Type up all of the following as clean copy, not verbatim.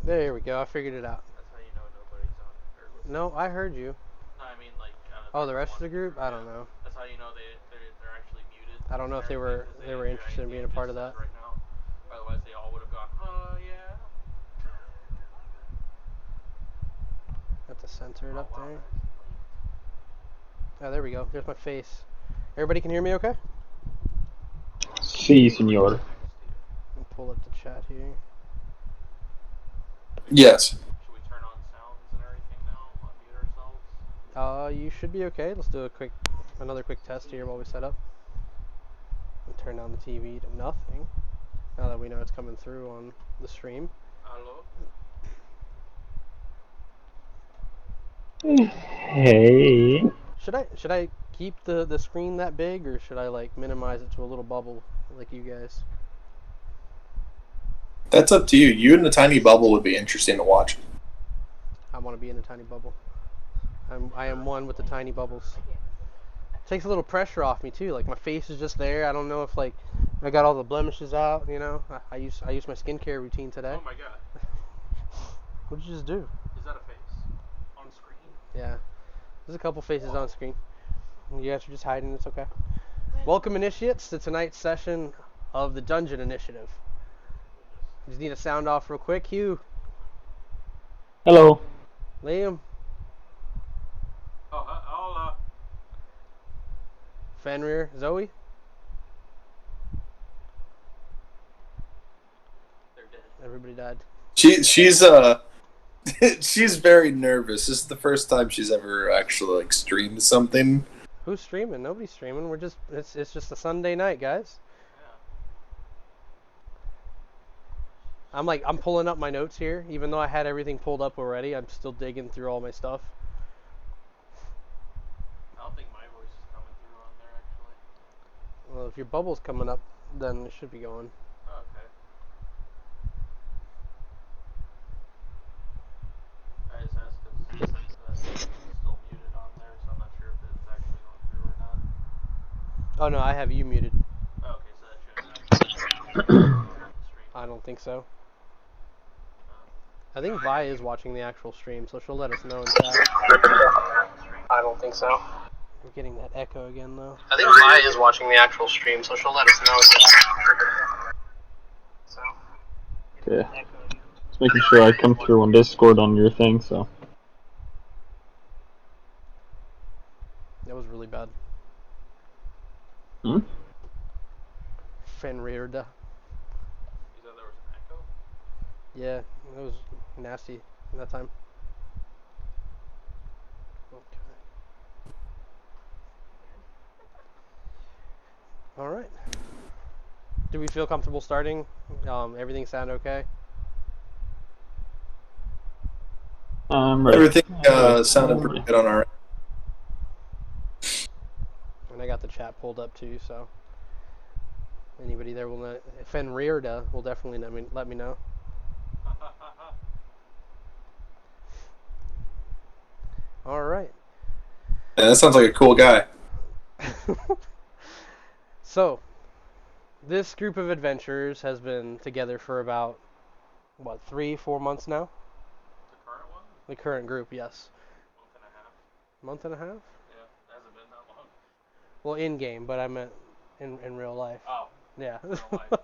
There we go. I figured it out. That's how you know nobody's on or listening. No, I heard you. No, I mean like. Oh, the rest of the group? I don't Yeah. know. That's how you know they're actually muted. I don't know if they were interested in being a part of that. Right now. Otherwise, they all would have gone. Yeah. Have to censor it up wow, there. Oh, there we go. There's my face. Everybody can hear me okay? Si, senor. I'll pull up the chat here. Yes. Should we turn on sounds and everything now? Unmute ourselves? You should be okay. Let's do another quick test here while we set up. And turn down the TV to nothing. Now that we know it's coming through on the stream. Hello? Hey. Should I keep the screen that big, or should I like minimize it to a little bubble like you guys? That's up to you. You in a tiny bubble would be interesting to watch. I want to be in a tiny bubble. I am one with the tiny bubbles. Takes a little pressure off me too. Like my face is just there. I don't know if like I got all the blemishes out. You know, I use my skincare routine today. Oh my god. What did you just do? Is that a face? On screen? Yeah, there's a couple faces on screen. You guys are just hiding. It's okay. Welcome, initiates, to tonight's session of the Dungeon Initiative. Just need a sound off real quick. Hugh. Hello. Liam. Oh, hola. Fenrir. Zoe. They're dead. Everybody died. She's she's very nervous. This is the first time she's ever actually like streamed something. Who's streaming? Nobody's streaming. It's just a Sunday night, guys. Yeah. I'm pulling up my notes here, even though I had everything pulled up already. I'm still digging through all my stuff. I don't think my voice is coming through on there actually. Well, if your bubble's coming up, then it should be going. Oh, okay. I just asked because it's still muted on there, so I'm not sure if it's actually going through or not. Oh no, I have you muted. Oh, okay, so that shouldn't actually on the stream. I don't think so. I think Vi is watching the actual stream, so she'll let us know in chat. I don't think so. We're getting that echo again, though. I think Vi is watching the actual stream, so she'll let us know in chat. So. Okay. Just making sure I come through on Discord on your thing, so. That was really bad. Hmm? Fenrirda. You said there was an echo? Yeah, it was nasty that time. Okay. All right. Do we feel comfortable starting? Everything sound okay? Ready. Everything sounded pretty good on our. And I got the chat pulled up too, so anybody there will know. Fenrirda will definitely let me know. All right. Yeah, that sounds like a cool guy. So, this group of adventurers has been together for about, what, 3-4 months now? The current one? The current group, yes. Month and a half? Month and a half? Yeah, it hasn't been that long. Well, in game, but I meant in real life. Oh. Yeah. Real life.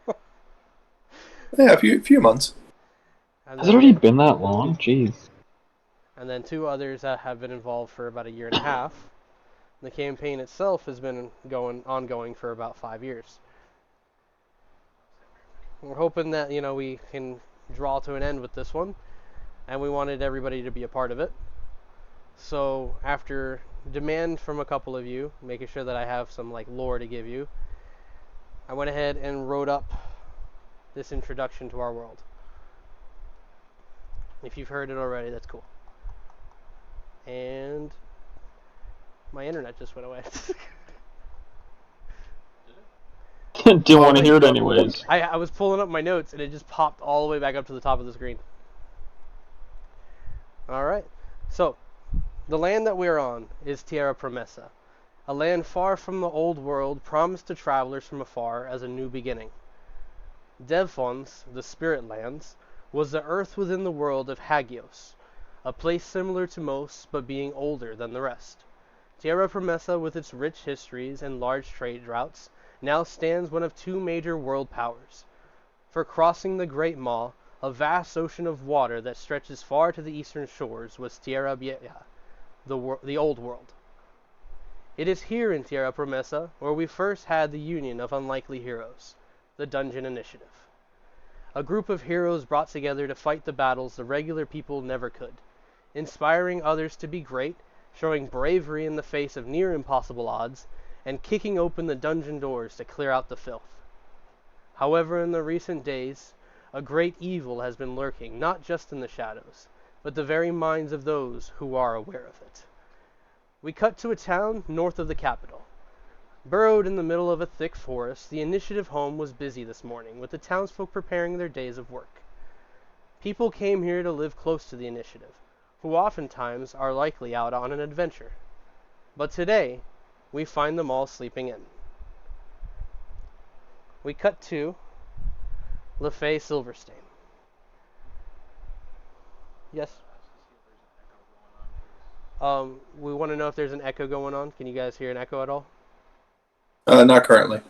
Yeah, a few months. And Has it already been that long? Jeez. And then 2 others that have been involved for about 1.5 years. The campaign itself has been ongoing for about 5 years. We're hoping that, we can draw to an end with this one, and we wanted everybody to be a part of it. So, after demand from a couple of you, making sure that I have some lore to give you, I went ahead and wrote up this introduction to our world. If you've heard it already, that's cool. And my internet just went away. Didn't want to hear it anyways. I was pulling up my notes and it just popped all the way back up to the top of the screen. Alright, so the land that we're on is Tierra Promesa, a land far from the old world promised to travelers from afar as a new beginning. Devfons, the spirit lands, was the earth within the world of Hagios, a place similar to most, but being older than the rest. Tierra Promessa, with its rich histories and large trade routes, now stands one of two major world powers. For crossing the Great Maw, a vast ocean of water that stretches far to the eastern shores, was Tierra Vieja, the Old World. It is here in Tierra Promessa where we first had the union of unlikely heroes, the Dungeon Initiative. A group of heroes brought together to fight the battles the regular people never could, inspiring others to be great, showing bravery in the face of near impossible odds, and kicking open the dungeon doors to clear out the filth. However, in the recent days, a great evil has been lurking, not just in the shadows, but the very minds of those who are aware of it. We cut to a town north of the capital. Burrowed in the middle of a thick forest, the Initiative home was busy this morning, with the townsfolk preparing their days of work. People came here to live close to the Initiative, who oftentimes are likely out on an adventure. But today, we find them all sleeping in. We cut to LaFay Silverstein. Yes? We want to know if there's an echo going on. Can you guys hear an echo at all? Not currently.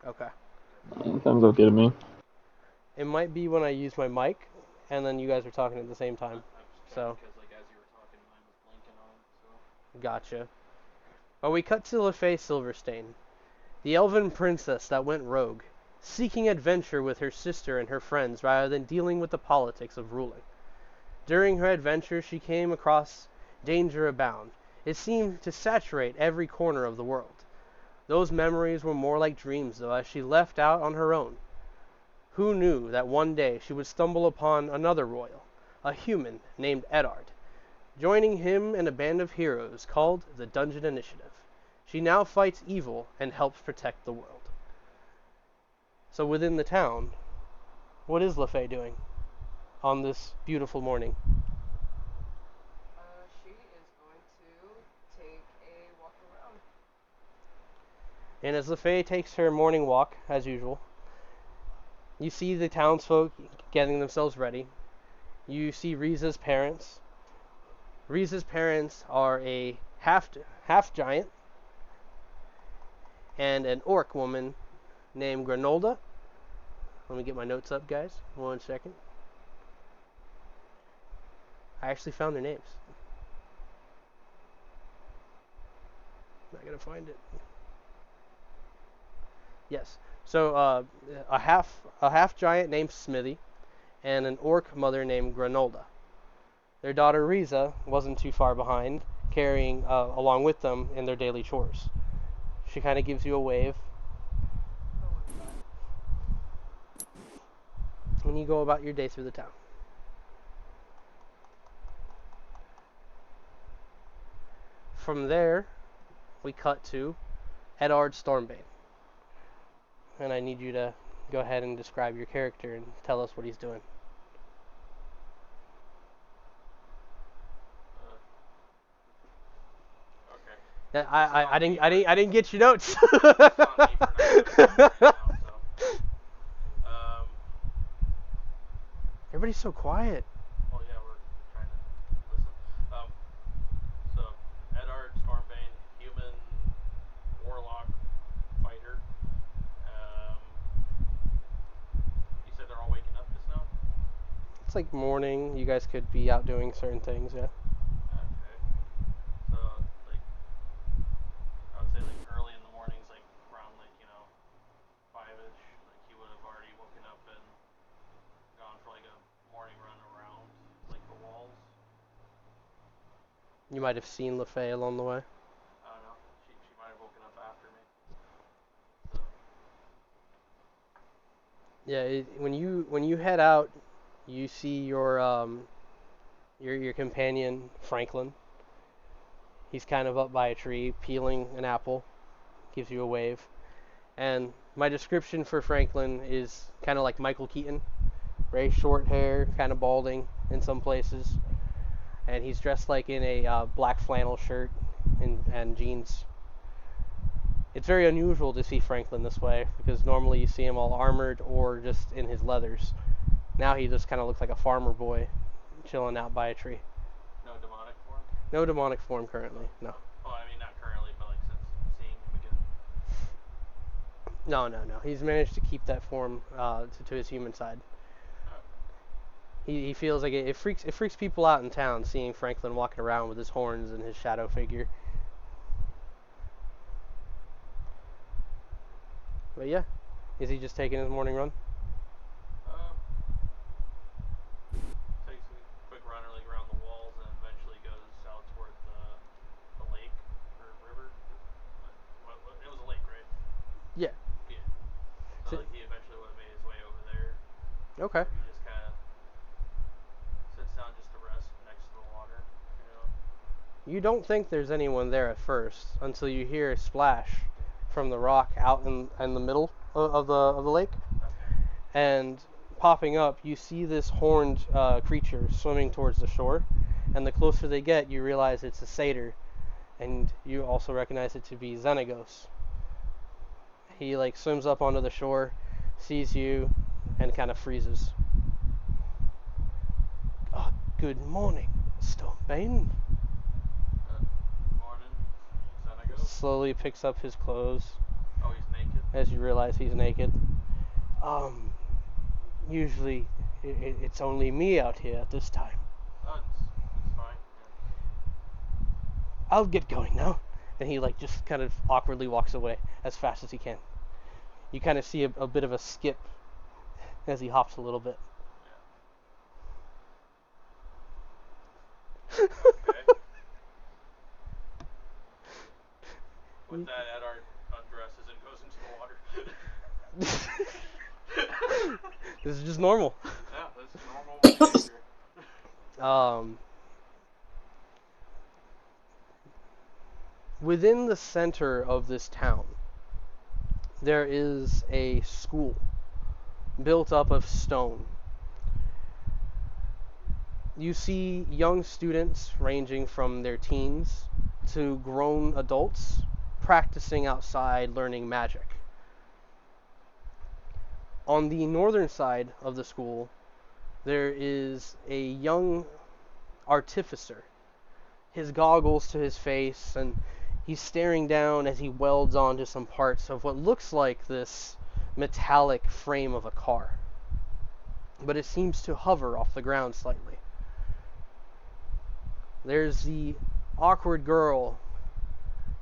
Okay. Sounds okay to me. It might be when I use my mic, and then you guys are talking at the same time. So. Because like as you were talking, mine was blinking on. So. Gotcha. Well, we cut to LaFay Silverstein, the elven princess that went rogue, seeking adventure with her sister and her friends rather than dealing with the politics of ruling. During her adventure, she came across danger abound. It seemed to saturate every corner of the world. Those memories were more like dreams, though, as she left out on her own. Who knew that one day she would stumble upon another royal, a human named Eddard, joining him and a band of heroes called the Dungeon Initiative. She now fights evil and helps protect the world. So within the town, what is LaFay doing on this beautiful morning? She is going to take a walk around. And as LaFay takes her morning walk, as usual, you see the townsfolk getting themselves ready. You see Riza's parents. Riza's parents are a half giant and an orc woman named Granolda. Let me get my notes up, guys. 1 second. I actually found their names. Not gonna find it. Yes. So a half giant named Smithy, and an orc mother named Granolda. Their daughter Riza wasn't too far behind, carrying along with them in their daily chores. She kind of gives you a wave, and you go about your day through the town. From there, we cut to Eddard Stormbane. And I need you to go ahead and describe your character and tell us what he's doing. Okay. I didn't get your notes. It's on me for now. Right now, so. Everybody's so quiet. Well, yeah, we're trying to listen. So, Eddard Stormbane, human warlock fighter. You said they're all waking up just now? It's like morning. You guys could be out doing certain things, yeah. Okay. So, like, I would say, like, early in the mornings, like, around, like, 5-ish, like, he would have already woken up and gone for, like, a morning run around, like, the walls. You might have seen LaFay along the way. I don't know. She might have woken up after me. So. Yeah, when you head out, you see your companion Franklin. He's kind of up by a tree, peeling an apple. Gives you a wave. And my description for Franklin is kind of like Michael Keaton. Very short hair, kind of balding in some places. And he's dressed like in a black flannel shirt and jeans. It's very unusual to see Franklin this way, because normally you see him all armored or just in his leathers. Now he just kind of looks like a farmer boy chilling out by a tree. No demonic form? No demonic form currently, no. Oh, I mean, not currently, but like since seeing him again. No. He's managed to keep that form to his human side. He feels like it freaks people out in town seeing Franklin walking around with his horns and his shadow figure. But yeah, is he just taking his morning run? Takes a quick run like around the walls and eventually goes out toward the lake or river. It was a lake, right? Yeah. Yeah. So like, he eventually would have made his way over there. Okay. He just kind of sits down just to rest next to the water. You know. You don't think there's anyone there at first until you hear a splash from the rock out in the middle of the lake, and popping up, you see this horned creature swimming towards the shore, and the closer they get, you realize it's a satyr, and you also recognize it to be Xenagos. He like swims up onto the shore, sees you, and kind of freezes. Oh, good morning, Stonebane. Morning. Xenagos. Slowly picks up his clothes Oh, he's naked. as you realize he's naked. Usually it's only me out here at this time. Oh, it's fine. Yeah. I'll get going now. And he like just kind of awkwardly walks away as fast as he can. You kind of see a bit of a skip as he hops a little bit. Okay. With that, Eddard undresses and goes into the water. This is just normal. Yeah, that's normal behavior. Within the center of this town, there is a school built up of stone. You see young students ranging from their teens to grown adults practicing outside learning magic. On the northern side of the school, there is a young artificer. His goggles to his face, and he's staring down as he welds onto some parts of what looks like this metallic frame of a car. But it seems to hover off the ground slightly. There's the awkward girl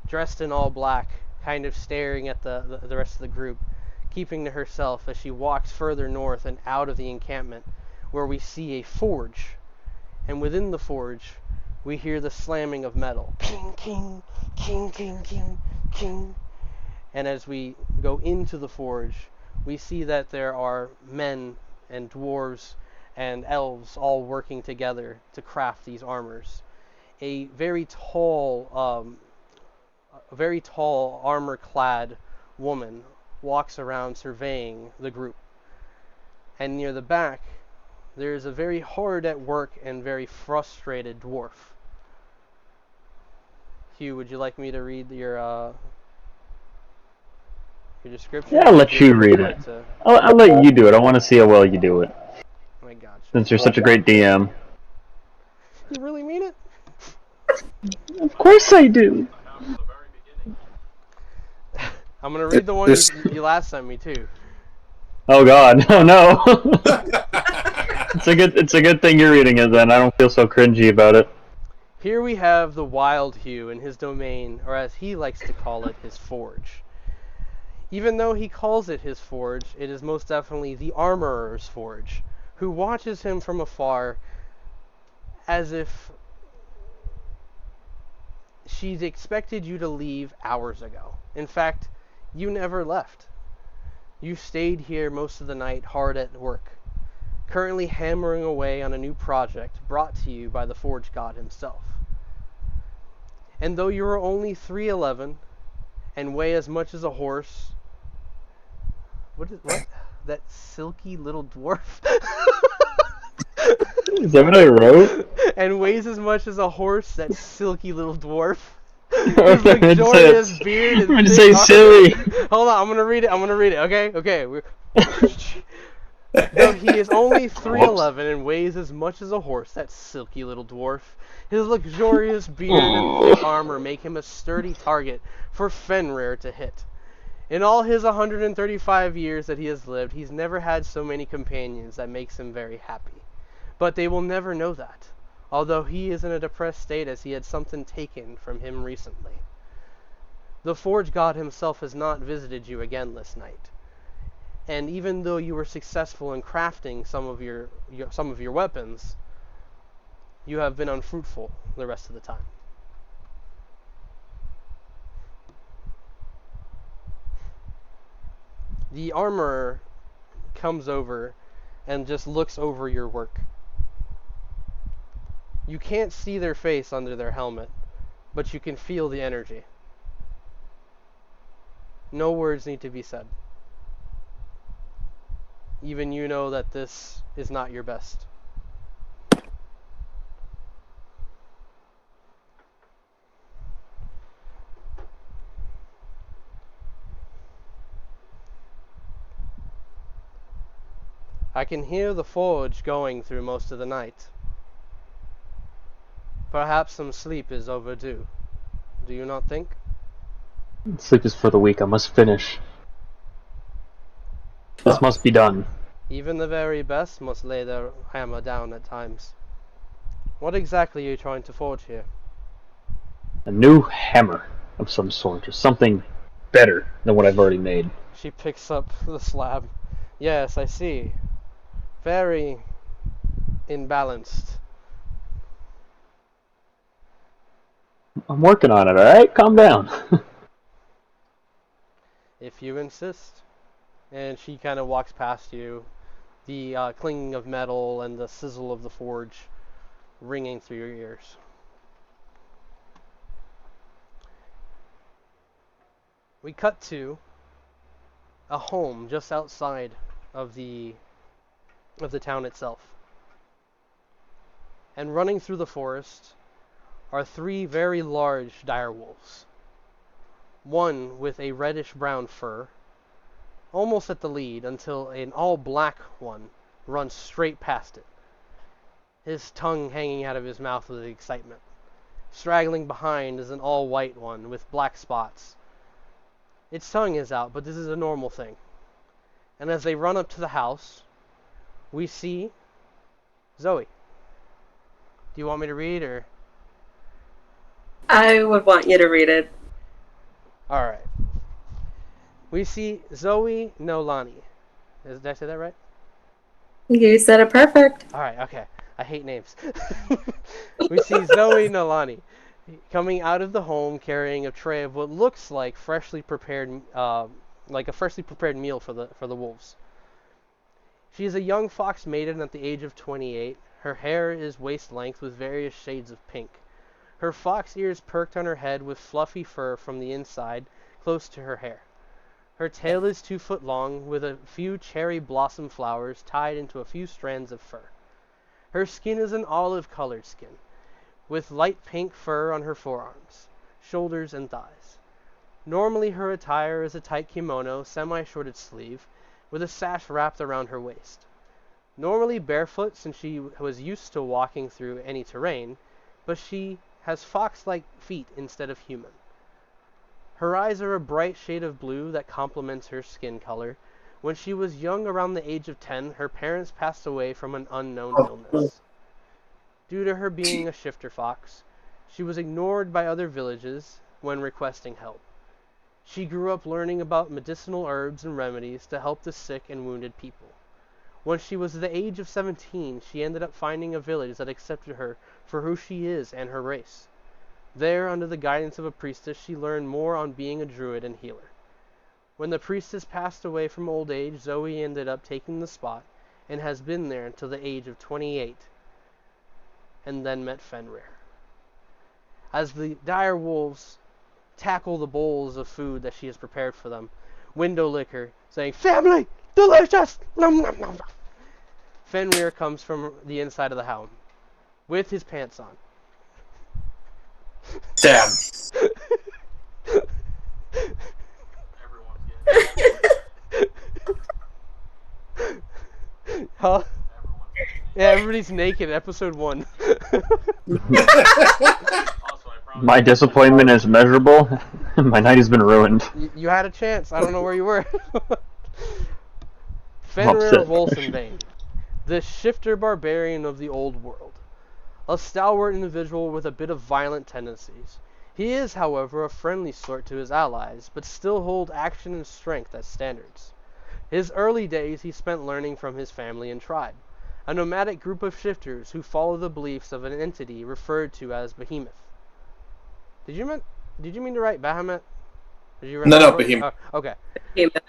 dressed in all black, kind of staring at the rest of the group, keeping to herself as she walks further north and out of the encampment, where we see a forge. And within the forge, we hear the slamming of metal. King, king, king, king, king, king. And as we go into the forge, we see that there are men and dwarves and elves all working together to craft these armors. A very tall armor-clad woman walks around surveying the group. And near the back, there is a very hard at work and very frustrated dwarf. Hugh, would you like me to read your description? Yeah, I'll let you read it. I'll let you do it. I want to see how well you do it. Oh my gosh. Since you're such a great DM. You really mean it? Of course I do. I'm gonna read the one you last sent me too. Oh God! Oh no! It's a good thing you're reading it then. I don't feel so cringy about it. Here we have the Wild Hugh in his domain, or as he likes to call it, his forge. Even though he calls it his forge, it is most definitely the Armorer's forge, who watches him from afar as if she'd expected you to leave hours ago. In fact, you never left. You stayed here most of the night hard at work, currently hammering away on a new project brought to you by the Forge God himself. And though you are only 3'11" and weigh as much as a horse, what? That silky little dwarf? Is that what I wrote? And weighs as much as a horse, that silky little dwarf. His luxurious beard and I'm gonna thick say armor. silly. Hold on, I'm gonna read it. Okay. Though he is only Whoops. 3'11" and weighs as much as a horse, that silky little dwarf, his luxurious beard and thick armor make him a sturdy target for Fenrir to hit. In all his 135 years that he has lived, he's never had so many companions that makes him very happy. But they will never know that, although he is in a depressed state as he had something taken from him recently. The Forge God himself has not visited you again this night. And even though you were successful in crafting some of your weapons, you have been unfruitful the rest of the time. The armorer comes over and just looks over your work. You can't see their face under their helmet, but you can feel the energy. No words need to be said. Even you know that this is not your best. I can hear the forge going through most of the night. Perhaps some sleep is overdue. Do you not think? Sleep is for the weak. I must finish. This must be done. Even the very best must lay their hammer down at times. What exactly are you trying to forge here? A new hammer of some sort, or something better than what I've already made. She picks up the slab. Yes, I see. Very imbalanced. I'm working on it, alright? Calm down. If you insist. And she kind of walks past you, the clinging of metal and the sizzle of the forge ringing through your ears. We cut to a home just outside of the town itself. And running through the forest are 3 very large dire wolves. One with a reddish-brown fur, almost at the lead until an all-black one runs straight past it, his tongue hanging out of his mouth with excitement. Straggling behind is an all-white one with black spots. Its tongue is out, but this is a normal thing. And as they run up to the house, we see Zoe. Do you want me to read, or? I would want you to read it. Alright. We see Zoe Nolani. Did I say that right? You said it perfect. Alright, okay. I hate names. We see Zoe Nolani coming out of the home carrying a tray of what looks like a freshly prepared meal for the wolves. She is a young fox maiden at the age of 28. Her hair is waist length with various shades of pink. Her fox ears perked on her head with fluffy fur from the inside close to her hair. Her tail is 2 foot long with a few cherry blossom flowers tied into a few strands of fur. Her skin is an olive-colored skin, with light pink fur on her forearms, shoulders, and thighs. Normally her attire is a tight kimono, semi-shorted sleeve, with a sash wrapped around her waist. Normally barefoot since she was used to walking through any terrain, but she has fox-like feet instead of human. Her eyes are a bright shade of blue that complements her skin color. When she was young, around the age of 10, her parents passed away from an unknown illness. Due to her being a shifter fox, she was ignored by other villages when requesting help. She grew up learning about medicinal herbs and remedies to help the sick and wounded people. When she was the age of 17, she ended up finding a village that accepted her for who she is and her race. There, under the guidance of a priestess, she learned more on being a druid and healer. When the priestess passed away from old age, Zoe ended up taking the spot and has been there until the age of 28, and then met Fenrir. As the dire wolves tackle the bowls of food that she has prepared for them, window licker, saying, "Family! Delicious! Nom, nom, nom." Fenrir comes from the inside of the house with his pants on. Damn. Everyone's getting Huh? Everyone's naked. Yeah, everybody's naked. Episode 1. Also, I promise My you- disappointment is measurable. My night has been ruined. You had a chance. I don't know where you were. I'm Fenrir upset. Wolfenbane, the shifter barbarian of the old world. A stalwart individual with a bit of violent tendencies. He is, however, a friendly sort to his allies, but still hold action and strength as standards. His early days he spent learning from his family and tribe, a nomadic group of shifters who follow the beliefs of an entity referred to as Behemoth. Did you mean to write Bahamut? Did you write No, Behemoth. Okay. Behemoth.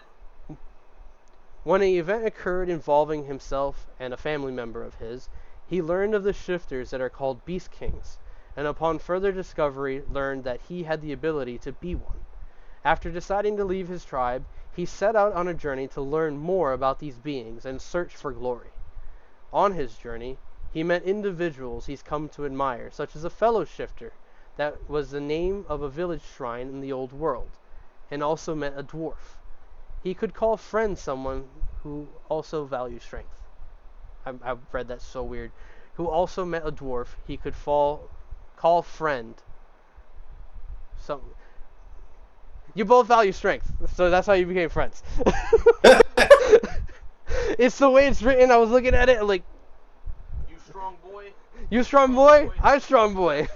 When an event occurred involving himself and a family member of his, he learned of the shifters that are called Beast Kings, and upon further discovery learned that he had the ability to be one. After deciding to leave his tribe, he set out on a journey to learn more about these beings and search for glory. On his journey, he met individuals he's come to admire, such as a fellow shifter that was the name of a village shrine in the old world, and also met a dwarf. He could call friend someone who also values strength. I've read that so weird. Who also met a dwarf he could call friend. Some. You both value strength, so that's how you became friends. It's the way it's written. I was looking at it like, You strong boy. you strong boy, I'm strong boy.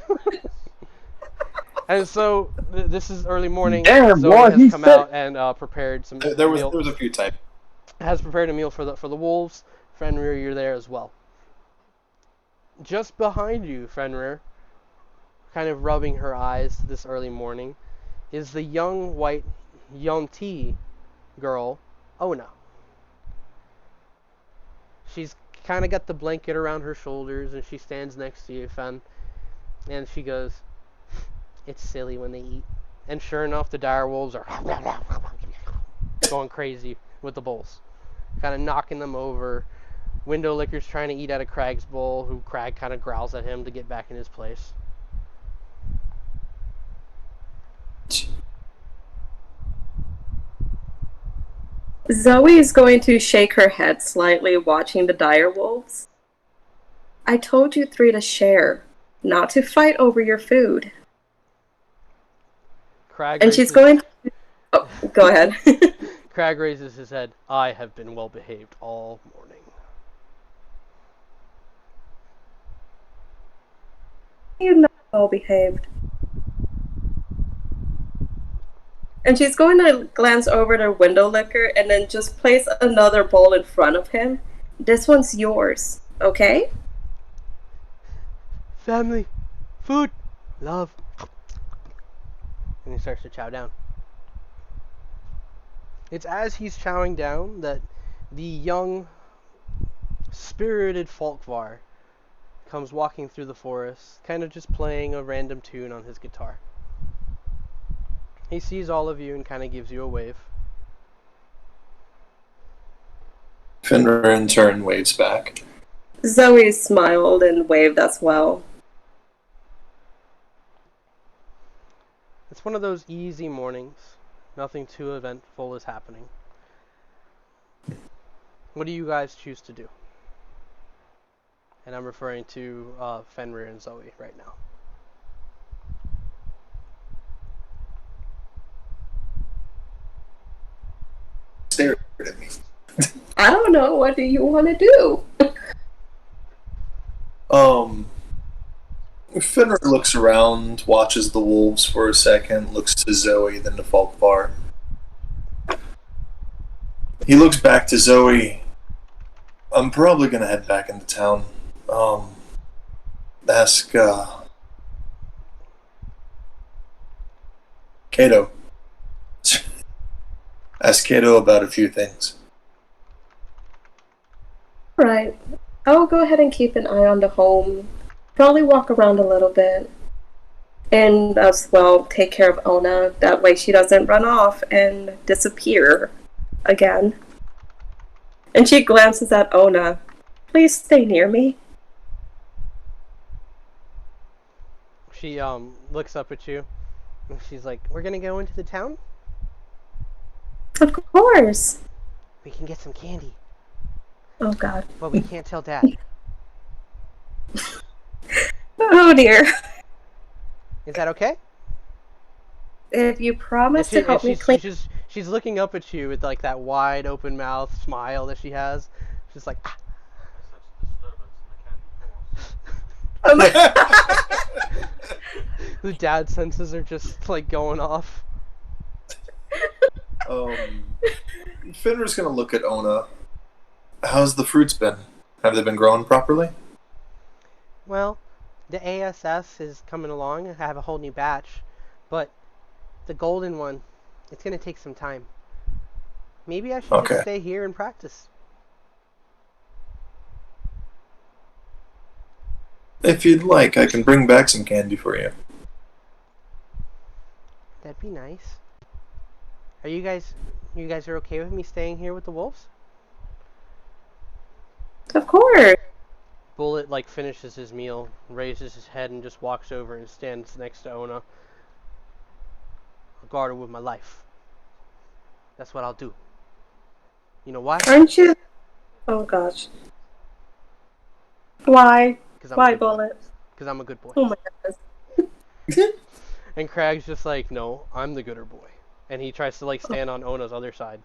And so this is early morning. Damn, Zoe what has he come said. out and prepared some There was meal. a few types. Has prepared a meal for the wolves. Fenrir, you're there as well. Just behind you, Fenrir, kind of rubbing her eyes this early morning, is the young white Yonti girl, Ona. She's kind of got the blanket around her shoulders, and she stands next to you, Fen, and she goes, "It's silly when they eat." And sure enough, the dire wolves are going crazy with the bowls, kind of knocking them over. Window Licker's trying to eat out of Crag's bowl, who Crag kind of growls at him to get back in his place. Zoe is going to shake her head slightly, watching the dire wolves. I told you three to share, not to fight over your food. Crag And raises, she's going to... Oh, go ahead. Crag raises his head. I have been well behaved all morning. You're not well behaved. And she's going to glance over to Window Licker and then just place another bowl in front of him. This one's yours, okay? Family, food, love. And he starts to chow down. It's as he's chowing down that the young, spirited Folkvar comes walking through the forest, kind of just playing a random tune on his guitar. He sees all of you and kind of gives you a wave. Fenrir in turn waves back. Zoe smiled and waved as well. It's one of those easy mornings. Nothing too eventful is happening. What do you guys choose to do? And I'm referring to Fenrir and Zoe right now. Stare at me. I don't know, what do you want to do? Fenrir looks around, watches the wolves for a second, looks to Zoe, then to Falkvar. He looks back to Zoe. I'm probably gonna head back into town. Ask Kato. Ask Kato about a few things. Right. I'll go ahead and keep an eye on the home. Probably walk around a little bit. And as well, take care of Ona. That way she doesn't run off and disappear again. And she glances at Ona. Please stay near me. She looks up at you and she's like, "We're gonna go into the town? Of course. We can get some candy." Oh God. But we can't tell Dad. Oh dear. Is that okay? If you And promise to help me clean. she's looking up at you with like that wide open mouth smile that she has. She's like, ah. Such disturbance in the candy floors. The dad senses are just like going off. Fenrir's gonna look at Ona. How's the fruits been? Have they been growing properly? Well, the ASS is coming along. I have a whole new batch, but the golden one, it's gonna take some time. Maybe I should Okay. just stay here and practice. If you'd like, I can bring back some candy for you. That'd be nice. Are you guys are okay with me staying here with the wolves? Of course. Bullet like finishes his meal, raises his head, and just walks over and stands next to Ona. I'll guard her with my life. That's what I'll do. You know why? Aren't you? Oh gosh. Why? Why, Bullet? Because I'm a good boy. Oh my goodness. And Crag's just like, no, I'm the gooder boy. And he tries to like stand on Ona's other side.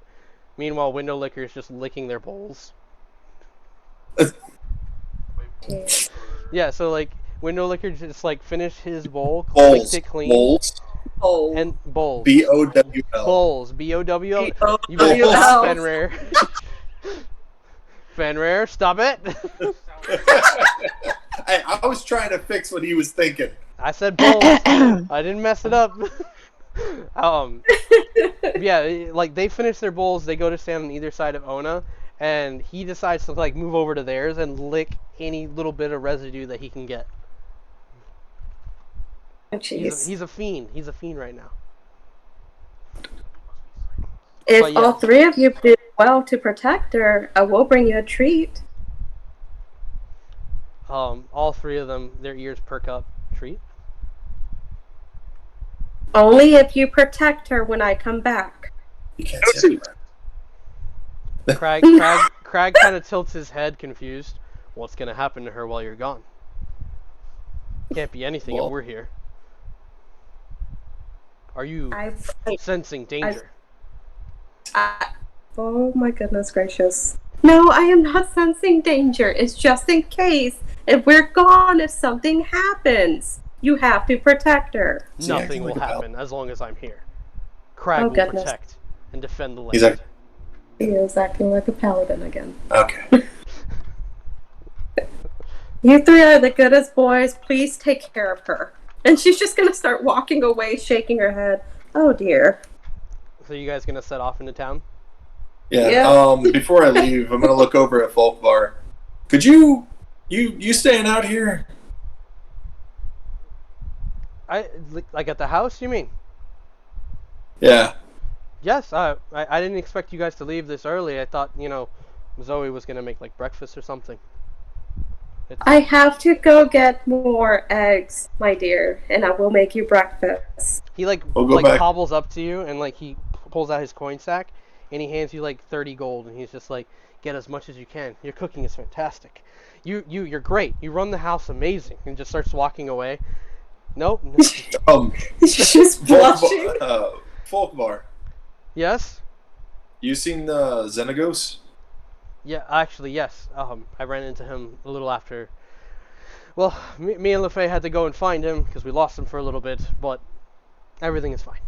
Meanwhile, Window Licker is just licking their bowls. Jeez. Yeah, so like Window Licker just like finished his bowl, Bowls. licked it clean, Bowls. Oh. and bowls. B-O-W-L. Bowls. B-O-W-L. You B-O-W-L. better Fenrir. Fenrir, stop it. I was trying to fix what he was thinking. I said bowls. I didn't mess it up. Yeah, like they finish their bowls, they go to stand on either side of Ona, and he decides to like move over to theirs and lick any little bit of residue that he can get. Oh, jeez. He's a fiend. He's a fiend right now. If But yeah. all three of you do well to protect her, I will bring you a treat. All three of them, their ears perk up. Treat. Only if you protect her when I come back. You can't say that. Crag kind of tilts his head, confused. What's gonna happen to her while you're gone? Can't be anything if we're here. Are you sensing danger? Oh my goodness gracious. No, I am not sensing danger. It's just in case. If we're gone, if something happens, you have to protect her. Nothing will happen as long as I'm here. Crag will goodness. protect and defend the land. He's like, He is acting like a paladin again. okay. You three are the goodest boys. Please take care of her. And she's just gonna start walking away, shaking her head. Oh dear. So you guys gonna set off into town? Yeah. Before I leave, I'm gonna look over at Folkvar. Could you staying out here? Like at the house, you mean? Yeah. Yes. I didn't expect you guys to leave this early. I thought, Zoe was gonna make like breakfast or something. I have to go get more eggs, my dear, and I will make you breakfast. He We'll go back. hobbles up to you and like he pulls out his coin sack and he hands you like 30 gold and he's just like, get as much as you can. Your cooking is fantastic. You're great. You run the house amazing, and just starts walking away. Nope. She's blushing. Folkvar, Yes. you seen Xenagos? Yeah, actually, yes. I ran into him a little after. Well, me and LeFay had to go and find him because we lost him for a little bit, but everything is fine.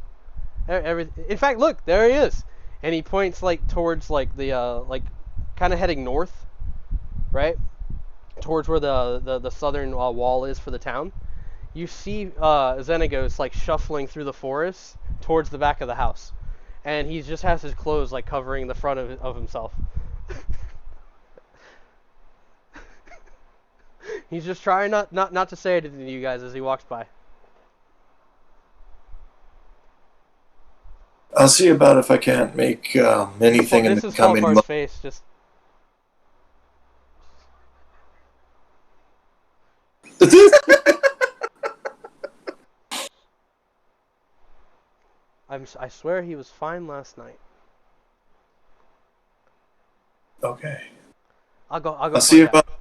In fact, look, there he is, and he points like towards like the kind of heading north, right, towards where the southern wall is for the town. You see Xenagos like shuffling through the forest towards the back of the house, and he just has his clothes like covering the front of himself. He's just trying not to say anything to you guys as he walks by. I'll see about if I can't make anything in This the is coming Falfar's month. face. Just I swear he was fine last night. Okay. I'll go I'll see find out. about.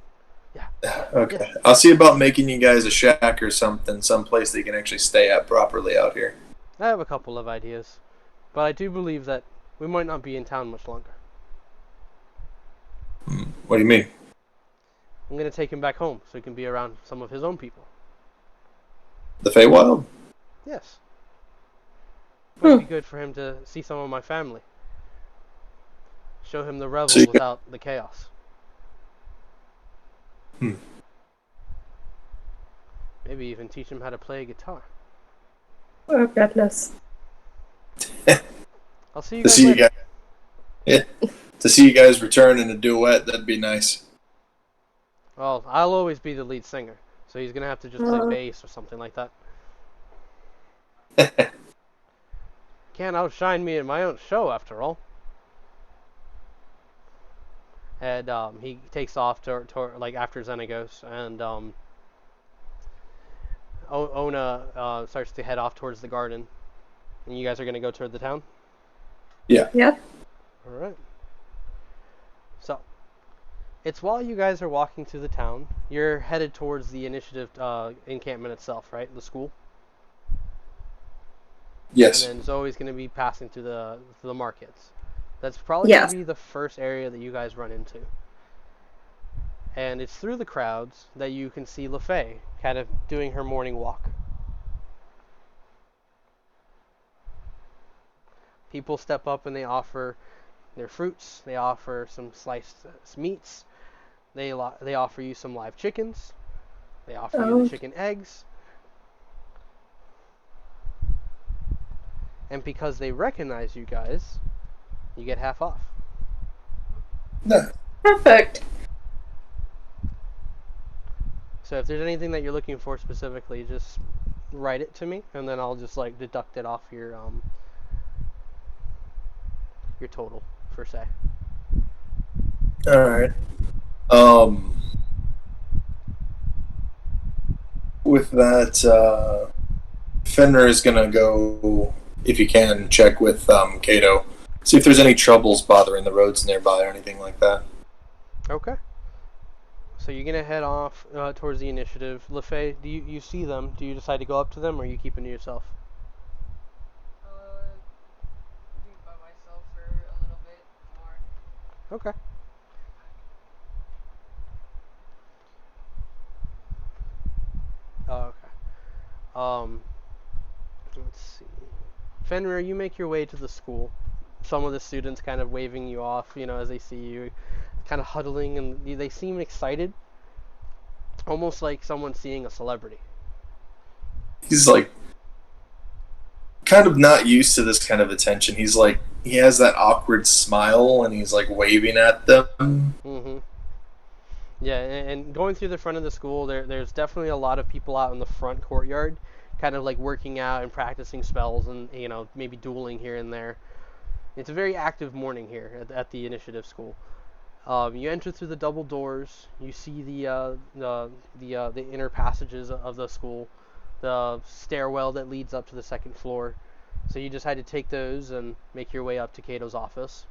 Yeah. Okay, I'll see about making you guys a shack or something, someplace that you can actually stay at properly out here. I have a couple of ideas, but I do believe that we might not be in town much longer. What do you mean? I'm gonna take him back home so he can be around some of his own people. The Feywild? Yes. Might be good for him to see some of my family. Show him the revel So you got- without the chaos. Maybe even teach him how to play a guitar. Oh, goodness. I'll see you To guys see you later. guys, yeah, to see you guys return in a duet, that'd be nice. Well, I'll always be the lead singer, so he's gonna have to just play bass or something like that. Can't outshine me in my own show, after all. And he takes off like after Zena goes, and Ona starts to head off towards the garden. And you guys are gonna go toward the town. Yep. All right. So, it's while you guys are walking through the town, you're headed towards the initiative encampment itself, right? The school. Yes. And then Zoe's going to be passing through the markets. That's probably going to be the first area that you guys run into. And it's through the crowds that you can see LaFay kind of doing her morning walk. People step up and they offer their fruits. They offer some sliced meats. They offer you some live chickens. They offer you the chicken eggs. And because they recognize you guys, you get half off. No. Perfect. So if there's anything that you're looking for specifically, just write it to me, and then I'll just like deduct it off your total for say. All right. With that, Fenrir is gonna go, if you can, check with Kato, see if there's any troubles bothering the roads nearby or anything like that. Okay. So you're gonna head off towards the initiative. LaFay, do you see them? Do you decide to go up to them, or are you keeping to yourself? Be by myself for a little bit more. Okay. Oh, okay. Let's see. Fenrir, you make your way to the school. Some of the students kind of waving you off, as they see you, kind of huddling, and they seem excited, almost like someone seeing a celebrity. He's like kind of not used to this kind of attention. He's like, he has that awkward smile and he's like waving at them. Mm-hmm. Yeah, and going through the front of the school, there's definitely a lot of people out in the front courtyard, kind of like working out and practicing spells and, maybe dueling here and there. It's a very active morning here at the initiative school. You enter through the double doors. You see the inner passages of the school, the stairwell that leads up to the second floor. So you decide to take those and make your way up to Cato's office.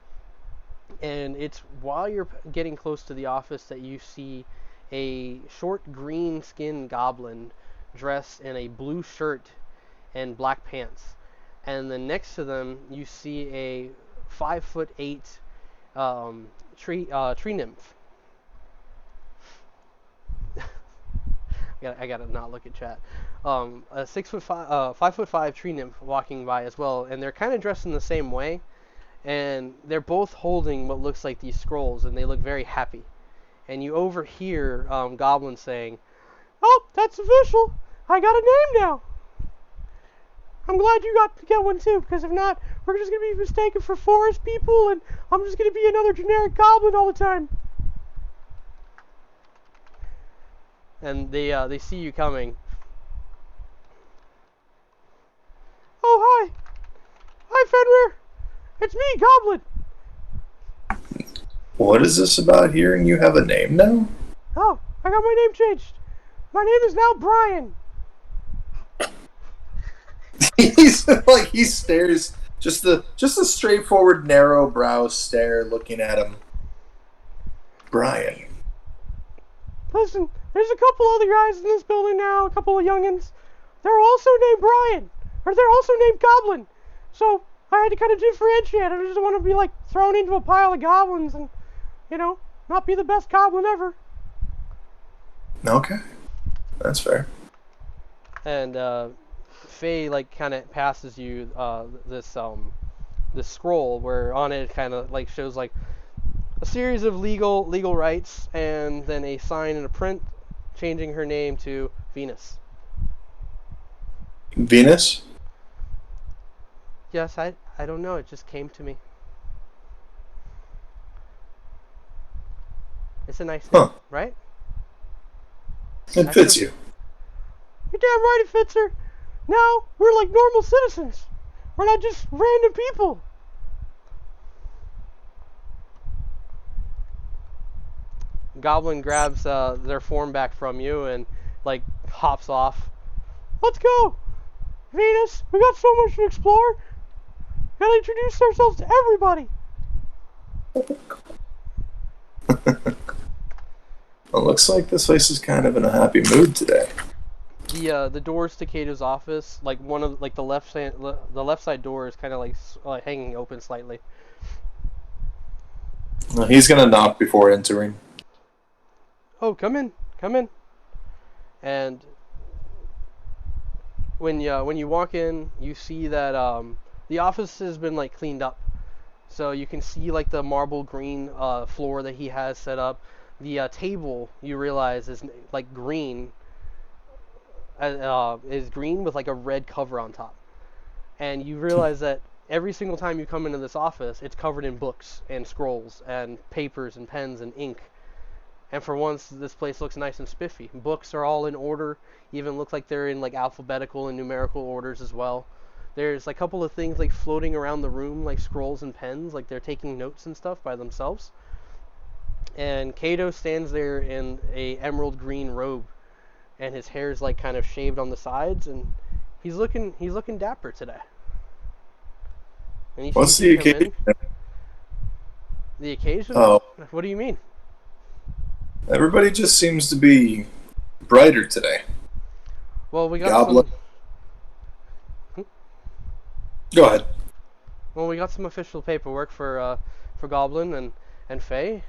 And it's while you're getting close to the office that you see a short green-skinned goblin dressed in a blue shirt and black pants. And then next to them, you see a 5'8" tree nymph. I gotta not look at chat. A 5'5" tree nymph walking by as well, and they're kind of dressed in the same way, and they're both holding what looks like these scrolls, and they look very happy. And you overhear Goblin saying, "Oh, that's official! I got a name now. I'm glad you got to get one too, because if not, we're just gonna be mistaken for forest people, and I'm just gonna be another generic goblin all the time." And they see you coming. "Oh, hi, Fenrir. It's me, Goblin." What is this about hearing you have a name now? "Oh, I got my name changed. My name is now Brian." He's like, he stares, just a straightforward narrow brow stare looking at him. Brian. Listen, there's a couple other guys in this building now, a couple of youngins. They're also named Brian, or they're also named Goblin. So I had to kind of differentiate. I just want to be like thrown into a pile of goblins and, not be the best goblin ever. Okay, that's fair. And Faye like kind of passes you this scroll where on it kind of like shows like a series of legal rights and then a sign and a print changing her name to Venus. Venus? Yes, I don't know. It just came to me. It's a nice name, Huh. right? It fits you. You're damn right it fits her. Now we're like normal citizens. We're not just random people. Goblin grabs their form back from you and like hops off. Let's go, Venus. We got so much to explore. Gotta introduce ourselves to everybody. Well, looks like this place is kind of in a happy mood today. The doors to Kato's office, like one of like the left side door is kind of like hanging open slightly. He's gonna knock before entering. Oh, come in. And when you walk in, you see that the office has been like cleaned up, so you can see like the marble green floor that he has set up. The table you realize is like green, is green with like a red cover on top, and you realize that every single time you come into this office, it's covered in books and scrolls and papers and pens and ink. And for once, this place looks nice and spiffy. Books are all in order, even look like they're in like alphabetical and numerical orders as well. There's like a couple of things like floating around the room, like scrolls and pens, like they're taking notes and stuff by themselves. And Kato stands there in a emerald green robe, and his hair's like kind of shaved on the sides, and he's looking dapper today. And What's the occasion? The occasion? Oh, What do you mean? everybody just seems to be brighter today. Well, we got Goblin. Go ahead. Well, we got some official paperwork for Goblin and Faye.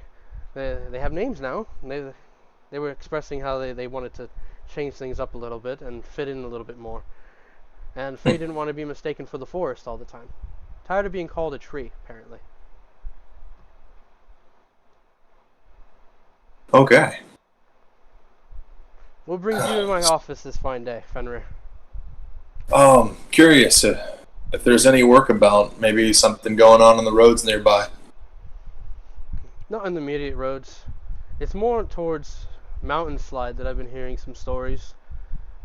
They have names now. They were expressing how they wanted to change things up a little bit and fit in a little bit more. And Faye didn't want to be mistaken for the forest all the time. Tired of being called a tree, apparently. Okay. What brings you to my office this fine day, Fenrir? Curious if there's any work about, maybe something going on the roads nearby. Not in the immediate roads. It's more towards Mountain Slide that I've been hearing some stories.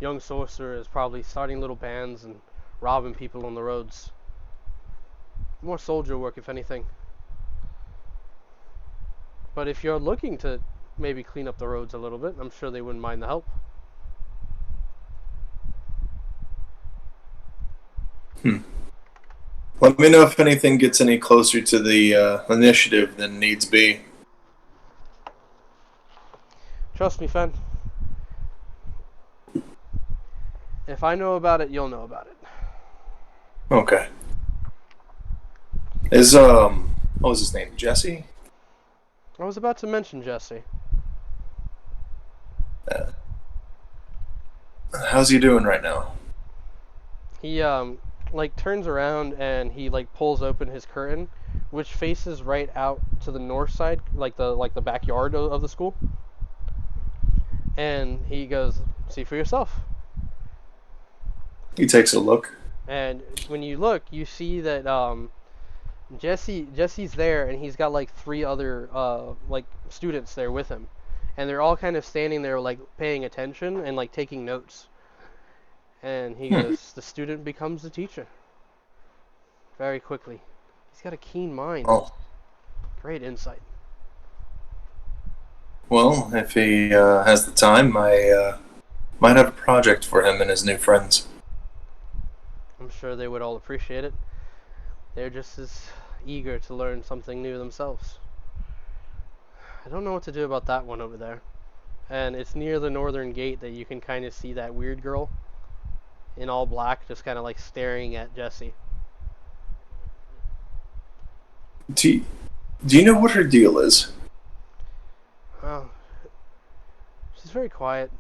Young sorcerer is probably starting little bands and robbing people on the roads. More soldier work, if anything. But if you're looking to maybe clean up the roads a little bit, I'm sure they wouldn't mind the help. Let me know if anything gets any closer to the initiative than needs be. Trust me, Fen. If I know about it, you'll know about it. Okay. What was his name? Jesse? I was about to mention Jesse. How's he doing right now? He like turns around and he like pulls open his curtain, which faces right out to the north side, like the backyard of the school. And he goes, "See for yourself." He takes a look. And when you look, you see that Jesse's there, and he's got like 3 other like students there with him, and they're all kind of standing there like paying attention and like taking notes. And he goes, "The student becomes the teacher very quickly. He's got a keen mind. Oh. Great insight." Well, if he has the time, I might have a project for him and his new friends. I'm sure they would all appreciate it. They're just as eager to learn something new themselves. I don't know what to do about that one over there. and it's near the northern gate that you can kind of see that weird girl in all black just kind of like staring at Jesse. Do you know what her deal is? Oh, she's very quiet.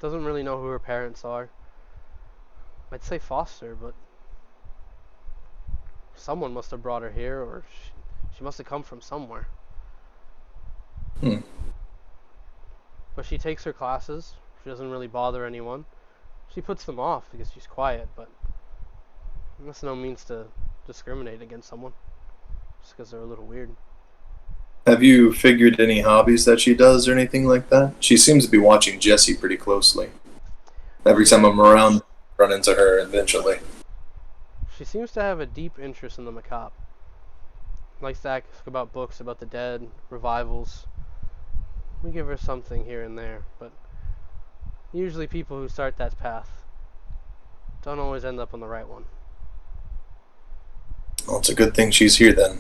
Doesn't really know who her parents are. I'd say foster, but someone must have brought her here, or she must have come from somewhere. But she takes her classes. She doesn't really bother anyone. She puts them off because she's quiet, but that's no means to discriminate against someone just because they're a little weird. Have you figured any hobbies that she does or anything like that? She seems to be watching Jesse pretty closely. Every time I'm around, I run into her eventually. She seems to have a deep interest in the macabre. Likes to ask about books about the dead, revivals. We give her something here and there, but usually people who start that path don't always end up on the right one. Well, it's a good thing she's here then.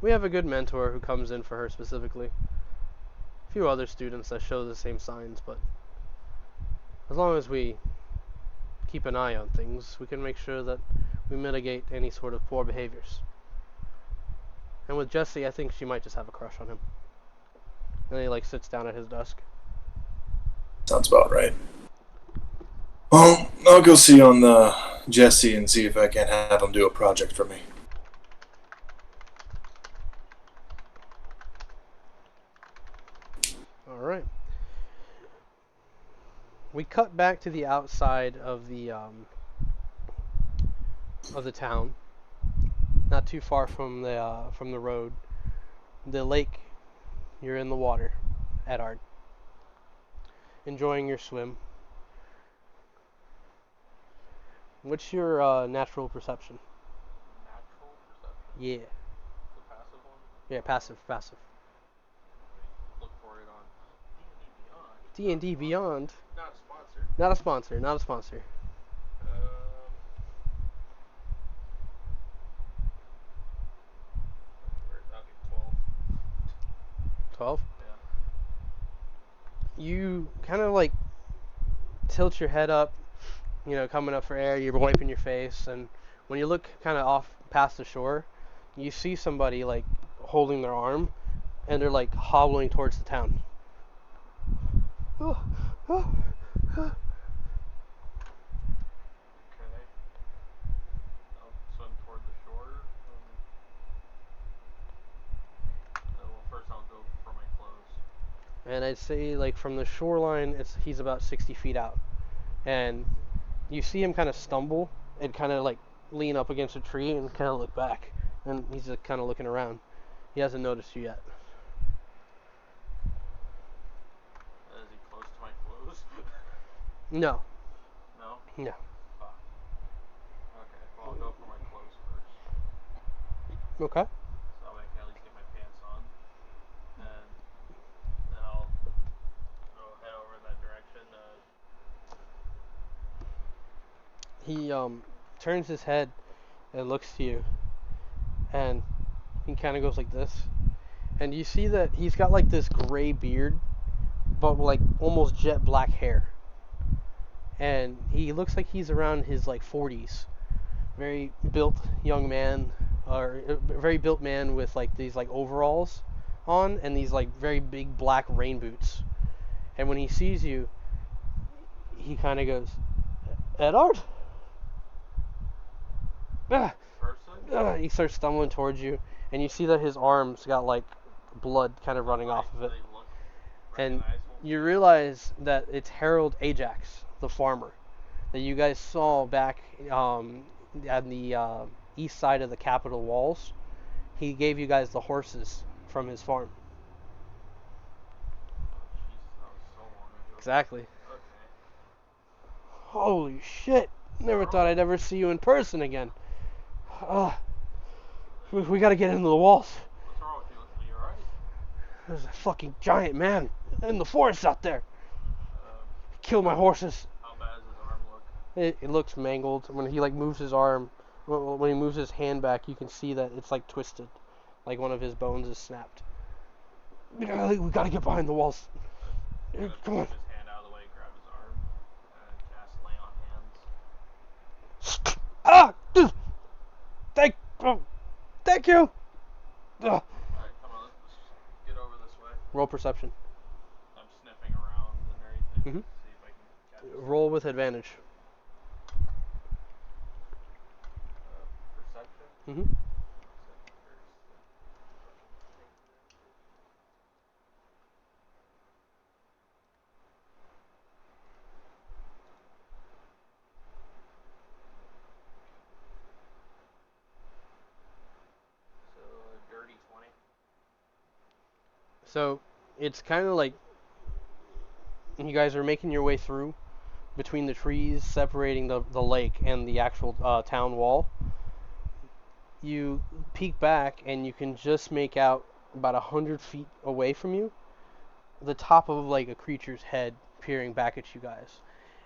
We have a good mentor who comes in for her specifically. A few other students that show the same signs, but as long as we keep an eye on things, we can make sure that we mitigate any sort of poor behaviors. And with Jesse, I think she might just have a crush on him. And he like sits down at his desk. Sounds about right. Well, I'll go see on Jesse and see if I can have him do a project for me. Alright. We cut back to the outside of the town. Not too far from the road. The lake. You're in the water, Edard. Enjoying your swim. What's your natural perception? Natural perception? Yeah. The passive one? Yeah, passive. Look for it on D&D Beyond. D&D Beyond. Not sponsored. Not a sponsor. Okay, 12. 12. Yeah. You kind of like tilt your head up, coming up for air. You're wiping your face, and when you look kind of off past the shore, you see somebody like holding their arm, and they're like hobbling towards the town. Okay. I'll swim toward the shore. Well, first I'll go for my clothes. And I'd say like from the shoreline, he's about 60 feet out, and you see him kind of stumble and kind of like lean up against a tree and kind of look back, and he's just kind of looking around. He hasn't noticed you yet. Is he close to my clothes? No. No? No. Fuck. Okay, well I'll go for my clothes first. Okay. So I can at least get my pants on. And then I'll go head over in that direction. He turns his head and looks to you, and he kind of goes like this, and you see that he's got like this gray beard, but like almost jet black hair, and he looks like he's around his like 40s. Very built young man, or very built man with like these like overalls on and these like very big black rain boots. And when he sees you, he kind of goes, Edard? He starts stumbling towards you, and you see that his arms got like blood kind of running off of it. And you realize that it's Harold Ajax, the farmer, that you guys saw back on the east side of the Capitol walls. He gave you guys the horses from his farm. Jesus, that was so long ago. Exactly. Okay. Holy shit. Never thought I'd ever see you in person again. We gotta get into the walls. What's wrong with you? Are you alright? There's a fucking giant man in the forest out there. He killed my horses. How bad does his arm look? It looks mangled. When he like moves his arm, when he moves his hand back, you can see that it's like twisted, like one of his bones is snapped. We gotta get behind the walls. gonna Come on. put his hand out of the way, grab his arm, and cast Lay on Hands. Ah! Thank you! Alright, come on, let's get over this way. Roll perception. I'm sniffing around and everything Mhm. to see if I can catch this. Roll with advantage. Perception? Mm-hmm. So, dirty 20. So it's kind of like you guys are making your way through between the trees separating the lake and the actual town wall. You peek back and you can just make out about 100 feet away from you the top of like a creature's head peering back at you guys.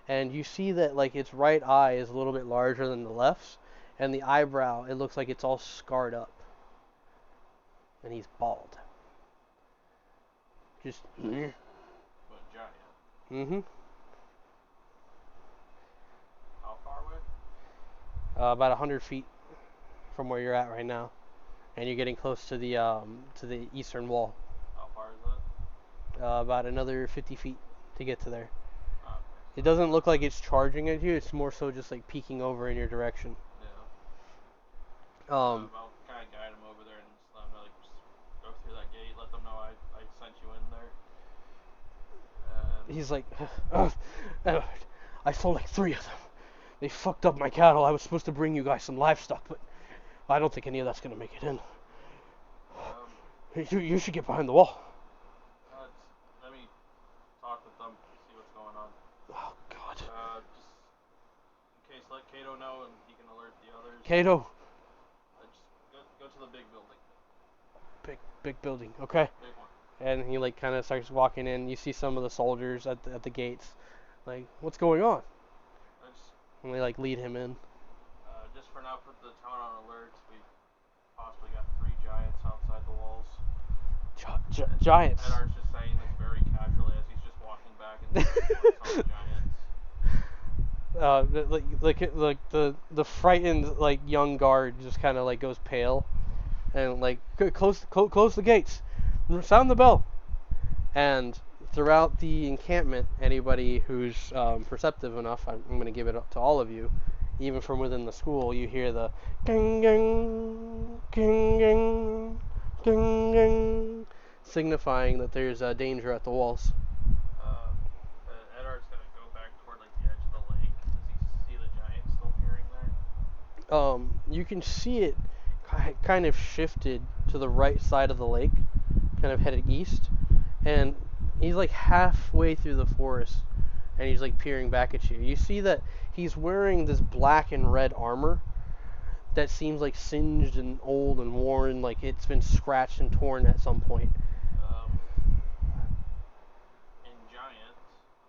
And you see that like its right eye is a little bit larger than the left's, and the eyebrow, it looks like it's all scarred up. And he's bald. Just But giant. mm-hmm. How far away? About 100 feet from where you're at right now, and you're getting close to the eastern wall. How far is that? About another 50 feet to get to there. Okay. It doesn't look like it's charging at you. It's more so just like peeking over in your direction. Yeah. Um, I'll kind of guide him over there and just let him know, like, just go through that gate. Let them know I sent you in there. he's like, Edward, I sold like 3 of them. They fucked up my cattle. I was supposed to bring you guys some livestock, but I don't think any of that's gonna make it in. You should get behind the wall. Let me talk with them, see what's going on. Oh God. Just in case, let Kato know and he can alert the others. Kato. Just go to the big building. Big building. Okay. Big one. And he like kind of starts walking in. You see some of the soldiers at the gates. Like, what's going on? And they like lead him in. Just for now, put the town on alert. We possibly got 3 giants outside the walls. Giants. Edar's just saying this very casually as he's just walking back and Like the frightened like young guard just kind of like goes pale, and like close the gates, sound the bell, and throughout the encampment, anybody who's perceptive enough, I'm going to give it up to all of you, even from within the school, you hear the ging ging ging ging ging ging, signifying that there's danger at the walls. Edar's gonna go back toward like the edge of the lake. Does he see the giant still peering there? You can see it kind of shifted to the right side of the lake, kind of headed east, and he's like halfway through the forest, and he's like peering back at you. You see that he's wearing this black and red armor that seems like singed and old and worn, like it's been scratched and torn at some point. In giant,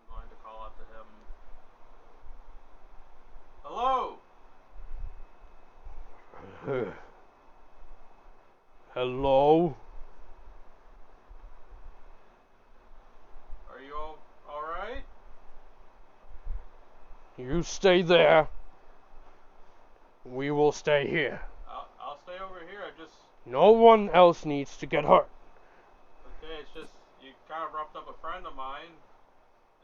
I'm going to call out to him. Hello! Hello? Are you all right? You stay there. We will stay here. I'll stay over here. No one else needs to get hurt. Okay, it's just you kind of roughed up a friend of mine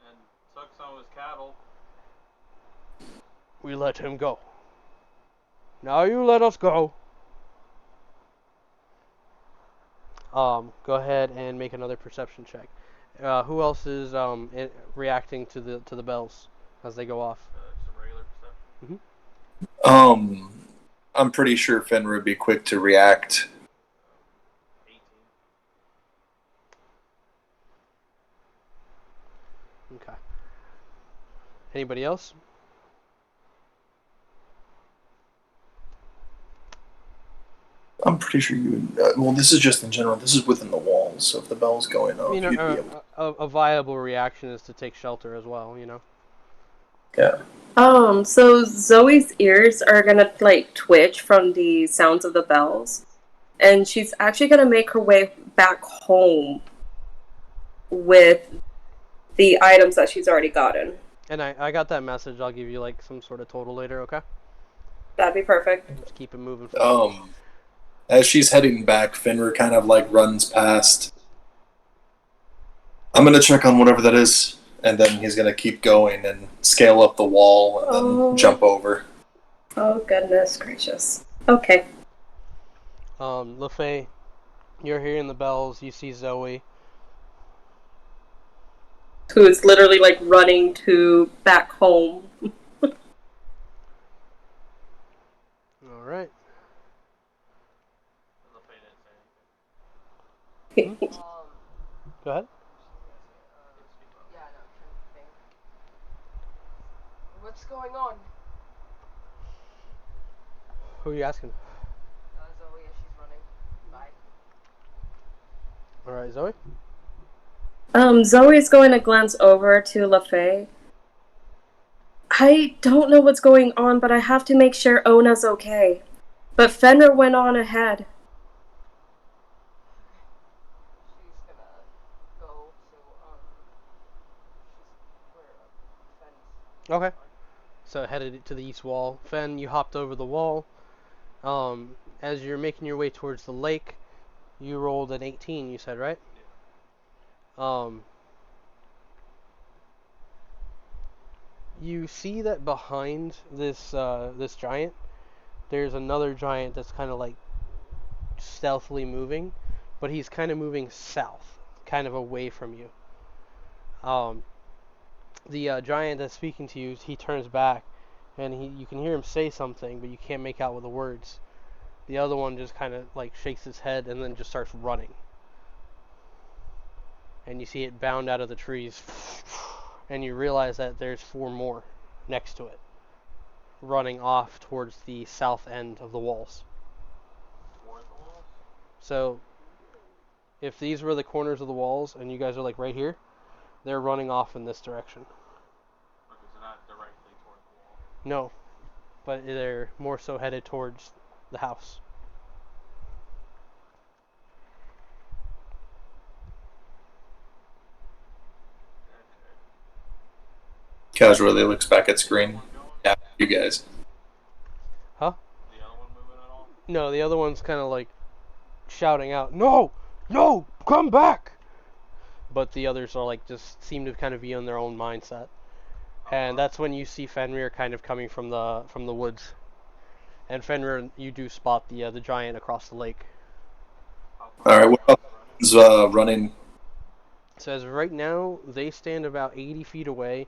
and took some of his cattle. We let him go. Now you let us go. Go ahead and make another perception check. Who else is reacting to the bells as they go off? Just a regular perception. I'm pretty sure Fenrir would be quick to react. 18. Okay. Anybody else? I'm pretty sure you would. Well, this is just in general. This is within the walls, so if the bell's going off, You you'd be know, able a viable reaction is to take shelter as well. You know. Yeah. So Zoe's ears are gonna like twitch from the sounds of the bells, and she's actually gonna make her way back home with the items that she's already gotten. And I got that message. I'll give you like some sort of total later, okay? That'd be perfect. Just keep it moving forward. As she's heading back, Fenrir kind of like runs past. I'm gonna check on whatever that is, and then he's gonna keep going and scale up the wall and then jump over. Oh, goodness gracious. Okay. LaFay, you're hearing the bells. You see Zoe. Who is literally like running to back home. All right. LaFay didn't say anything. Go ahead. Yeah, no, I'm trying to think. What's going on? Who are you asking? Zoe, as she's running by. All right, Zoe. Zoe's going to glance over to LaFay. I don't know what's going on, but I have to make sure Ona's okay. But Fenrir went on ahead. She's gonna go to, she's where, Fenn's. Okay. So headed to the east wall. Fen, you hopped over the wall. As you're making your way towards the lake, you rolled an 18. You said, right? You see that behind this giant, there's another giant that's kind of like stealthily moving, but he's kind of moving south, kind of away from you. The giant that's speaking to you, he turns back, and you can hear him say something, but you can't make out what the words. The other one just kind of like shakes his head and then just starts running. And you see it bound out of the trees, and you realize that there's 4 more next to it, running off towards the south end of the walls. Towards the walls? So, if these were the corners of the walls, and you guys are like right here, they're running off in this direction. Okay, so not directly toward the wall. No, but they're more so headed towards the house. Casually looks back at screen. Yeah, you guys. Huh? The other one moving at all? No, the other one's kind of like shouting out, "No! No! Come back!" But the others are like just seem to kind of be in their own mindset. And that's when you see Fenrir kind of coming from the woods. And Fenrir, you do spot the giant across the lake. All right, what else is running? It says right now they stand about 80 feet away.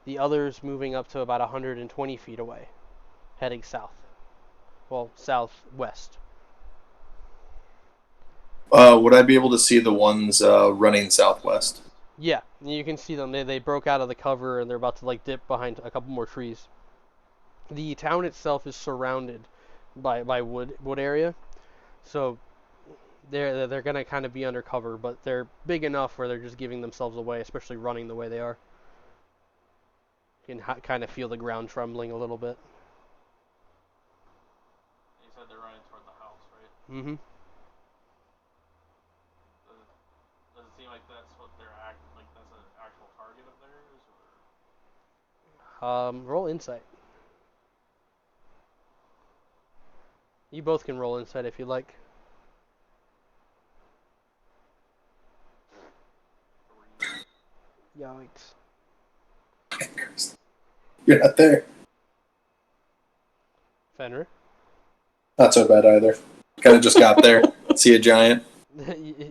The others moving up to about 120 feet away, heading south. Well, southwest. Would I be able to see the ones running southwest? Yeah, you can see them. They broke out of the cover and they're about to like dip behind a couple more trees. The town itself is surrounded by wood area, so they're gonna kind of be undercover, but they're big enough where they're just giving themselves away, especially running the way they are. You can kind of feel the ground trembling a little bit. You said they're running toward the house, right? Mm-hmm. Does it seem like that's what they're like that's an actual target of theirs, or? Roll insight. You both can roll insight if you like. 3. Yikes. You're not there. Fenrir? Not so bad either. Kind of just got there. See a giant.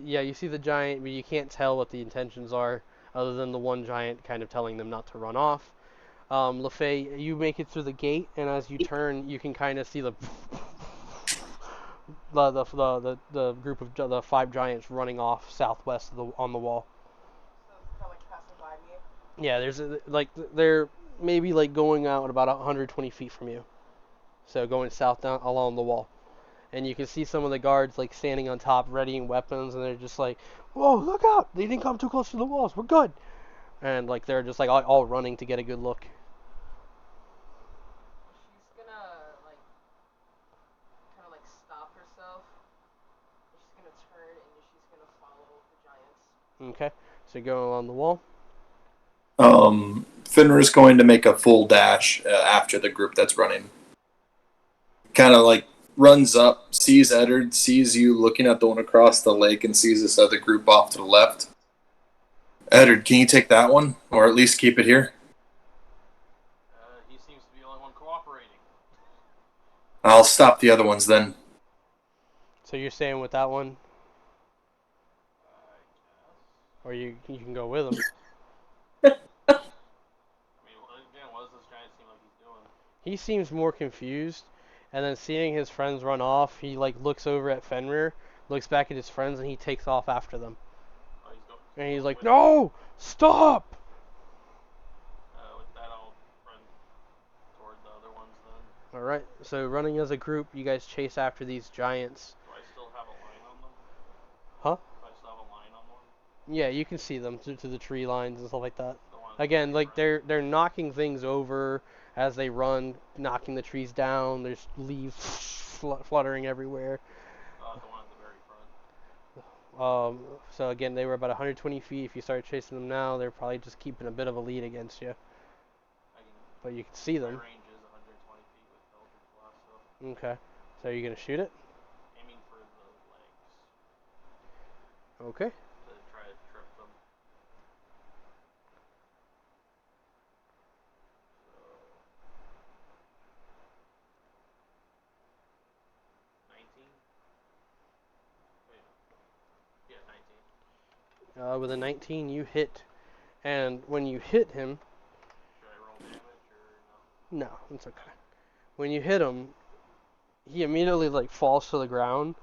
Yeah, you see the giant, but you can't tell what the intentions are, other than the one giant kind of telling them not to run off. LaFay, you make it through the gate, and as you turn, you can kind of see the group of the 5 giants running off southwest on the wall. So it's kind of like passing by me. Yeah, they're maybe like going out about 120 feet from you, so going south down along the wall. And you can see some of the guards like standing on top, readying weapons, and they're just like, "Whoa, look out! They didn't come too close to the walls. We're good." And like they're just like all running to get a good look. She's gonna, like, kind of like stop herself. She's gonna turn and she's gonna follow the giants. Okay, so going along the wall. Fenrir's going to make a full dash after the group that's running. Kind of like runs up, sees Eddard, sees you looking at the one across the lake, and sees this other group off to the left. Eddard, can you take that one? Or at least keep it here? He seems to be the only one cooperating. I'll stop the other ones then. So you're staying with that one, I guess. or you can go with him. I mean, again, what does this giant seem like he's doing? He seems more confused, and then seeing his friends run off, he like looks over at Fenrir, looks back at his friends, and he takes off after them. Oh, he's going. And he's like, "No, stop!" With that, I'll run toward the other ones then. All right. So running as a group, you guys chase after these giants. Do I still have a line on them? Huh? Do I still have a line on one? Yeah, you can see them through to the tree lines and stuff like that. The one Again, like they're knocking things over as they run, knocking the trees down. There's leaves fluttering everywhere. the one at the very front. So again, they were about 120 feet. If you start chasing them now, they're probably just keeping a bit of a lead against you. But you can see My them. range is 120 feet with Eldritch Blast, so Okay. So you're gonna shoot it? aiming for the legs Okay. to try to trip them. So 19. Wait. Yeah, 19. With a 19, you hit, and when you hit him, Should I roll damage or no? no, it's okay. When you hit him, he immediately like falls to the ground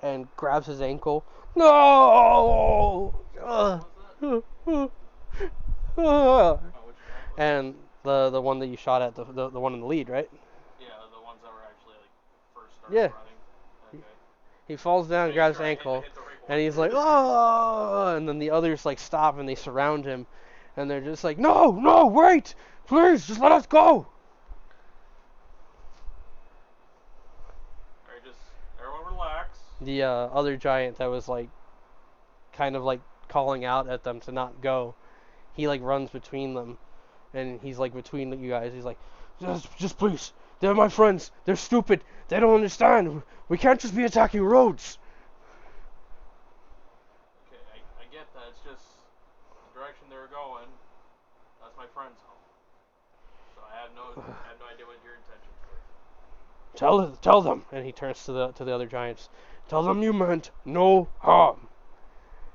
and grabs his ankle. No! What was that? Oh, which giant was it? And the one that you shot at, the one in the lead, right? Yeah, the ones that were actually like first started Yeah. running. Okay. He falls down, Make grabs sure his I hit- ankle, hit the right and one. he's like, oh! And then the others like stop and they surround him, and they're just like, no, no, wait, please, just let us go. Alright, just everyone relax. The other giant that was like, kind of like calling out at them to not go, he like runs between them, and he's like between you guys. He's like, just please, they're my friends. They're stupid. They don't understand. We can't just be attacking roads. Okay, I get that. It's just the direction they were going. That's my friend's home. So I have no idea what your intentions were. Tell them. And he turns to the other giants. Tell them you meant no harm.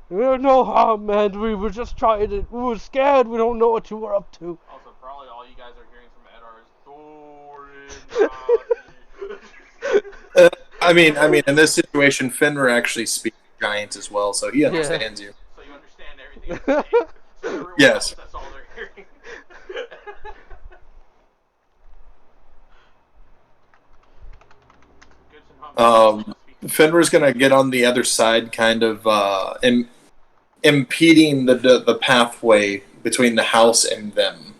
No harm, man. We were just trying to. We were scared. We don't know what you were up to. Also, probably all you guys are hearing from Edar is Thorin. I mean, in this situation, Fenrir actually speaks giant as well, so he understands you. So you understand everything I'm saying. So everyone Yes. else, that's all they're hearing. Good to know. Fenrir's gonna get on the other side, kind of impeding the pathway between the house and them.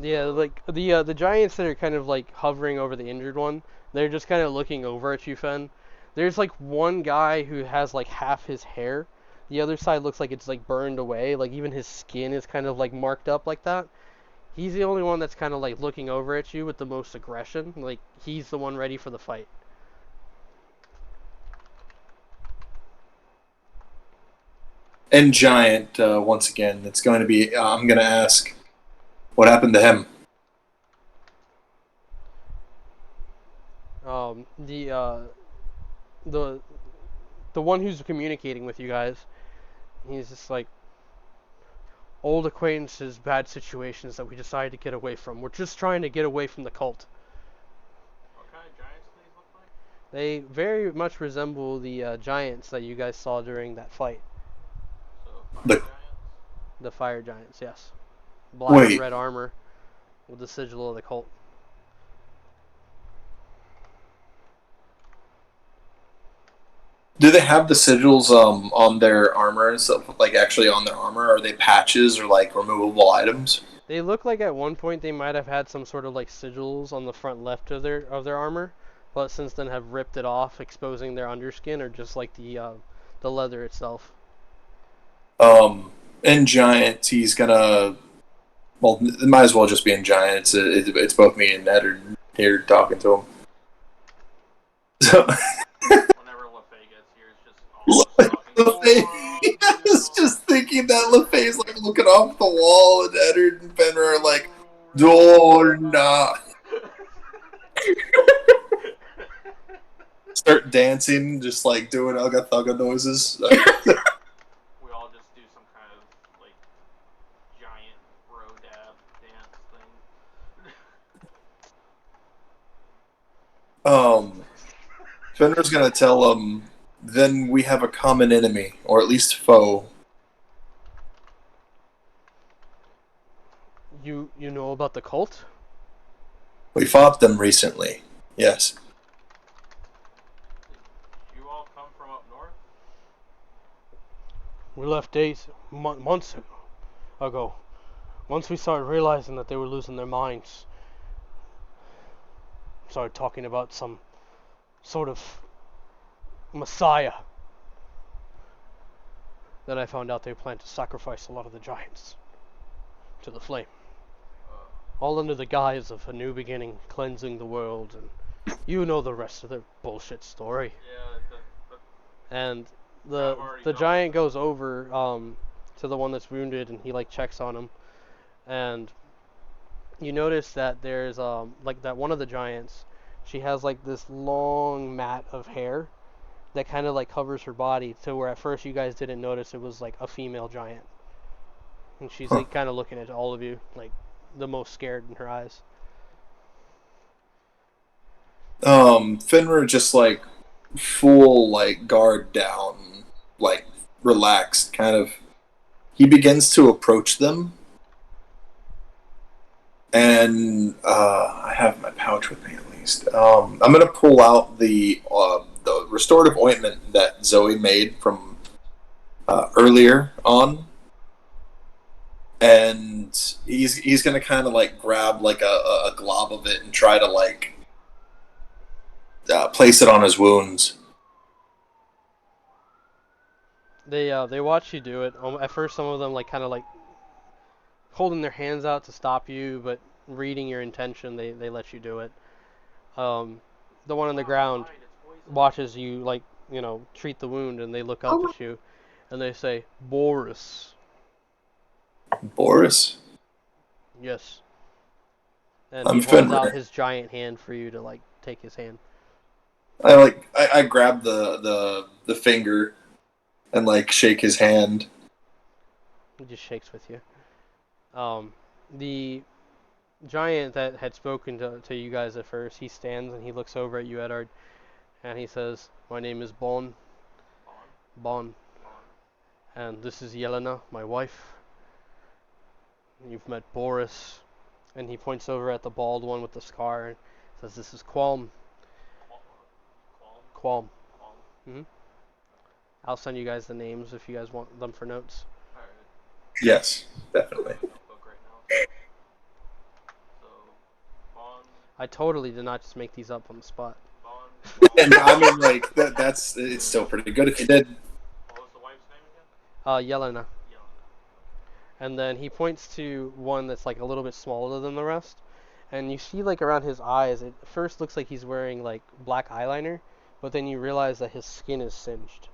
Yeah, like the giants that are kind of like hovering over the injured one, they're just kind of looking over at you, Fen. There's like one guy who has like half his hair. The other side looks like it's like burned away. Like even his skin is kind of like marked up like that. He's the only one that's kind of like looking over at you with the most aggression. Like he's the one ready for the fight. And giant, once again, it's going to be. I'm going to ask, what happened to him? The one who's communicating with you guys, he's just like, old acquaintances, bad situations that we decided to get away from. We're just trying to get away from the cult. What kind of giants do these look like? They very much resemble the giants that you guys saw during that fight. So fire The- giants? The fire giants, yes. Black and Wait. red armor with the sigil of the cult. Do they have the sigils on their armor and stuff? Like actually on their armor? Are they patches or like removable items? They look like at one point they might have had some sort of like sigils on the front left of their armor, but since then have ripped it off, exposing their underskin, or just like the leather itself. In Giant, he's gonna. Well, it might as well just be in Giant. It's both me and Ned are here talking to him. So. Whenever LaFay gets here, it's just all of us talking. LaFay, I was just thinking that LaFay's like looking off the wall, and Eddard and Fenrir are like, Dorna. Start dancing, just like doing Ugga Thugga noises. We all just do some kind of like giant bro dab dance thing. Fenrir's gonna tell him, then we have a common enemy, or at least foe. You know about the cult? We fought them recently. Yes. You all come from up north? We left months ago. Once we started realizing that they were losing their minds, started talking about some sort of messiah. Then I found out they planned to sacrifice a lot of the giants to the flame. All under the guise of a new beginning, cleansing the world, and you know the rest of the bullshit story. Yeah, And the giant goes over to the one that's wounded, and he like checks on him, and you notice that there's like that one of the giants, she has like this long mat of hair that kind of like covers her body, to where at first you guys didn't notice it was like a female giant, and she's like kind of looking at all of you like the most scared in her eyes. Fenrir just like full like guard down, like relaxed, kind of. He begins to approach them, and I have my pouch with me at least. I'm gonna pull out the restorative ointment that Zoe made from earlier on, and he's gonna kind of like grab like a glob of it and try to like place it on his wounds. They watch you do it. At first, some of them like kind of like holding their hands out to stop you, but reading your intention, they let you do it. The one on the ground watches you like treat the wound, and they look up at you, and they say, "Boris." Boris? Yes. And I'm he holds Fenrir. out his giant hand for you to like take his hand. I grab the finger and like shake his hand. He just shakes with you. The giant that had spoken to you guys at first, he stands and he looks over at you, Eddard, and he says, "My name is Bon. Bon. And this is Yelena, my wife. You've met Boris." And he points over at the bald one with the scar and says, "This is Qualm." Qualm. I'll send you guys the names if you guys want them for notes. Yes, definitely. I totally did not just make these up on the spot. And I mean, like that's it's still pretty good if you did. What was the wife's name again? Yelena. And then he points to one that's like a little bit smaller than the rest, and you see like around his eyes, it first looks like he's wearing like black eyeliner, but then you realize that his skin is singed.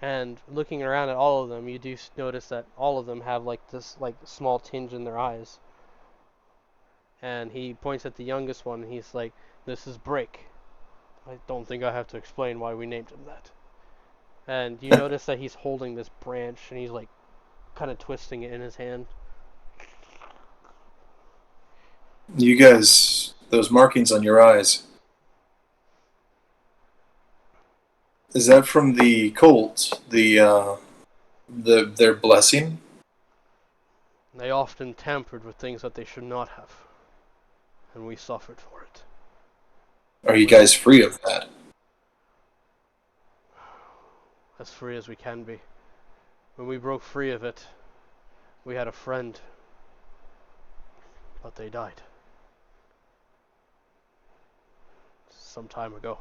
And looking around at all of them, you do notice that all of them have like this like small tinge in their eyes. And he points at the youngest one, and he's like, "This is Break. I don't think I have to explain why we named him that." And you notice that he's holding this branch, and he's like kind of twisting it in his hand. You guys, those markings on your eyes. Is that from the cult? Their blessing? They often tampered with things that they should not have, and we suffered for it. Are you guys free of that? As free as we can be. When we broke free of it, we had a friend, but they died. some time ago.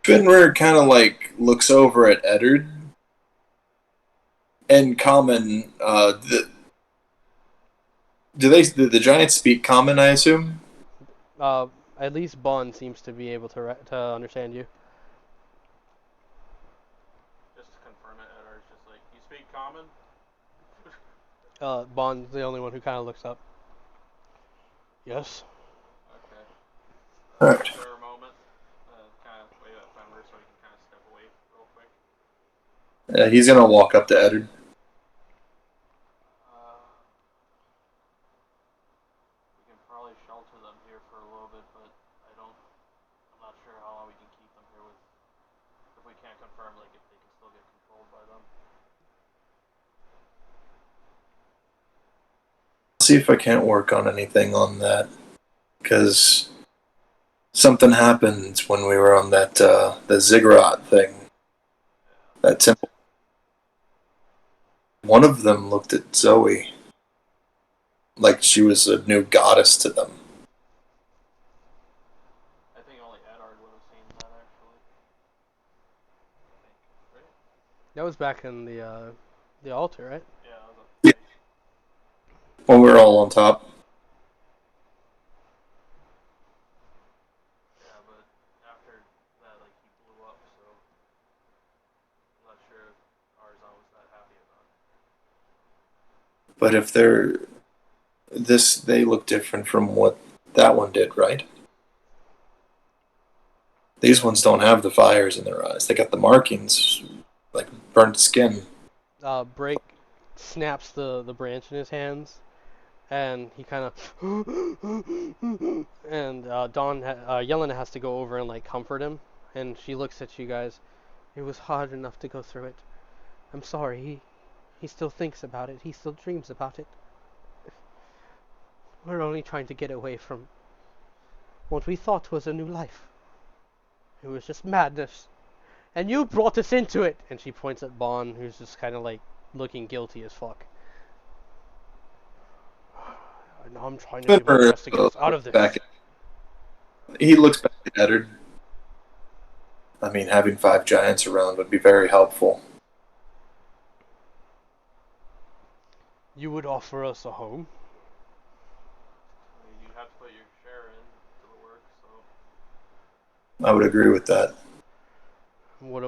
Finrir kind of like looks over at Eddard and Common. Do the giants speak Common? I assume. At least Bond seems to be able to understand you. Just to confirm it, Edward's just like, you speak common? Bond's the only one who kind of looks up. Yes. Okay. All right. For a moment, kind of wave at Fenrir so he can kind of step away real quick. He's gonna walk up to Eddard. We can probably shelter them here for a little bit, but I'm not sure how long we can keep them here if we can't confirm, like, if they can still get controlled by them. See if I can't work on anything on that, because something happened when we were on that the ziggurat thing, that temple. One of them looked at Zoe like she was a new goddess to them. I think only Edard would have seen that, actually. Right? That was back in the altar, right? Yeah, that was Yeah. When we were all on top. Yeah, but after that, like, he blew up, so I'm not sure if Arzon was that happy about it. But if they look different from what that one did, right? These ones don't have the fires in their eyes. They got the markings, like burnt skin. Break snaps the branch in his hands, and he kind of and Yelena has to go over and like comfort him, and she looks at you guys. It was hard enough to go through it. I'm sorry. He still thinks about it. He still dreams about it. We're only trying to get away from what we thought was a new life. It was just madness. And you brought us into it! And she points at Bond, who's just kind of like looking guilty as fuck. Now I'm trying to do my best to get us out of this. He looks back at Eddard. I mean, having 5 giants around would be very helpful. You would offer us a home? I mean, you have to put your share into the work, so... I would agree with that. What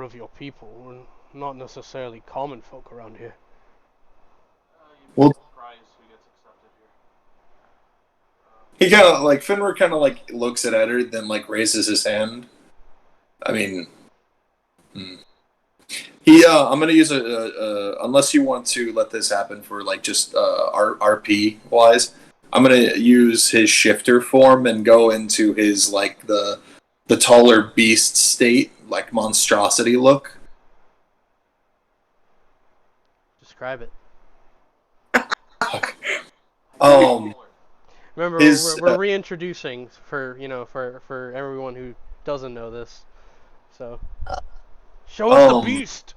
of your people? We're not necessarily common folk around here. You'd be surprised who gets accepted here. He kind of like Finrir kind of like looks at Eddard, then like raises his hand. I mean, I'm gonna use unless you want to let this happen for like just RP wise. I'm gonna use his shifter form and go into his like the taller beast state, like monstrosity look. Describe it. Remember, we're reintroducing for everyone who doesn't know this. So, show us the beast.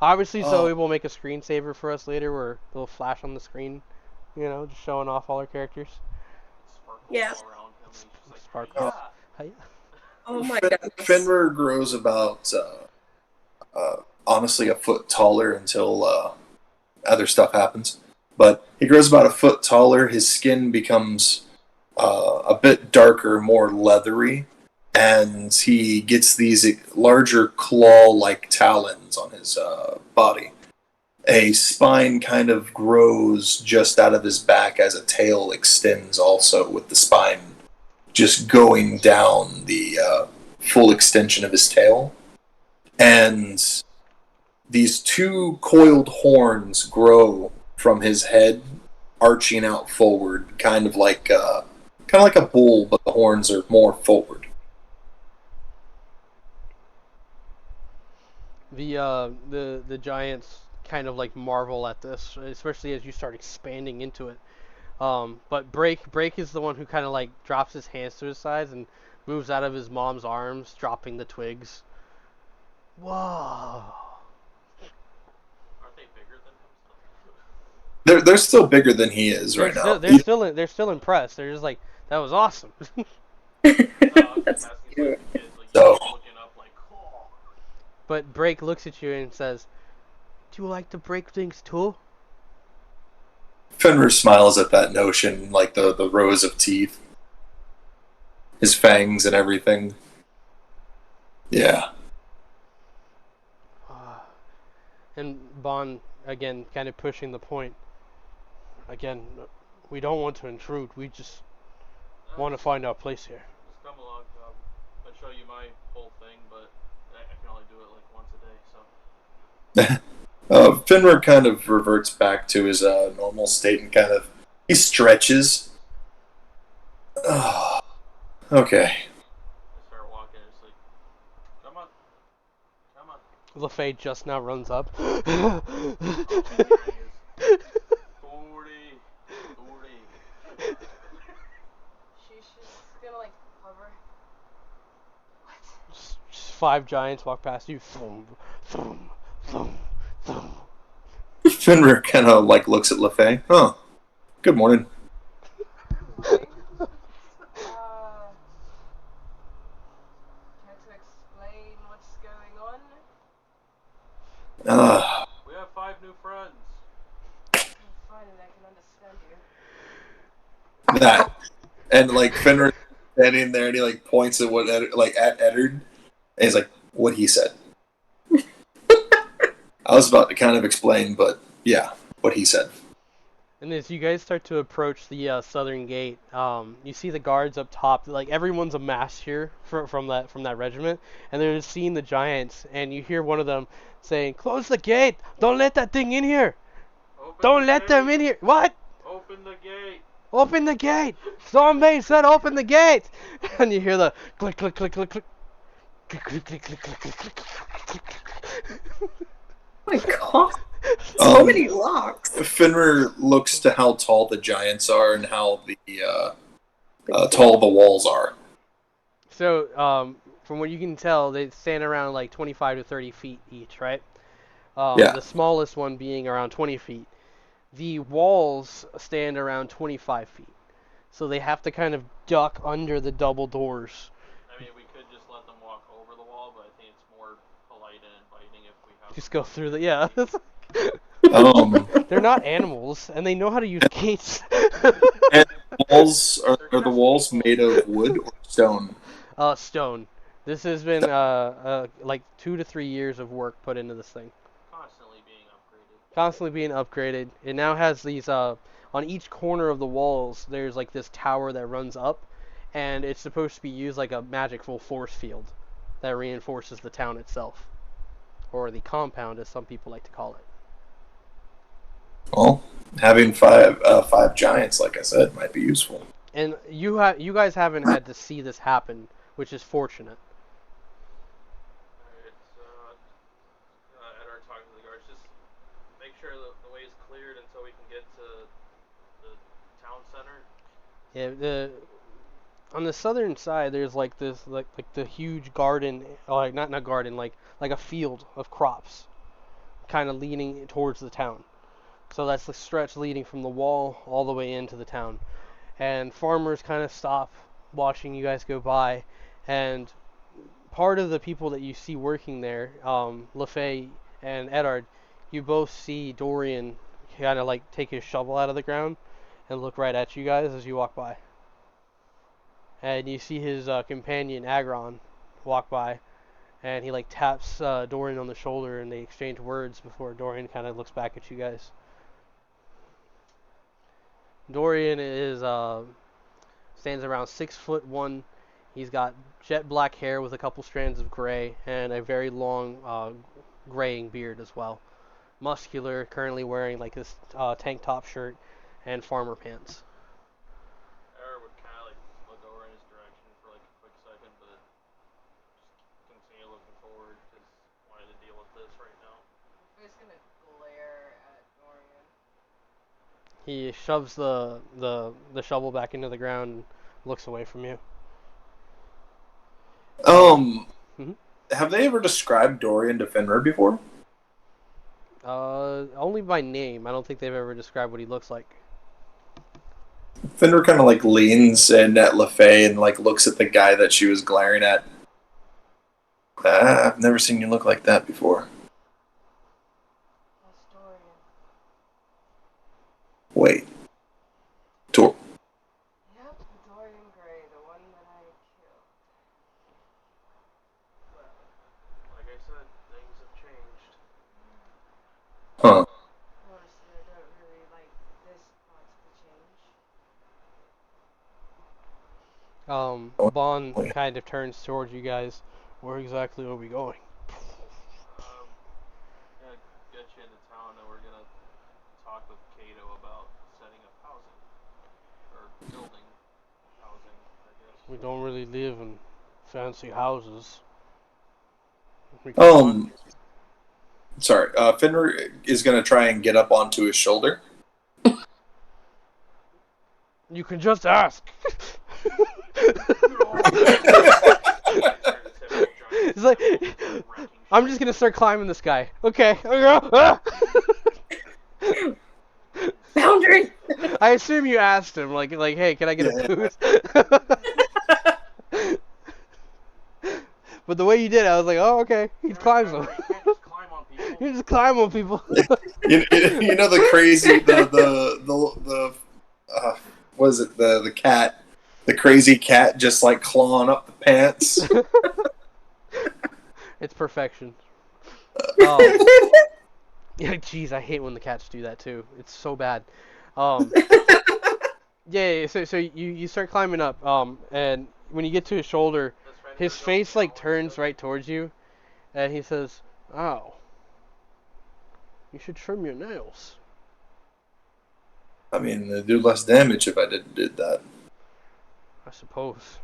Obviously, Zoe will make a screensaver for us later, where it'll flash on the screen. Just showing off all our characters. Yeah. Sparkles. Oh my god. Fenrir grows about honestly a foot taller until other stuff happens. But he grows about a foot taller. His skin becomes a bit darker, more leathery, and he gets these larger claw-like talons on his body. A spine kind of grows just out of his back as a tail extends also, with the spine just going down the full extension of his tail. And these 2 coiled horns grow from his head, arching out forward, kind of like a bull, but the horns are more forward. The giants kind of like marvel at this, especially as you start expanding into it. But Break is the one who kind of like drops his hands to his sides and moves out of his mom's arms, dropping the twigs. Whoa! Aren't they bigger than him? They're still bigger than he is right now. They're still impressed. They're just like, that was awesome. No, I'm just That's asking cute. like kids, like So- you looking up like, cool. But Break looks at you and says, "Do you like to break things too?" Fenrir smiles at that notion, like the rows of teeth, his fangs and everything. Yeah. And Bond, again, kind of pushing the point. Again, we don't want to intrude. We just want to find our place here. Just come along. I'll show you my whole thing, but I can only do it like once a day. So Fenrir kind of reverts back to his normal state and he stretches. Okay. I start walking. It's like, come on. LaFay just now runs up. All she's hearing is 40. She's just gonna like hover. What? Just 5 giants walk past you. Thump, thump, thump, thump. Fenrir kind of like looks at LaFay. Huh. Good morning. Care to explain what's going on? We have 5 new friends. Fine, and I can understand you. That. And like Fenrir standing there and he like points at at Eddard. And he's like, what he said. I was about to kind of explain, but yeah, what he said. And as you guys start to approach the southern gate, you see the guards up top. Like everyone's amassed here from that regiment, and they're just seeing the giants. And you hear one of them saying, "Close the gate! Don't let that thing in here! Don't let them in here! What? Open the gate! Open the gate! Stormbane said, open the gate!" And you hear the click, click, click, click, click, click, click, click, click, click, click, click, click. Oh my god. So many locks. Fenrir looks to how tall the giants are and how the tall the walls are. So, from what you can tell, they stand around like 25 to 30 feet each, right? Yeah. The smallest one being around 20 feet. The walls stand around 25 feet. So they have to kind of duck under the double doors. I mean, we could just let them walk over the wall, but I think it's more polite and inviting if we have Just them go through the, yeah. They're not animals, and they know how to use gates. And walls are the walls made of wood or stone? Stone. This has been like 2 to 3 years of work put into this thing. Constantly being upgraded. It now has these on each corner of the walls. There's like this tower that runs up, and it's supposed to be used like a magical force field that reinforces the town itself, or the compound, as some people like to call it. Well, having five giants, like I said, might be useful. And you guys haven't had to see this happen, which is fortunate. Alright, at our talk to the guards, just make sure the way is cleared until we can get to the town center. Yeah, on the southern side, there's like this, like the huge garden, like not garden, like a field of crops, kind of leading towards the town. So that's the stretch leading from the wall all the way into the town. And farmers kind of stop watching you guys go by, and part of the people that you see working there, LaFay and Eddard, you both see Dorian kind of like take his shovel out of the ground and look right at you guys as you walk by. And you see his companion Agron walk by, and he like taps Dorian on the shoulder, and they exchange words before Dorian kind of looks back at you guys. Dorian stands around 6'1". He's got jet black hair with a couple strands of gray and a very long graying beard as well. Muscular, currently wearing like this tank top shirt and farmer pants. Eric would kind of like look over in his direction for like a quick second, but just continue looking forward because wanted to deal with this right now. I'm just gonna glare at Dorian. He shoves the shovel back into the ground and looks away from you. Have they ever described Dorian to Fenrir before? Only by name. I don't think they've ever described what he looks like. Fenrir kind of like leans in at LaFay and like looks at the guy that she was glaring at. I've never seen you look like that before. That's Dorian. Wait. Tor. Yep, Dorian Gray, the one that I killed. Like I said, things have changed. Huh. Honestly, I don't really like this part of the change. Bond kind of turns towards you guys. Where exactly are we going? Gonna get you into town and we're gonna talk with Kato about setting up housing. Or building housing, I guess. We don't really live in fancy houses. We can Sorry. Fenrir is going to try and get up onto his shoulder. You can just ask. It's like, I'm just gonna start climbing this guy. Okay. Boundary! I assume you asked him, like, hey, can I get a boost? But the way you did it, I was like, oh, okay. He climbs them. You can't just climb on people. You just climb on people. You know the crazy the what is it, the cat, the crazy cat just like clawing up the pants. It's perfection. Yeah, jeez, I hate when the cats do that too. It's so bad. Yeah. So you start climbing up. And when you get to his shoulder, his face like turns right towards you, and he says, "Ow, you should trim your nails." I mean, they do less damage if I did that. I suppose.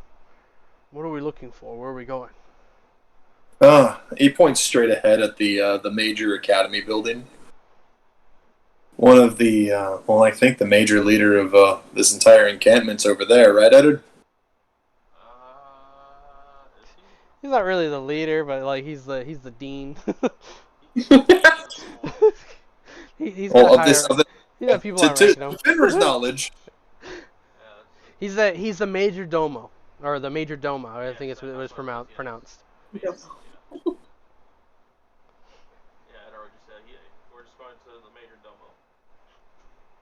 What are we looking for? Where are we going? He points straight ahead at the major academy building. One of the I think the major leader of this entire encampment's over there, right, Edward? Is he? He's not really the leader, but like he's the dean. He's got he's got people that rank him. To Fenrir's knowledge. He's the major domo, or the major doma. I think it's what it was pronounced. Yeah, Edward just said, we're just going to the major domo.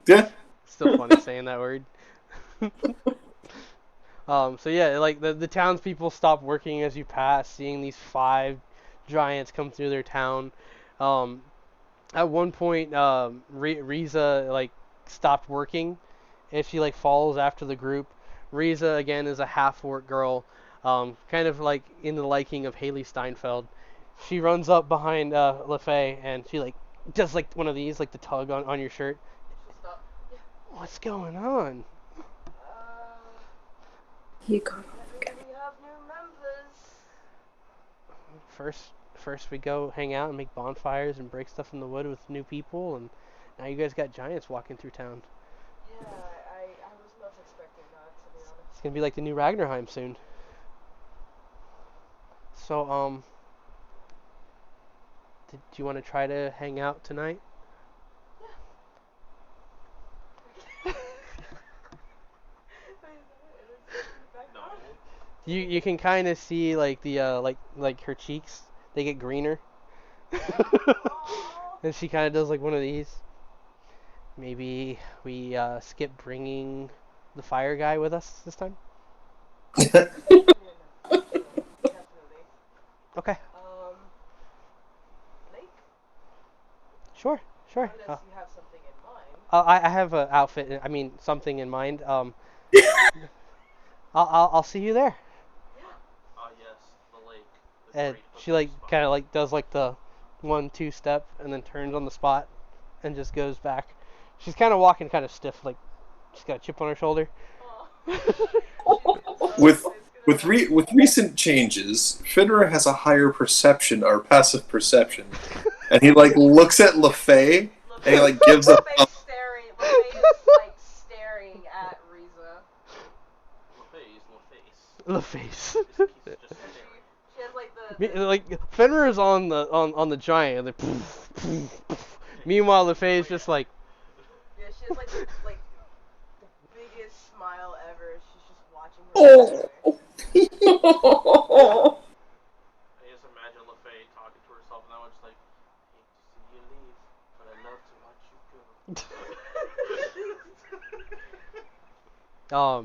Yeah. Still funny saying that word. So yeah, like the townspeople stop working as you pass, seeing these 5 giants come through their town. At one point, Riza like stopped working, and she like follows after the group. Riza again is a half-orc girl, kind of like in the liking of Haley Steinfeld. She runs up behind LaFay and she like does like one of these, like the tug on your shirt. Stop. Yeah. What's going on? You got We have new members. First we go hang out and make bonfires and break stuff in the wood with new people, and now you guys got giants walking through town. Yeah, I was not expecting that, to be honest. It's gonna be like the new Ragnarheim soon. So, do you want to try to hang out tonight? No. You can kind of see like the like her cheeks, they get greener. And she kind of does like one of these. Maybe we skip bringing the fire guy with us this time. Definitely. Okay. Lake? Sure. Unless you have something in mind. I have an outfit. I mean something in mind. I'll see you there. Yes, the lake. And she like kind of like does like the 1-2 step and then turns on the spot and just goes back. She's kind of walking kind of stiff, like she's got a chip on her shoulder. With recent changes, Fenrir has a higher perception or passive perception, and he like looks at LaFay and he like gives a LaFay's staring at Riza. LaFace. She has like the Like Fenrir is on the giant, and then Meanwhile, LeFay is just like, Yeah, she has like the biggest smile ever. She's just watching her. Oh. I just imagine LeFay talking to herself, and I was just like, hate to see you leave, but I love to watch you go.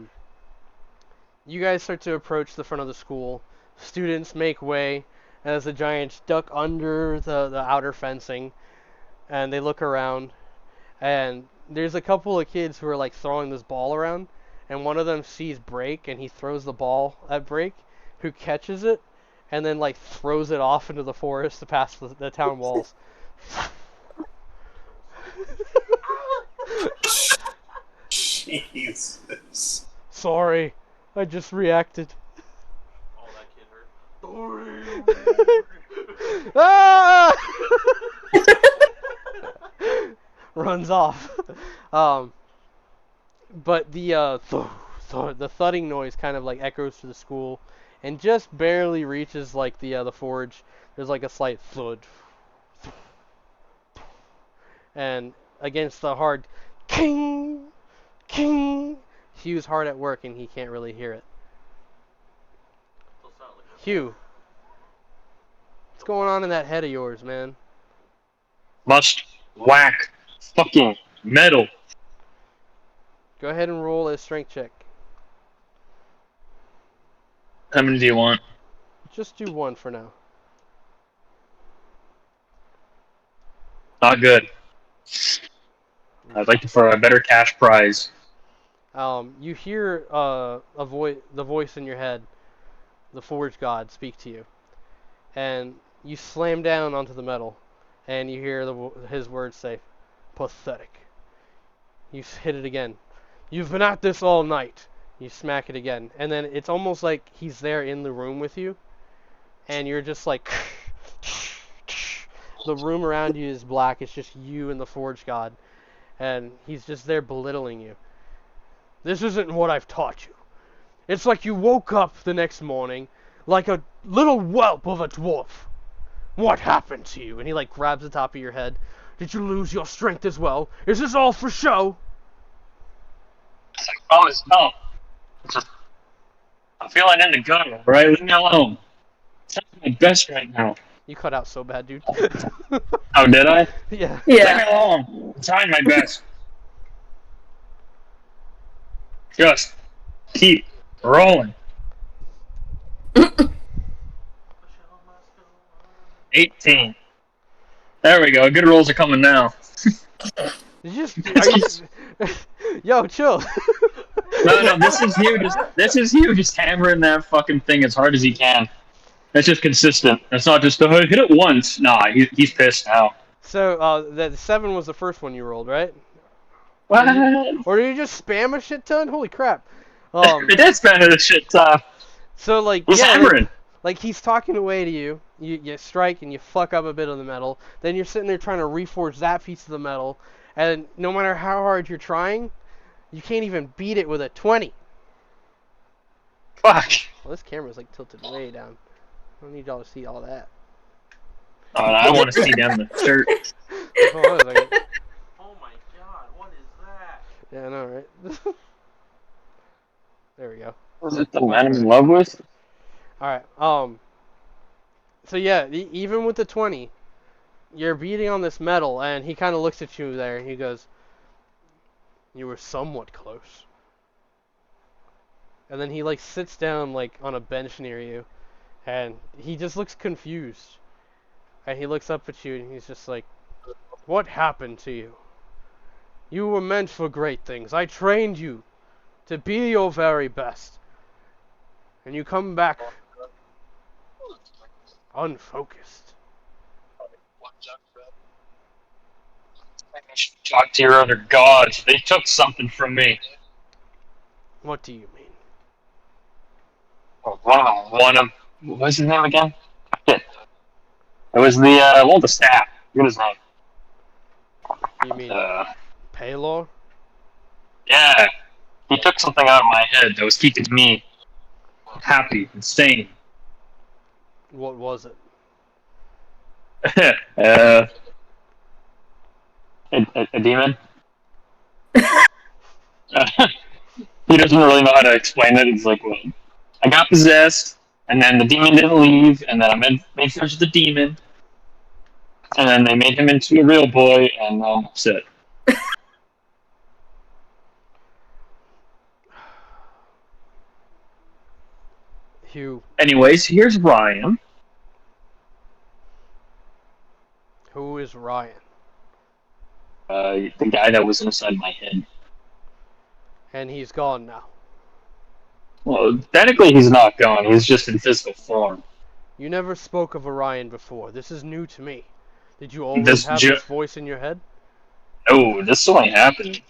you guys start to approach the front of the school. Students make way as the giants duck under the outer fencing, and they look around, and there's a couple of kids who are like throwing this ball around, and one of them sees Break, and he throws the ball at Break, who catches it, and then like throws it off into the forest to pass the town walls. Jesus. Sorry, I just reacted. Oh, that kid hurt. Ah! Runs off. But the thudding noise kind of like echoes to the school, and just barely reaches like the forge. There's like a slight thud, and against the hard king, king. Hugh's hard at work and he can't really hear it. Still sound like a- Hugh, what's going on in that head of yours, man? Must whack fucking metal. Go ahead and roll a strength check. How many do you want? Just do one for now. Not good. I'd like for a better cash prize. You hear the voice in your head, the forge god, speak to you, and you slam down onto the metal, and you hear his words say, "Pathetic." You hit it again. "You've been at this all night." You smack it again, and then it's almost like he's there in the room with you, and you're just like, the room around you is black. It's just you and the forge god, and he's just there belittling you. "This isn't what I've taught you. It's like you woke up the next morning like a little whelp of a dwarf. What happened to you?" And he like grabs the top of your head. "Did you lose your strength as well? Is this all for show?" Promise, no. I'm feeling in the gutter, alright? Leave me alone. I'm trying my best right now. You cut out so bad, dude. Oh, did I? Yeah. Leave me Yeah. alone. I'm trying my best. Just keep rolling. 18. There we go. Good rolls are coming now. Did you just, yo, chill. No, this is you just hammering that fucking thing as hard as he can. That's just consistent. That's not just hit it once. Nah, he's pissed now. So, that 7 was the first one you rolled, right? What? Or did you just spam a shit ton? Holy crap. It did spend a shit ton. So, like, He's yeah, hammering. like he's talking away to you. You strike and you fuck up a bit of the metal. Then you're sitting there trying to reforge that piece of the metal. And no matter how hard you're trying, you can't even beat it with a 20. Fuck. Well, this camera's like tilted way down. I don't need y'all to see all that. Oh, I want to see down the shirt. Hold on a second. Oh my god, what is that? Yeah, I know, right? There we go. Was it the man I'm in love with? Alright, so yeah, even with the 20, you're beating on this metal, and he kind of looks at you there, and he goes, "You were somewhat close." And then he, like, sits down, like, on a bench near you, and he just looks confused. And he looks up at you, and he's just like, "What happened to you? You were meant for great things. I trained you to be your very best. And you come back unfocused." You should talk to your other gods. They took something from me. What do you mean? One of what was his name again? Shit. It was the one with the staff. What is his name? You mean Uh, Paylor? yeah. He took something out of my head that was keeping me happy and sane. What was it? A demon. He doesn't really know how to explain it. He's like, well, I got possessed, and then the demon didn't leave, and then I made friends with the demon, and then they made him into a real boy, and that's it. Hugh, Anyways, here's Ryan. who is Ryan? The guy that was inside my head. And he's gone now. Well, technically he's not gone. He's just in physical form. You never spoke of Orion before. This is new to me. Did you always This have ju- this voice in your head? Oh, this only happened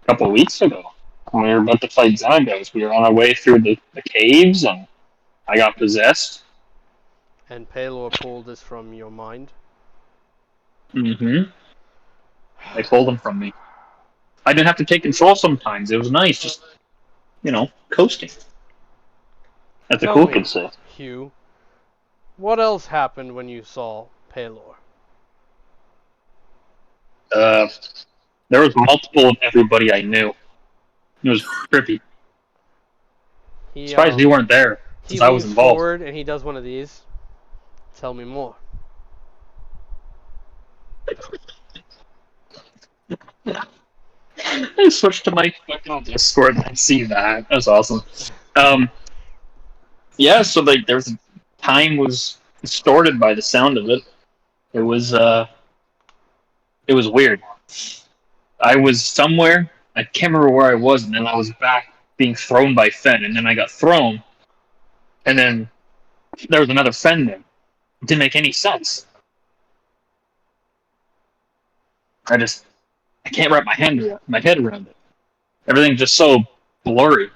a couple of weeks ago. When we were about to fight Xenagos. We were on our way through the caves, and I got possessed. And Pelor pulled this from your mind? Mm-hmm. They pulled him from me. I didn't have to take control sometimes. It was nice, just, coasting. As the Tell cool me, kids say. Hugh, what else happened when you saw Pelor? There was multiple of everybody I knew. It was trippy. Surprised you weren't there, He since I was leans involved. forward and he does one of these. Tell me more. I switched to my fucking Discord and I see that. That's awesome. Yeah, so there was time was distorted by the sound of it. It was weird. I was somewhere, I can't remember where I was, and then I was back being thrown by Fen, and then I got thrown, and then there was another Fen there. It didn't make any sense. I can't wrap my head around it. Everything's just so blurry.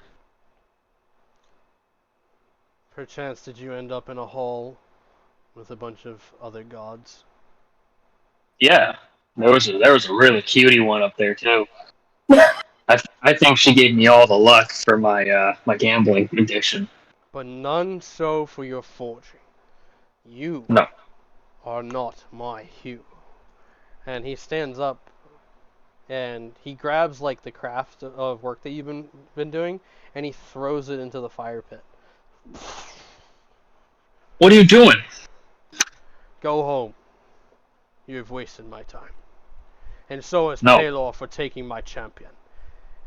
Perchance did you end up in a hall with a bunch of other gods? Yeah, there was a really cutie one up there too. I think she gave me all the luck for my my gambling addiction. But none so for your fortune. You No. are not my Hugh. And he stands up and he grabs like the craft of work that you've been doing and he throws it into the fire pit. What are you doing? Go home. You have wasted my time. And so has No. Pelor for taking my champion.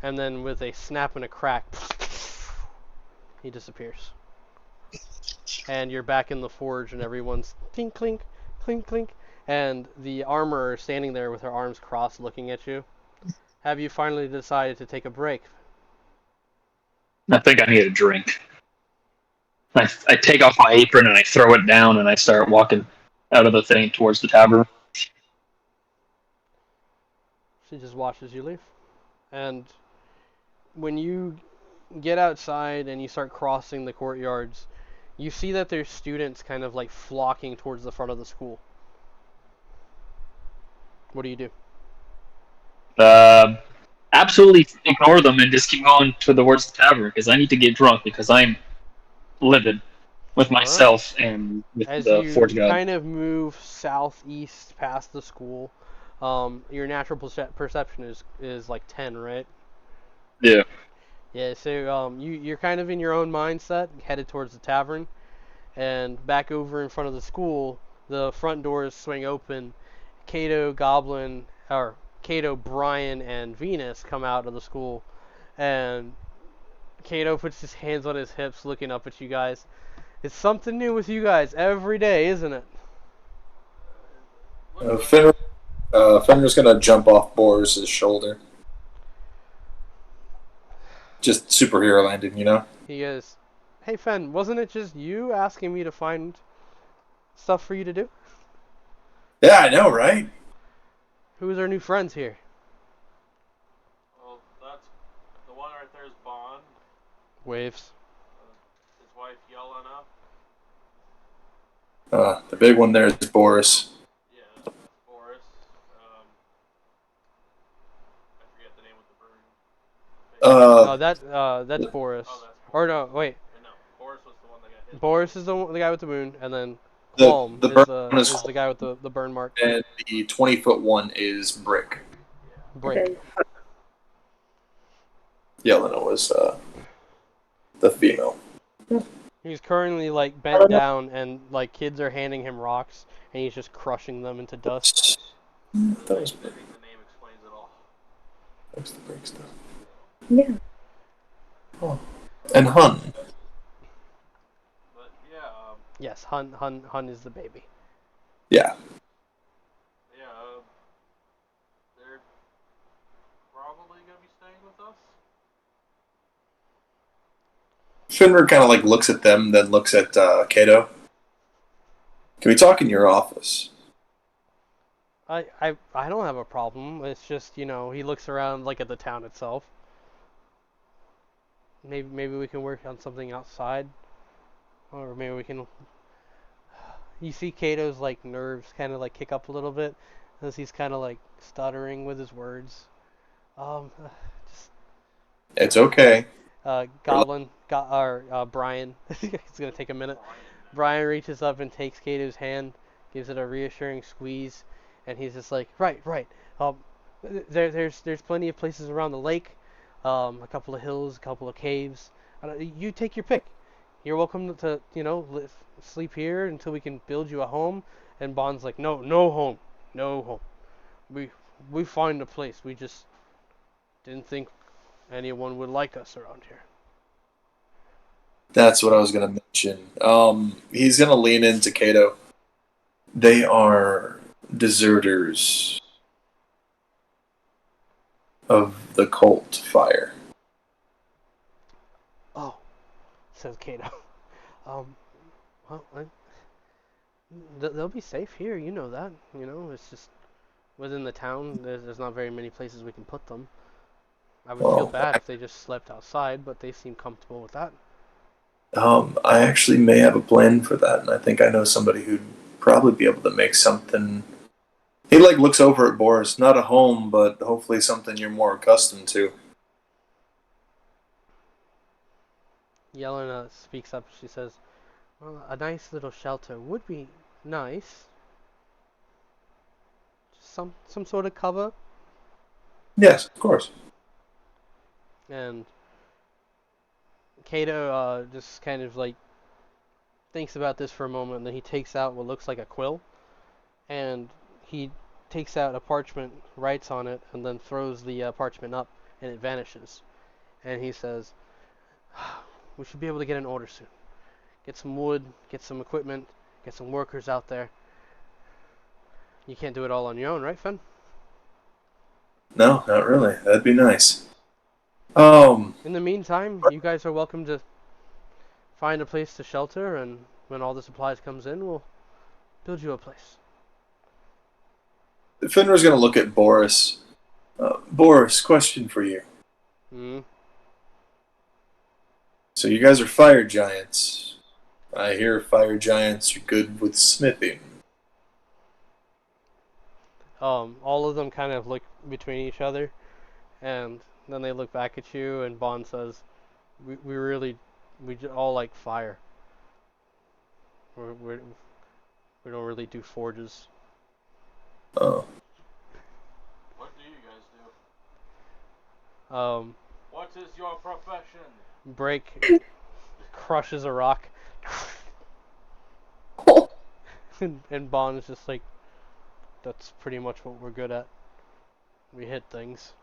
And then with a snap and a crack, he disappears. And you're back in the forge and everyone's clink, clink, clink, clink. And the armorer is standing there with her arms crossed looking at you. Have you finally decided to take a break? I think I need a drink. I take off my apron and I throw it down and I start walking out of the thing towards the tavern. She just watches you leave. And when you get outside and you start crossing the courtyards, you see that there's students kind of like flocking towards the front of the school. What do you do? Absolutely ignore them and just keep going towards the tavern because I need to get drunk because I'm livid with myself and with As the you Forge God. kind of move southeast past the school, your natural perception is like 10, right? Yeah. Yeah, so you're kind of in your own mindset, headed towards the tavern, and back over in front of the school, the front doors swing open. Cato, Brian, and Venus come out of the school, and Cato puts his hands on his hips, looking up at you guys. It's something new with you guys every day, isn't it? Fenrir's gonna jump off Boris's shoulder. Just superhero landing, you know? He goes, "Hey Fen, wasn't it just you asking me to find stuff for you to do? Yeah, I know, right? Who's our new friends here?" Well, that's the one right there is Bond. Waves. His wife Yelena. The big one there is Boris. Yeah, that's Boris. I forget the name of the bird. That's Boris. Oh, that's Or no, wait. no, Boris was the one that got hit. Boris is the guy with the wound, and then The Qualm burn one is the guy with the burn mark. and the 20-foot one is Brick. Break. Okay. Yelena was the female. He's currently like bent down, and like kids are handing him rocks, and he's just crushing them into dust. That was I think the name explains it all. That's the break stuff. Yeah. Oh. And Hun. But yeah, Yes, Hun is the baby. Yeah. yeah, they're probably gonna be staying with us. Finner kind of like looks at them, then looks at Kato. Can we talk in your office? I don't have a problem. It's just, you know, he looks around like at the town itself. Maybe we can work on something outside, or maybe we can. You see Kato's like nerves kind of like kick up a little bit as he's kind of like stuttering with his words. Just It's okay. Brian. It's gonna take a minute. Brian reaches up and takes Kato's hand, gives it a reassuring squeeze, and he's just like, right. There's plenty of places around the lake, a couple of hills, a couple of caves. You take your pick. You're welcome to sleep here until we can build you a home. And Bond's like, no home, no home. We find a place. We just didn't think anyone would like us around here. That's what I was going to mention. He's going to lean into Kato. They are deserters of the cult fire. Oh, says Kato. Well, they'll be safe here. You know that. You know, it's just within the town. There's not very many places we can put them. I would feel bad if they just slept outside, but they seem comfortable with that. I actually may have a plan for that, and I think I know somebody who'd probably be able to make something. He like looks over at Boris. Not a home, but hopefully something you're more accustomed to. Yelena speaks up. She says, "Well, a nice little shelter would be nice. Some sort of cover." Yes, of course. And Kato just kind of like thinks about this for a moment, and then he takes out what looks like a quill, and he takes out a parchment, writes on it, and then throws the parchment up, and it vanishes. And he says, "We should be able to get an order soon. Get some wood, get some equipment, get some workers out there. You can't do it all on your own, right, Fen?" No, not really. That'd be nice. In the meantime, you guys are welcome to find a place to shelter, and when all the supplies comes in, we'll build you a place. Finner's going to look at Boris. Boris, question for you. So you guys are fire giants. I hear fire giants are good with smithing. All of them kind of look between each other, and then they look back at you, and Bond says, we all like fire. We don't really do forges." Oh. What do you guys do? What is your profession? Break crushes a rock, and Bond is just like, "That's pretty much what we're good at. We hit things,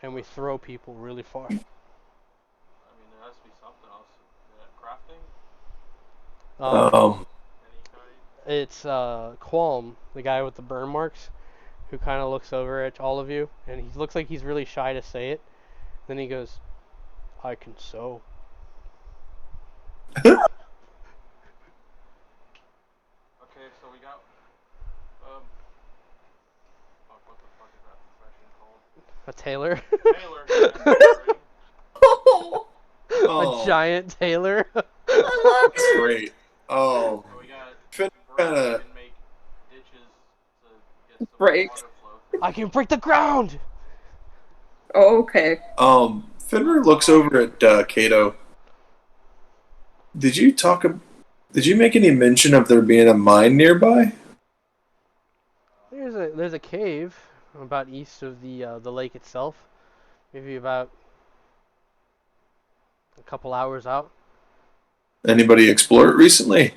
and we throw people really far." I mean, there has to be something else. Crafting? Um, Any kind? It's Qualm, the guy with the burn marks, who kind of looks over at all of you, and he looks like he's really shy to say it. Then he goes, "I can sew." Okay, so we got. Fuck, what the fuck is that profession called? A tailor. Tailor. Oh. A giant tailor. That's great. Oh. So we got. Finn Break kinda- can make ditches to get some Break. water flow. I can break the ground. Oh, okay. Finner looks over at Kato. Did you make any mention of there being a mine nearby? There's a cave, about east of the lake itself, maybe about a couple hours out. Anybody explore it recently?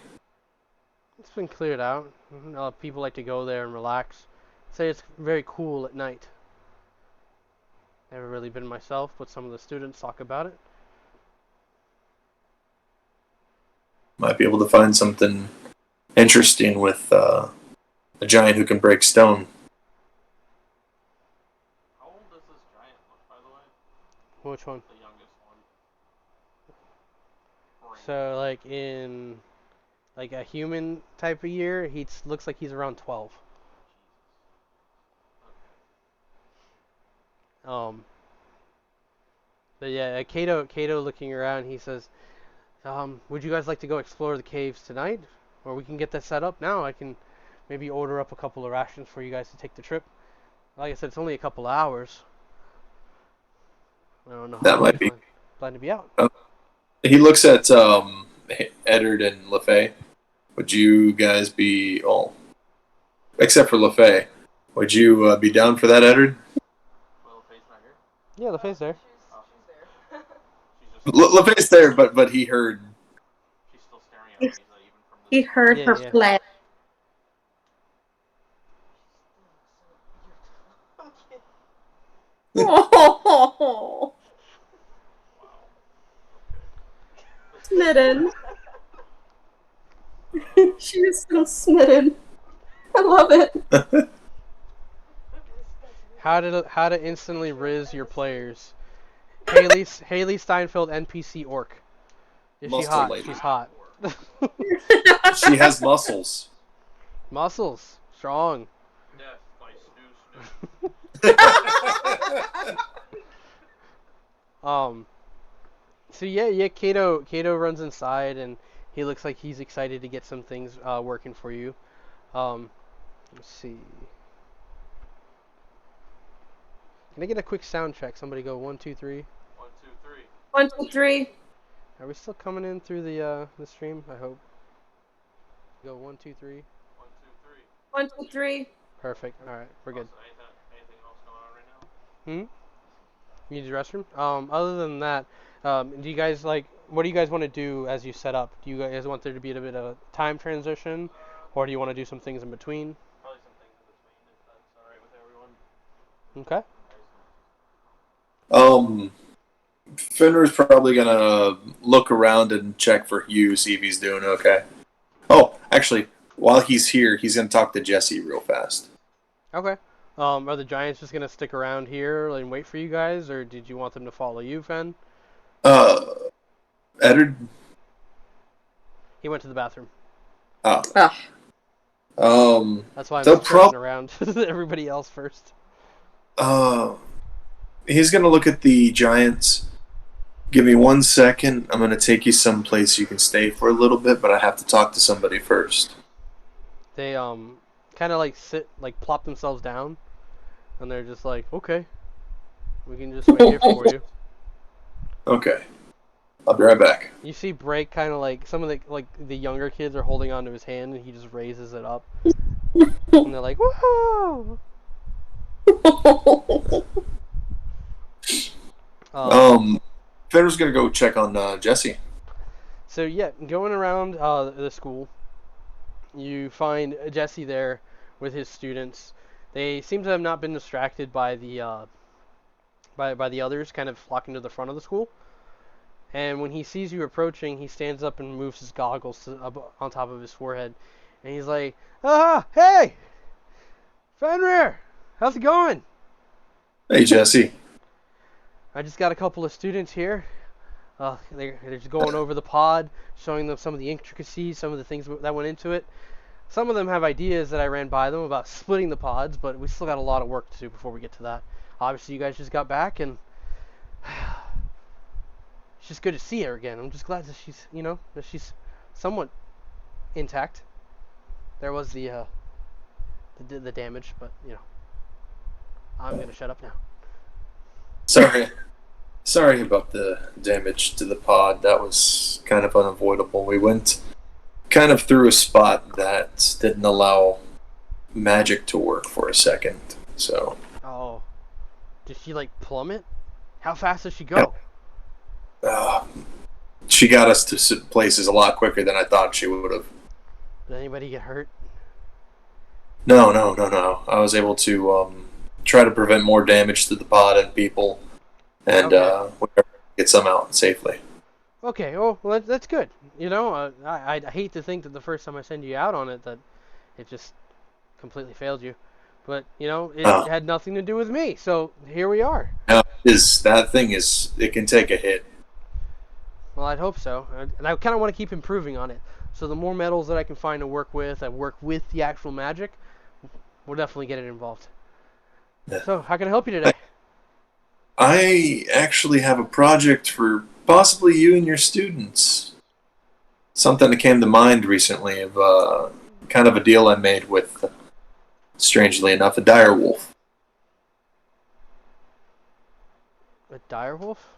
It's been cleared out. People like to go there and relax. Say it's very cool at night. Never really been myself, but some of the students talk about it. Might be able to find something interesting with a giant who can break stone. How old does this giant look, by the way? Which one? The youngest one. So like in like a human type of year, he looks like he's around 12. But yeah, Kato looking around, he says, would you guys like to go explore the caves tonight? Or we can get that set up now. I can maybe order up a couple of rations for you guys to take the trip. Like I said, it's only a couple of hours. I don't know how That long might you be. plan to be out. He looks at Eddard and LaFay. Would you guys be all, except for LaFay, would you be down for that, Eddard? Little face right here. Yeah, the face there. She's there. She's just. LaFay's there, but he heard. She's still staring at Lisa even from this. He heard Yeah, her yeah. flag. I'm kidding. Oh, smitten. She is so smitten. I love it. How to instantly riz your players. Haley Steinfeld NPC orc. Is she Muscle hot? lady. She's hot. She has muscles. Muscles. Strong. Death by Snoo Snoo. So yeah, Kato runs inside and he looks like he's excited to get some things working for you. Let's see. Can I get a quick sound check? Somebody go 1, 2, 3. 1, 2, 3. 1, 2, 3. Are we still coming in through the stream? I hope. Go 1, 2, 3. 1, 2, 3. 1, 2, 3. Perfect. All right, we're good. Also, anything else going on right now? You need the restroom? Other than that, do you guys what do you guys want to do as you set up? Do you guys want there to be a bit of a time transition, or do you want to do some things in between? Probably some things in between, if that's alright with everyone. Okay. Fenrir's probably gonna look around and check for Hugh, see if he's doing okay. Oh, actually, while he's here, he's gonna talk to Jesse real fast. Okay. Are the Giants just gonna stick around here and wait for you guys, or did you want them to follow you, Fen? Eddard. He went to the bathroom. Oh. That's why I'm they'll just turning around everybody else first. He's gonna look at the Giants. Give me 1 second. I'm gonna take you someplace you can stay for a little bit, but I have to talk to somebody first. They kind of plop themselves down, and they're just like, okay, we can just wait here for you. Okay. I'll be right back. You see Break kind of some of the younger kids are holding onto his hand, and he just raises it up, and they're like, woohoo! Fenrir's gonna go check on Jesse. So yeah, going around the school, you find Jesse there with his students. They seem to have not been distracted by the by the others kind of flocking to the front of the school. And when he sees you approaching, he stands up and moves his goggles on top of his forehead. And he's like, hey! Fenrir! How's it going? Hey, Jesse. I just got a couple of students here. They're just going over the pod, showing them some of the intricacies, some of the things that went into it. Some of them have ideas that I ran by them about splitting the pods, but we still got a lot of work to do before we get to that. Obviously, you guys just got back, and it's just good to see her again. I'm just glad that she's somewhat intact. There was the damage, but I'm gonna shut up now. Sorry about the damage to the pod. That was kind of unavoidable. We went kind of through a spot that didn't allow magic to work for a second. So Oh, did she like plummet? How fast does she go? she got us to places a lot quicker than I thought she would have. Did anybody get hurt? No. I was able to try to prevent more damage to the pod and people, and get some out safely. Okay, well that's good. You know, I hate to think that the first time I send you out on it that it just completely failed you, but you know it Oh. had nothing to do with me. So here we are. Now, it can take a hit. Well, I'd hope so, and I kind of want to keep improving on it. So the more metals that I can find to work with, that work with the actual magic, we'll definitely get it involved. Yeah. So how can I help you today? I actually have a project for possibly you and your students. Something that came to mind recently of kind of a deal I made with, strangely enough, a dire wolf. A dire wolf?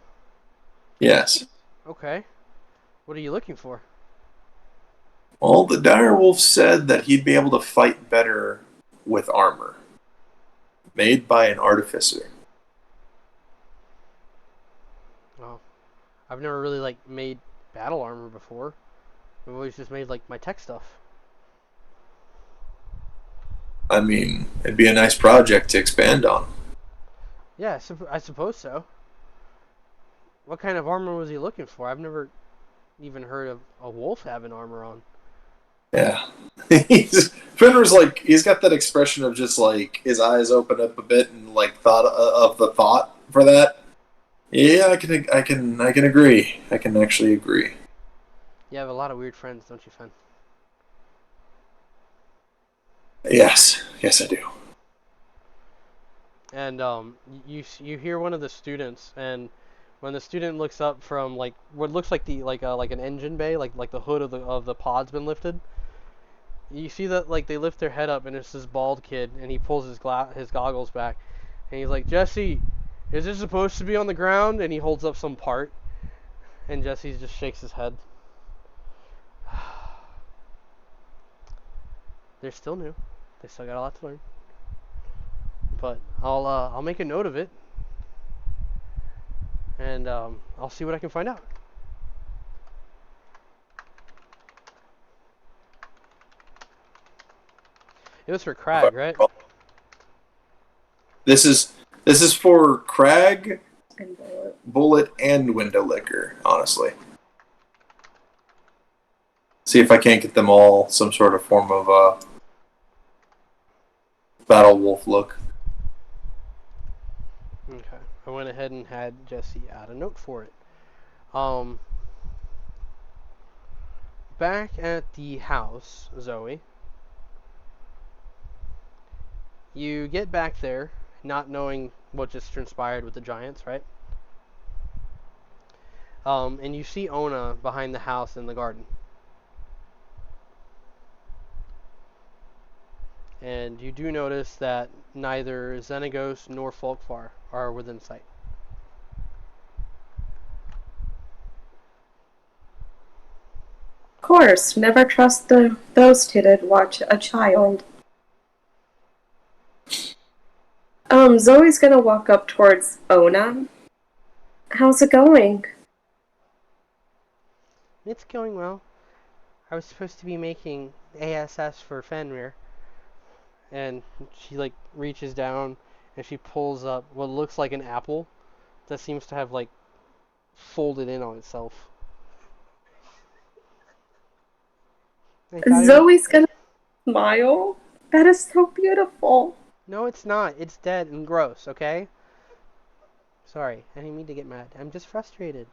Yes. Okay. What are you looking for? Well, the dire wolf said that he'd be able to fight better with armor made by an artificer. Oh, I've never really like made battle armor before. I've always just made like my tech stuff. I mean, it'd be a nice project to expand on. Yeah, I suppose so. What kind of armor was he looking for? I've never even heard of a wolf having armor on. Yeah. Fenrir's like, he's got that expression of just like his eyes open up a bit and like thought of the thought for that. Yeah, I can agree. I can actually agree. You have a lot of weird friends, don't you, Fen? Yes, I do. And you hear one of the students, and when the student looks up from like what looks like the like an engine bay, like the hood of the pod's been lifted. You see that like they lift their head up, and it's this bald kid, and he pulls his goggles back, and he's like, Jesse, is this supposed to be on the ground? And he holds up some part, and Jesse just shakes his head. They're still new. They still got a lot to learn. But I'll make a note of it, and I'll see what I can find out. It was for Crag, right? This is for Crag, And Bullet. Bullet, and Window Licker, honestly. See if I can't get them all some sort of form of battle wolf look. Okay. I went ahead and had Jesse add a note for it. Back at the house, Zoe. You get back there, not knowing what just transpired with the giants, right? And you see Ona behind the house in the garden. And you do notice that neither Xenagos nor Folkvar are within sight. Of course, never trust those two to watch a child. Zoe's gonna walk up towards Ona. How's it going? It's going well. I was supposed to be making ASS for Fenrir. And she like reaches down and she pulls up what looks like an apple that seems to have like folded in on itself. Zoe's gonna smile. That is so beautiful. No, it's not. It's dead and gross, okay? Sorry, I didn't mean to get mad. I'm just frustrated.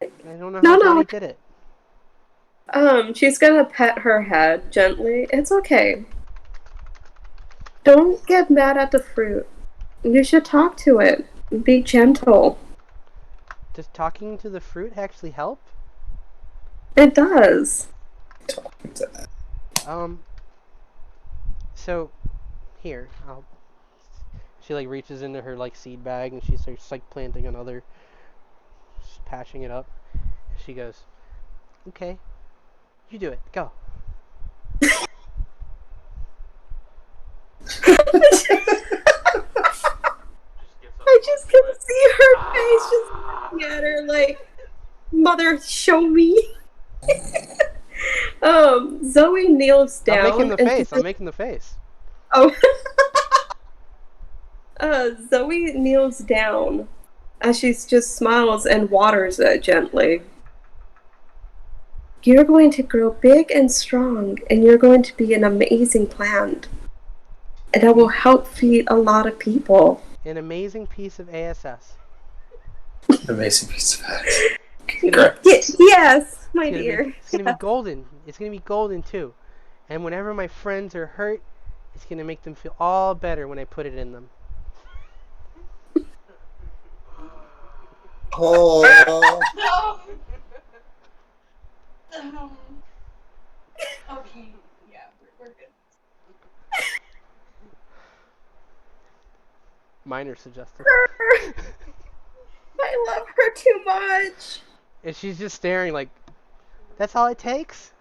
I don't know how Johnny did it. She's gonna pet her head gently. It's okay. Don't get mad at the fruit. You should talk to it. Be gentle. Does talking to the fruit actually help? It does. Talking to that. So, here, she like reaches into her like seed bag and she starts like planting another, just patching it up. She goes, okay, you do it, go. just looking at her like, mother, show me. Zoe kneels down. I'm making the and face. she I'm making the face. Oh. Zoe kneels down as she just smiles and waters it gently. You're going to grow big and strong, and you're going to be an amazing plant. And that will help feed a lot of people. An amazing piece of ASS. Amazing piece of ass. Yes, my dear. It's gonna be golden. It's gonna be golden too. And whenever my friends are hurt, it's gonna make them feel all better when I put it in them. Oh. Okay, yeah, we're good. Minor suggested. I love her too much. And she's just staring like, that's all it takes?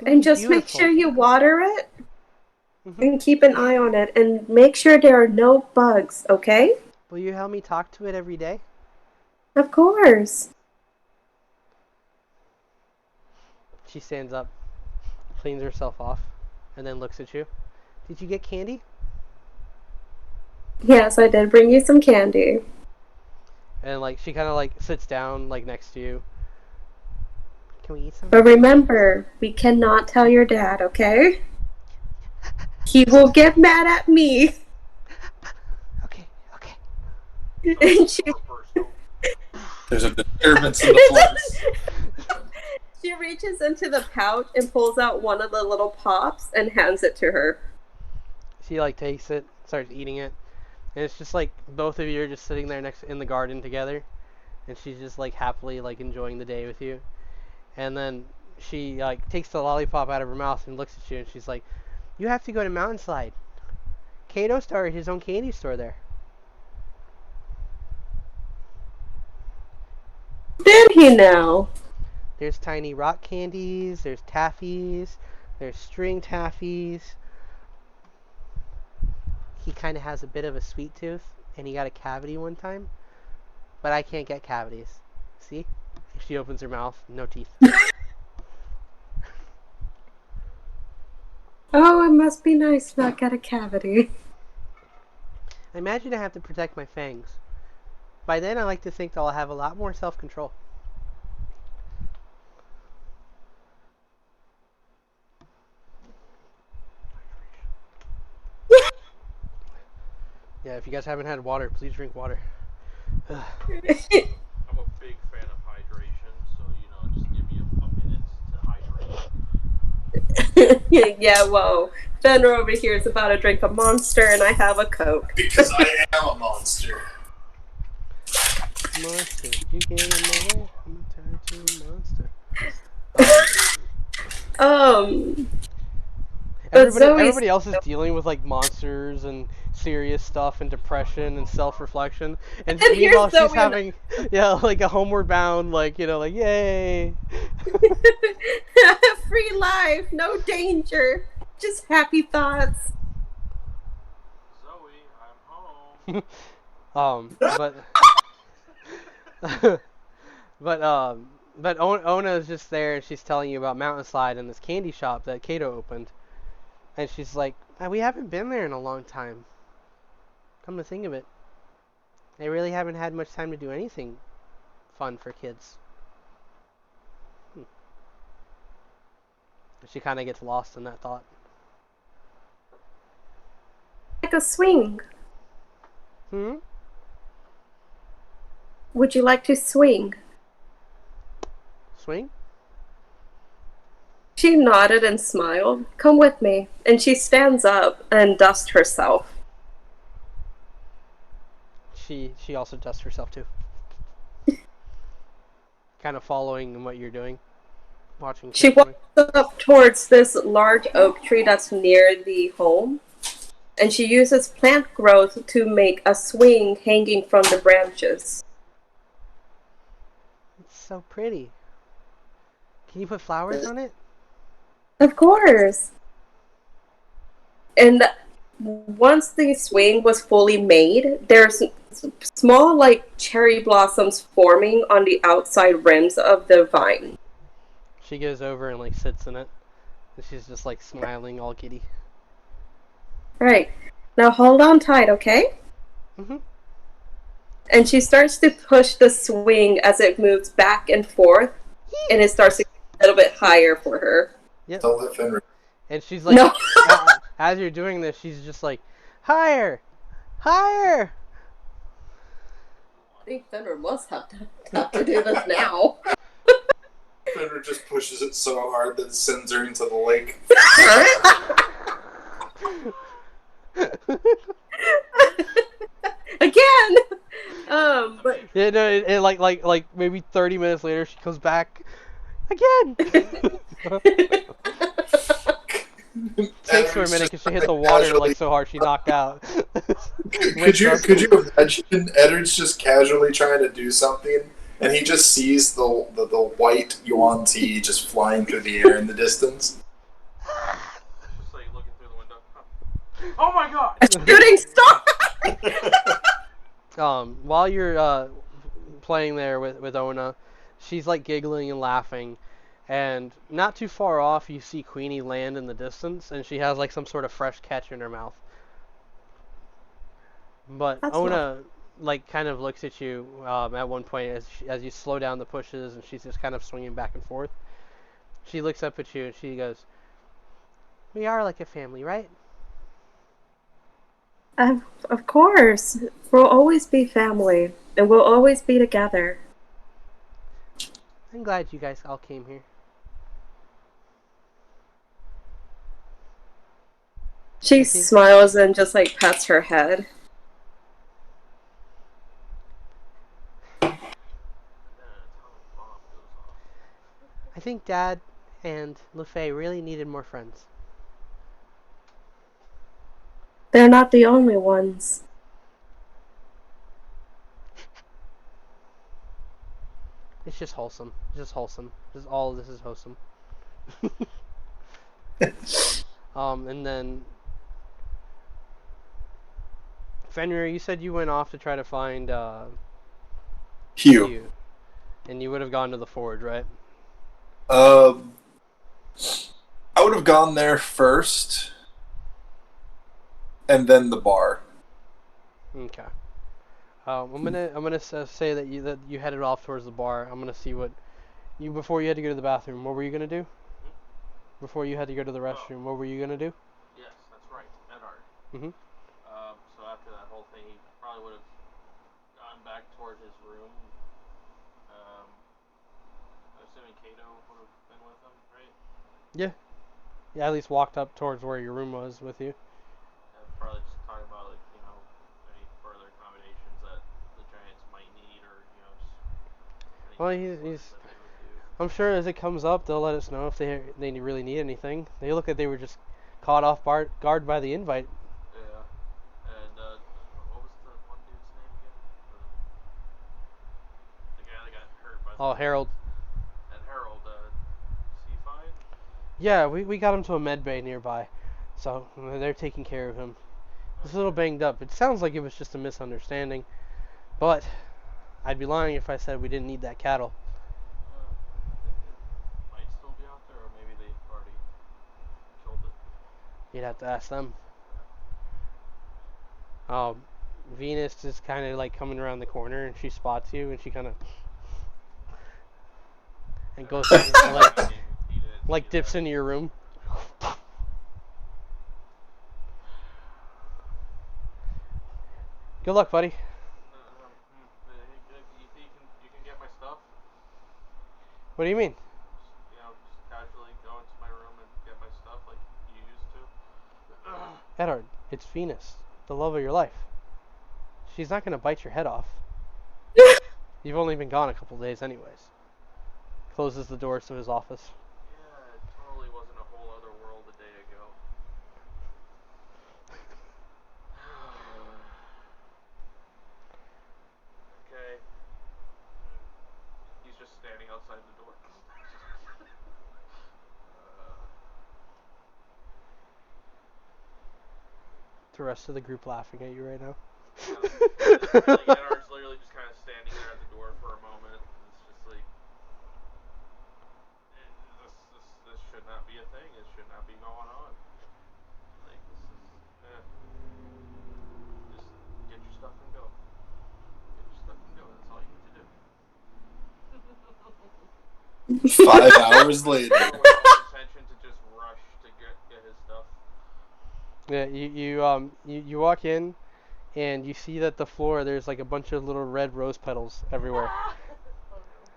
And just make sure you water it and keep an eye on it and make sure there are no bugs, okay? Will you help me talk to it every day? Of course. She stands up, cleans herself off, and then looks at you. Did you get candy? Yes, I did bring you some candy. And like she kind of like sits down like next to you. Can we eat some? But remember, we cannot tell your dad, okay? He will get mad at me. Okay. And she There's a disturbance in the place. She reaches into the pouch and pulls out one of the little pops and hands it to her. She like takes it, starts eating it, and it's just like both of you are just sitting there next in the garden together, and she's just like happily like enjoying the day with you. And then she like takes the lollipop out of her mouth and looks at you, and she's like, "You have to go to Mountainslide. Kato started his own candy store there." Did he now? There's tiny rock candies, there's taffies, there's string taffies. He kind of has a bit of a sweet tooth, and he got a cavity one time, but I can't get cavities. See? She opens her mouth, no teeth. Oh, it must be nice to not get a cavity. I imagine I have to protect my fangs. By then, I like to think that I'll have a lot more self-control. Yeah, if you guys haven't had water, please drink water. I'm a big fan of hydration, so just give me a minute to hydrate. Yeah, well, Fenrir over here is about to drink a Monster and I have a Coke. Because I am a monster. Monster, you get in my way. I'm gonna turn into a monster. Everybody else is dealing with like monsters and serious stuff and depression and self-reflection, and meanwhile she's having like a homeward bound like like yay. Free life, no danger, just happy thoughts. Zoe, I'm home. But Ona is just there and she's telling you about Mountainslide and this candy shop that Kato opened. And she's like, we haven't been there in a long time. Come to think of it, they really haven't had much time to do anything fun for kids. She kind of gets lost in that thought. Like a swing. Would you like to swing? Swing? She nodded and smiled. Come with me. And she stands up and dusts herself. She also dusts herself too. Kind of following what you're doing. Watching. She walks up towards this large oak tree that's near the home. And she uses plant growth to make a swing hanging from the branches. It's so pretty. Can you put flowers on it? Of course. And once the swing was fully made, there's small like cherry blossoms forming on the outside rims of the vine. She goes over and like sits in it. And she's just like smiling all giddy. Right. Now hold on tight, okay? Mhm. And she starts to push the swing as it moves back and forth, and it starts to get a little bit higher for her. Yep. Don't let Fenrir. And she's like, No. as you're doing this, she's just like, higher, higher. I think Fenrir must have to do this now. Fenrir just pushes it so hard that it sends her into the lake. Again. But Yeah, no, it like maybe 30 minutes later, she comes back again. Takes her a minute because she hit the water like so hard she knocked out. Could you imagine Eddard's just casually trying to do something, and he just sees the white yuan tea just flying through the air in the distance? Just like looking through the window. Oh my god! a shooting star. While you're playing there with Ona, she's like giggling and laughing, and not too far off you see Queenie land in the distance, and she has like some sort of fresh catch in her mouth. But That's Ona like kind of looks at you at one point as you slow down the pushes, and she's just kind of swinging back and forth. She looks up at you and she goes, "We are like a family, right?" Of course. We'll always be family, and we'll always be together. I'm glad you guys all came here. She think- smiles and just like pats her head. I think Dad and LeFay really needed more friends. They're not the only ones. It's just wholesome. Just wholesome. Just all of this is wholesome. And then Fenrir, you said you went off to try to find Hugh. And you would have gone to the forge, right? I would have gone there first, and then the bar. Okay. I'm gonna say that you headed off towards the bar. I'm gonna see what you before you had to go to the bathroom. What were you gonna do? Before you had to go to the restroom, what were you gonna do? Yes, that's right. Eddard. Mhm. So after that whole thing, he probably would have gone back toward his room. I'm assuming Kato would have been with him, right? Yeah, at least walked up towards where your room was with you. Probably just talking about like any further accommodations that the Giants might need, or just Well, anything he's that they would do. I'm sure as it comes up, they'll let us know if they really need anything. They look like they were just caught off guard by the invite. Yeah. And what was the one dude's name again? The guy that got hurt by the Oh, Harold. And Harold, is he fine? Yeah, we got him to a med bay nearby, so they're taking care of him. He's a little banged up. It sounds like it was just a misunderstanding, but I'd be lying if I said we didn't need that cattle. It might still be out there, or maybe they've already killed it. You'd have to ask them. Venus is kind of like coming around the corner, and she spots you, and she kind of and goes like dips into your room. Good luck, buddy. You think you can get my stuff? What do you mean? Just casually go into my room and get my stuff like you used to. Edward, it's Venus, the love of your life. She's not gonna bite your head off. You've only been gone a couple days anyways. Closes the doors to his office. Yeah, it totally wasn't a whole other world a day ago. Okay. He's just standing outside the door. the rest of the group laughing at you right now. Yenar's literally just kind of standing there at the door for a moment. It's just like, this should not be a thing. It should not be going on. Like, this is, just get your stuff and go. Get your stuff and go. That's all you need to do. 5 hours later. With no intention to just rush to get his stuff. Yeah, you walk in, and you see that the floor there's like a bunch of little red rose petals everywhere,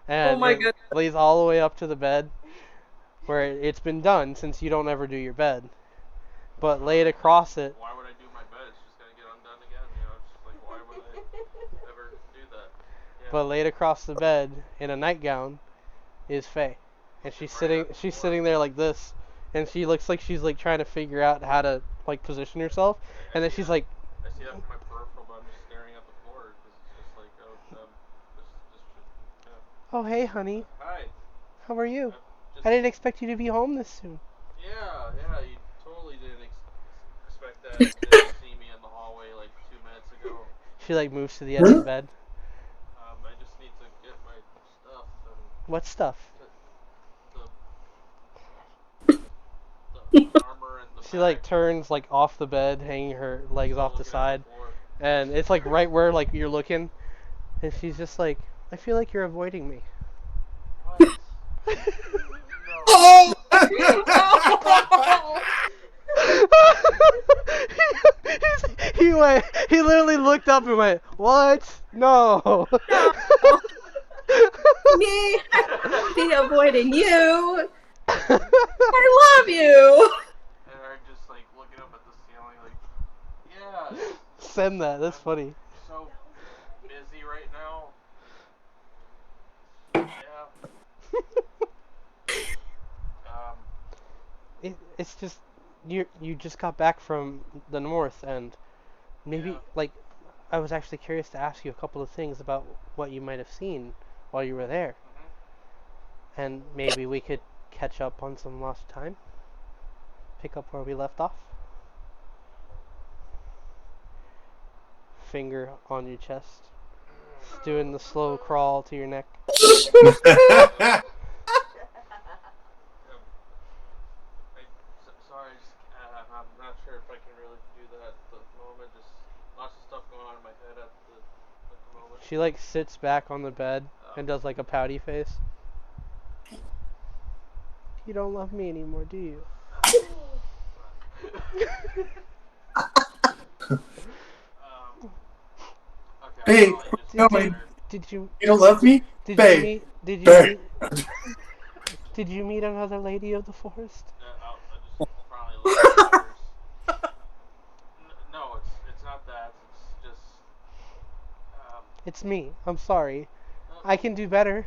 and Oh my it goodness. lays all the way up to the bed, where it's been done since you don't ever do your bed, but laid across it. Why would I do my bed? It's just gonna get undone again. You know, it's just like, why would I ever do that? Yeah. But laid across the bed in a nightgown is Faye, and she's sitting there like this, and she looks like she's like trying to figure out how to like position herself, and then she's like, I see that from my peripheral, but I'm just staring at the floor because it's just like, oh, this should, yeah. "Oh hey honey, Hi. how are you? Just, I didn't expect you to be home this soon." Yeah, you totally didn't expect that. You didn't see me in the hallway like 2 minutes ago. She like moves to the edge of the bed. I just need to get my stuff and What stuff? the armor and the She like turns like off the bed, hanging her legs off the side, and it's like right where like you're looking, and she's just like, "I feel like you're avoiding me." What? Oh! He literally looked up and went, "What? No." Me, be avoiding you. I love you. And I'm just like looking up at the ceiling, like, yeah. Send that. That's funny. So busy right now. Yeah. It's just you just got back from the north, and maybe Yeah. like I was actually curious to ask you a couple of things about what you might have seen while you were there, and maybe we could catch up on some lost time. Pick up where we left off. Finger on your chest, doing the slow crawl to your neck. Sorry, I'm not sure if I can really do that at the moment. Just lots of stuff going on in my head at the moment. She like sits back on the bed and does like a pouty face. You don't love me anymore, do you? Okay, Hey, I'll where you going? Did you You don't love me? did Faye. you meet Faye. did you meet another lady of the forest? I'll just probably look at the others. No, it's not that. It's just. It's me. I'm sorry. I can do better.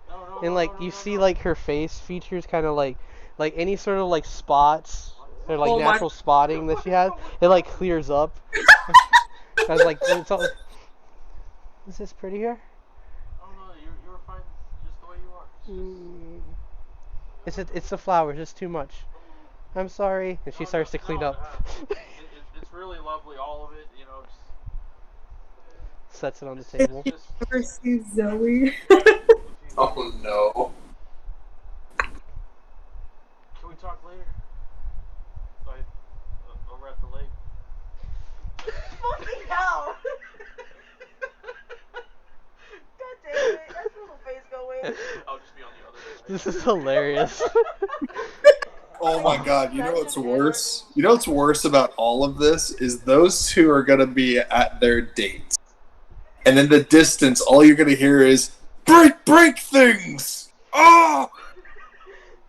No, And like you see like her face features kind of like any sort of like spots or like Oh my- natural spotting that she has, it like clears up. I was like, it's all, is this prettier? Oh no, you were fine just the way you are. It's the flowers, it's too much. I'm sorry. And she starts to clean up. It's really lovely, all of it, you know. Just, Sets it on the table. Ever see Zoe? Oh no. Can we talk later? Like, over at the lake. Fucking hell! God damn it, that's little face going. I'll just be on the other side. This is hilarious. Oh my god, you know what's worse? You know what's worse about all of this is those two are gonna be at their date. And in the distance, all you're gonna hear is break things! Oh!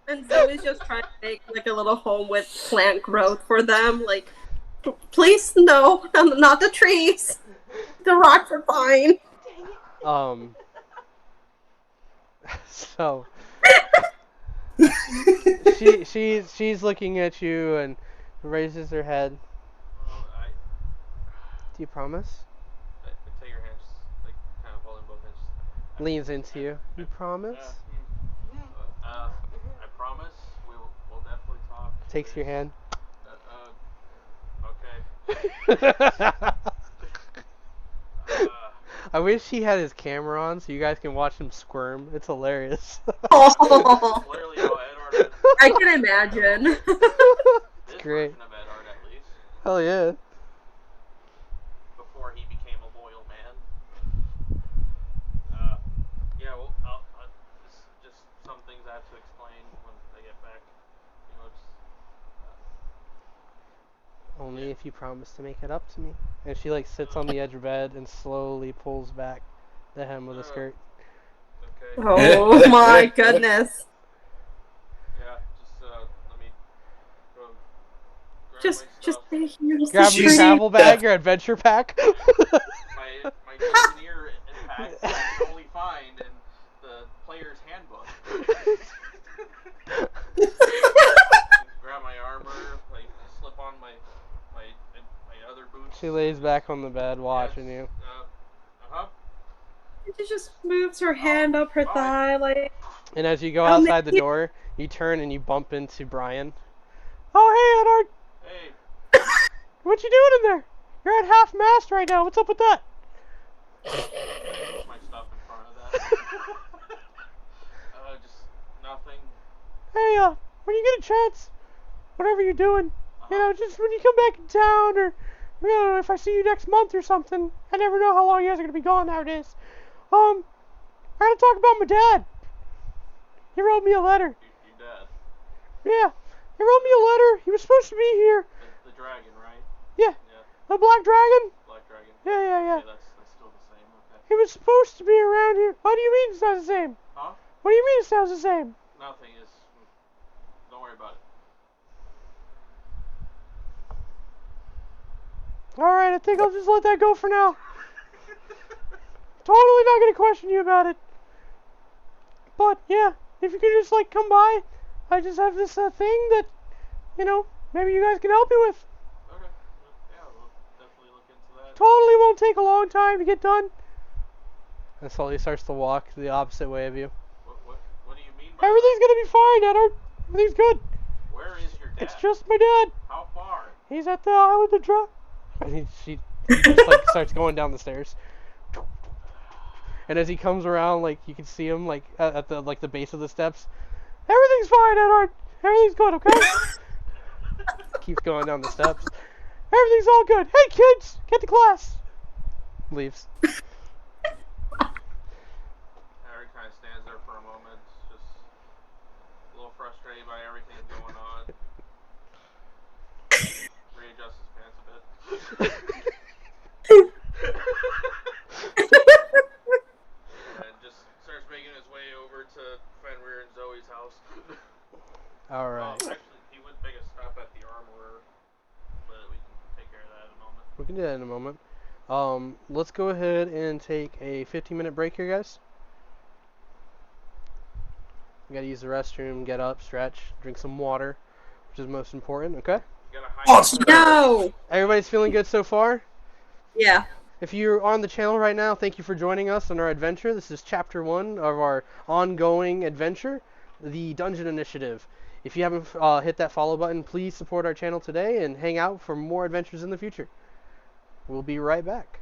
And Zoe's just trying to make like a little home with plant growth for them. Like, please, no, not the trees. The rocks are fine. So she's looking at you and raises her head. I Do you promise? take your hands, like, kind of holding both hands. Leans into you. You promise? I promise we'll definitely talk. Takes your hand. Okay. I wish he had his camera on so you guys can watch him squirm. It's hilarious. Oh, Clearly how Edward I can imagine. It's this great. version of Edward at least, Hell yeah. before he became a loyal man. Yeah, well, it's just some things I have to explain when I get back. You know, it's Only Yeah. if you promise to make it up to me. And she like sits on the edge of bed and slowly pulls back the hem of the skirt. okay. Oh my goodness. Yeah, just let me go grab Just my stuff. use Grab the your She's- travel street. bag, your adventure pack. my souvenir pack that I can only find in the player's handbook. Grab my armor, like slip on my other boots. She lays back on the bed watching you. Uh-huh. She just moves her hand up her Bye. thigh like, And as you go Oh, outside the man. door, you turn and you bump into Brian. Oh, hey, Edward. Hey, What you doing in there? You're at half mast right now. What's up with that? put my stuff in front of that. Just nothing. Hey, when you get a chance, whatever you're doing, you know, just when you come back in town, or you know, if I see you next month or something, I never know how long you guys are gonna be gone nowadays. I gotta talk about my dad. He wrote me a letter. Your dad. Yeah, he wrote me a letter. He was supposed to be here. The dragon, right? Yeah, Yeah, the black dragon. black dragon. Yeah. Okay, that's still the same. Okay. He was supposed to be around here. What do you mean it's not the same? Huh? What do you mean it sounds the same? Nothing is. Don't worry about it. Alright, I think I'll just let that go for now. Totally not gonna question you about it. But, yeah, if you could just, like, come by. I just have this thing that, you know, maybe you guys can help me with. Okay. Yeah, we'll definitely look into that. Totally won't take a long time to get done. And slowly starts to walk the opposite way of you. What do you mean by Everything's gonna be fine, Edward. Everything's good. that? Where is your dad? It's just my dad. How far? He's at the island of Dra. And he just like starts going down the stairs. And as he comes around, like you can see him like at the like the base of the steps. Everything's fine, Edward. Everything's good, okay? Keeps going down the steps. Everything's all good. Hey kids, get to class. Leaves. Harry kind of stands there for a moment, just a little frustrated by everything going on. Readjusts his pants a bit. And just starts making his way over to Fenrir and Zoe's house. All right. Actually, he would make a stop at the armorer, but we can take care of that in a moment. We can do that in a moment. Let's go ahead and take a 15-minute break here, guys. You gotta use the restroom, get up, stretch, drink some water, which is most important, okay? You gotta hide Monster! no. Everybody's feeling good so far? Yeah. If you're on the channel right now, thank you for joining us on our adventure. This is chapter 1 of our ongoing adventure, the Dungeon Initiative. If you haven't hit that follow button, please support our channel today and hang out for more adventures in the future. We'll be right back.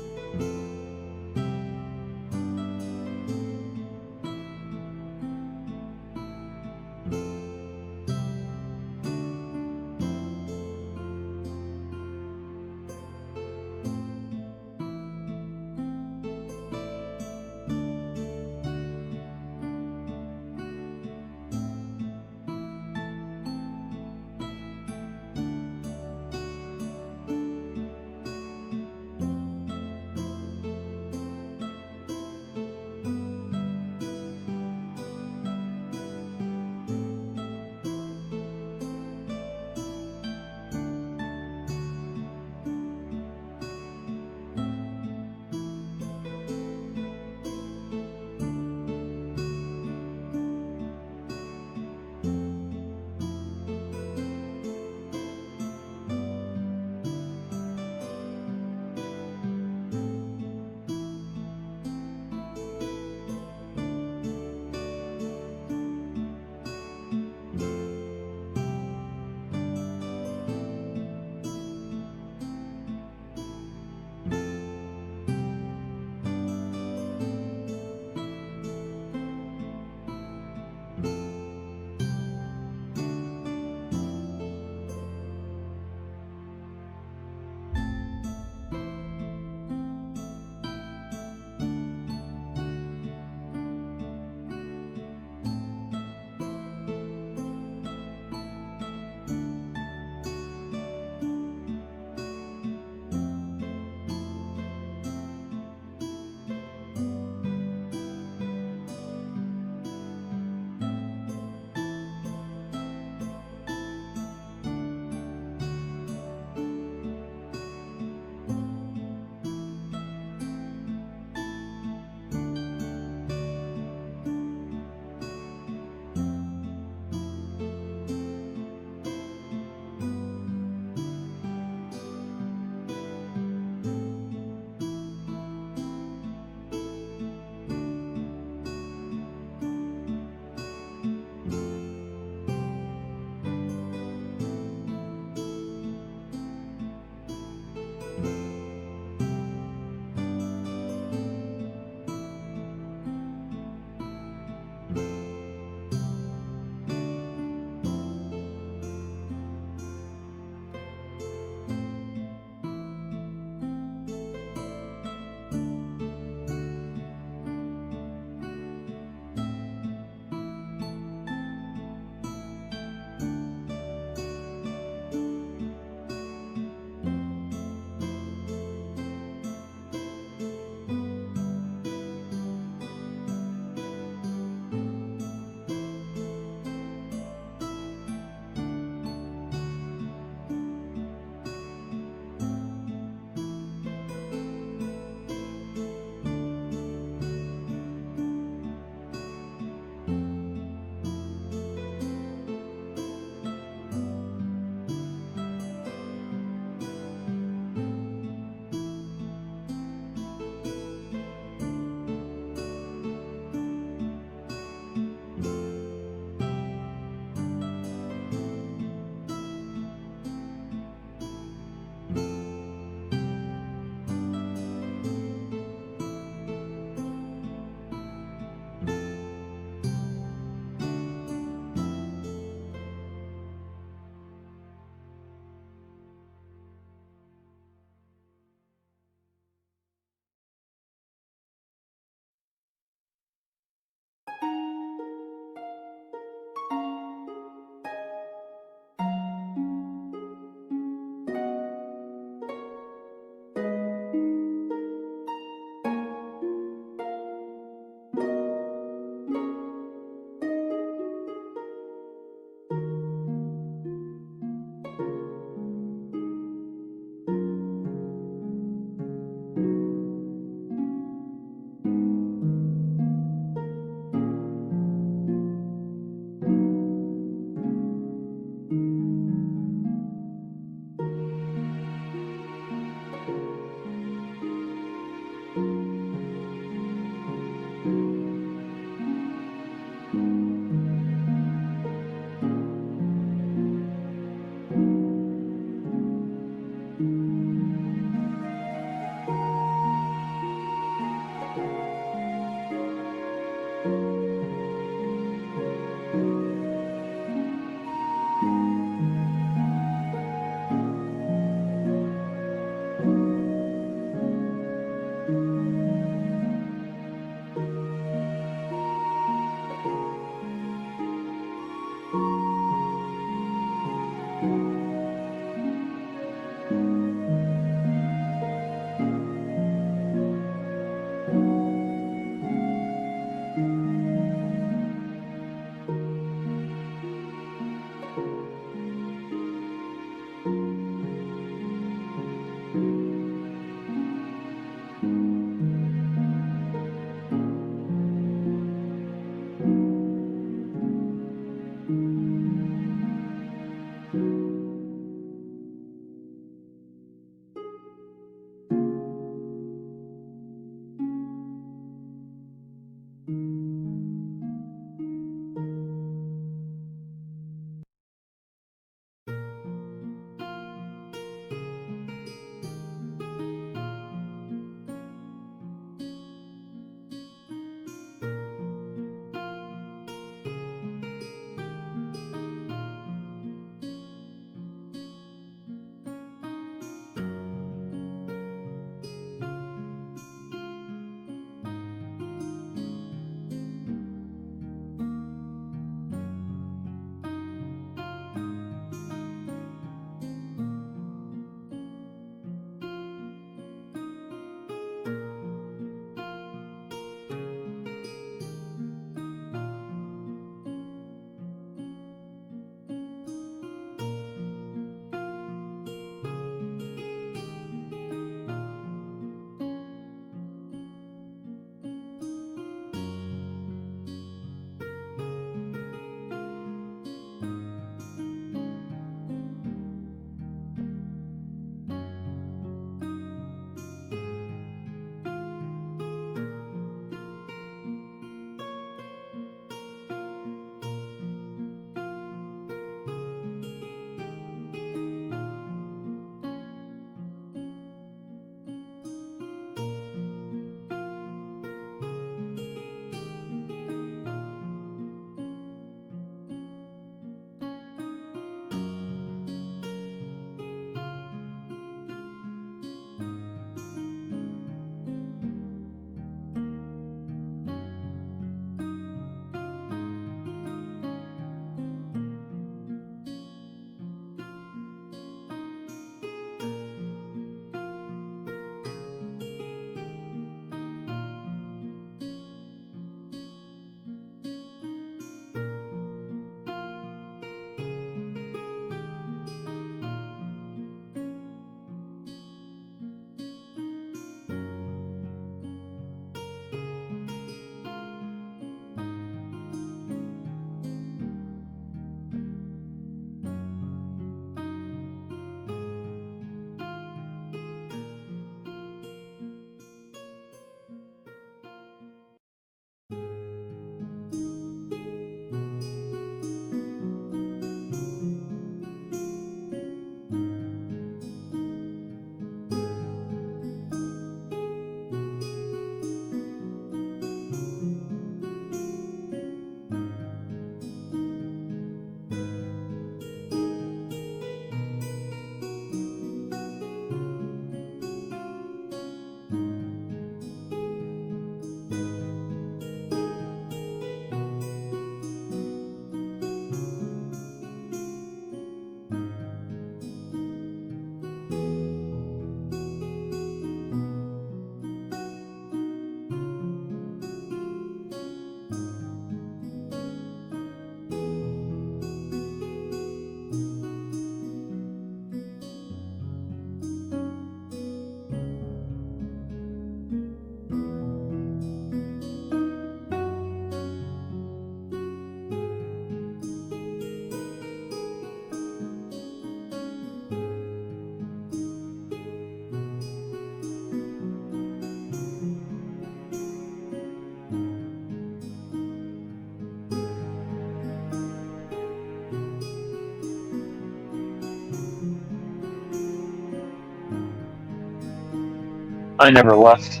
I never left.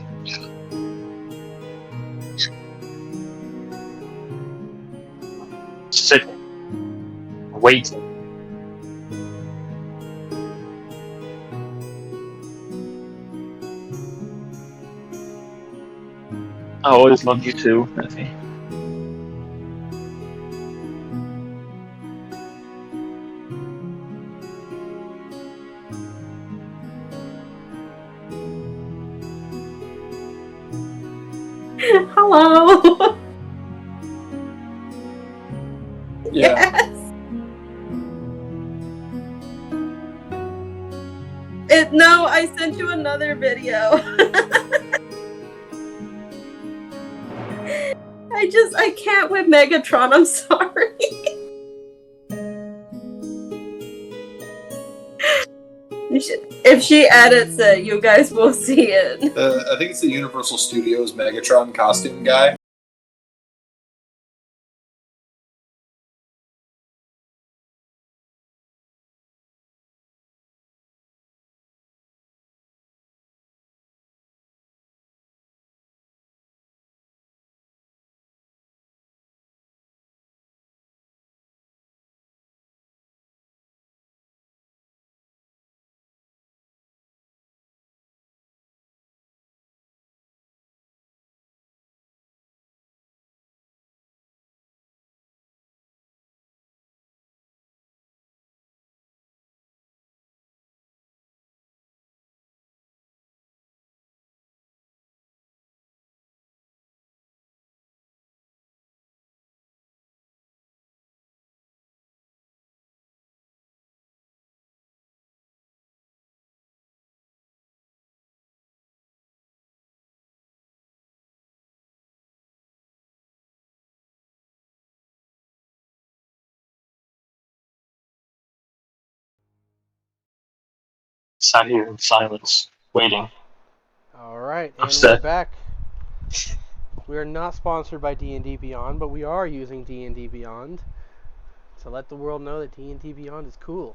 Sitting, waiting. I always loved you too, Effie. Hello. Yeah. Yes. No, I sent you another video. I can't with Megatron. I'm sorry. If she edits it, you guys will see it. I think it's the Universal Studios Megatron costume guy. Sat here in silence, waiting. All right, and Upset. we're back. We are not sponsored by D&D Beyond, but we are using D&D Beyond to let the world know that D&D Beyond is cool.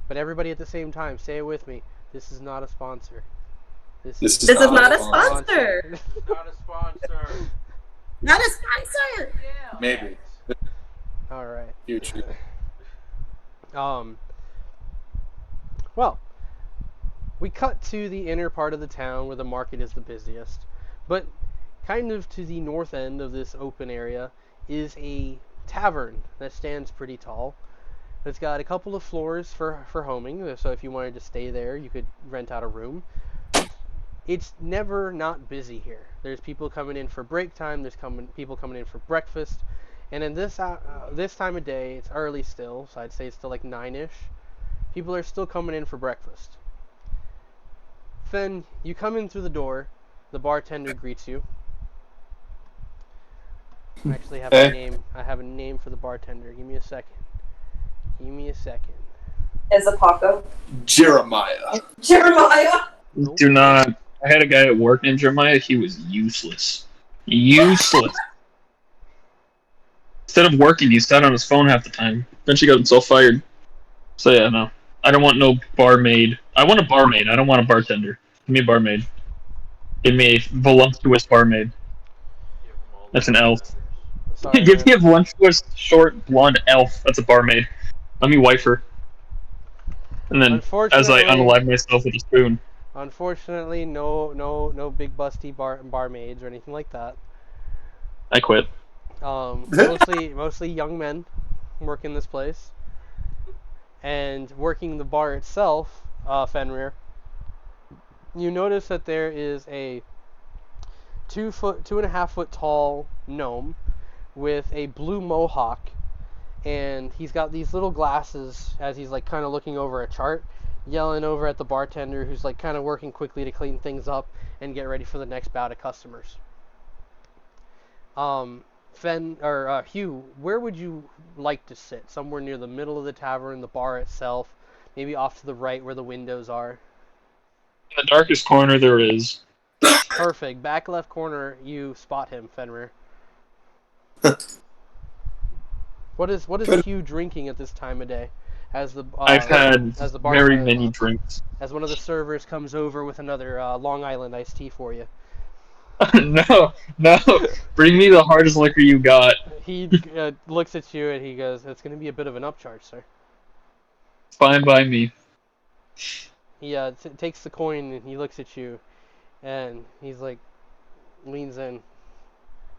But everybody at the same time, say it with me. This is not a sponsor. This This is not a sponsor. sponsor. Not a sponsor. Not a sponsor. Yeah. Maybe. All right. Future. Well, we cut to the inner part of the town where the market is the busiest, but kind of to the north end of this open area is a tavern that stands pretty tall. It's got a couple of floors for homing, so if you wanted to stay there, you could rent out a room. It's never not busy here. There's people coming in for break time, there's people coming in for breakfast, and in this time of day, it's early still, so I'd say it's still like 9-ish. People are still coming in for breakfast. Fen, you come in through the door. The bartender greets you. I actually have a name. I have a name for the bartender. Give me a second. Is a Paco? Jeremiah. Jeremiah. Nope. Do not. I had a guy at work named Jeremiah. He was useless. Useless. Instead of working, he sat on his phone half the time. Then she got himself fired. So yeah, no. I don't want no barmaid. I want a barmaid. I don't want a bartender. Give me a barmaid. Give me a voluptuous barmaid. Give 'em all That's the an elf. bartenders. Sorry, Give me man. a voluptuous, short, blonde elf. That's a barmaid. Let me wife her. And then, as I unalive myself with a spoon. Unfortunately, no big busty barmaids or anything like that. I quit. Mostly young men work in this place, and working the bar itself, Fenrir. You notice that there is a 2.5 foot tall gnome with a blue mohawk, and he's got these little glasses as he's like kind of looking over a chart, yelling over at the bartender who's like kind of working quickly to clean things up and get ready for the next bout of customers. Hugh, where would you like to sit? Somewhere near the middle of the tavern, the bar itself, maybe off to the right where the windows are. In the darkest corner there is. Perfect. Back left corner, you spot him, Fenrir. What is Hugh drinking at this time of day? As the I've had as the bar very many drinks. As one of the servers comes over with another Long Island iced tea for you. No. Bring me the hardest liquor you got. He looks at you and he goes, "It's going to be a bit of an upcharge, sir." Fine by me. He takes the coin and he looks at you, and he's like, leans in.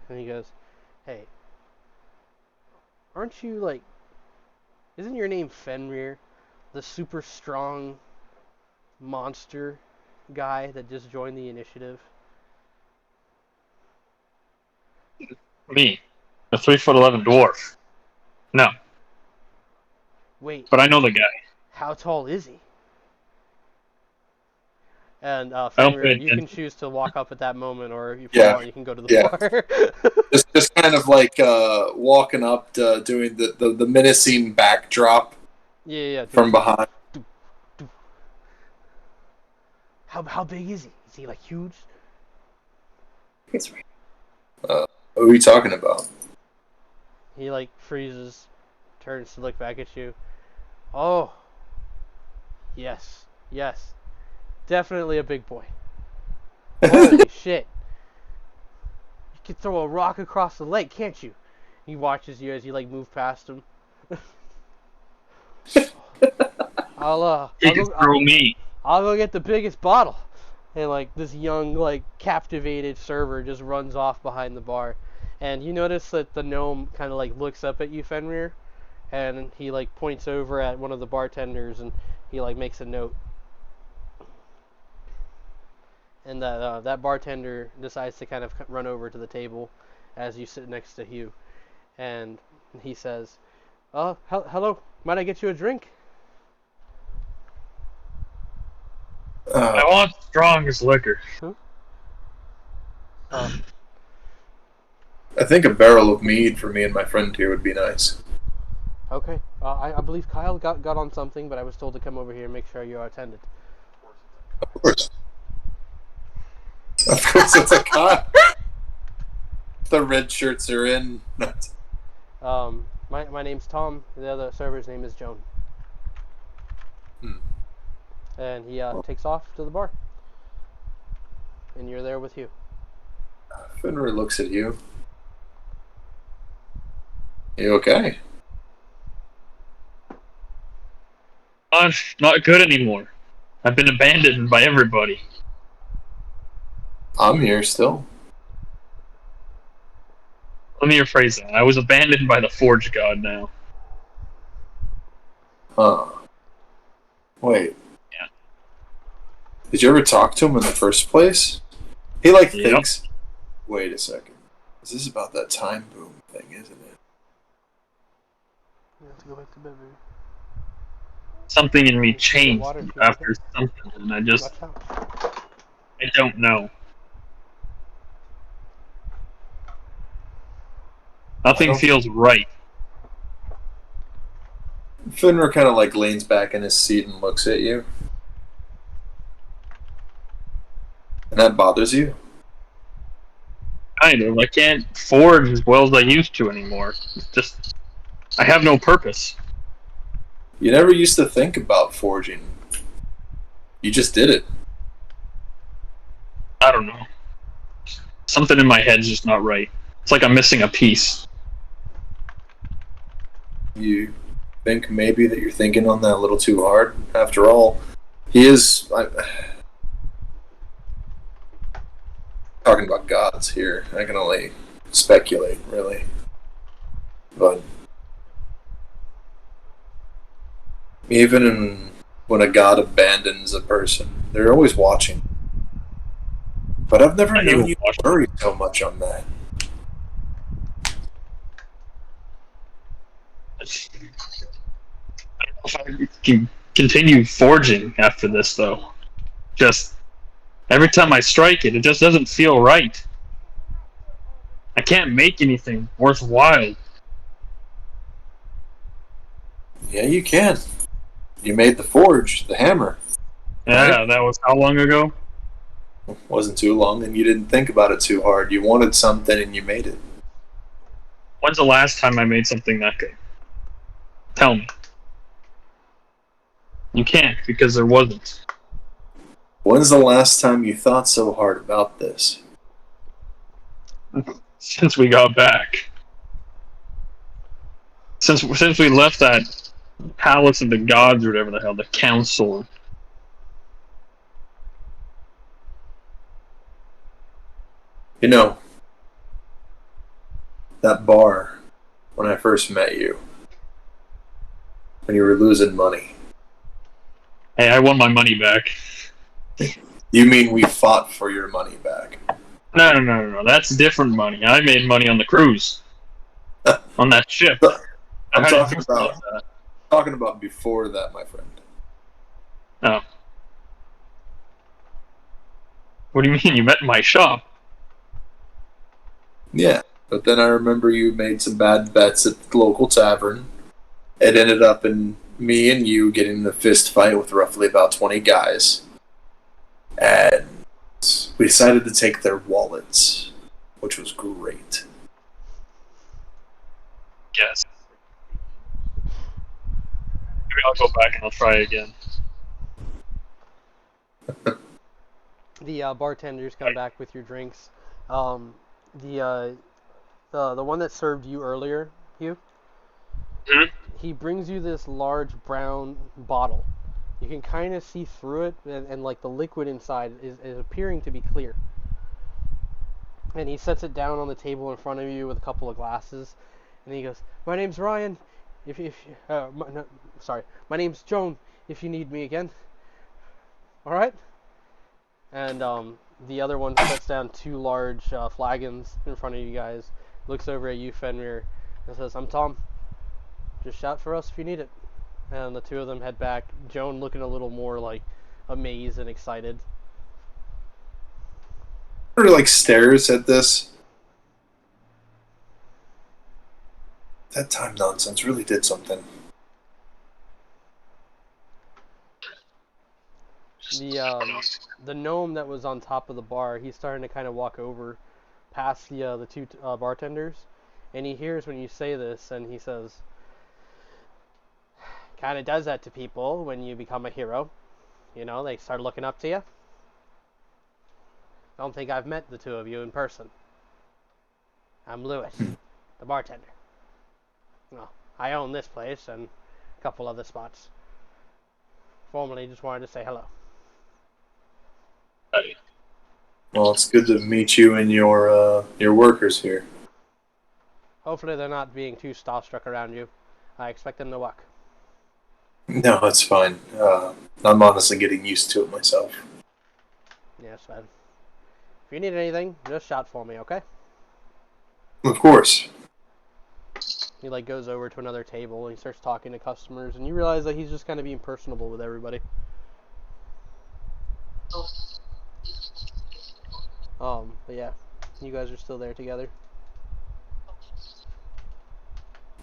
And he goes, "Hey, aren't you like? Isn't your name Fenrir, the super strong monster guy that just joined the initiative?" Me, the 3'11" dwarf. No, Wait, but I know the guy. how tall is he? And I don't Fenrir, pay you can attention. choose to walk up at that moment, or if you Yeah. want, you can go to the Yeah. bar. Just kind of like walking up to doing the menacing backdrop Yeah. from behind. How big is he? Is he like huge? He's right. What are we talking about? He like freezes, turns to look back at you. Oh, yes, definitely a big boy. Holy shit! You can throw a rock across the lake, can't you? He watches you as you like move past him. I'll He can throw me. I'll go get the biggest bottle. And like this young, like captivated server just runs off behind the bar. And you notice that the gnome kind of like looks up at you, Fenrir, and he like points over at one of the bartenders and he like makes a note. And that bartender decides to kind of run over to the table as you sit next to Hugh. And he says, hello, might I get you a drink? I want strongest liquor. Uh, I think a barrel of mead for me and my friend here would be nice. Okay. I believe Kyle got on something, but I was told to come over here and make sure you are attended. Of course. Of course, it's a Kyle. The red shirts are in. My name's Tom. The other server's name is Joan. And he takes off to the bar. And you're there with Hugh. Fenrir looks at you. You okay? I'm not good anymore. I've been abandoned by everybody. I'm here still. Let me rephrase that. I was abandoned by the Forge God now. Huh. Wait. Yeah. Did you ever talk to him in the first place? He Yep. thinks. Wait a second. This is about that time boom thing, isn't it? You have to go back to bed, baby. Something in me Get changed water if you after want something, and I Watch out. don't know. Nothing feels right. Fenrir kind of like leans back in his seat and looks at you. And that bothers you? Kind of. I can't forge as well as I used to anymore. It's just, I have no purpose. You never used to think about forging. You just did it. I don't know. Something in my head's just not right. It's like I'm missing a piece. You think maybe that you're thinking on that a little too hard? After all, he is... talking about gods here. I can only speculate, really. But even when a god abandons a person, they're always watching. But I've never I know. known you to worry so much on that. I don't know if I can continue forging after this, though. Just every time I strike it, it just doesn't feel right. I can't make anything worthwhile. Yeah, you can. You made the forge, the hammer. Yeah, Right. that was how long ago? Wasn't too long, and you didn't think about it too hard. You wanted something, and you made it. When's the last time I made something that good? Tell me. You can't, because there wasn't. When's the last time you thought so hard about this? Since we got back. Since we left that palace of the gods or whatever the hell, the council. You know, that bar when I first met you, when you were losing money. Hey, I won my money back. You mean we fought for your money back? No. That's different money. I made money on the cruise. On that ship. I'm I talking didn't about steal that. before that, my friend. Oh. What do you mean? You met in my shop? Yeah, but then I remember you made some bad bets at the local tavern. It ended up in me and you getting in a fist fight with roughly about 20 guys. And we decided to take their wallets, which was great. Yes. Maybe I'll go back and I'll try again. The bartenders come back with your drinks. Um, the one that served you earlier, Hugh, Mhm. he brings you this large brown bottle. You can kind of see through it, and like the liquid inside is appearing to be clear. And he sets it down on the table in front of you with a couple of glasses, and he goes, "My name's Ryan. No, sorry, my name's Joan. If you need me again, all right." And the other one sets down two large flagons in front of you guys, looks over at you, Fenrir, and says, "I'm Tom. Just shout for us if you need it." And the two of them head back, Joan looking a little more like amazed and excited. Sort of like stares at this. That time nonsense really did something. The gnome that was on top of the bar, he's starting to kind of walk over past the two bartenders, and he hears when you say this, and he says, "Kind of does that to people when you become a hero. You know, they start looking up to you. Don't think I've met the two of you in person. I'm Lewis, the bartender. Well, I own this place and a couple other spots. Formally, just wanted to say hello." Hey. Well, it's good to meet you and your workers here. Hopefully they're not being too starstruck around you. I expect them to walk. No, it's fine. I'm honestly getting used to it myself. Yes, man. If you need anything, just shout for me, okay? Of course. He like goes over to another table and he starts talking to customers, and you realize that he's just kind of being personable with everybody. But yeah, you guys are still there together.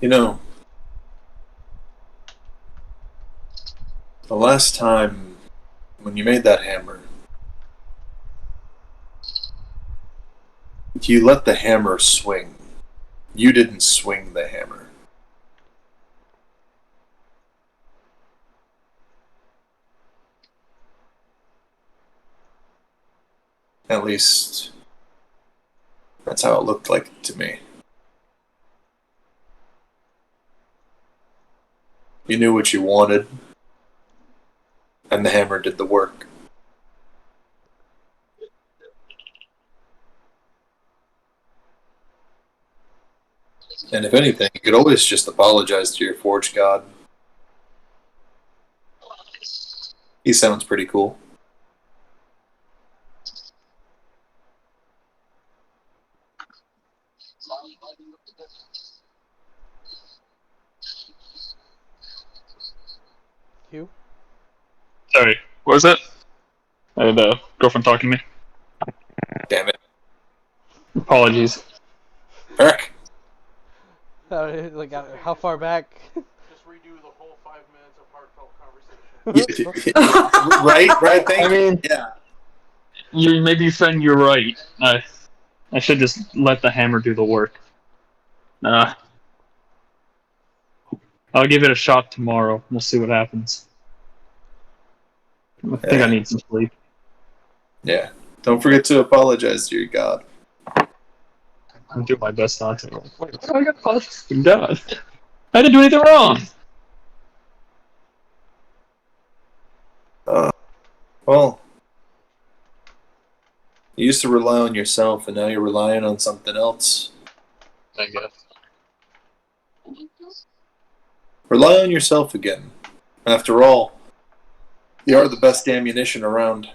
You know, the last time when you made that hammer, you let the hammer swing. You didn't swing the hammer. At least, that's how it looked like to me. You knew what you wanted, and the hammer did the work. And if anything, you could always just apologize to your forge god. He sounds pretty cool. Hugh? Sorry, what was that? I had a girlfriend talking to me. Damn it. Apologies. Eric. Like, how far back? Just redo the whole 5 minutes of heartfelt conversation. Right, thank I mean, yeah. you maybe, Fen, you're right. I should just let the hammer do the work. I'll give it a shot tomorrow. We'll see what happens. I think I need some sleep. Yeah. Don't forget to apologize to your god. I'll do my best not to. I got apologize to God. I didn't do anything wrong. Well, you used to rely on yourself, and now you're relying on something else. I guess. Rely on yourself again. After all, you are the best ammunition around.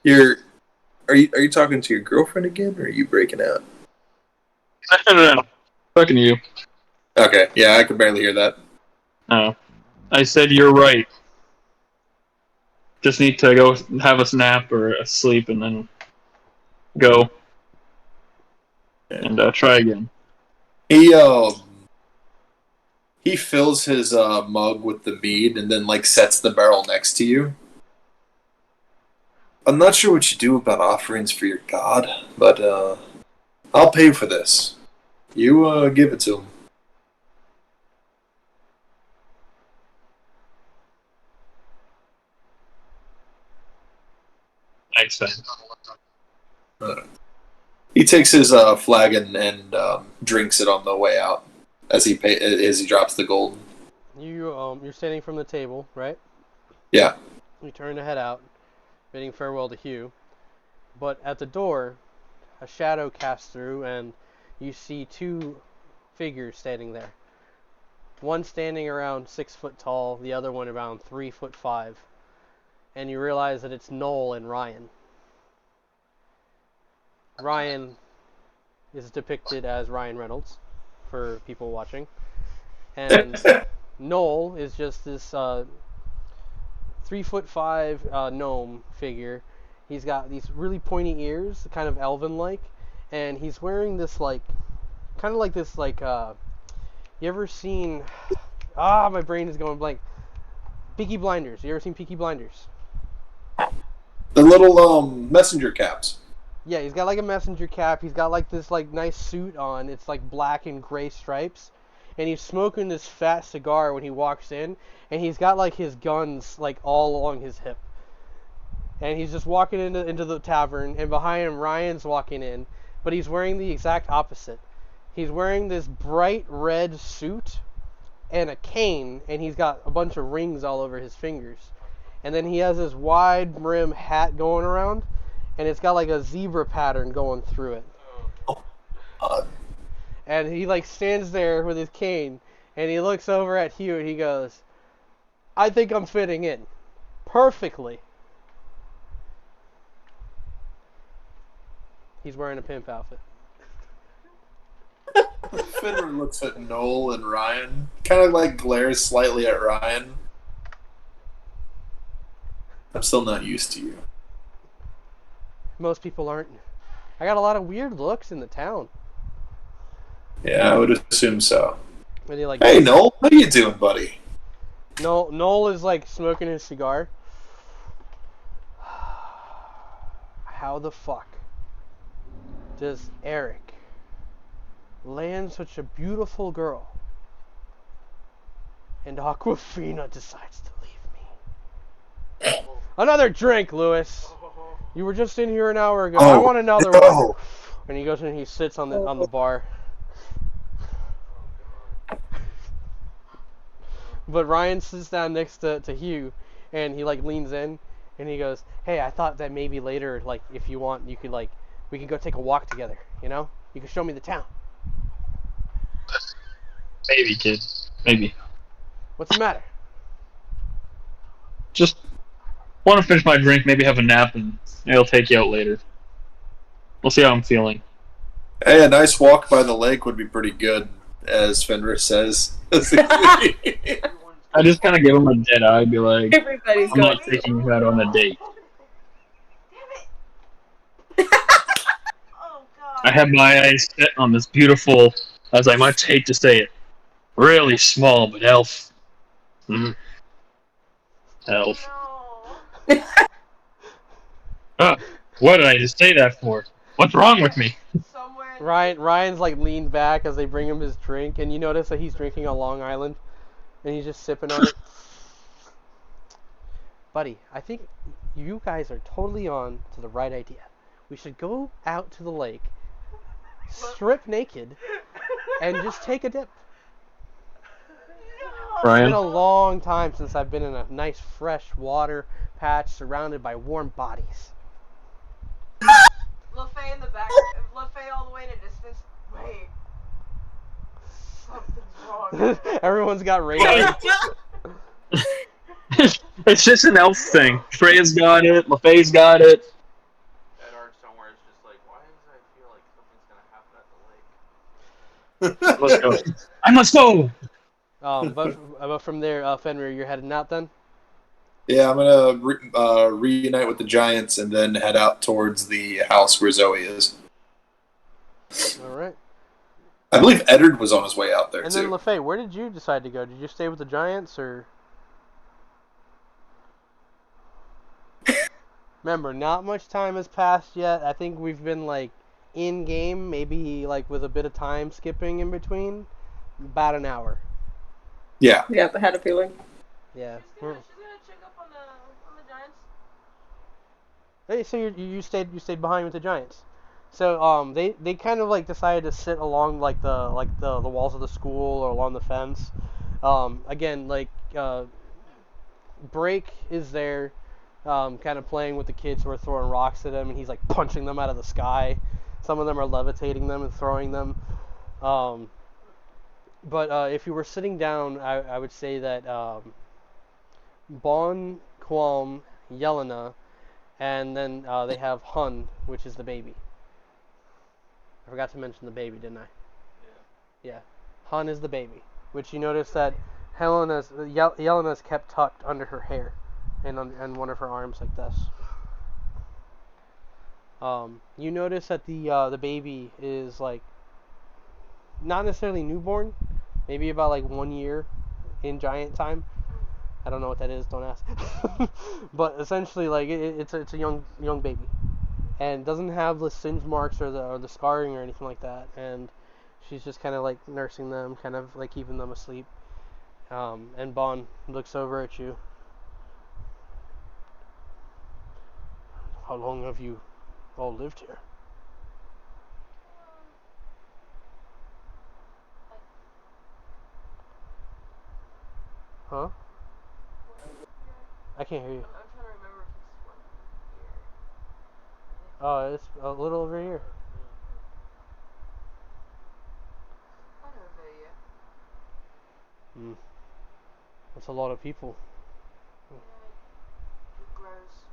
You're right. Are you talking to your girlfriend again, or are you breaking out? No. Fucking you. Okay, yeah, I could barely hear that. Oh. I said you're right. Just need to go have a nap or a sleep and then go and try again. He fills his mug with the mead and then like sets the barrel next to you. I'm not sure what you do about offerings for your god, but I'll pay for this. You give it to him. Thanks, man. He takes his flagon and drinks it on the way out as he drops the gold. You're standing from the table, right? Yeah. You turn to head out, bidding farewell to Hugh. But at the door, a shadow casts through, and you see two figures standing there. One standing around 6 foot tall, the other one around 3'5", and you realize that it's Noel and Ryan. Ryan is depicted as Ryan Reynolds, for people watching, and Noel is just this 3'5" gnome figure. He's got these really pointy ears, kind of elven-like, and he's wearing this like, kind of like this like, you ever seen? My brain is going blank. Peaky Blinders. You ever seen Peaky Blinders? The little messenger caps. Yeah, he's got like a messenger cap. He's got like this like nice suit on. It's like black and gray stripes. And he's smoking this fat cigar when he walks in. And he's got like his guns like all along his hip. And he's just walking into the tavern. And behind him, Ryan's walking in. But he's wearing the exact opposite. He's wearing this bright red suit and a cane. And he's got a bunch of rings all over his fingers. And then he has this wide brim hat going around. And it's got like a zebra pattern going through it. And he like stands there with his cane, and he looks over at Hugh and he goes, "I think I'm fitting in perfectly." He's wearing a pimp outfit. Fenrir looks at Noel and Ryan, kind of like glares slightly at Ryan. I'm still not used to you. Most people aren't. I got a lot of weird looks in the town. Yeah, I would assume so. And he like, hey, Noel, how you doing, buddy? Noel is like smoking his cigar. How the fuck does Eric land such a beautiful girl and Aquafina decides to leave me? Another drink, Lewis. You were just in here an hour ago. I want another one. And he goes and he sits on the bar. But Ryan sits down next to Hugh, and he like leans in, and he goes, "Hey, I thought that maybe later, like if you want, you could like we could go take a walk together. You know, you could show me the town." Maybe, kid. Maybe. What's the matter? Just want to finish my drink, maybe have a nap, and maybe I'll take you out later. We'll see how I'm feeling. Hey, a nice walk by the lake would be pretty good, as Fenrir says. I just kind of give him a dead eye, be like, Everybody's I'm going. not taking you out on a date. Oh god. I have my eyes set on this beautiful, as I much hate to say it, really small but elf. Elf. No. What did I just say that for? What's wrong with me? Somewhere. Ryan's like leaned back as they bring him his drink, and you notice that he's drinking a Long Island, and he's just sipping on it. Buddy, I think you guys are totally on to the right idea. We should go out to the lake, strip naked, and just take a dip. It's Brian? been a long time since I've been in a nice fresh water patch surrounded by warm bodies. LaFay in the back. LaFay all the way in a distance. Wait. Something's wrong. Everyone's got radar. It's just an elf thing. Freya's got it. LaFay's got it. At Arch somewhere, it's just like, why does I feel like something's gonna happen at the lake? Let's go. I must go. But from there, Fenrir, you're heading out then? Yeah, I'm gonna reunite with the giants and then head out towards the house where Zoe is. All right. I believe Eddard was on his way out there And too. then LaFay, where did you decide to go? Did you stay with the Giants or? Remember, not much time has passed yet. I think we've been like in game, maybe like with a bit of time skipping in between, about an hour. Yeah. Yeah, I had a feeling. Yeah. She's gonna check up on the Giants. Hey, so you stayed behind with the Giants. So they kind of like decided to sit along like the walls of the school or along the fence. Again, like Break is there, kind of playing with the kids who are throwing rocks at him, and he's like punching them out of the sky. Some of them are levitating them and throwing them. But if you were sitting down, I would say that Bon, Qualm, Yelena, and then they have Hun, which is the baby. I forgot to mention the baby, didn't I? Yeah. Hun is the baby, which you notice that Yelena's kept tucked under her hair, and one of her arms like this. You notice that the baby is like not necessarily newborn, maybe about like 1 year in giant time. I don't know what that is. Don't ask. But essentially, like it's a young baby, and doesn't have the singe marks or the scarring or anything like that. And she's just kind of like nursing them, kind of like keeping them asleep. And Bon looks over at you. How long have you all lived here? Huh? I can't hear you. I'm trying to remember if it's 1 year. Oh, it's a little over here. I don't know yet. That's a lot of people. Yeah, it grows.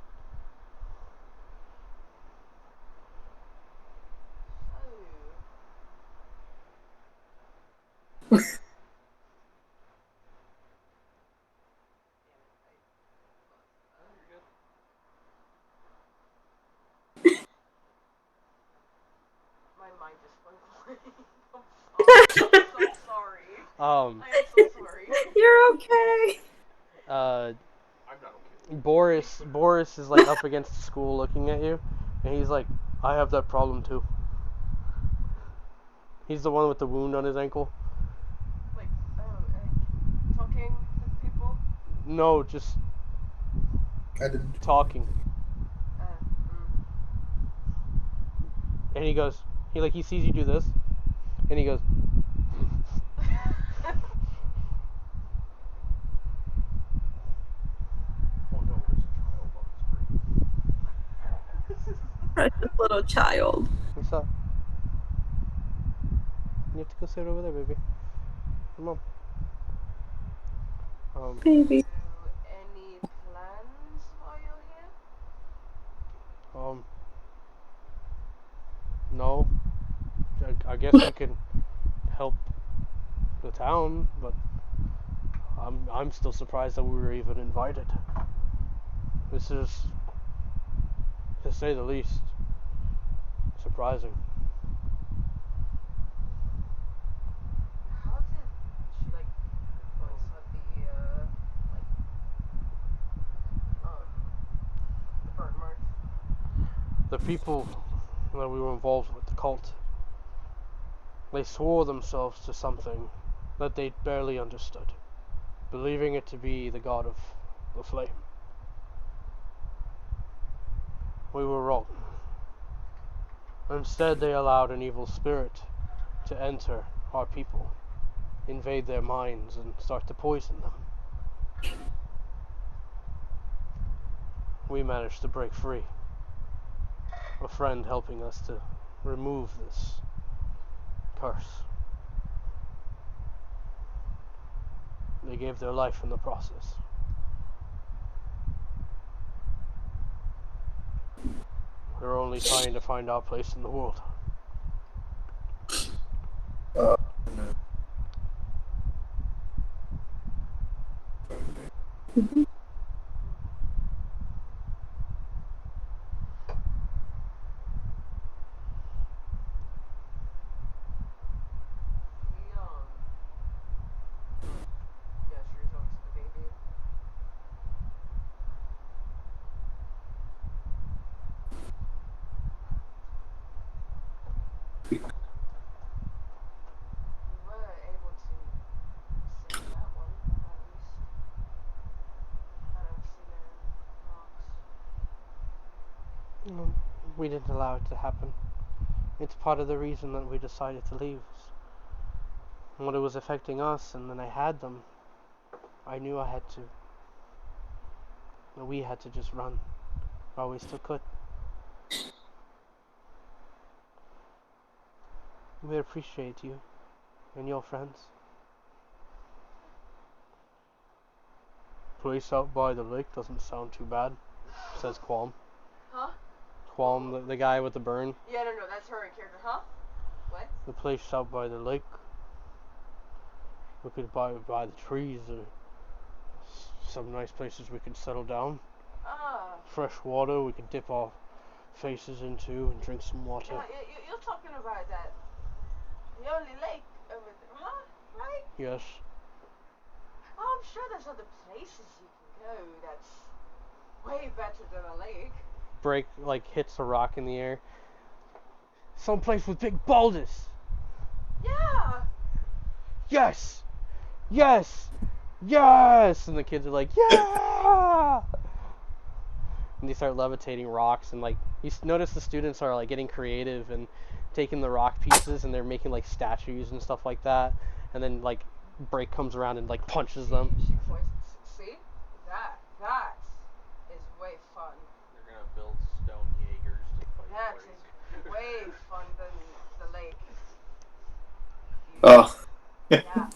My mind just went blank. I'm so sorry. I am so sorry. You're okay. I'm not okay. Boris is like up against the school looking at you, and he's like, I have that problem too. He's the one with the wound on his ankle. Like, talking with people. No, just I didn't. talking. Mm. And he goes, he sees you do this, and he goes, Oh no, there's a child on the screen. Precious little child. what's up? You have to go sit over there, baby. Come on. Baby. Do any plans while you're here? No. I guess we can help the town, but I'm still surprised that we were even invited. This is, to say the least, surprising. How did she like voice at the burn marks? The people that we were involved with, the cult, they swore themselves to something that they barely understood, believing it to be the god of the flame. We were wrong. Instead, they allowed an evil spirit to enter our people invade their minds and start to poison them. We managed to break free. A friend helping us to remove this curse. They gave their life in the process. We're only trying to find our place in the world. No. Gestures over to the baby. We were able to save that one, at least. That oxygen rocks. We didn't allow it to happen. It's part of the reason that we decided to leave. When it was affecting us and then I had them, I knew I had to. We had to just run while we still could. We appreciate you and your friends. Place out by the lake doesn't sound too bad, says Qualm. Huh? Qualm, the guy with the burn. Yeah, no, that's her in character. Huh? What? The place out by the lake. We could by the trees or some nice places we could settle down. Fresh water we could dip our faces into and drink some water. You're talking about that the only lake over there, huh? Right? Yes. Oh, I'm sure there's other places you can go that's way better than a lake. Break hits a rock in the air. Some place with big boulders. Yeah. Yes! Yes! Yes! And the kids are like, yeah! And they start levitating rocks and you notice the students are getting creative and taking the rock pieces and they're making statues and stuff like that. And then Break comes around and punches them. She points. See? That is way fun. They're gonna build stone Jaegers to fight That Break. is way fun than the lake. Oh. Yeah.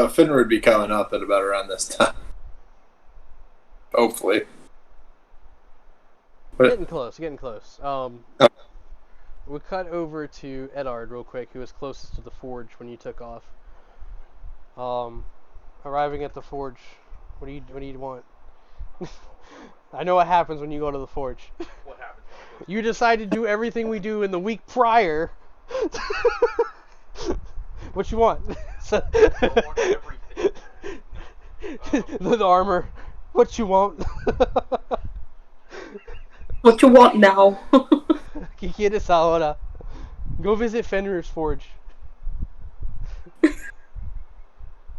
Finner would be coming up at about around this time. Hopefully. Getting close. We cut over to Edard real quick, who was closest to the forge when you took off. Arriving at the forge, what do you want? I know what happens when you go to the forge. What happens when I go to You decide to do everything we do in the week prior. What you want? I want everything. The armor. What you want? What you want now? ¿Qué quieres ahora? Go visit Fenrir's forge.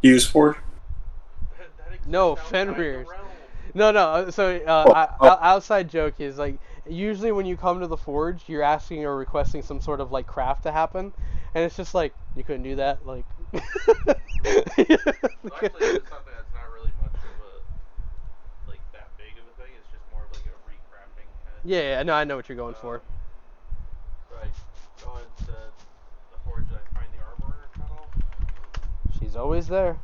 Hughes Ford? That exists No, outside the Fenrir's. realm. No. So, outside joke is usually when you come to the forge, you're asking or requesting some sort of craft to happen, and it's just you couldn't do that. Well, actually, it's something that's not really much of a that big of a thing. It's just more of a recrafting kind of. Yeah, no, I know what you're going for. So I go into the forge and I find the armorer cut off. She's always there,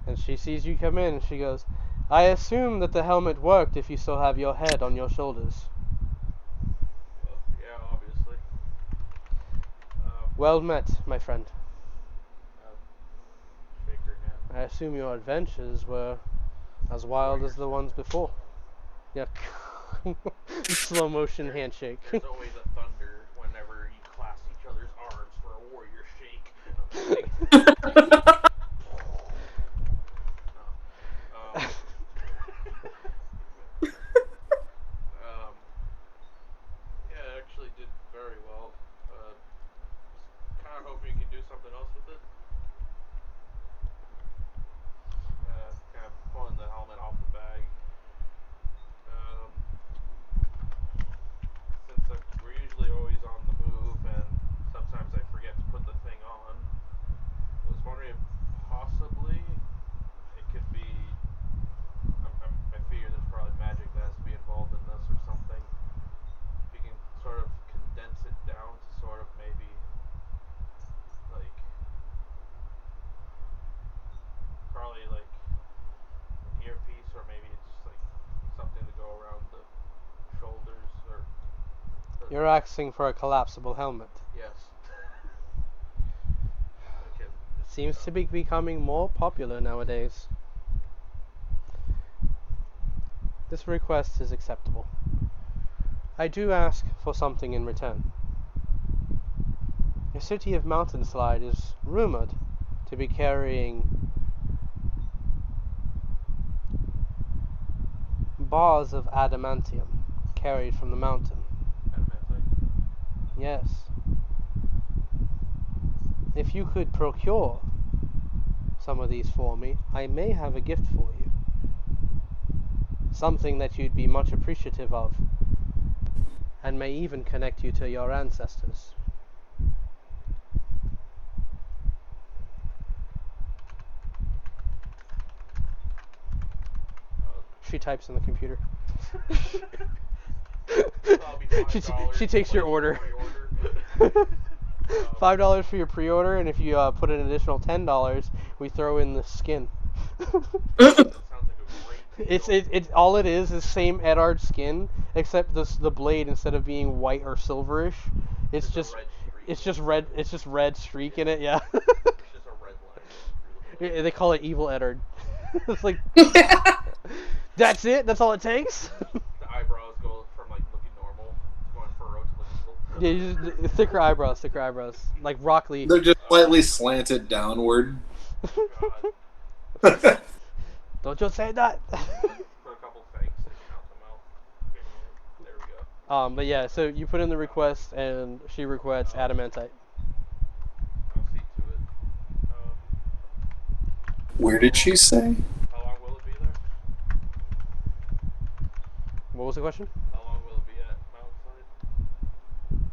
and she sees you come in, and she goes, "I assume that the helmet worked if you still have your head on your shoulders." Well, yeah, obviously. Well met, my friend. Shake her hand. I assume your adventures were as wild as the ones before. Yeah. Slow motion handshake. There's always a thunder whenever you clasp each other's arms for a warrior shake. Yeah, it actually did very well. Kind of hoping you could do something else with it. Kind of pulling the helmet off the bag. Since we're usually always on the move, and sometimes I forget to put the thing on. You're asking for a collapsible helmet. Yes. Okay. Seems to be becoming more popular nowadays. This request is acceptable. I do ask for something in return. The city of Mountainslide is rumored to be carrying bars of adamantium carried from the mountain. Adamantite. Yes. If you could procure some of these for me, I may have a gift for you. Something that you'd be much appreciative of, and may even connect you to your ancestors. She types in the computer. She takes your order. $5 for your pre-order, and if you put an additional $10, we throw in the skin. That sounds like a great deal. It's all it is same Edard skin, except the blade, instead of being white or silverish, it's just red. It's just red streak in it. Yeah. It's just a red line through the blade. They call it Evil Edard. It's like that's it. That's all it takes. The eyebrows go from like looking normal to going furrowed to looking evil. Yeah, you just, thicker eyebrows, like Rock Lee. They're just slightly slanted downward. God. Don't you say that. Put a couple fakes and count them out. There we go. But yeah, so you put in the request, and she requests adamantite. I'll see to it. Where did she say? How long will it be there? What was the question? How long will it be at Mountainside?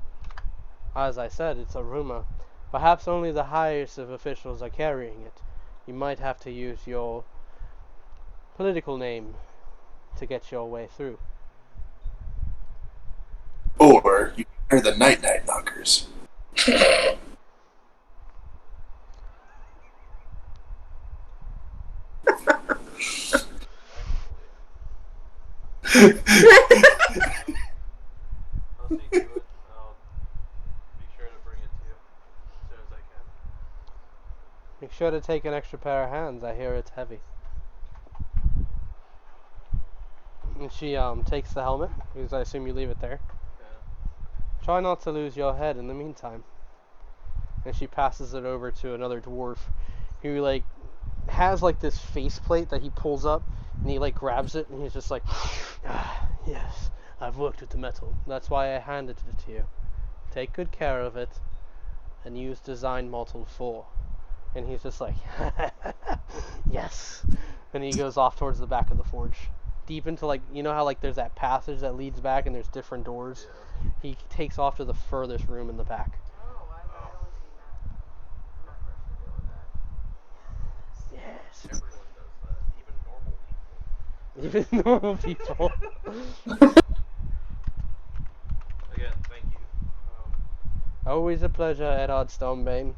As I said, it's a rumor. Perhaps only the highest of officials are carrying it. You might have to use your political name to get your way through. Or you are the Night Knockers. I'll see to it. I'll be sure to bring it to you as soon as I can. Make sure to take an extra pair of hands. I hear it's heavy. And she takes the helmet, because I assume you leave it there. Yeah. Try not to lose your head in the meantime. And she passes it over to another dwarf, who like has like this faceplate that he pulls up, and he like grabs it, and he's just like, ah, yes, I've worked with the metal. That's why I handed it to you. Take good care of it, and use design model 4. And he's just like, yes. And he goes off towards the back of the forge, deep into like, you know how like there's that passage that leads back, and there's different doors. Yeah. He takes off to the furthest room in the back. Oh, I've only seen that. I'm not first to deal with that. Yes. Everyone does that. Even normal people. Even normal people. Again, thank you. Always a pleasure, Edard Stonebane.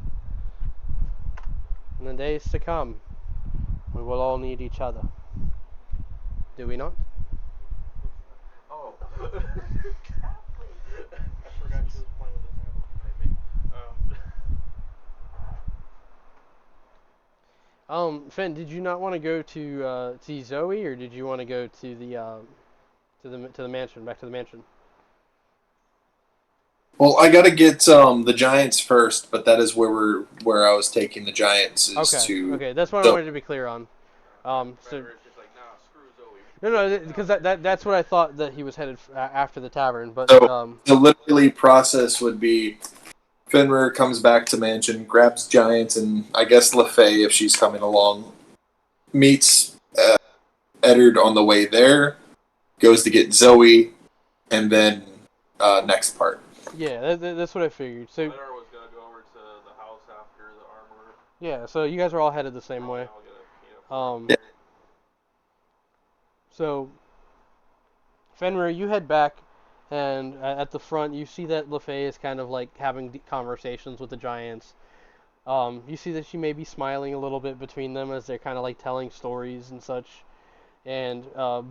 In the days to come, we will all need each other. Do we not? Oh. I forgot she was playing with the tablet behind me. Finn, did you not want to go to see Zoe, or did you want to go to the mansion, back to the mansion? Well, I gotta get the Giants first, but that is where I was taking the Giants is to. Okay, that's what I wanted to be clear on. So Frederick's just like, nah, screw Zoe. no, because that's what I thought that he was headed after the tavern. But So the literally process would be Fenrir comes back to mansion, grabs Giants, and I guess LaFay, if she's coming along, meets Eddard on the way there, goes to get Zoe, and then next part. yeah, that's what I figured. So Leonard was gonna go over to the house after the armor. yeah, so you guys are all headed the same way. I'll get a, Yeah. So Fenrir, you head back, and at the front you see that LaFay is kind of like having conversations with the Giants. You see that she may be smiling a little bit between them as they're kind of like telling stories and such. And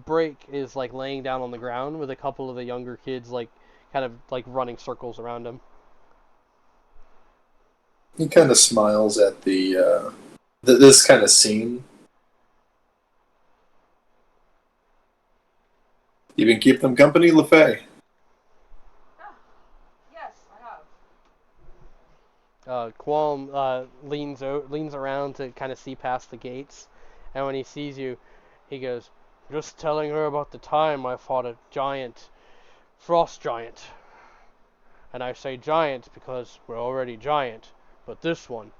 Break is like laying down on the ground with a couple of the younger kids like kind of like running circles around him. He kind of smiles at this kind of scene. You been keeping them company, LaFay? Yes, I have. Qualm leans around to kind of see past the gates, and when he sees you, he goes, "Just telling her about the time I fought a giant, frost giant. And I say giant because we're already giant, but this one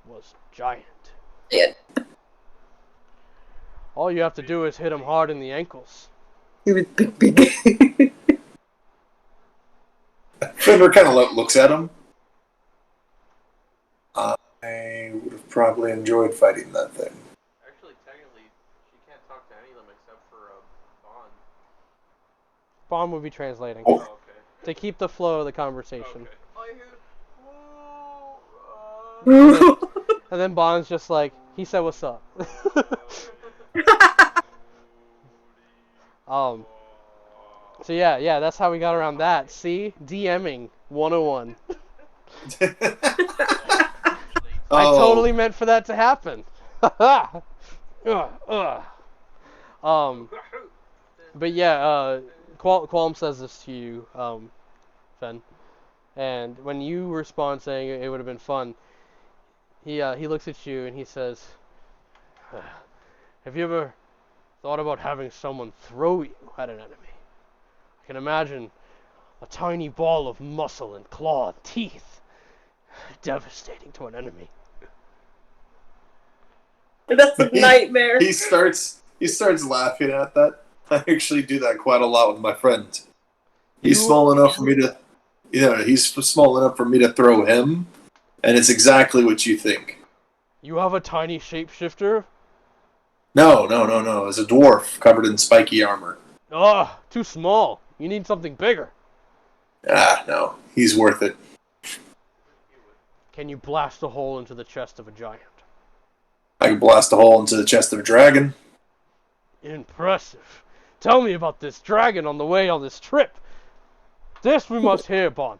was giant. Yeah. All you have to do is hit him hard in the ankles." He was big. Fenrir kind of looks at him. I would have probably enjoyed fighting that thing. Actually, technically, she can't talk to any of them except for Bond. Bond would be translating Oh. Oh, okay. to keep the flow of the conversation. Okay. I hear. And then Bond's just like, he said, "What's up?" So yeah, that's how we got around that. See? DMing 101. I totally meant for that to happen. But yeah, Qualm says this to you, Fen. And when you respond saying it would have been fun, he looks at you and he says, "Have you ever thought about having someone throw you at an enemy? I can imagine a tiny ball of muscle and claw and teeth, devastating to an enemy." That's a nightmare. He starts laughing at that. I actually do that quite a lot with my friends. He's small enough for me to, he's small enough for me to throw him, and it's exactly what you think. You have a tiny shapeshifter? No. It's a dwarf covered in spiky armor. Too small. You need something bigger. No. He's worth it. Can you blast a hole into the chest of a giant? I can blast a hole into the chest of a dragon. Impressive. Tell me about this dragon on the way on this trip. This we must hear, Bond.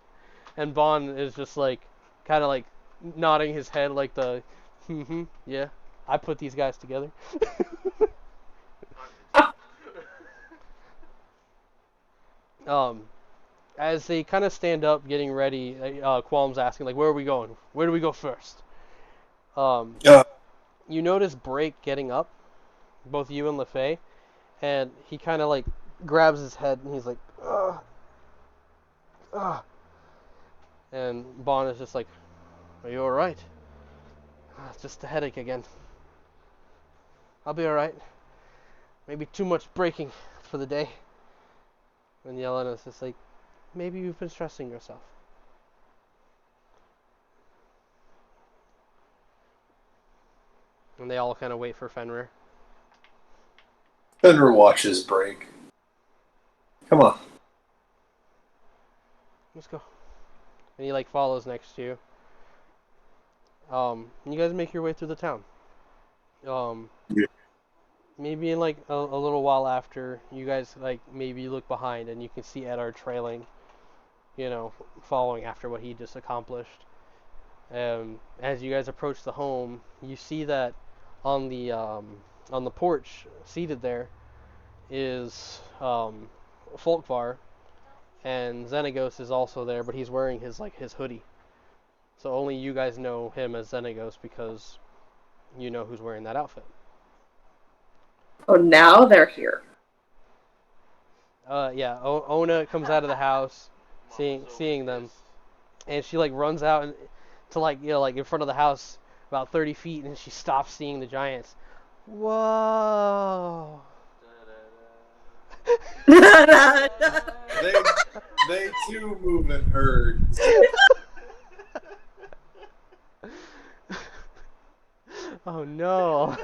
And Bond is just like, kind of like nodding his head like the, yeah, I put these guys together. As they kind of stand up, getting ready, Qualm's asking, like, where are we going? Where do we go first? You notice Brake getting up, both you and LaFay, and he kind of like grabs his head and he's like, ugh. And Bond is just like, "Are you alright?" "Just a headache again. I'll be alright. Maybe too much braking for the day." And Yelena's just like, "Maybe you've been stressing yourself." And they all kind of wait for Fenrir. Fenrir watches break. Come on. Let's go. And he like follows next to you. And you guys make your way through the town. Yeah. Maybe in like a little while after, you guys like maybe look behind and you can see Eddard trailing, following after what he just accomplished. As you guys approach the home, you see that on the porch, seated there, is Folkvar, and Xenagos is also there, but he's wearing his hoodie. So only you guys know him as Xenagos because you know who's wearing that outfit. Oh, now they're here. Yeah, Ona comes out of the house, seeing them, and she like runs out and to like in front of the house about 30 feet, and she stops seeing the giants. Whoa! They too move in herds. Oh no!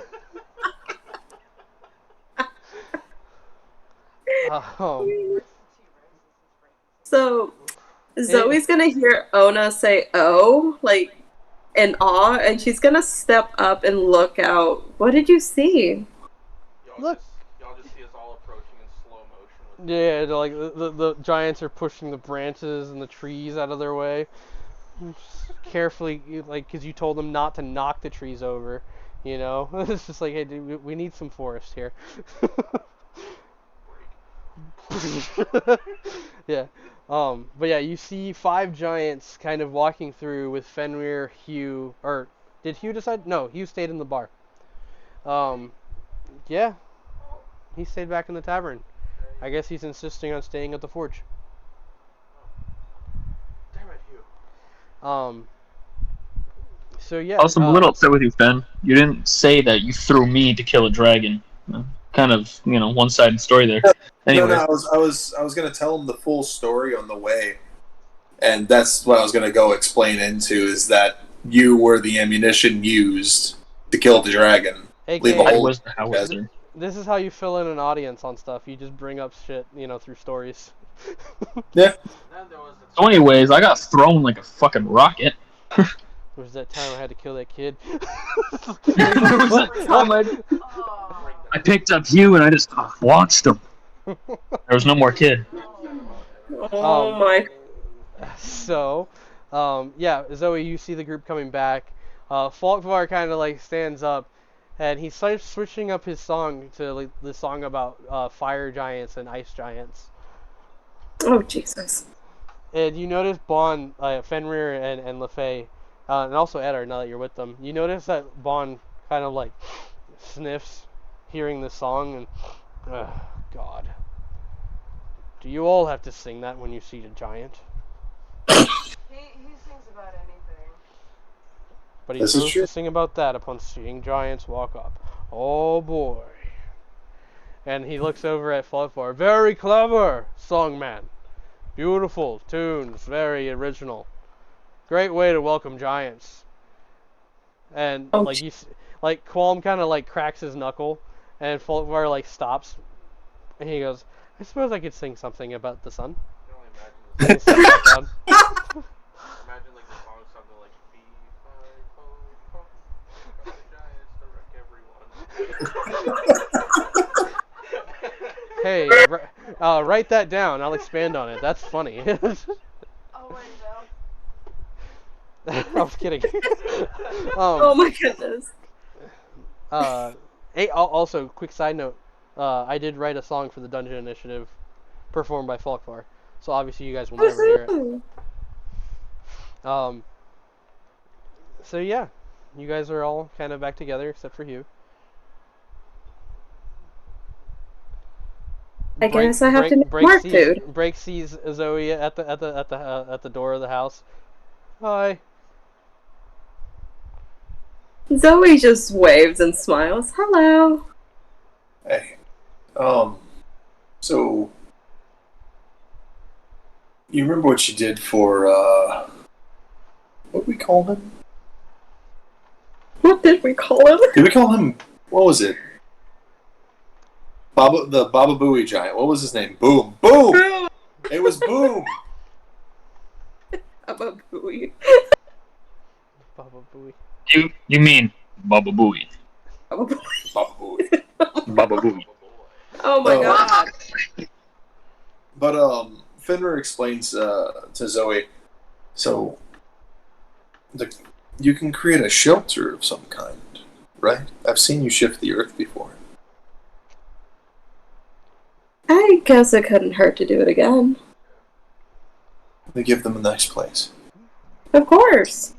So Zoe's gonna hear Ona say "oh" like in awe, and she's gonna step up and look out. What did you see? Look. Y'all just see us all approaching in slow motion Yeah, like the giants are pushing the branches and the trees out of their way. Just carefully, like, because you told them not to knock the trees over. You know, it's just like, hey, dude, we need some forest here. Yeah. But yeah, you see 5 giants kind of walking through with Fenrir, Hugh, or did Hugh decide? No, Hugh stayed in the bar. Um, yeah, he stayed back in the tavern. I guess he's insisting on staying at the forge. Damn it, Hugh. So yeah. Also, I'm a little upset with you, Ben. You didn't say that you threw me to kill a dragon. Kind of, one-sided story there. Anyway, No, I was gonna tell him the full story on the way, and that's what I was gonna go explain into is that you were the ammunition used to kill the dragon. Leave a AKA, I hole. was the house there. this is how you fill in an audience on stuff. You just bring up shit, through stories. Yeah. Then there was the So, anyways, I got thrown like a fucking rocket. There was that time I had to kill that kid. There was that time I picked up Hugh and I just watched him. There was no more kid. Oh my. So, yeah, Zoe, you see the group coming back. Falkvar kind of like stands up, and he starts switching up his song to like the song about fire giants and ice giants. Oh Jesus. And you notice Bond, Fenrir, and LeFay, and also Eddard, now that you're with them, you notice that Bond kind of like sniffs hearing this song, and God. Do you all have to sing that when you see a giant? He sings about anything. But he This is chose true. to sing about that upon seeing giants walk up. Oh boy. And he looks over at Falkvar. Very clever, songman. Beautiful tunes, very original. Great way to welcome giants. And Oh, like Qualm kind of like cracks his knuckle, and Falkvar like stops, and he goes, "I suppose I could sing something about the sun." You can only imagine And he sits back down. imagine like the song something like "Be Fire Ho Ho, got the giants to wreck everyone." Hey, write that down. I'll expand on it. That's funny. Oh wait, no. I was kidding. oh my goodness. Also, quick side note. I did write a song for the Dungeon Initiative, performed by Falkvar. So obviously you guys will never hear it. Woohoo. So yeah, you guys are all kind of back together except for Hugh. I guess I have to make more food. Break sees Zoe at the door of the house. Hi. Zoe just waves and smiles. Hello. Hey. So you remember what you did for what did we call him? What did we call him? Did we call him what was it? The Baba Booey giant. What was his name? Boom. Boom! Boom. It was Boom! Baba Booey. Baba Booey. You mean Baba Booey? Baba Booey. Baba Booey. Baba Booey. Oh my Oh. god. But Fenrir explains to Zoe, so you can create a shelter of some kind, right? I've seen you shift the earth before. I guess it couldn't hurt to do it again. They give them a nice place. Of course.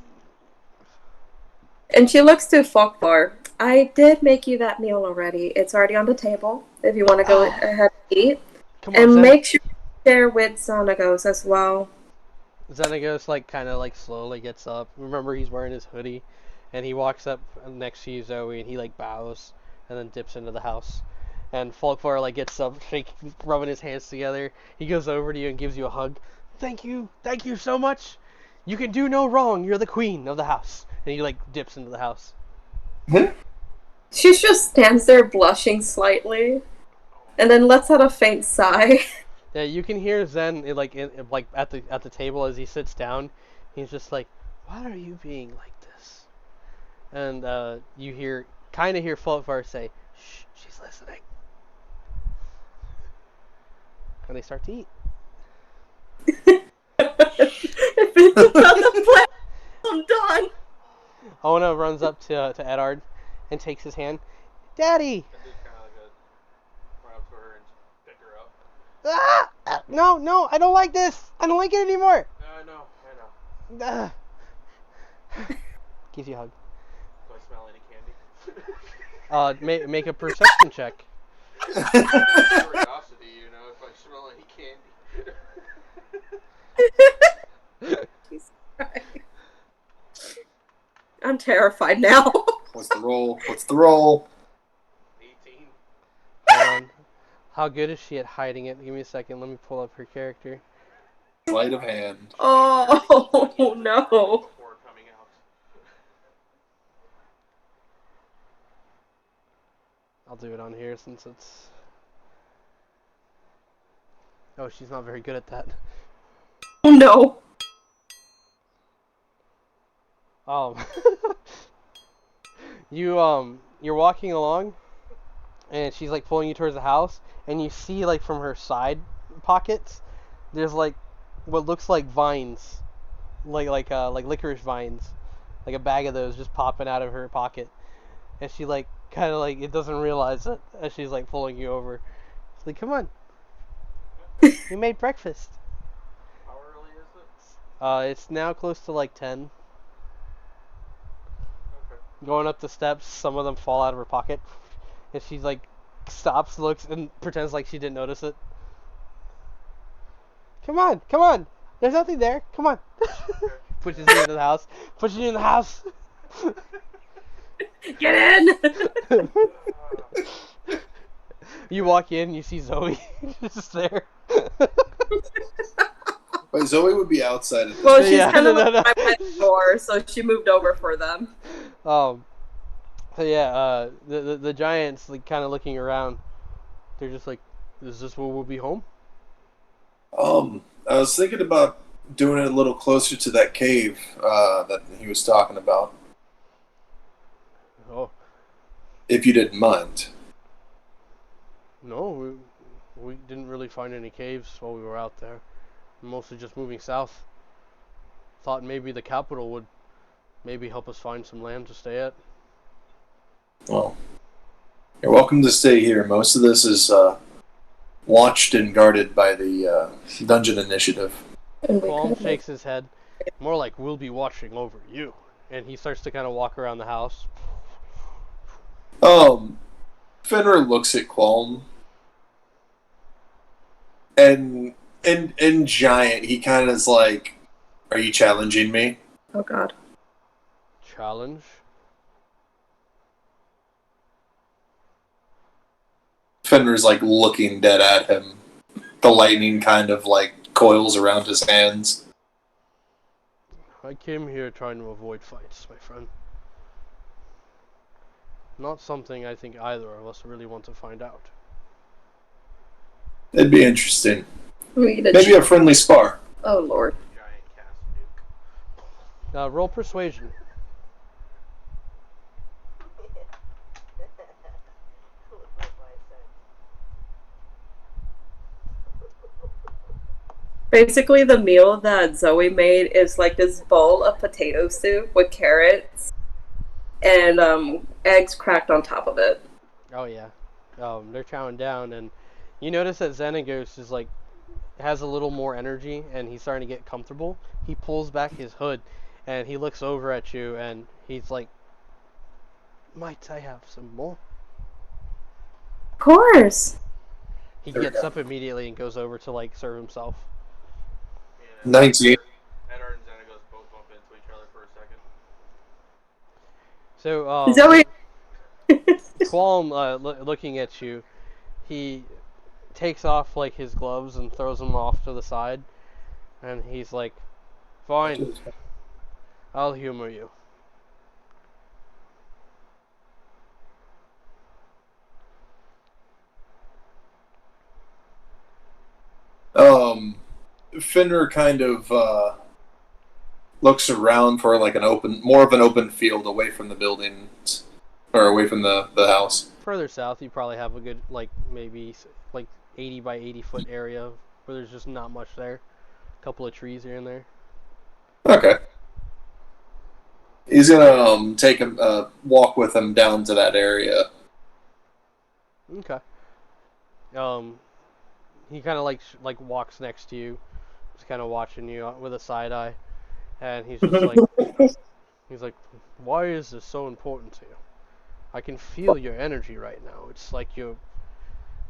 And she looks to Falkvar. I did make you that meal already. It's already on the table if you want to go ahead and eat. Come on, And Zen. make sure you share with Xanagos as well. Xenagos kind of slowly gets up. Remember, he's wearing his hoodie, and he walks up next to you, Zoe, and he bows and then dips into the house. And Falkvar gets up, rubbing his hands together. He goes over to you and gives you a hug. Thank you so much. You can do no wrong. You're the queen of the house. And he dips into the house. She just stands there blushing slightly, and then lets out a faint sigh. Yeah, you can hear Zen at the table as he sits down. He's just like, "Why are you being like this?" And you kind of hear Falkvar say, "Shh, she's listening." and they start to eat. If it's about the plan, I'm done. Ona runs up to Edard and takes his hand. Daddy! And just kind of like run up to her and pick her up. Ah! No, I don't like this. I don't like it anymore. No, I know. Gives you a hug. Do I smell any candy? Make a perception check. Curiosity, if I smell any candy. I'm terrified now. What's the roll? 18. Hold on. How good is she at hiding it? Give me a second. Let me pull up her character. Sleight of hand. Oh no. Before coming out. I'll do it on here since it's... Oh, she's not very good at that. Oh no. You're walking along, and she's like pulling you towards the house, and you see like from her side pockets, there's like what looks like vines, like licorice vines, like a bag of those just popping out of her pocket, and she like kind of like it doesn't realize it as she's like pulling you over. It's like, come on, we made breakfast. How early is it? It's now close to like 10. Okay. Going up the steps, some of them fall out of her pocket, and she's like stops, looks, and pretends like she didn't notice it. Come on, there's nothing there. Come on. Pushes you into the house. Pushes you in the house. Get in. You walk in, you see Zoe just there. But Zoe would be outside. Well, she's Yeah, kind of no. right by the door, so she moved over for them. So yeah, the giants like kind of looking around. They're just like, is this where we'll be home? I was thinking about doing it a little closer to that cave that he was talking about, Oh if you didn't mind. no, we didn't really find any caves while we were out there. Mostly just moving south. Thought maybe the capital would maybe help us find some land to stay at. Well, you're welcome to stay here. Most of this is watched and guarded by the Dungeon Initiative. And we Qualm could shakes his head. More like, we'll be watching over you. And he starts to kind of walk around the house. Fenrir looks at Qualm, and in giant, he kind of is like, "Are you challenging me?" Oh god. Challenge? Fenrir's like looking dead at him. The lightning kind of like coils around his hands. I came here trying to avoid fights, my friend. Not something I think either of us really want to find out. It'd be interesting. We need Maybe a friendly spar. Oh lord. Giant cast nuke. Roll persuasion. Basically, the meal that Zoe made is like this bowl of potato soup with carrots and eggs cracked on top of it. Oh yeah. They're chowing down, and you notice that Xenagos is like has a little more energy, and he's starting to get comfortable. He pulls back his hood, and he looks over at you, and he's like, "Might I have some more?" Of course. He There we gets go. up immediately and goes over to like serve himself. And 19. Edward and Xenagos both bump into each other for a second. So Zoe. Qualm, looking at you, he takes off like his gloves and throws them off to the side, and he's like, "Fine, I'll humor you." Fenrir kind of looks around for like more of an open field away from the buildings, or away from the house. Further south, you probably have a good maybe 80 by 80 foot area where there's just not much there. A couple of trees here and there. Okay. He's gonna take him, walk with him down to that area. Okay. He kind of like walks next to you, just kind of watching you with a side eye, and he's just like, why is this so important to you? I can feel your energy right now. It's like you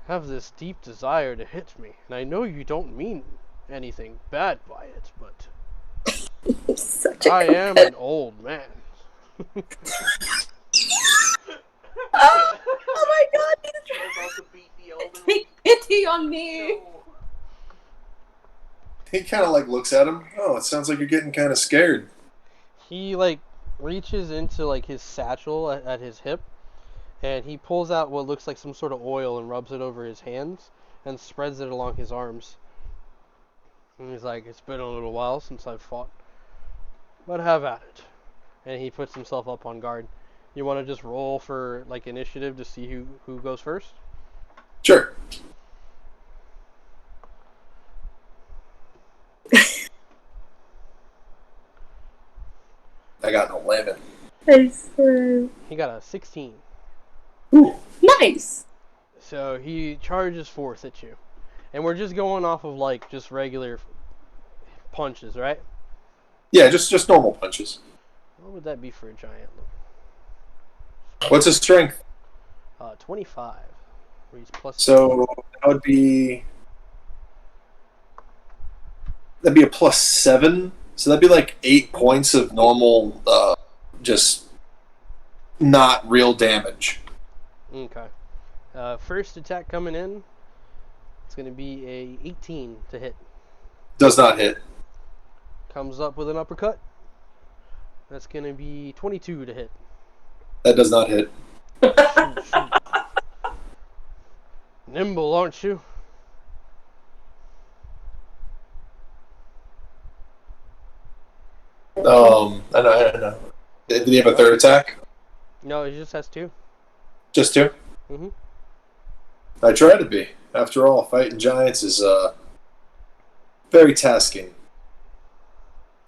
have this deep desire to hit me, and I know you don't mean anything bad by it, but Such a I am an old man. Oh my god, You're about to beat the elderly. take pity on me. No. He kind of like looks at him. Oh, it sounds like you're getting kind of scared. He like reaches into like his satchel at his hip, and he pulls out what looks like some sort of oil and rubs it over his hands and spreads it along his arms. And he's like, it's been a little while since I've fought, but have at it. And he puts himself up on guard. You want to just roll for like initiative to see who goes first? Sure. I got an 11. I swear. He got a 16. Ooh, nice. So he charges forth at you. And we're just going off of like just regular punches, right? Yeah, just normal punches. What would that be for a giant? What's his strength? 25. Where he's plus So that would be that'd be a +7. So that'd be like 8 points of normal, just not real damage. Okay. First attack coming in. It's going to be a 18 to hit. Does not hit. Comes up with an uppercut. That's going to be 22 to hit. That does not hit. Shoot. Nimble, aren't you? I know. Did he have a third attack? No, he just has 2. Just 2? Mhm. I try to be. After all, fighting giants is very tasking.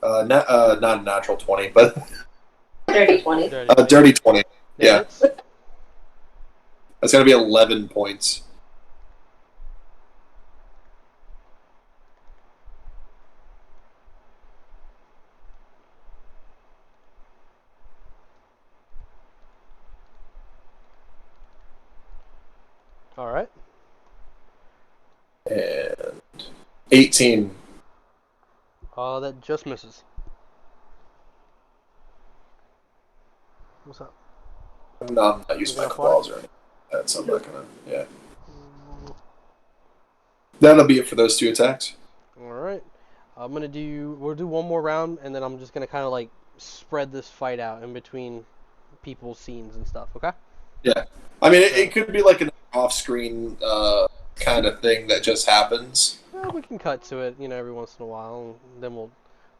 Not a natural 20, but Dirty 20. a dirty 20. Yeah. Hits. That's going to be 11 points. All right. And 18. That just misses. What's up? No, I'm not using my claws or anything. That's I'm not gonna. Yeah. That'll be it for those 2 attacks. All right. We'll do one more round, and then I'm just gonna kind of like spread this fight out in between people's scenes and stuff. Okay. Yeah. I mean, it could be like an off-screen kind of thing that just happens. Well, we can cut to it, every once in a while, and then we'll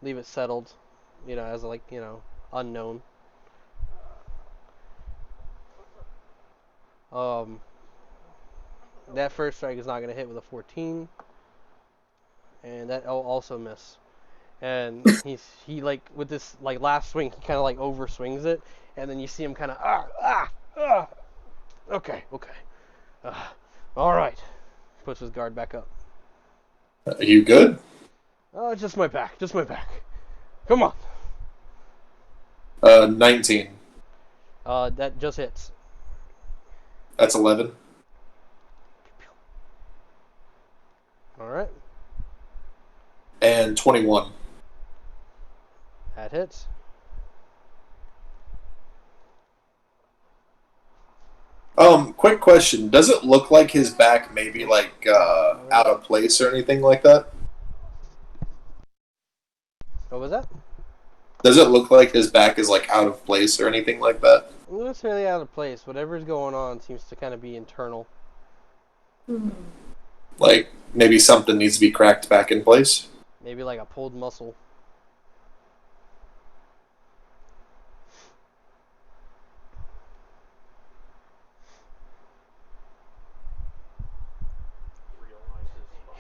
leave it settled, as like, unknown. That first strike is not going to hit with a 14, and that will also miss. And he like with this like last swing, he kind of like overswings it, and then you see him kind of okay, all right, puts his guard back up. Are you good? Oh, just my back. Come on. 19. That just hits. That's 11. All right. And 21. That hits. Quick question. Does it look like his back may be like out of place or anything like that? What was that? Does it look like his back is like out of place or anything like that? Not necessarily out of place. Whatever's going on seems to kind of be internal. Like maybe something needs to be cracked back in place? Maybe like a pulled muscle.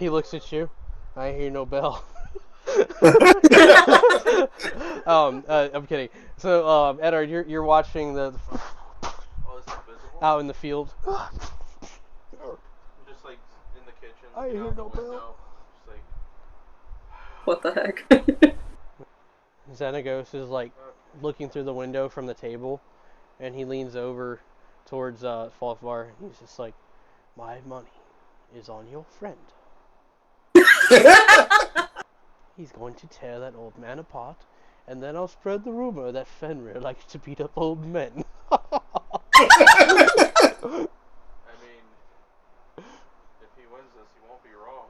He looks at you. I hear no bell. I'm kidding. So, Edward, you're watching the Oh, is it visible? out in the field. I'm just like in the kitchen. I looking hear out no the bell. window, Just like. What the heck? Xenagos is like looking through the window from the table, and he leans over towards Falkvar, and he's just like, "My money is on your friend. He's going to tear that old man apart, and then I'll spread the rumor that Fenrir likes to beat up old men." I mean, if he wins this, he won't be wrong.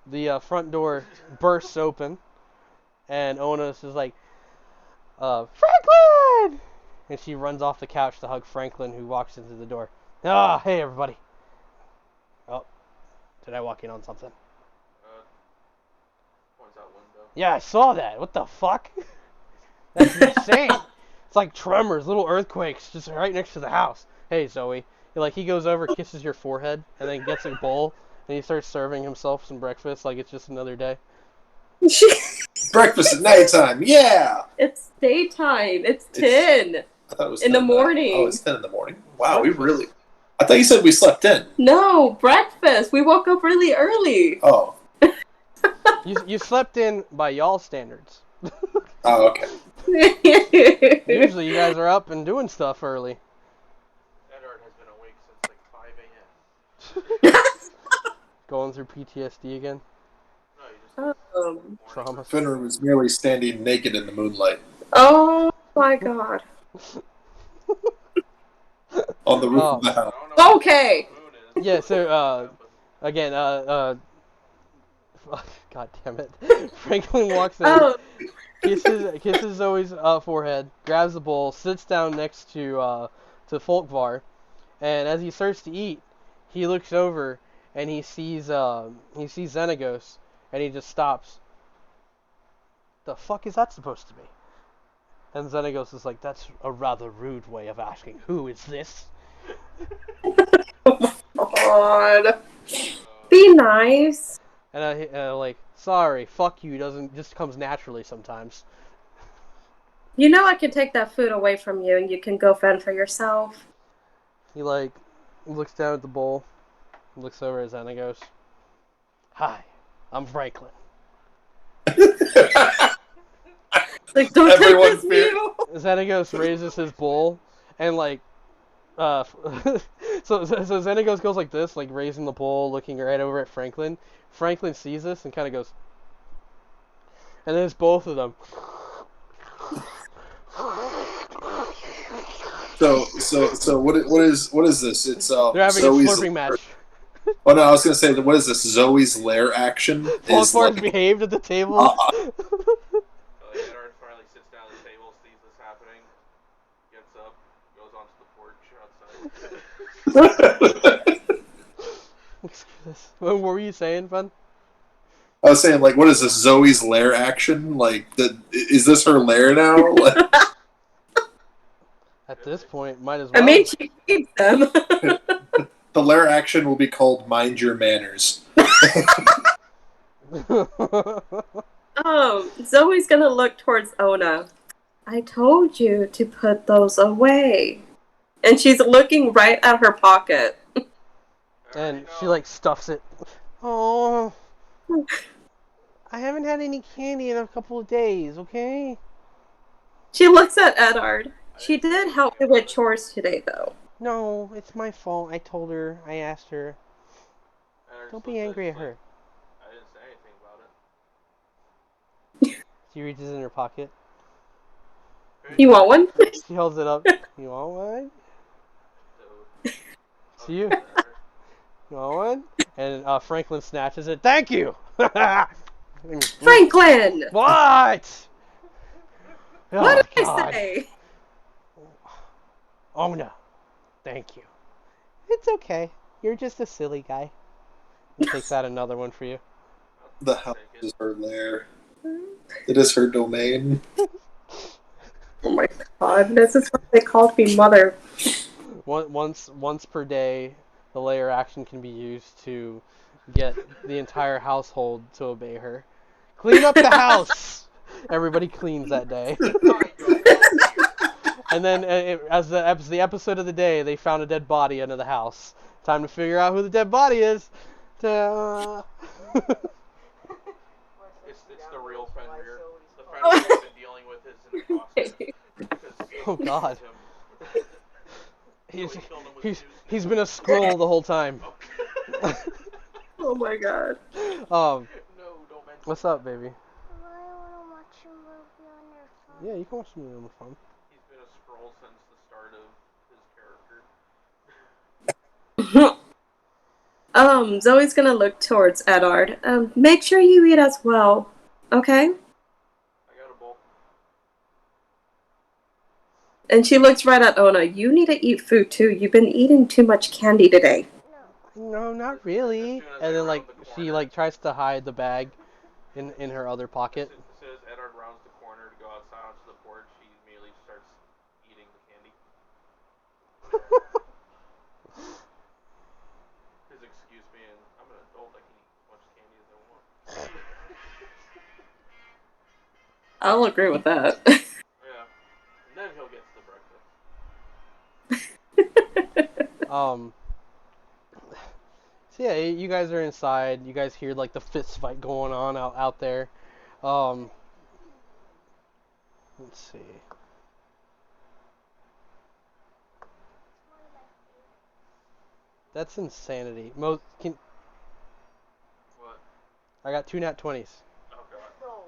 The front door bursts open, and Onos is like, "Franklin!" And she runs off the couch to hug Franklin, who walks into the door. "Ah, hey everybody." Oh, did I walk in on something? Points out window. Yeah, I saw that. What the fuck? That's insane. It's like tremors, little earthquakes, just right next to the house. Hey, Zoe. He goes over, kisses your forehead, and then gets a bowl, and he starts serving himself some breakfast like it's just another day. Breakfast at nighttime, yeah! It's daytime. It's 10 I thought it was in 10 the morning. Oh, it's 10 in the morning. Wow, we really... I thought you said we slept in. No, breakfast. We woke up really early. Oh. You slept in by y'all standards. Oh, okay. Usually you guys are up and doing stuff early. Edward has been awake since like 5 a.m. Going through PTSD again. No, you just Trauma. Fenrir was merely standing naked in the moonlight Oh my god. on the roof Oh. of the house. I don't know Okay. what the moon is. Yeah, so, again, God damn it. Franklin walks in, Oh, kisses Zoe's forehead, grabs the bowl, sits down next to Folkvar, and as he starts to eat, he looks over and he sees Xenagos, and he just stops. The fuck is that supposed to be? And Xenagos is like, "That's a rather rude way of asking. Who is this?" God. Be nice. And I like, "Sorry, fuck you," doesn't just comes naturally sometimes. You know I can take that food away from you and you can go fend for yourself. He like looks down at the bowl, looks over at Xenagos. "Hi, I'm Franklin." Like, don't Everyone take this view. Xenagos raises his bowl and like so Xenagos goes like this, like raising the bowl, looking right over at Franklin. Franklin sees this and kind of goes, and then it's both of them. So what is this? It's They're having Zoe's, a slurping match. Oh no, I was gonna say, what is this? Zoe's lair action? Is Folkvar's like, behaved at the table. So Edward finally sits down at the table, sees this happening, gets up, goes onto the porch outside. What were you saying, Fun? I was saying, like, what is this? Zoe's lair action? Like, is this her lair now? Like, At this point, might as well. I mean, she feeds them. the lair action will be called Mind Your Manners. Oh, Zoe's gonna look towards Ona. I told you to put those away. And she's looking right at her pocket. And she like stuffs it. Oh, I haven't had any candy in a couple of days, okay? She looks at Edard. She did help me with chores today, though. No, it's my fault. I told her. I asked her. Edward Don't just be looks angry at like, her. I didn't say anything about it. She reaches in her pocket. You want one? She holds it up. You want one? So, To you. You want one? And Franklin snatches it. Thank you! Franklin! What? Oh, What did God. I say? Oh no. Thank you. It's okay. You're just a silly guy. He takes out another one for you. The house is her lair. It is her domain. Oh my god, this is what they called me mother. Once per day, the layer action can be used to get the entire household to obey her. Clean up the house! Everybody cleans that day. And then, as the episode of the day, they found a dead body under the house. Time to figure out who the dead body is. It's the real Fenrir. The Fenrir we've been dealing with is in the costume. Oh God. He's been a scroll the whole time. Oh my God. No, don't mention What's up, baby? I want to watch a movie on your phone. Yeah, you can watch the movie on the phone. He's been a scroll since the start of his character. Zoe's gonna look towards Edard. Make sure you eat as well, okay? I got a bowl. And she looks right at Ona. You need to eat food too. You've been eating too much candy today. No, not really. And then she tries to hide the bag in her other pocket. As soon as Edward rounds the corner to go outside onto the porch, he immediately starts eating the candy. His excuse being, I'm an adult, I can eat as much candy as I want. I'll agree with that. Yeah. And then he'll get to the breakfast. So yeah, you guys are inside. You guys hear like the fist fight going on out there. Let's see. That's insanity. What? I got 2 nat 20s. Oh god. Oh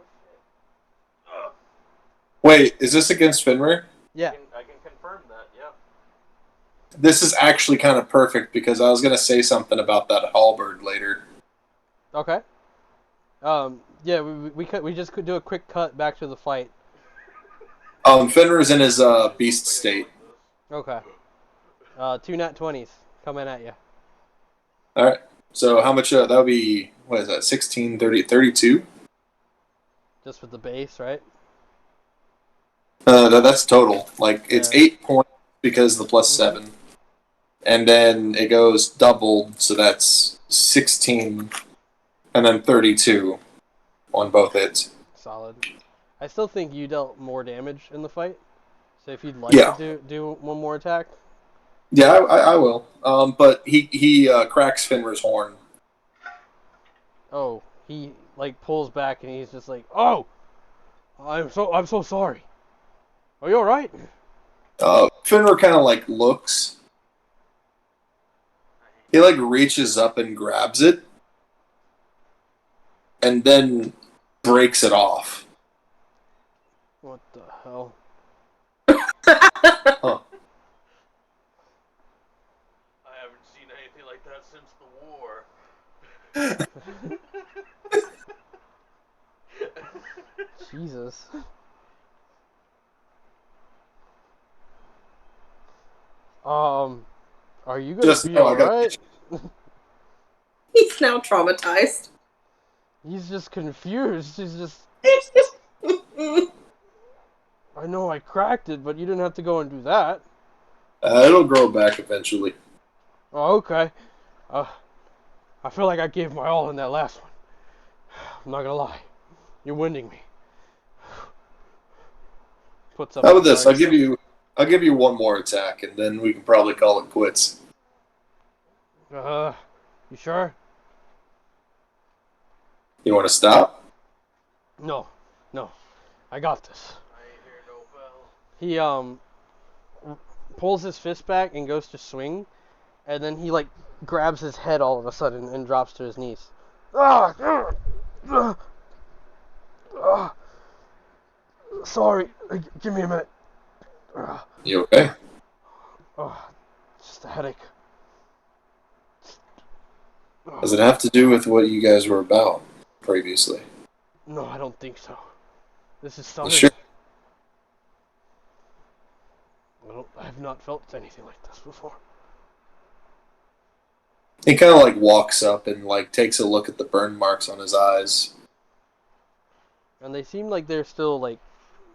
shit. Wait, is this against Fenrir? Yeah. I can confirm that, yeah. This is actually kind of perfect because I was going to say something about that halberd later. Okay. Yeah, we just could do a quick cut back to the fight. Fenrir's in his beast state. Okay. 2 nat 20s coming at you. All right. So how much? That would be, what is that? 16, 30, 32? Just with the base, right? That's total. Like, it's Yeah. 8 points because of the plus 7. And then it goes doubled, so that's 16. And then 32 on both hits. Solid. I still think you dealt more damage in the fight. So if you'd like Yeah. to do one more attack. Yeah, I will. But he cracks Fenrir's horn. Oh, he pulls back and he's just like, "Oh, I'm so sorry. Are you all right?" Fenrir kind of looks. He reaches up and grabs it, and then breaks it off. What the hell? Huh. I haven't seen anything like that since the war. Jesus. Are you gonna Just be know I got alright? He's now traumatized. He's just confused. He's just. I know I cracked it, but you didn't have to go and do that. It'll grow back eventually. Oh, okay. I feel like I gave my all in that last one. I'm not gonna lie. You're winding me. Puts up. How about this? his I'll give you one more attack, and then we can probably call it quits. You sure? You want to stop? No. I got this. I ain't hear no bell. He pulls his fist back and goes to swing, and then he grabs his head all of a sudden and drops to his knees. Sorry, give me a minute. You okay? Just a headache. Does it have to do with what you guys were about previously? No, I don't think so. This is You solid. sure? I have not felt anything like this before. He kind of walks up and takes a look at the burn marks on his eyes. And they seem like they're still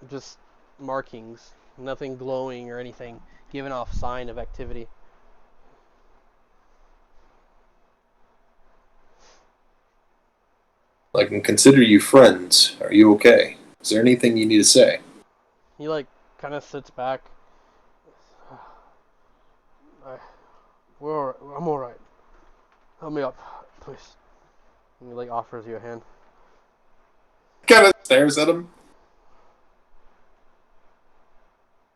just markings, nothing glowing or anything, giving off sign of activity. I can consider you friends. Are you okay? Is there anything you need to say? He like kind of sits back. I'm all right. Help me up, please. And he like offers you a hand. Kind of stares at him.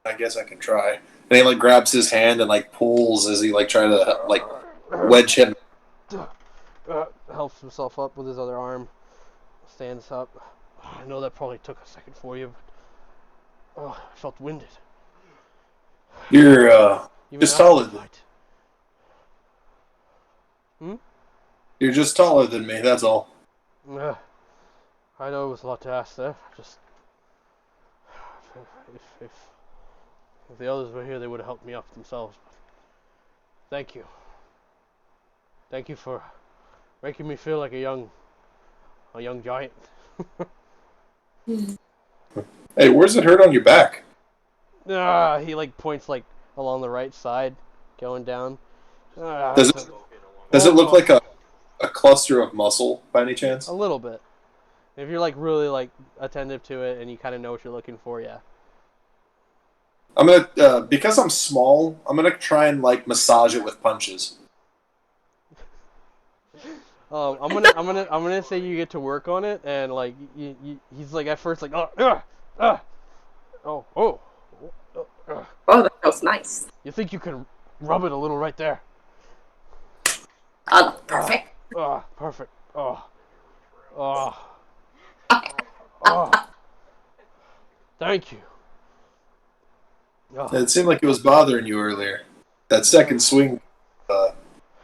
I guess I can try. And he like grabs his hand and like pulls as he like try to like wedge him. Helps himself up with his other arm. Stands up. I know that probably took a second for you, but I felt winded. You're Even just after taller the than fight. You're just taller than me, that's all. I know it was a lot to ask there. Just if the others were here, they would have helped me up themselves. But thank you. Thank you for making me feel like a young giant. Hey, where's it hurt on your back? He like points like along the right side, going down. Does it look like a cluster of muscle by any chance? A little bit. If you're like really like attentive to it and you kind of know what you're looking for, yeah. I'm gonna because I'm small. I'm gonna try and like massage it with punches. I'm gonna say you get to work on it, and like he's like at first like oh. Oh, that feels nice. You think you can rub it a little right there? Perfect. Perfect. Thank you. It seemed like it was bothering you earlier. That second swing.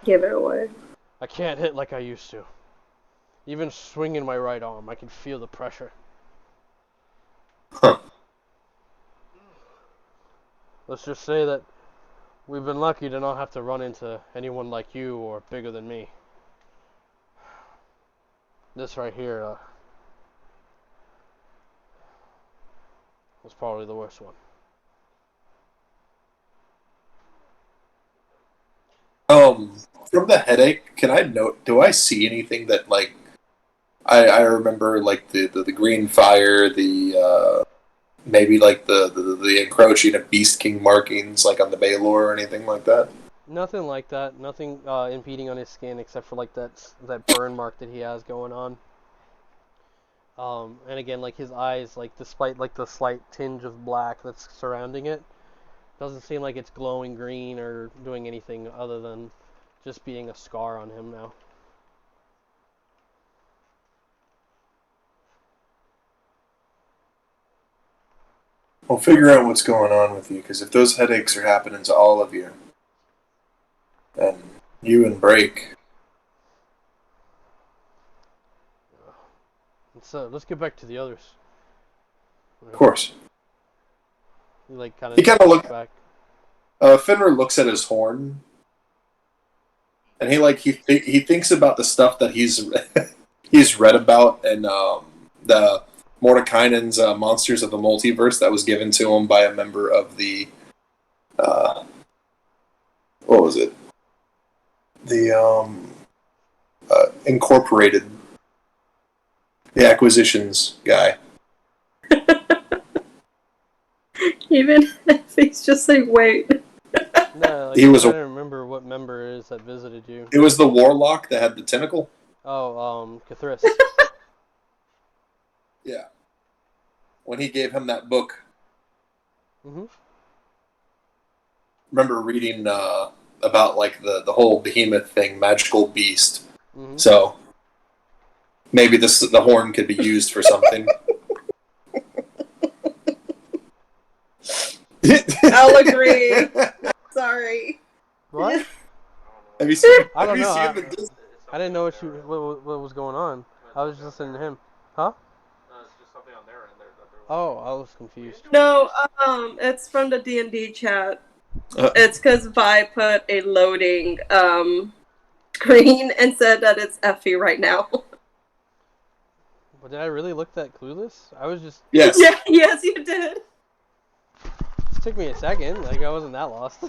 Give it away. I can't hit like I used to. Even swinging my right arm, I can feel the pressure. Huh. Let's just say that we've been lucky to not have to run into anyone like you or bigger than me. This right here was probably the worst one. From the headache, can I note? Do I see anything that like? I remember like the green fire, the maybe like the encroaching of Beast King markings like on the Baylor or anything like that. Nothing like that. Nothing impeding on his skin except for like that burn mark that he has going on. And again, like his eyes, like despite like the slight tinge of black that's surrounding it, doesn't seem like it's glowing green or doing anything other than just being a scar on him now. We'll figure out what's going on with you, because if those headaches are happening to all of you, then you and Break. Let's get back to the others. Of course. He kind of looks back. Fenrir looks at his horn, and he thinks about the stuff that he's read about in the Mordekainen's Monsters of the Multiverse that was given to him by a member of the what was it? The Incorporated, the acquisitions guy. Even if he's just like, wait. No, he was. I don't remember what member it is that visited you. It was the warlock that had the tentacle. Oh, Cathris. Yeah. When he gave him that book. Mm-hmm. Remember reading about like the whole behemoth thing, magical beast. Mm-hmm. So maybe the horn could be used for something. I'll agree. Sorry. What? Have you seen? I don't know. I didn't know what was going on. I was just listening to him. Huh? It's just something on their end. Oh, I was confused. No, it's from the D&D chat. It's because Vi put a loading screen and said that it's Effie right now. But did I really look that clueless? I was just... Yes. Yeah, yes, you did. It took me a second. Like, I wasn't that lost.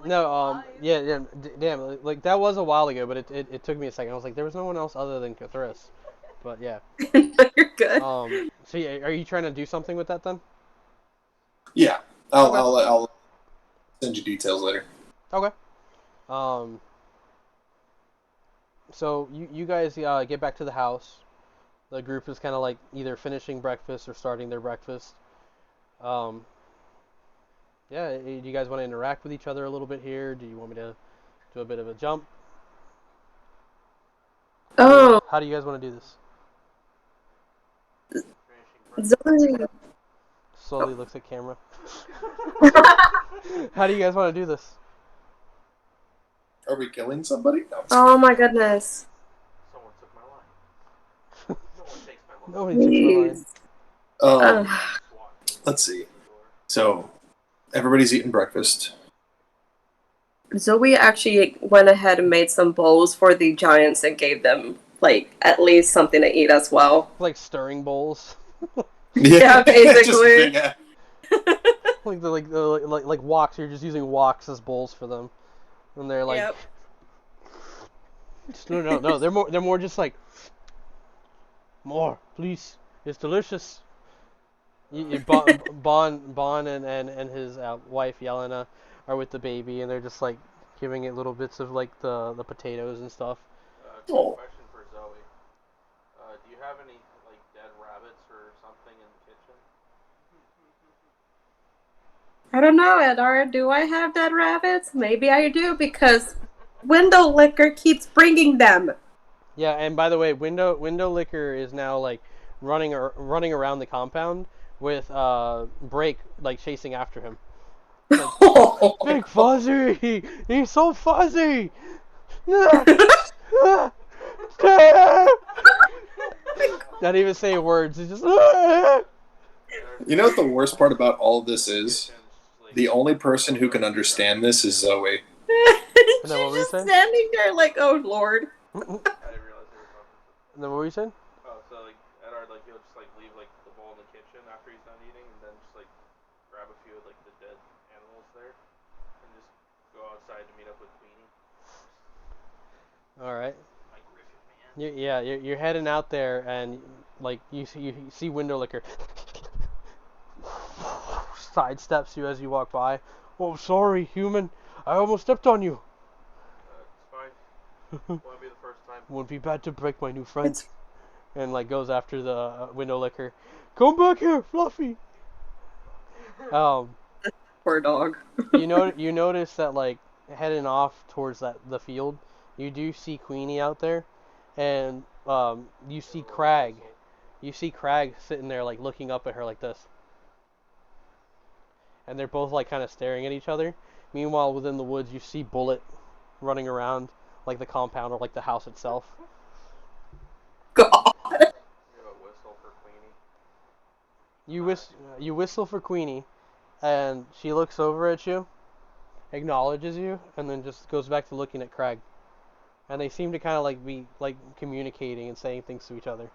No, yeah, damn, like that was a while ago, but it took me a second. I was like, there was no one else other than Cthulhu. But yeah. You're good. So yeah, are you trying to do something with that then? Yeah, I'll, Okay. I'll send you details later. Okay. So you guys get back to the house. The group is kind of like either finishing breakfast or starting their breakfast. Um, yeah, do you guys want to interact with each other a little bit here? Do you want me to do a bit of a jump? Oh, How do you guys want to do this? Zoe. Slowly looks at camera. How do you guys want to do this? Are we killing somebody? No. Oh my goodness. Someone took my line. No one takes my line. Nobody takes my line. Please. Let's see. So, everybody's eating breakfast. Zoe actually went ahead and made some bowls for the giants and gave them, like, at least something to eat as well. Like stirring bowls. Yeah, basically. Just like like woks. You're just using woks as bowls for them, and they're like, Yep. no. They're more just like, more, please. It's delicious. Bon and his wife Yelena are with the baby, and they're just like giving it little bits of like the potatoes and stuff. Oh. Question for Zoe. Do you have any like dead rabbits or something in the kitchen? I don't know, Edar. Do I have dead rabbits? Maybe I do, because window liquor keeps bringing them. Yeah, and by the way, window liquor is now like running around the compound with Break like chasing after him. Like, Big Fuzzy, he's so fuzzy. Not even saying words. He's just. You know what the worst part about all this is? The only person who can understand this is Zoe. She's just standing there like, oh Lord. I didn't realize they were talking. And then what were you saying? Oh, so like Edard, like he'll just like leave like the bowl in the kitchen after he's done eating, and then just like grab a few of like the dead animals there, and just go outside to meet up with Queenie. All right. My Griffin man. You're heading out there, and like you see window liquor sidesteps you as you walk by. Oh, sorry, human. I almost stepped on you. It's fine. Won't be the first time. Wouldn't be bad to break my new friend. And like goes after the window liquor. Come back here, Fluffy. Poor dog. you notice that like heading off towards the field, you do see Queenie out there, and you see Crag. You see Crag sitting there like looking up at her like this. And they're both like kind of staring at each other. Meanwhile, within the woods, you see Bullet running around like the compound or like the house itself. God. You have a whistle for Queenie. You whistle for Queenie, and she looks over at you, acknowledges you, and then just goes back to looking at Craig. And they seem to kind of like be like communicating and saying things to each other.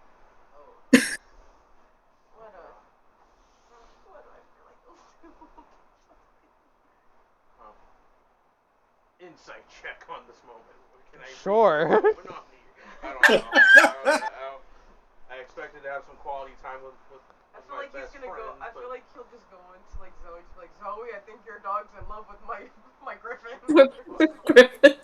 Insight check on this moment. Can I Sure. I don't know. I expected to have some quality time with I feel my like he's best gonna friend, go. I but feel like he'll just go into like Zoe, to be like Zoe. I think your dog's in love with my Griffin. Griffin.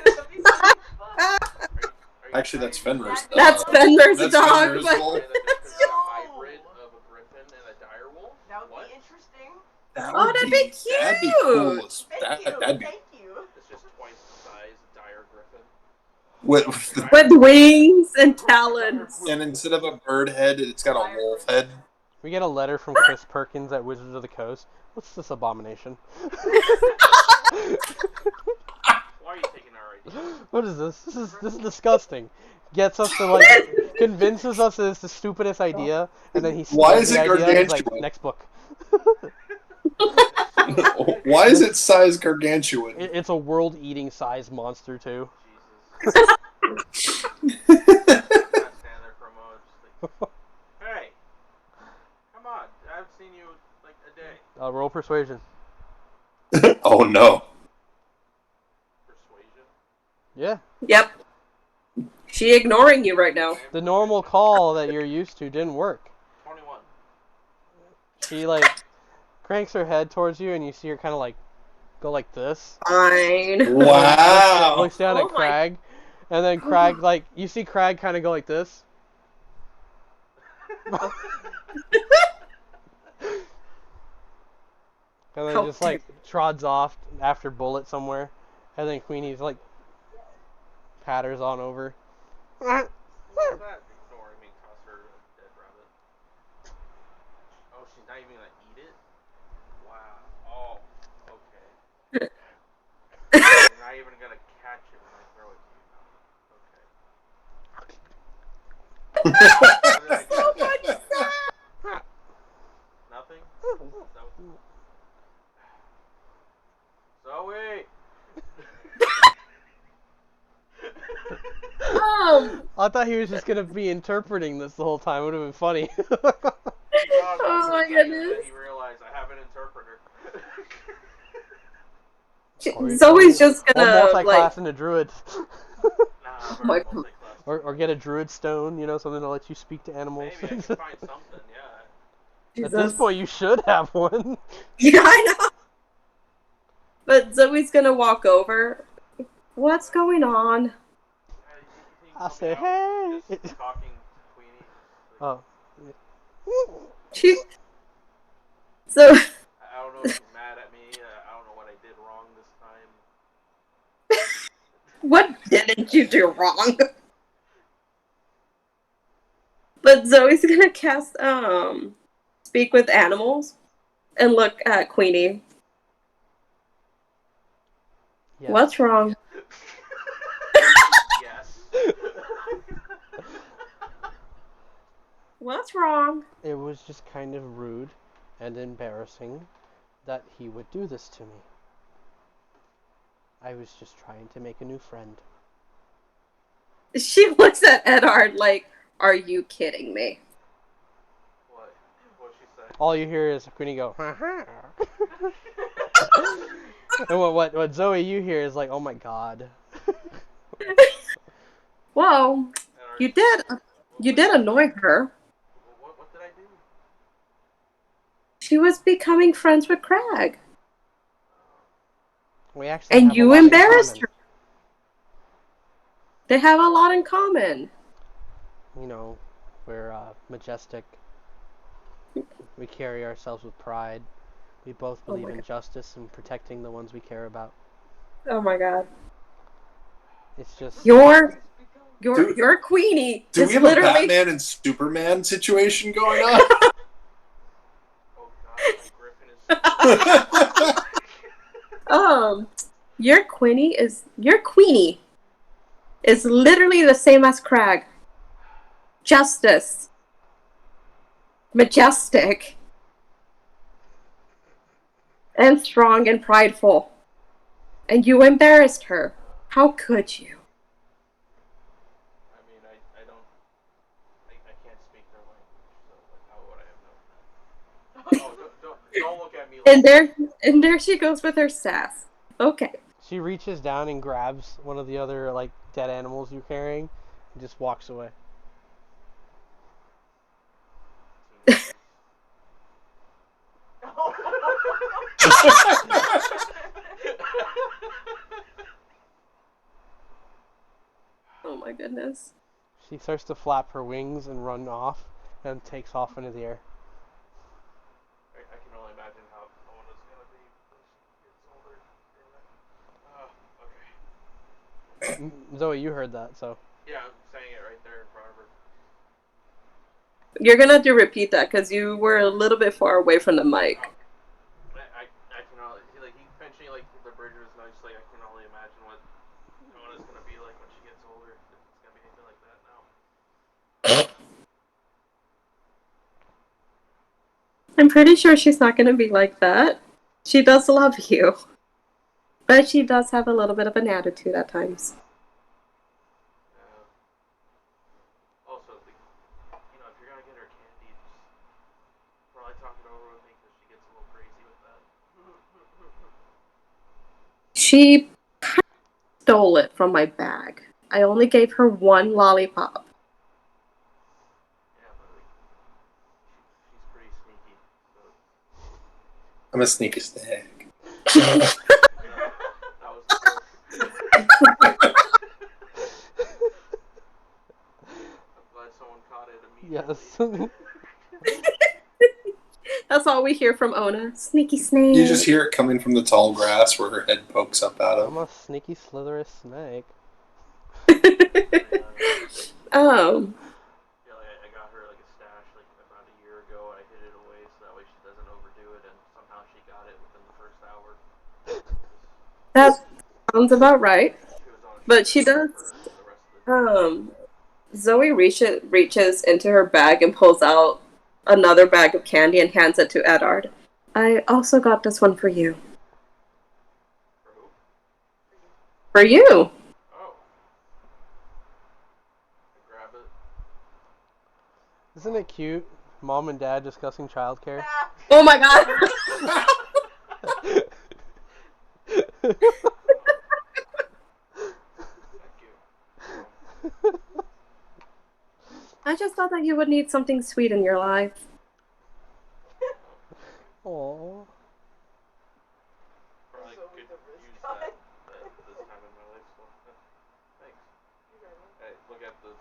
That'd be so fun. Actually, that's Fenrir's. That's Fenrir's That's dog. Fenrir's but- wolf. There's a hybrid of a griffin and a dire wolf. That would What? be interesting. Oh, that'd be cute. That'd be cool. Thank you. That'd be Thank you. It's just twice the size, dire griffin. With wings and talons. And instead of a bird head, it's got a wolf head. We get a letter from Chris Perkins at Wizards of the Coast. What's this abomination? Why are you taking our idea? What is this? This is disgusting. Gets us to like convinces us that it's the stupidest idea, and then he Why steals is the it idea. He's like, gargantuan? next book. Why is it size gargantuan? It's a world-eating size monster too. Jesus. I'm not standing there for a moment, just like, hey, come on, I haven't seen you like a day. Roll persuasion. Oh no. Yeah. Yep. She ignoring you right now. The normal call that you're used to didn't work. 21. She like cranks her head towards you, and you see her kind of like go like this. Fine. Wow. Looks down Oh at Crag, and then Crag like you see Crag kind of go like this. And then How just like trods off after Bullet somewhere, and then Queenie's like patters on over. What was that? Ignore, I mean, toss her a dead rabbit. Oh, she's not even gonna eat it? Wow. Oh, okay. You're not even gonna catch it when I throw it to you now. Okay. So much sad. Nothing? Zoe! I thought he was just gonna be interpreting this the whole time. It would have been funny. Oh my goodness. He realized I have an interpreter. Zoe's just or gonna multi-class like. into druid. Nah, I'm My- already multi-class. Or get a druid stone, something to let you speak to animals. Maybe I can find something, yeah. At this point, you should have one. Yeah, I know. But Zoe's gonna walk over. What's going on? I say, hey. Just talking to Queenie. Oh. She. So. I don't know if she's mad at me. I don't know what I did wrong this time. What didn't you do wrong? But Zoe's gonna cast speak with animals and look at Queenie. Yes. What's wrong? Yes. What's wrong? It was just kind of rude and embarrassing that he would do this to me. I was just trying to make a new friend. She looks at Edard like, "Are you kidding me?" What? What'd she say? All you hear is Queenie go, and what Zoe you hear is like, oh my god. Well, you did annoy her. What did I do? She was becoming friends with Crag, We actually and have a you lot in embarrassed common. her. They have a lot in common. We're majestic. We carry ourselves with pride. We both Oh my believe in God. justice and protecting the ones we care about. Oh my god. It's just Your Do- Queenie Do is we have a literally Batman and Superman situation going on? Oh god, my griffin is... your Queenie is literally the same as Crag. Justice. Majestic. And strong and prideful. And you embarrassed her. How could you? I mean, I don't... I can't speak their language, so, like, how would I have known that? Oh, don't look at me like... And there she goes with her sass. Okay. she reaches down and grabs one of the other like dead animals you're carrying and just walks away. Oh my goodness. She starts to flap her wings and run off and takes off into the air. I can only imagine how Ona's gonna be when she gets older. Okay. Zoe, you heard that, so. Yeah, I'm saying it right there in front of her. You're gonna have to repeat that because you were a little bit far away from the mic. I can only... Like, he mentioning, like, the bridge was nice. Like, I can only imagine what Ona's gonna be like when she gets older. If it's gonna be anything like that now. I'm pretty sure she's not gonna be like that. She does love you. But she does have a little bit of an attitude at times. Also, if you're gonna get her candy, just probably talk it over with me because she gets a little crazy with that. She stole it from my bag. I only gave her one lollipop. Yeah, but she's pretty sneaky. So. I'm a sneaky snake. That was I'm glad someone caught it immediately. Yes. That's all we hear from Ona. Sneaky snake. You just hear it coming from the tall grass where her head pokes up out I'm of. a sneaky, slithery snake. um. Yeah, like I got her like a stash like about a year ago. I hid it away so that way she doesn't overdo it, and somehow she got it within the first hour. That sounds about right. She was on a But she does. for the rest of the day. Zoe reaches into her bag and pulls out another bag of candy and hands it to Edard. I also got this one for you. For who? For you! Oh. I grab it. Isn't it cute? Mom and Dad discussing childcare. Oh my god! Thank you. I just thought that you would need something sweet in your life. Aww. Probably So could with the wrist use guy. that this time in my life. So thanks. Hey, look at the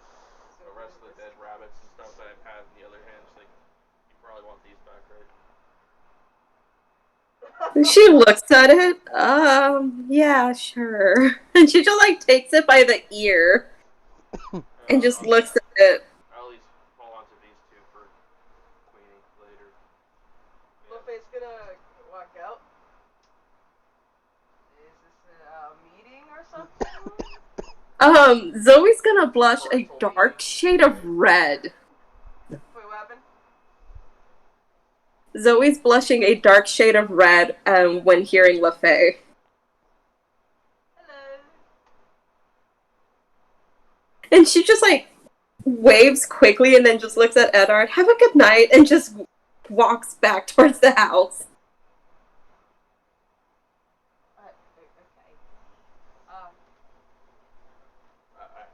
rest of the dead rabbits and stuff that I've had in the other hand. It's like, you probably want these back, right? She looks at it. Yeah, sure. And she just like takes it by the ear and just looks at it. I'll at least hold on to these two for Queenie later. Yeah. Luffy's gonna walk out. Is this a meeting or something? Zoe's gonna blush a dark shade of red. Wait, what happened? Zoe's blushing a dark shade of red when hearing LaFay. Hello. And she just like waves quickly and then just looks at Edard, have a good night, and just walks back towards the house. Okay.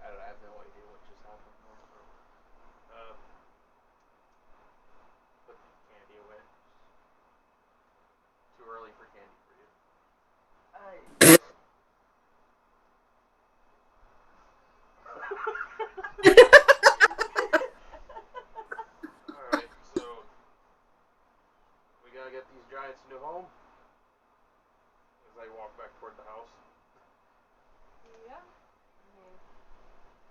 I have no idea what just happened. Put the candy away. Too early for candy for you. Alright, so we gotta get these giants into home. As I walk back toward the house. Yeah. I mean,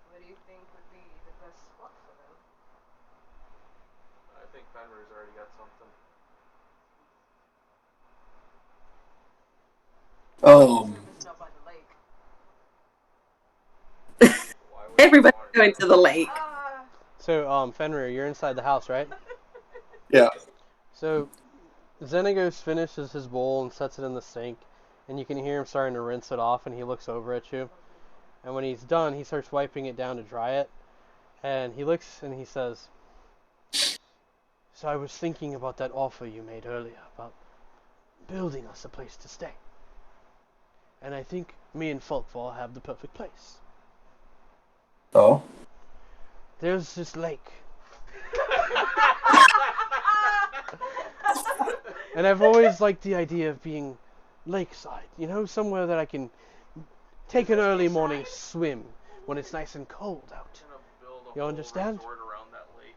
what do you think would be the best spot for them? I think Fenrir's already got something. It's not by the lake. Why would Everybody's you want going to the lake. So, Fenrir, you're inside the house, right? Yeah. So, Xenagos finishes his bowl and sets it in the sink, and you can hear him starting to rinse it off, and he looks over at you. And when he's done, he starts wiping it down to dry it, and he looks and he says, "So I was thinking about that offer you made earlier, about building us a place to stay. And I think me and Folkvall have the perfect place. Oh. There's this lake. And I've always liked the idea of being lakeside, you know, somewhere that I can take an early morning swim when it's nice and cold out. You understand? Around that lake.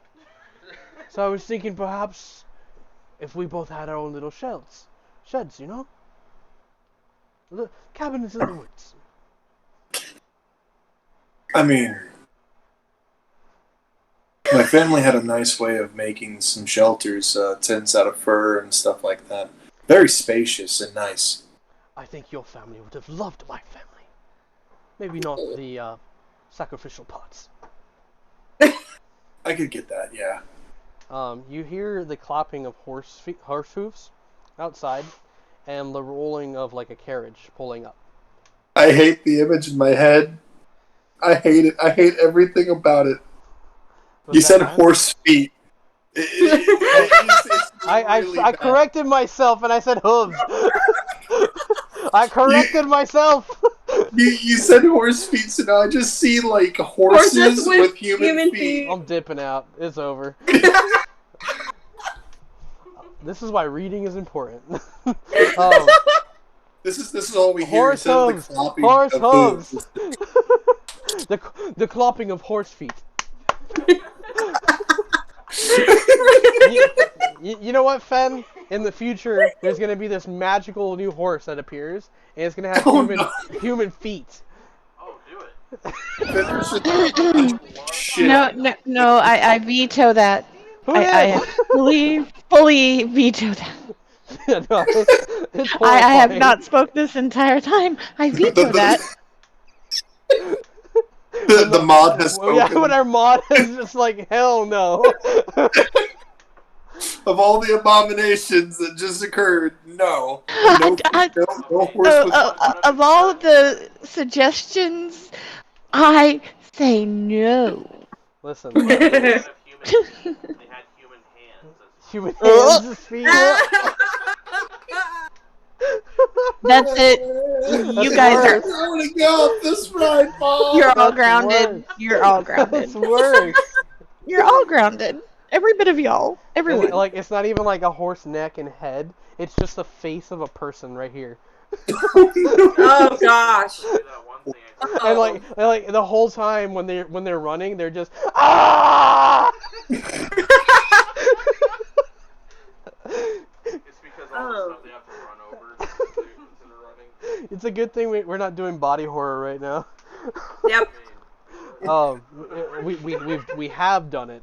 So I was thinking perhaps if we both had our own little sheds, you know? The cabins in the woods. I mean, my family had a nice way of making some shelters, tents out of fur and stuff like that. Very spacious and nice. I think your family would have loved my family. Maybe not the sacrificial parts. I could get that, yeah. You hear the clapping of horse hooves outside, and the rolling of like a carriage pulling up. I hate the image in my head. I hate it. I hate everything about it. You said horse feet. I corrected myself and I said hooves. I corrected myself. You said horse feet, so now I just see like horses with human feet. I'm dipping out. It's over. This is why reading is important. This is all we hear. Horse hooves. Horse hooves. the clopping of horse feet. You know what, Fen? In the future, there's gonna be this magical new horse that appears, and it's gonna have human feet. Oh, do it. No, I veto that. I fully veto that. Yeah, no, it's I have not spoke this entire time. I veto that. The mod has spoken. Yeah, when our mod is just like, hell no. Of all the abominations that just occurred, no horse of all the suggestions, I say no. Listen. They had human hands. Human hands as feet. That's it. You guys are. I want to go off this ride, Mom. You're all grounded. You're all grounded. That's worse. You're all grounded. Every bit of y'all. Everyone. Like, it's not even like a horse neck and head. It's just the face of a person right here. Oh gosh. And like the whole time when they're running, they're just ah. It's because all the stuff they have to run over instead of running. It's a good thing we're not doing body horror right now. Yep. We have done it.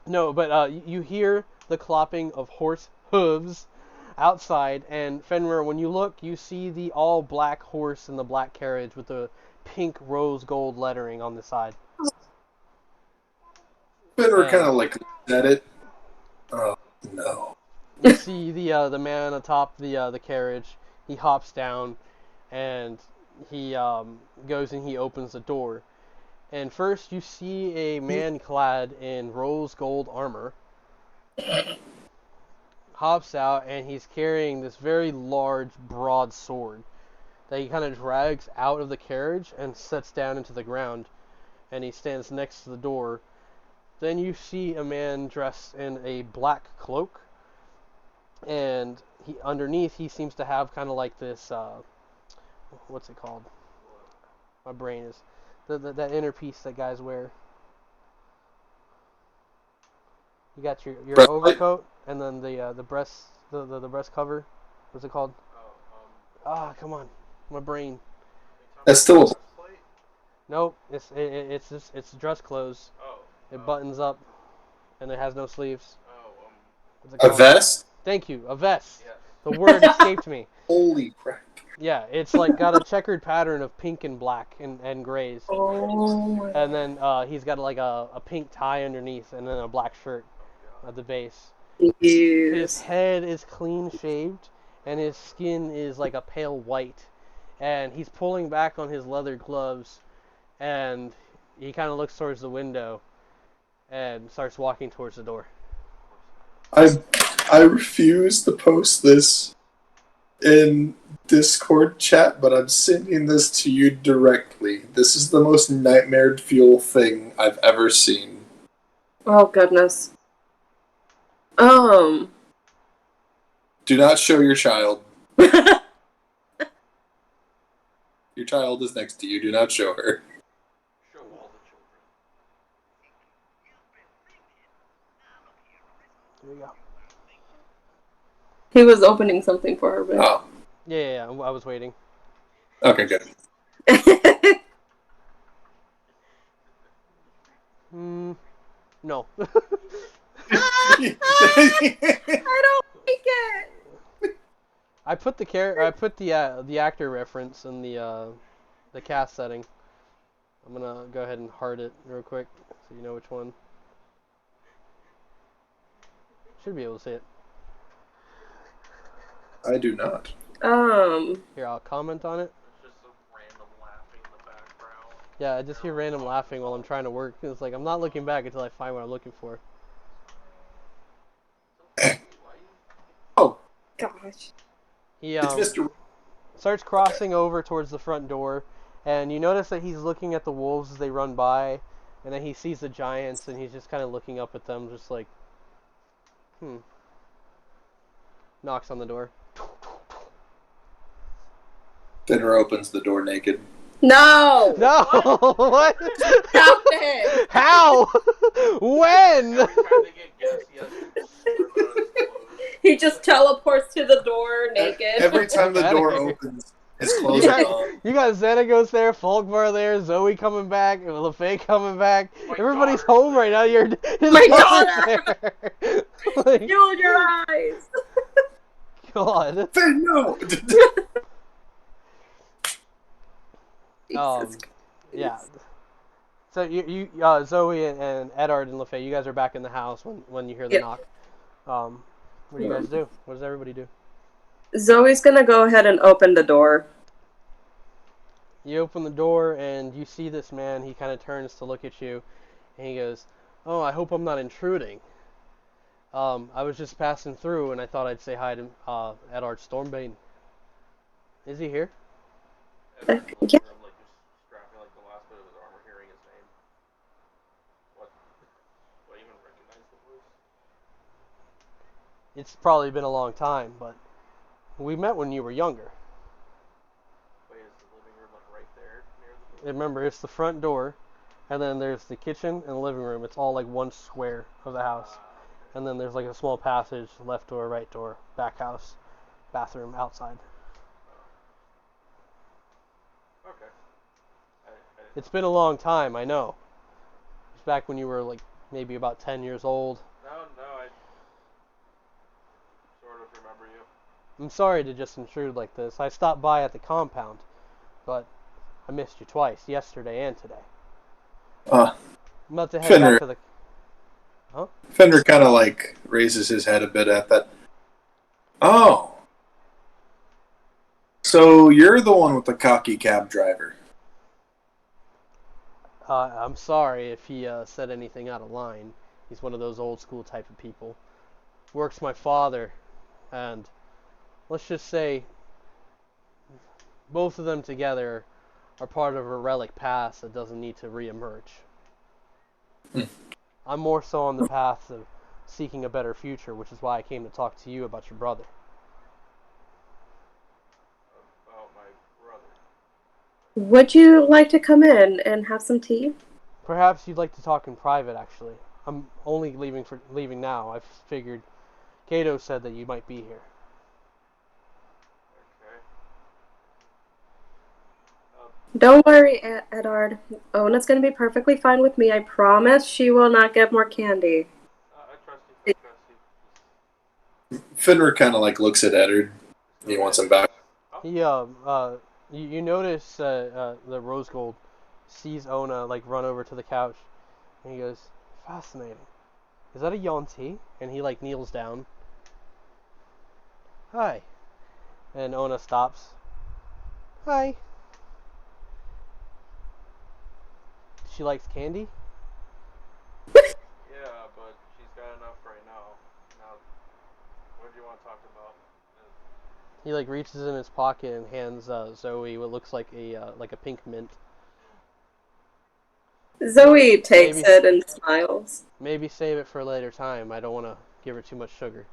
No, but you hear the clopping of horse hooves outside, and Fenrir, when you look, you see the all black horse in the black carriage with the pink rose gold lettering on the side. Fenrir kind of like looked at it. Oh no. You see the man atop the carriage. He hops down, and he goes and he opens the door. And first you see a man clad in rose gold armor. Hops out, and he's carrying this very large broad sword that he kind of drags out of the carriage and sets down into the ground. And he stands next to the door. Then you see a man dressed in a black cloak, and underneath he seems to have kind of like this what's it called? My brain is that inner piece that guys wear. You got your overcoat, and then the breast breast cover. What's it called? Come on, my brain. That's still. Nope, it's dress clothes. It buttons up, and it has no sleeves. What's it A called? vest? Thank you, a vest. Yes. The word escaped me. Holy crap. Yeah, it's like got a checkered pattern of pink and black and grays. Oh. And then he's got like a pink tie underneath, and then a black shirt at the base. His head is clean shaved, and his skin is like a pale white. And he's pulling back on his leather gloves, and he kind of looks towards the window and starts walking towards the door. I refuse to post this in Discord chat, but I'm sending this to you directly. This is the most nightmare fuel thing I've ever seen. Oh goodness. Do not show your child. Your child is next to you. Do not show her. Show all the children. There you go. He was opening something for her, but... Oh. Yeah, I was waiting. Okay, good. No. I don't like it. I put the actor reference in the cast setting. I'm gonna go ahead and heart it real quick so you know which one. Should be able to see it. I do not. Here, I'll comment on it. It's just some random laughing in the background. Yeah, I just hear random laughing while I'm trying to work. It's like I'm not looking back until I find what I'm looking for. Oh gosh. He it's Mr. starts crossing over towards the front door, and you notice that he's looking at the wolves as they run by, and then he sees the giants, and he's just kind of looking up at them, just like, Knocks on the door. Finner opens the door naked. No! No! What? Stop it! How? When? Every time they get guests, he has to strip out his clothes. He just teleports to the door naked. Every time the door opens, his clothes are gone. You got Xenagos there, Folkvar there, Zoe coming back, LaFay coming back. My Everybody's daughter's home right now. My daughter! There. Like, Fuel your eyes! God. Finn, no! Yeah. So you Zoe and Edard and LaFay, you guys are back in the house when you hear the knock. What do you guys do? What does everybody do? Zoe's gonna go ahead and open the door. You open the door and you see this man. He kind of turns to look at you, and he goes, "Oh, I hope I'm not intruding. I was just passing through, and I thought I'd say hi to Edard Stormbane. Is he here?" Yeah. I'm like just strapping like the last bit of his armor, hearing his name. What? Do I even recognize the voice? It's probably been a long time, but we met when you were younger. Wait, is the living room like right there near the door? Remember, it's the front door, and then there's the kitchen and the living room. It's all like one square of the house. And then there's like a small passage, left door, right door, back house, bathroom, outside. Okay. It's been a long time, I know. It's back when you were like maybe about 10 years old. No, I sort of remember you. I'm sorry to just intrude like this. I stopped by at the compound, but I missed you twice, yesterday and today. I'm about to head Fenrir. back to the... Huh? Fender kind of like raises his head a bit at that. Oh. So you're the one with the cocky cab driver. I'm sorry if he said anything out of line. He's one of those old school type of people. Works my father, and let's just say both of them together are part of a relic past that doesn't need to reemerge. I'm more so on the path of seeking a better future, which is why I came to talk to you about your brother. About my brother. Would you like to come in and have some tea? Perhaps you'd like to talk in private, actually. I'm only leaving now. I figured Kato said that you might be here. Don't worry, Edard. Ona's gonna be perfectly fine with me. I promise she will not get more candy. I trust you. Fenrir kind of like looks at Eddard. He wants him back. He you notice the rose gold sees Ona like run over to the couch, and he goes, "Fascinating. Is that a Yonti?" And he like kneels down. "Hi." And Ona stops. "Hi." She likes candy? Yeah, but she's got enough right now. Now, what do you want to talk about? He like reaches in his pocket and hands Zoe what looks like a pink mint. Zoe takes it and smiles. Maybe save it for a later time. I don't want to give her too much sugar.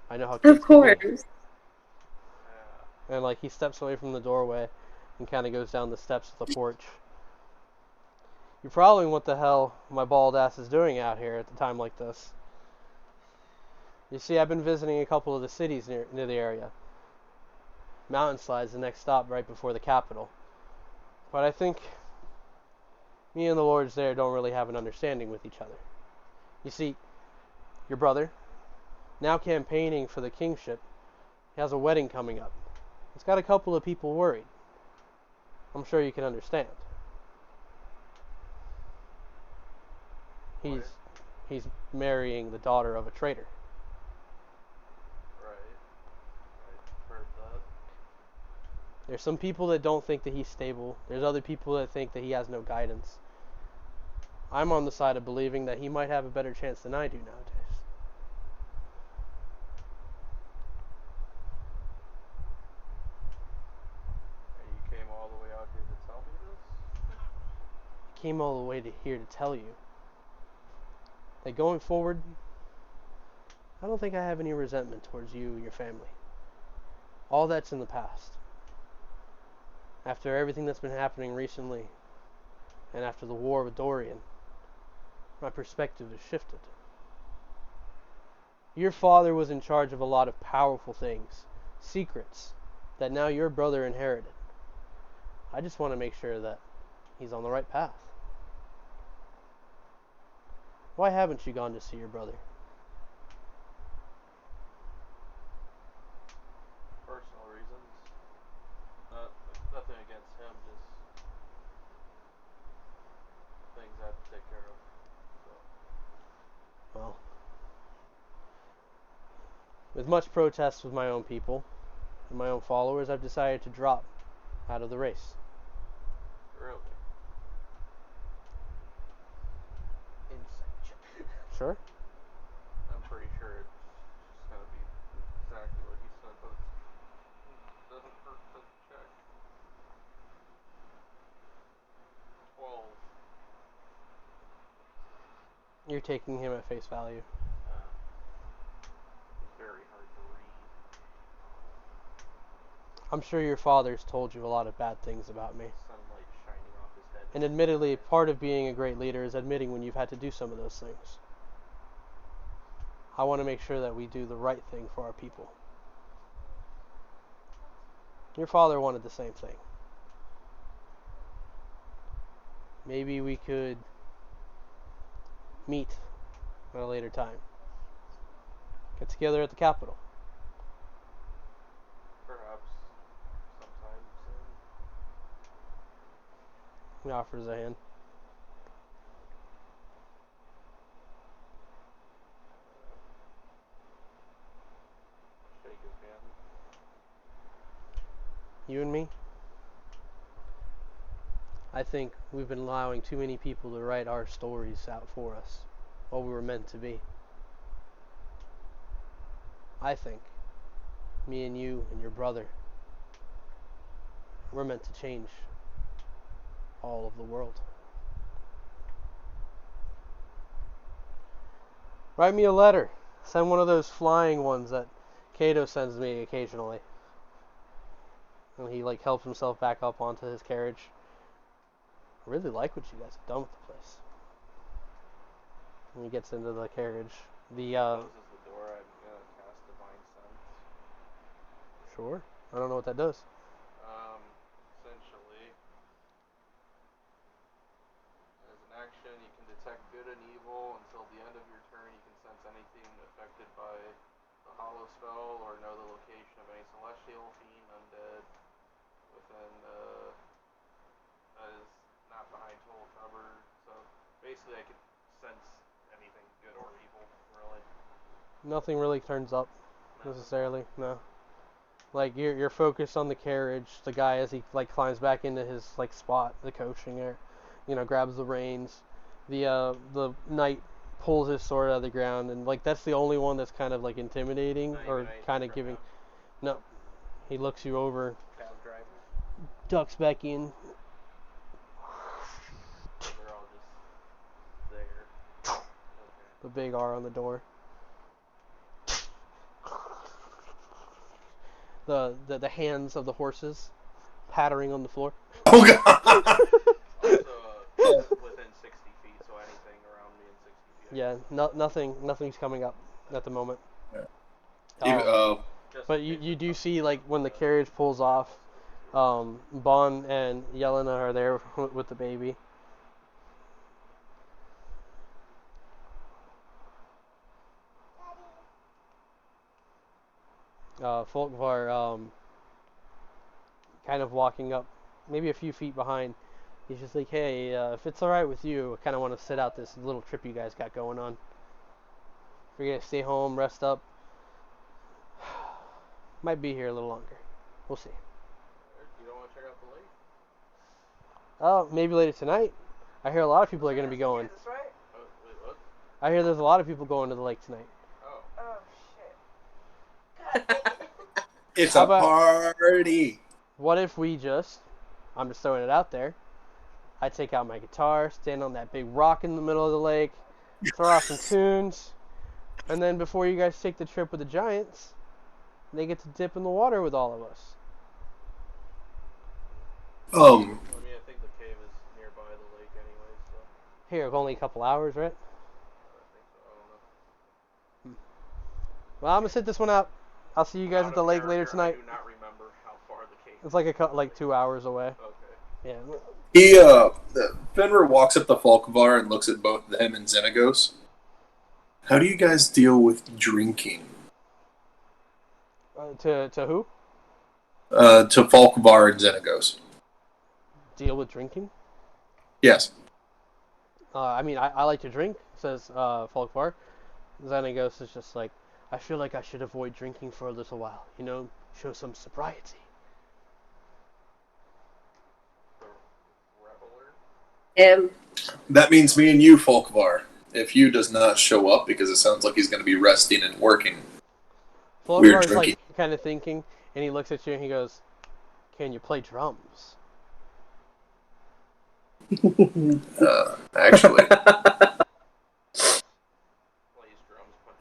I know how kids Of course. can be. And like he steps away from the doorway and kind of goes down the steps of the porch. You're probably what the hell my bald ass is doing out here at a time like this. You see, I've been visiting a couple of the cities near the area. Mountain Slide's the next stop right before the capital. But I think me and the lords there don't really have an understanding with each other. You see, your brother, now campaigning for the kingship, he has a wedding coming up. It's got a couple of people worried. I'm sure you can understand. He's marrying the daughter of a traitor. Right. I've heard that. There's some people that don't think that he's stable. There's other people that think that he has no guidance. I'm on the side of believing that he might have a better chance than I do nowadays. came all the way here to tell you that going forward, I don't think I have any resentment towards you and your family. All that's in the past. After everything that's been happening recently, and after the war with Dorian, my perspective has shifted. Your father was in charge of a lot of powerful things, secrets, that now your brother inherited. I just want to make sure that he's on the right path. Why haven't you gone to see your brother? Personal reasons. Nothing against him, just things I have to take care of. So. Well, with much protest with my own people and my own followers, I've decided to drop out of the race. Really? Insight check. Sure. I'm pretty sure it's just gonna be exactly what he said, but it doesn't hurt to check. 12. You're taking him at face value. It's very hard to read. I'm sure your father's told you a lot of bad things about me. Sunlight shining off his head. And admittedly, part of being a great leader is admitting when you've had to do some of those things. I want to make sure that we do the right thing for our people. Your father wanted the same thing. Maybe we could meet at a later time. Get together at the Capitol. Perhaps sometime soon. He offers a hand. Shake his hand. You and me? I think we've been allowing too many people to write our stories out for us, what we were meant to be. I think me and you and your brother, we're meant to change all of the world. Write me a letter. Send one of those flying ones that Kato sends me occasionally. And he helps himself back up onto his carriage. I really like what you guys have done with the place. And he gets into the carriage. Closes the door. I'm gonna cast Divine Sense. Sure. I don't know what that does. Essentially, as an action, you can detect good and evil until the end of your turn. You can sense anything affected by the hollow spell or know the location of any celestial, fiend, undead within that is not behind total cover. So basically, I could sense anything good or evil, really. Nothing really turns up necessarily. No. You're focused on the carriage, the guy as he climbs back into his spot, the coaching there, grabs the reins. The knight pulls his sword out of the ground, and that's the only one that's kind of intimidating or kind of giving. No, he looks you over, Cab driver. ducks back in. So they're all just there. Okay. The big R on the door. The hands of the horses pattering on the floor. Oh god! Also, within 60 feet, so anything around me in 60 feet. Yeah, nothing's coming up at the moment. Yeah. But you do see when the carriage pulls off, Bon and Yelena are there with the baby. Folkvar kind of walking up, maybe a few feet behind. He's just like, hey, if it's alright with you, I kind of want to sit out this little trip you guys got going on. If you're going to stay home, rest up, might be here a little longer. We'll see. You don't want to check out the lake? Oh, maybe later tonight. I hear a lot of people are going to be going. That's right. Oh, wait, what? I hear there's a lot of people going to the lake tonight. Oh. Oh shit. God dang it. It's How a about- party. What if we I'm just throwing it out there, I take out my guitar, stand on that big rock in the middle of the lake, throw out some tunes, and then before you guys take the trip with the Giants, they get to dip in the water with all of us. I mean, I think the cave is nearby the lake anyway, so. Here, only a couple hours, right? I think so. I don't know. Well, I'm gonna sit this one out. I'll see you guys at the lake later tonight. I do not remember how far the cave is. It's like 2 hours away. Okay. Yeah. Fenrir walks up to Falkvar and looks at both him and Xenagos. How do you guys deal with drinking? To who? To Falkvar and Xenagos. Deal with drinking? Yes. I mean, I like to drink, says Falkvar. Xenagos is just like, I feel like I should avoid drinking for a little while. You know, show some sobriety. That means me and you, Falkvar. If Hugh does not show up, because it sounds like he's going to be resting and working, we're Falkvar's drinking. like kind of thinking, and he looks at you and he goes, "Can you play drums?" Actually.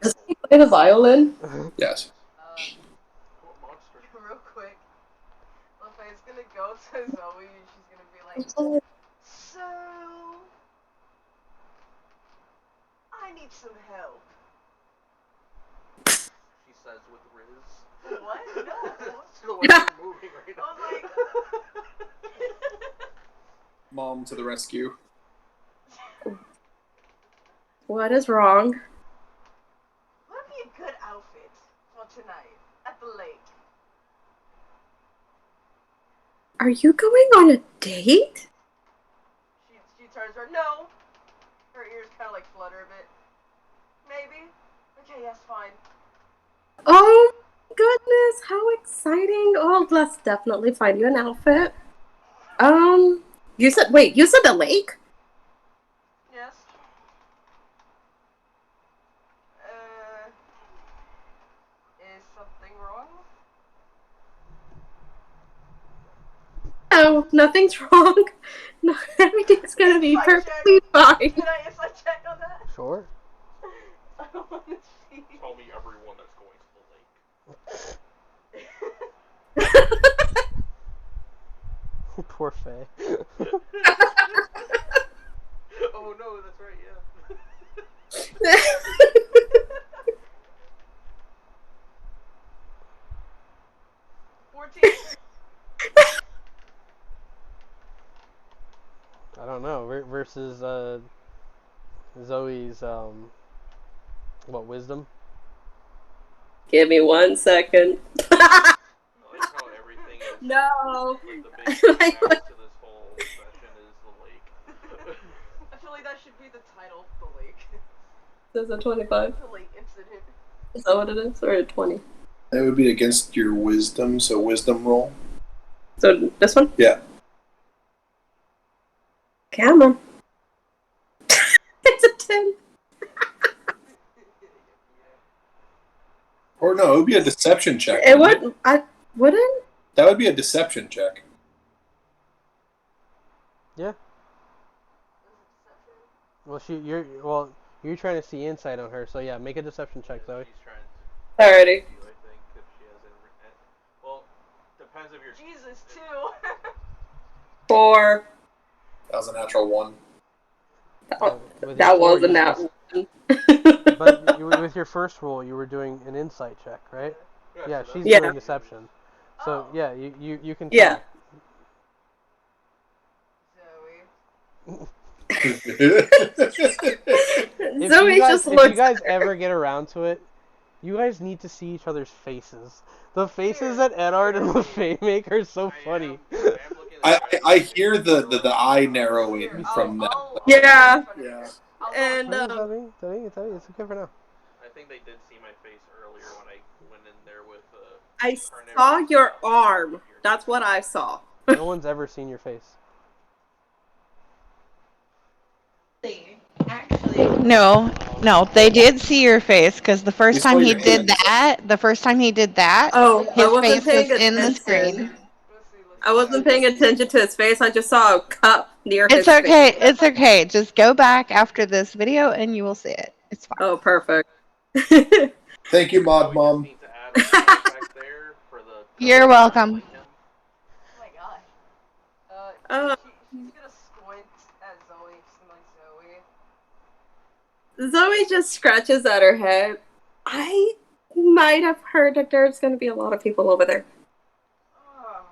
Does he play the violin? Yes. Real quick, Lafayette's gonna go to Zoe and she's gonna be like, so, I need some help. She says with Riz. What? No. It's the way you're moving right now. I was like, Mom to the rescue. What is wrong? would be a good outfit for tonight at the lake. Are you going on a date? She turns her, no. Her ears kind of like flutter a bit. Maybe. Okay, yes, fine. Oh goodness, how exciting! Oh, let's definitely find you an outfit. You said the lake? Yes. Is something wrong? No, nothing's wrong. No, everything's gonna be perfectly fine. Can I inside check on that? Sure. I don't want to see. Tell me everyone that's going to the lake. Poor Faye. Oh no, that's right, yeah. 14. I don't know. Versus Zoe's wisdom? Give me 1 second. I like how everything is. No. Like the big climax to this whole session is the lake. I feel like that should be the title, The Lake. Is it 25? The Lake Incident. Is that what it is? Or 20? That would be against your wisdom, so wisdom roll. So this one? Yeah. Come on. It's a 10. Or no, it would be a deception check. It would. I wouldn't. That would be a deception check. Yeah. Well, you're trying to see insight on her, so yeah, make a deception check, Zoe. She's trying to Alrighty. I think if she has it. Well, depends if you're. Jesus, too. 4. That was a natural 1. With That your four, wasn't you that just- one. But with your first roll, you were doing an insight check, right? Yeah, she's Yeah. doing deception. So yeah, you can. Yeah. Zoe. Zoe just If looks. you guys ever get around to it, you guys need to see each other's faces. The faces that Edard and LaFay make are so funny. I hear the eye narrowing from that. Yeah. Yeah. And Zoe, it's okay for now. I think they did see my face earlier when I went in there with. I saw your arm. That's what I saw. No one's ever seen your face. No, they did see your face because the first You saw time he your did hand. that, Oh, I his wasn't face was paying in the attention. screen. I wasn't paying attention to his face. I just saw a cup near It's his okay. face. It's okay. Just go back after this video and you will see it. It's fine. Oh, perfect. Thank you, Mod we Mom. just need to add a sound effect there for the. You're welcome. Like him. Oh my gosh. Uh, She's gonna squint at Zoe, like Zoe. Zoe just scratches at her head. I might have heard that there's going to be a lot of people over there. Oh.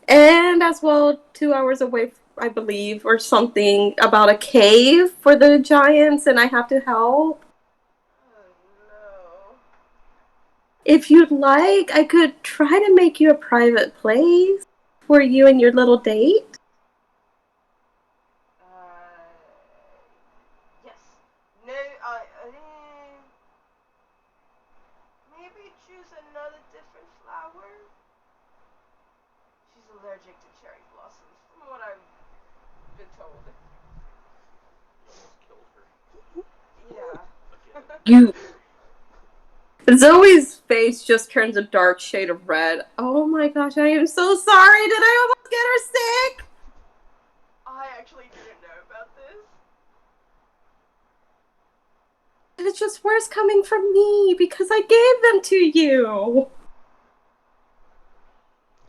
And as well, 2 hours away, I believe, or something about a cave for the giants, and I have to help. No. If you'd like, I could try to make you a private place for you and your little date. Yes. No, maybe choose another different flower. She's allergic to cherry blossoms, from what I've been told. You almost killed her. Yeah. You. Zoe's face just turns a dark shade of red. Oh my gosh, I am so sorry. Did I almost get her sick? I actually didn't know about this. It's just worse coming from me because I gave them to you.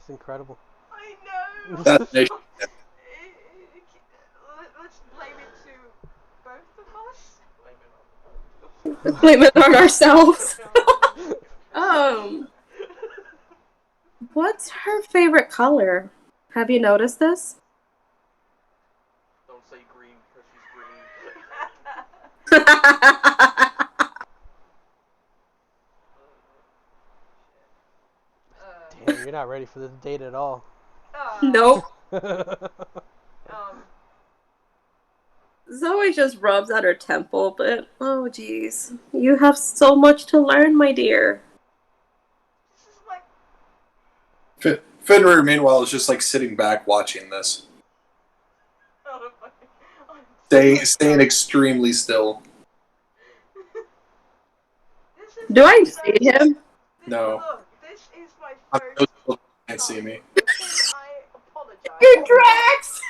It's incredible. I know. That's Let's blame it to both of us. Blame it on ourselves. What's her favorite color? Have you noticed this? Don't say green because she's green. Damn, you're not ready for this date at all. Nope. Um, Zoe just rubs at her temple, but oh geez. You have so much to learn, my dear. this is like. Fenrir, meanwhile, is just like sitting back watching this, staying extremely still. Do I see him? No. Look, this is my I'm first. so still you can't see me. I apologize. Good Drax!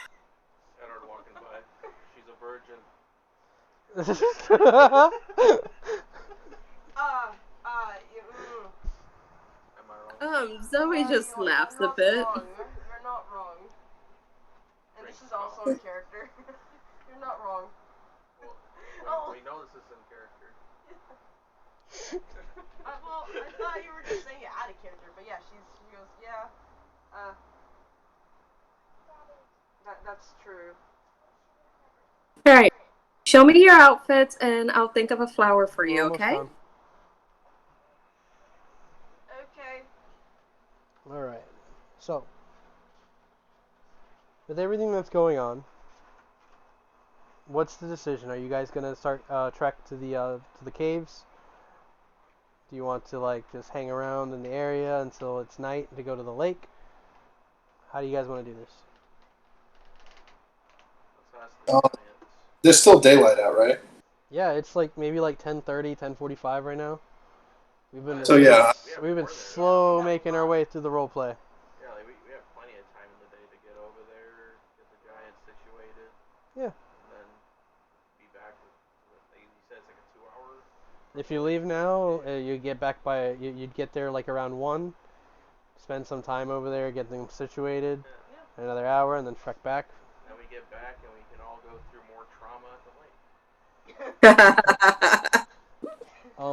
Edward walking by. She's a virgin. Am I wrong? Zoe just laughs a bit. You're not wrong. And this is also in character. You're not wrong. Well, we know this is in character. Well, I thought you were just saying it out of character, but yeah, she goes, yeah. That's true. Alright. Show me your outfits and I'll think of a flower for We're you, almost okay? done. Okay. Alright. So, with everything that's going on, what's the decision? Are you guys gonna start trek to the caves? Do you want to like just hang around in the area until it's night to go to the lake? How do you guys want to do this? Let's ask the giants. There's still daylight out, right? Yeah, it's like maybe like 10:30, 10:45 right now. We've been So, yeah. we've been slow making our way through the role play. Yeah, like we have plenty of time in the day to get over there, get the giants situated. Yeah. And then be back with you said it's like a 2-hour. If you leave now, you get back by you'd get there like around 1. Spend some time over there, get them situated. Yeah. Another hour, and then trek back. Then we get back and we can all go through more trauma at the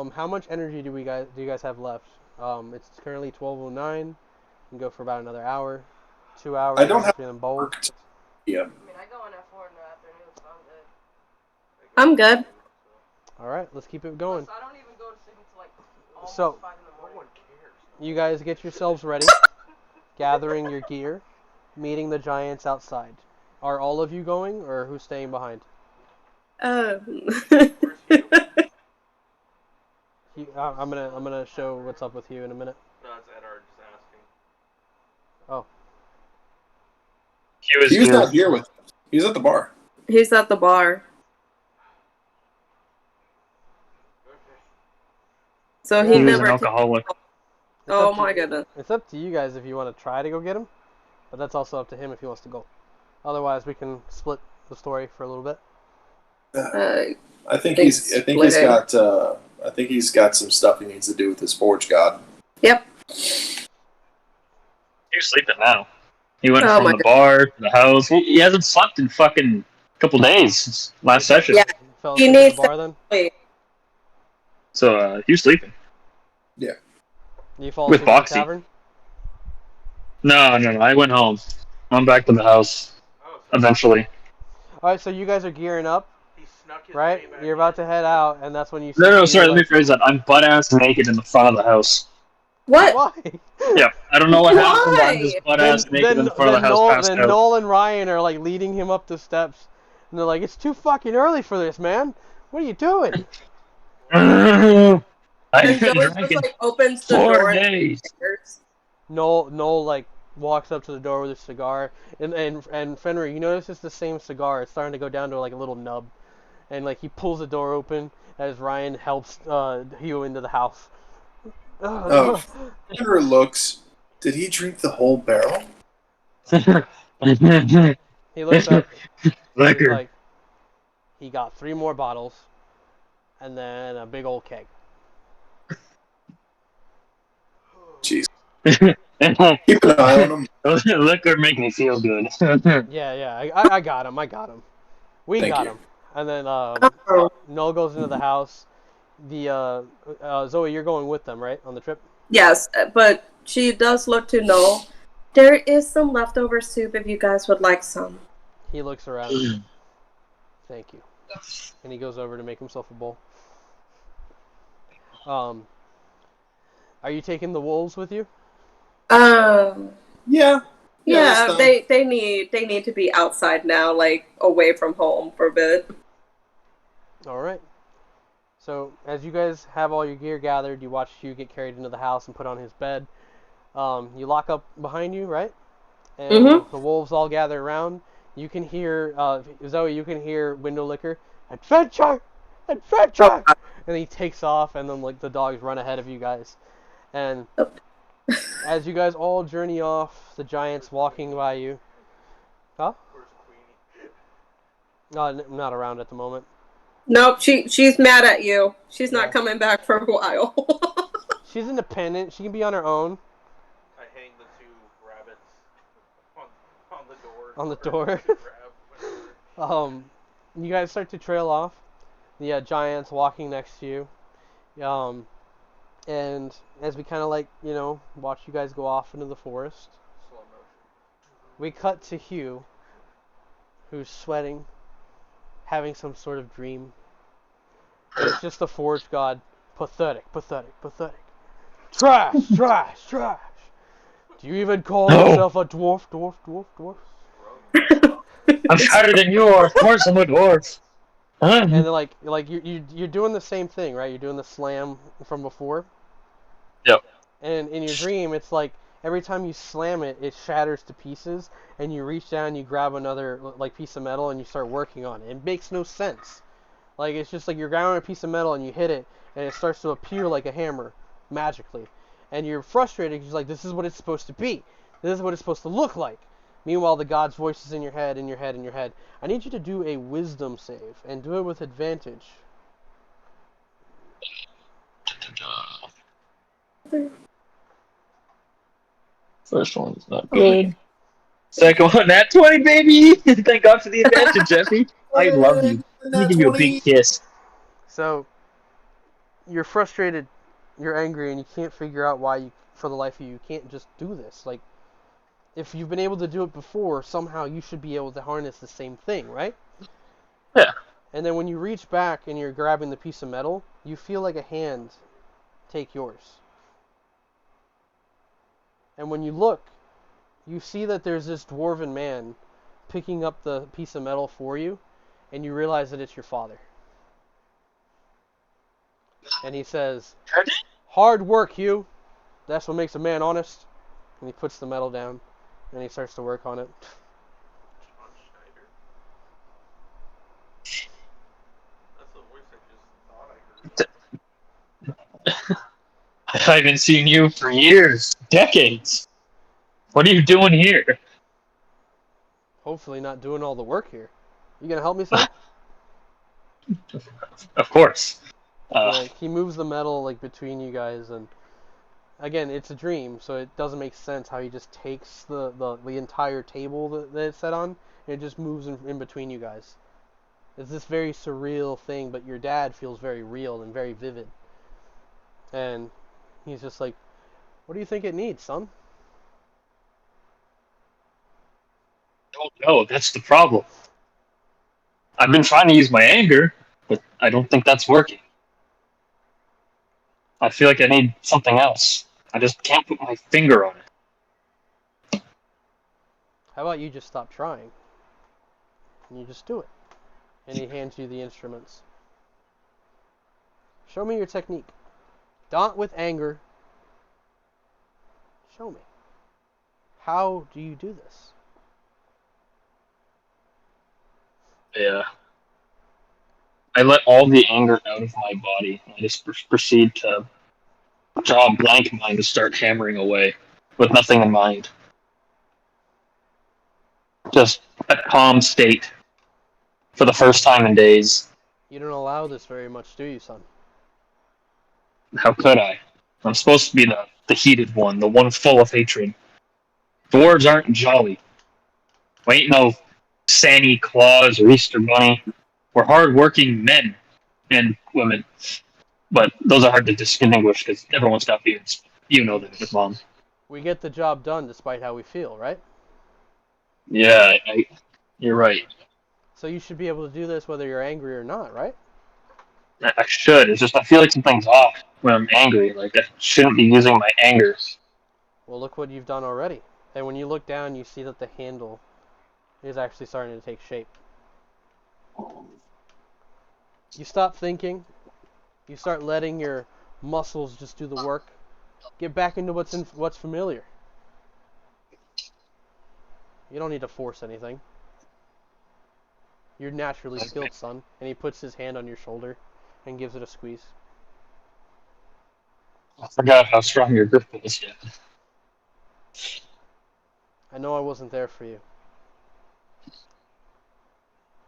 lake. How much energy do you guys have left? It's currently 12:09. You can go for about another hour, 2 hours. I don't have feeling bold. Yeah. I mean, I go in at 4 in the afternoon, so I'm I'm good. good. All right, let's keep it going. Plus, I don't even go to sleep until like almost So- 5 in the morning. No one cares. You guys get yourselves ready, gathering your gear, meeting the giants outside. Are all of you going, or who's staying behind? I'm gonna show what's up with you in a minute. No, it's Edward just asking. Oh, He was He's here. not here with us. He's at the bar. He's at the bar. Okay. So He was never an alcoholic. It's Oh up to- my goodness. It's up to you guys if you want to try to go get him, But that's also up to him if he wants to go. Otherwise, we can split the story for a little bit. I think he's got some stuff he needs to do with his forge god. Yep. He's sleeping now. He went from the bar to the house. He hasn't slept in fucking couple days since last session. Yeah. Fell He asleep at needs the bar then? Wait. So he was sleeping. Yeah. You fall With asleep at the Boxy. tavern? No. I went home. I'm back to the house. Eventually. Alright, so you guys are gearing up, He snuck his right? way back You're about in. to head out, and that's when you see No, sorry, let me like, phrase that. I'm butt-ass naked in the front of the house. What? Why? Yeah, I don't know what happened, but I'm just Why? butt-ass naked in the front of the house, passed out. Noel and Ryan are like leading him up the steps, and they're like, "It's too fucking early for this, man. What are you doing?" I And haven't Zoe drank just in like opens the 4 door days. Noel like walks up to the door with a cigar, and Fenrir, you notice it's the same cigar. It's starting to go down to like a little nub, and like he pulls the door open as Ryan helps Hugh into the house. Oh, Fenrir looks. Did he drink the whole barrel? He looks up. Liquor. He's like, he got 3 more bottles, and then a big old keg. Jeez. Keep an eye on him. Liquor make me feel good. Yeah, I got him. We Thank got you. him. And then Oh. Noel goes into the house. The Zoe, you're going with them, right, on the trip? Yes, but she does look to know. There is some leftover soup if you guys would like some. He looks around. Thank you. And he goes over to make himself a bowl. Are you taking the wolves with you? Yeah. Yeah, that's they need to be outside now, like away from home for a bit. All right. So as you guys have all your gear gathered, you watch Hugh get carried into the house and put on his bed. You lock up behind you, right? And the wolves all gather around. You can hear Zoe. You can hear Windowlicker, adventure, adventure, and he takes off, and then like the dogs run ahead of you guys. And as you guys all journey off, the giants walking by you. Huh? Where's Queenie? Not around at the moment. Nope, she's mad at you. She's not Yeah. coming back for a while. She's independent. She can be on her own. I hang the 2 rabbits on the door. On the for door. him to grab whenever. You guys start to trail off. The giants walking next to you. And as we kind of like, watch you guys go off into the forest, Slow motion. we cut to Hugh, who's sweating, having some sort of dream. It's just the forge god. Pathetic, pathetic, pathetic. Trash, trash, trash. Do you even call yourself a dwarf, dwarf, dwarf, dwarf? I'm fatter than you are. Of course I'm a dwarf. And then like you're doing the same thing, right? You're doing the slam from before. Yep. And in your dream, it's like every time you slam it, it shatters to pieces, and you reach down, you grab another like piece of metal, and you start working on it. It makes no sense. Like it's just like you're grabbing a piece of metal and you hit it, and it starts to appear like a hammer magically, and you're frustrated because you're like, this is what it's supposed to be. This is what it's supposed to look like. Meanwhile, the god's voice is in your head, in your head, in your head. I need you to do a wisdom save, and do it with advantage. First one's not good. Second one, that 20, baby! Thank God for the advantage, Jeffy. I love you. Let me give you a big kiss. So, you're frustrated, you're angry, and you can't figure out why for the life of you can't just do this. Like, if you've been able to do it before, somehow you should be able to harness the same thing, right? Yeah. And then when you reach back and you're grabbing the piece of metal, you feel like a hand take yours. And when you look, you see that there's this dwarven man picking up the piece of metal for you, and you realize that it's your father. And he says, "Hard work, Hugh. That's what makes a man honest." And he puts the metal down, and he starts to work on it. John Schneider. That's the voice I just thought I heard. I haven't seen you for years, decades. What are you doing here? hopefully not doing all the work here. You gonna help me, son? Of course. Yeah, he moves the metal like between you guys, and again, it's a dream, so it doesn't make sense how he just takes the entire table that it's set on, and it just moves in between you guys. It's this very surreal thing, but your dad feels very real and very vivid. And he's just like, what do you think it needs, son? Don't know. That's the problem. I've been trying to use my anger, but I don't think that's working. I feel like I need something else. I just can't put my finger on it. How about you just stop trying? And you just do it. And he hands you the instruments. Show me your technique. Not with anger. Show me. How do you do this? Yeah. I let all the anger out of my body. I just proceed to draw a blank mind to start hammering away with nothing in mind. Just a calm state for the first time in days. You don't allow this very much, do you, son? How could I? I'm supposed to be the heated one, the one full of hatred. Dwarves aren't jolly. We ain't no Santa Claus or Easter Bunny. We're hard-working men and women. But those are hard to distinguish because everyone's got beards. You know that, Mom. We get the job done despite how we feel, right? Yeah, you're right. So you should be able to do this whether you're angry or not, right? I should. It's just I feel like something's off when I'm angry. Like I shouldn't be using my anger. Well, look what you've done already. And when you look down, you see that the handle is actually starting to take shape. You stop thinking. You start letting your muscles just do the work. Get back into what's familiar. You don't need to force anything. You're naturally skilled, son. And he puts his hand on your shoulder and gives it a squeeze. I forgot how strong your grip is yet. I know I wasn't there for you.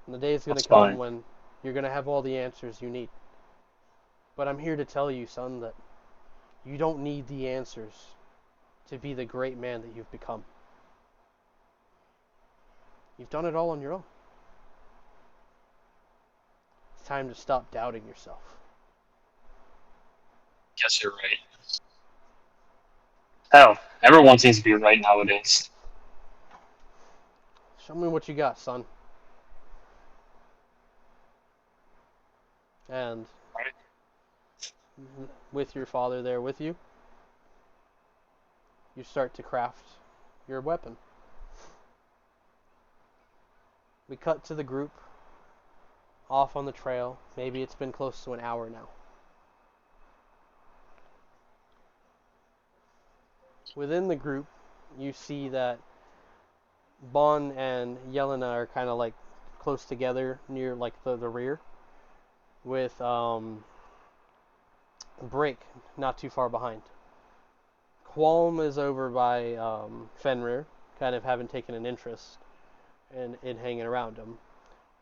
And the day's going to That's come fine. when you're going to have all the answers you need. But I'm here to tell you, son, that you don't need the answers to be the great man that you've become. You've done it all on your own. It's time to stop doubting yourself. Guess you're right. Hell, everyone seems to be right nowadays. Show me what you got, son. And with your father there with you, you start to craft your weapon. We cut to the group off on the trail. Maybe it's been close to an hour now. Within the group, you see that Bon and Yelena are kind of like close together near like the rear, with Break not too far behind. Qualm is over by Fenrir, kind of having taken an interest in hanging around him.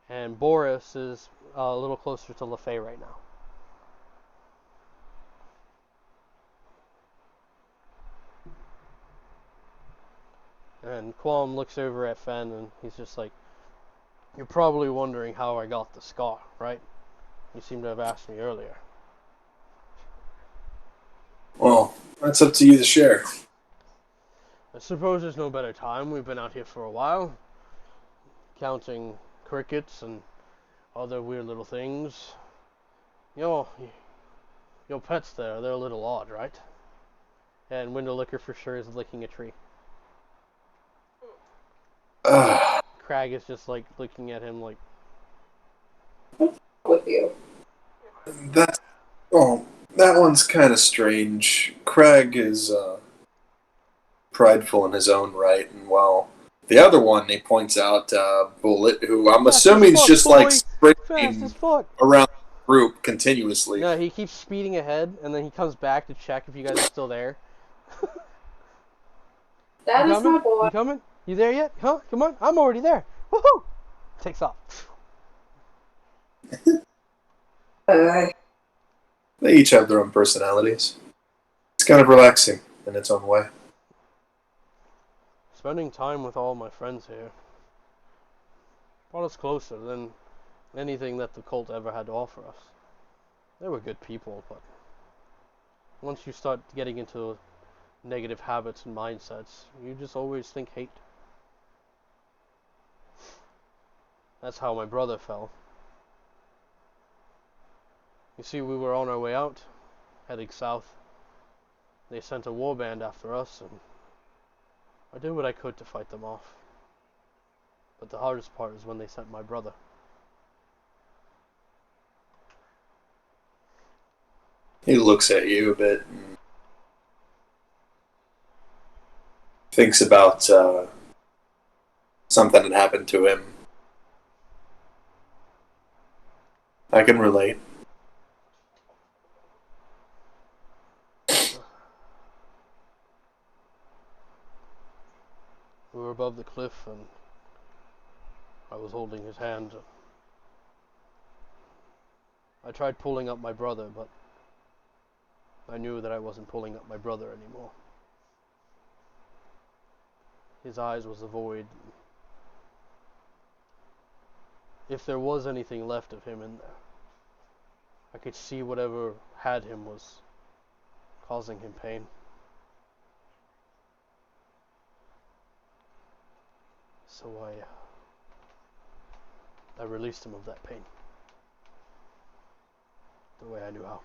And Boris is a little closer to LaFay right now. And Qualm looks over at Fen and he's just like, you're probably wondering how I got the scar, right? You seem to have asked me earlier. Well, that's up to you to share. I suppose there's no better time. We've been out here for a while, counting crickets and other weird little things. Your pets there, they're a little odd, right? And Windowlicker for sure is licking a tree. Crag is just like looking at him like, With you. That one's kind of strange. Craig is prideful in his own right, and while the other one, he points out Bullet, who I'm assuming is just like sprinting around the group continuously. No, he keeps speeding ahead, and then he comes back to check if you guys are still there. That You is my boy. You coming? You there yet? Huh? Come on, I'm already there. Woohoo! Takes off. They each have their own personalities. It's kind of relaxing in its own way. Spending time with all my friends here brought us closer than anything that the cult ever had to offer us. They were good people, but once you start getting into negative habits and mindsets, you just always think hate. That's how my brother fell. You see, we were on our way out, heading south. They sent a warband after us, and I did what I could to fight them off. But the hardest part is when they sent my brother. He looks at you a bit and thinks about something that happened to him. I can relate. We were above the cliff, and I was holding his hand. I tried pulling up my brother, but I knew that I wasn't pulling up my brother anymore. His eyes was a void. If there was anything left of him in there, I could see whatever had him was causing him pain. So I released him of that pain. The way I knew how.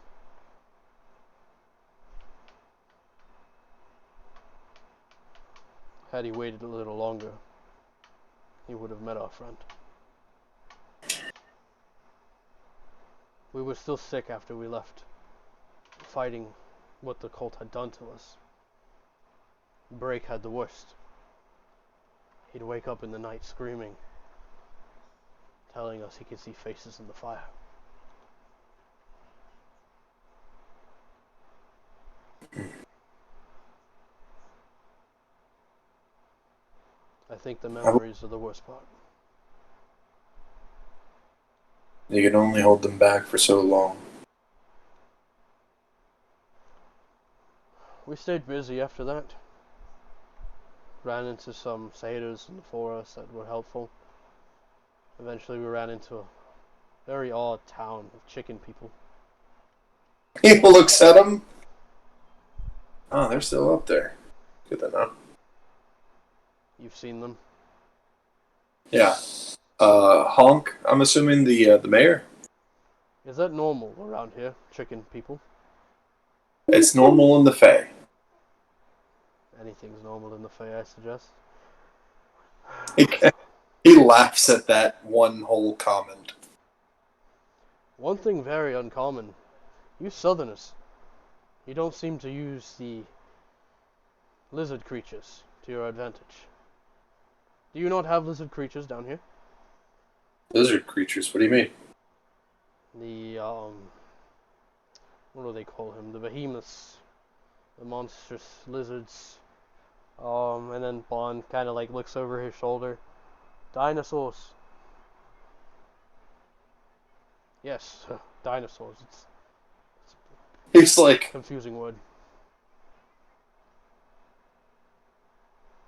Had he waited a little longer, he would have met our friend. We were still sick after we left, fighting what the cult had done to us. Break had the worst. He'd wake up in the night screaming, telling us he could see faces in the fire. I think the memories are the worst part. You can only hold them back for so long. We stayed busy after that. Ran into some satyrs in the forest that were helpful. Eventually we ran into a very odd town of chicken people. He looks at them. Oh, they're still up there. Good to know. You've seen them? Yeah. Honk, I'm assuming the mayor? Is that normal around here, chicken people? It's normal in the Fae. Anything's normal in the Fae, I suggest. He laughs at that one whole comment. One thing very uncommon. You Southerners. You don't seem to use the lizard creatures to your advantage. Do you not have lizard creatures down here? Lizard creatures? What do you mean? The, what do they call him? The behemoths. The monstrous lizards. And then Bond kind of like looks over his shoulder. Dinosaurs. Yes, dinosaurs. He's like... confusing word.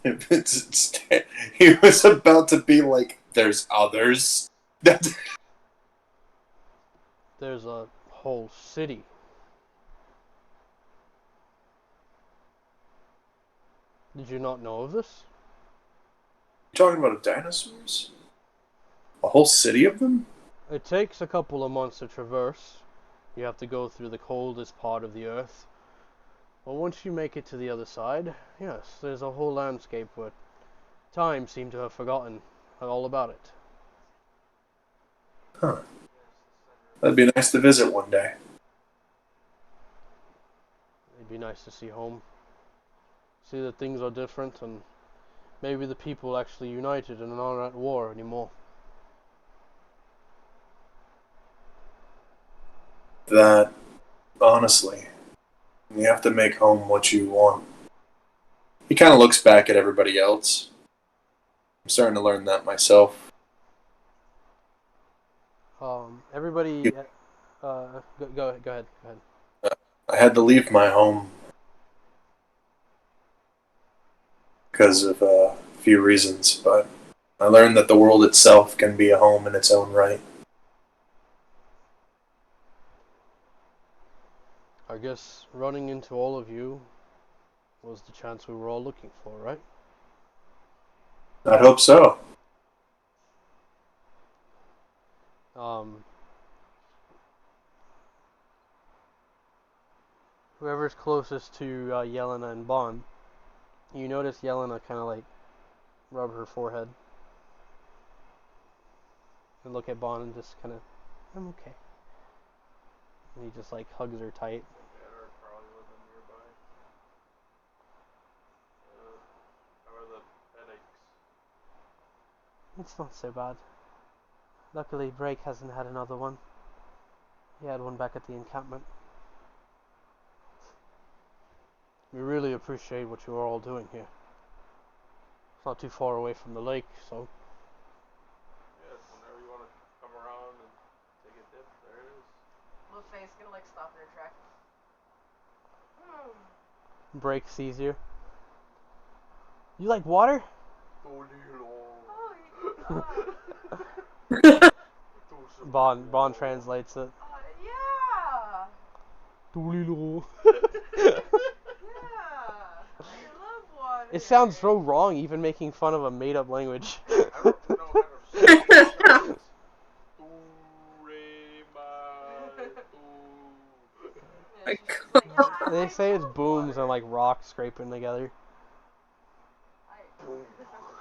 He was about to be like, there's others. There's a whole city. Did you not know of this? You're talking about dinosaurs? A whole city of them? It takes a couple of months to traverse. You have to go through the coldest part of the earth. But once you make it to the other side, yes, there's a whole landscape where time seemed to have forgotten all about it. Huh. That'd be nice to visit one day. It'd be nice to see home. See that things are different, and maybe the people actually united and are not at war anymore. That, honestly, you have to make home what you want. He kind of looks back at everybody else. I'm starting to learn that myself. Everybody, go ahead. I had to leave my home because of a few reasons, but I learned that the world itself can be a home in its own right. I guess running into all of you was the chance we were all looking for, right? I'd hope so. Whoever's closest to Yelena and Bond, you notice Yelena kind of like rub her forehead and look at Bond and just kind of, I'm okay. And he just like hugs her tight. Or probably living nearby. How are the headaches? It's not so bad. Luckily, Drake hasn't had another one. He had one back at the encampment. We really appreciate what you are all doing here. It's not too far away from the lake, so... Yes, whenever you want to come around and take a dip, there it is. LaFay's gonna like stop in her track. Drake sees you. You like water? Bond translates it. Yeah! Doolilo. Yeah! I love water. It sounds so wrong, even making fun of a made-up language. I don't know how to My God. They say it's booms and like rocks scraping together.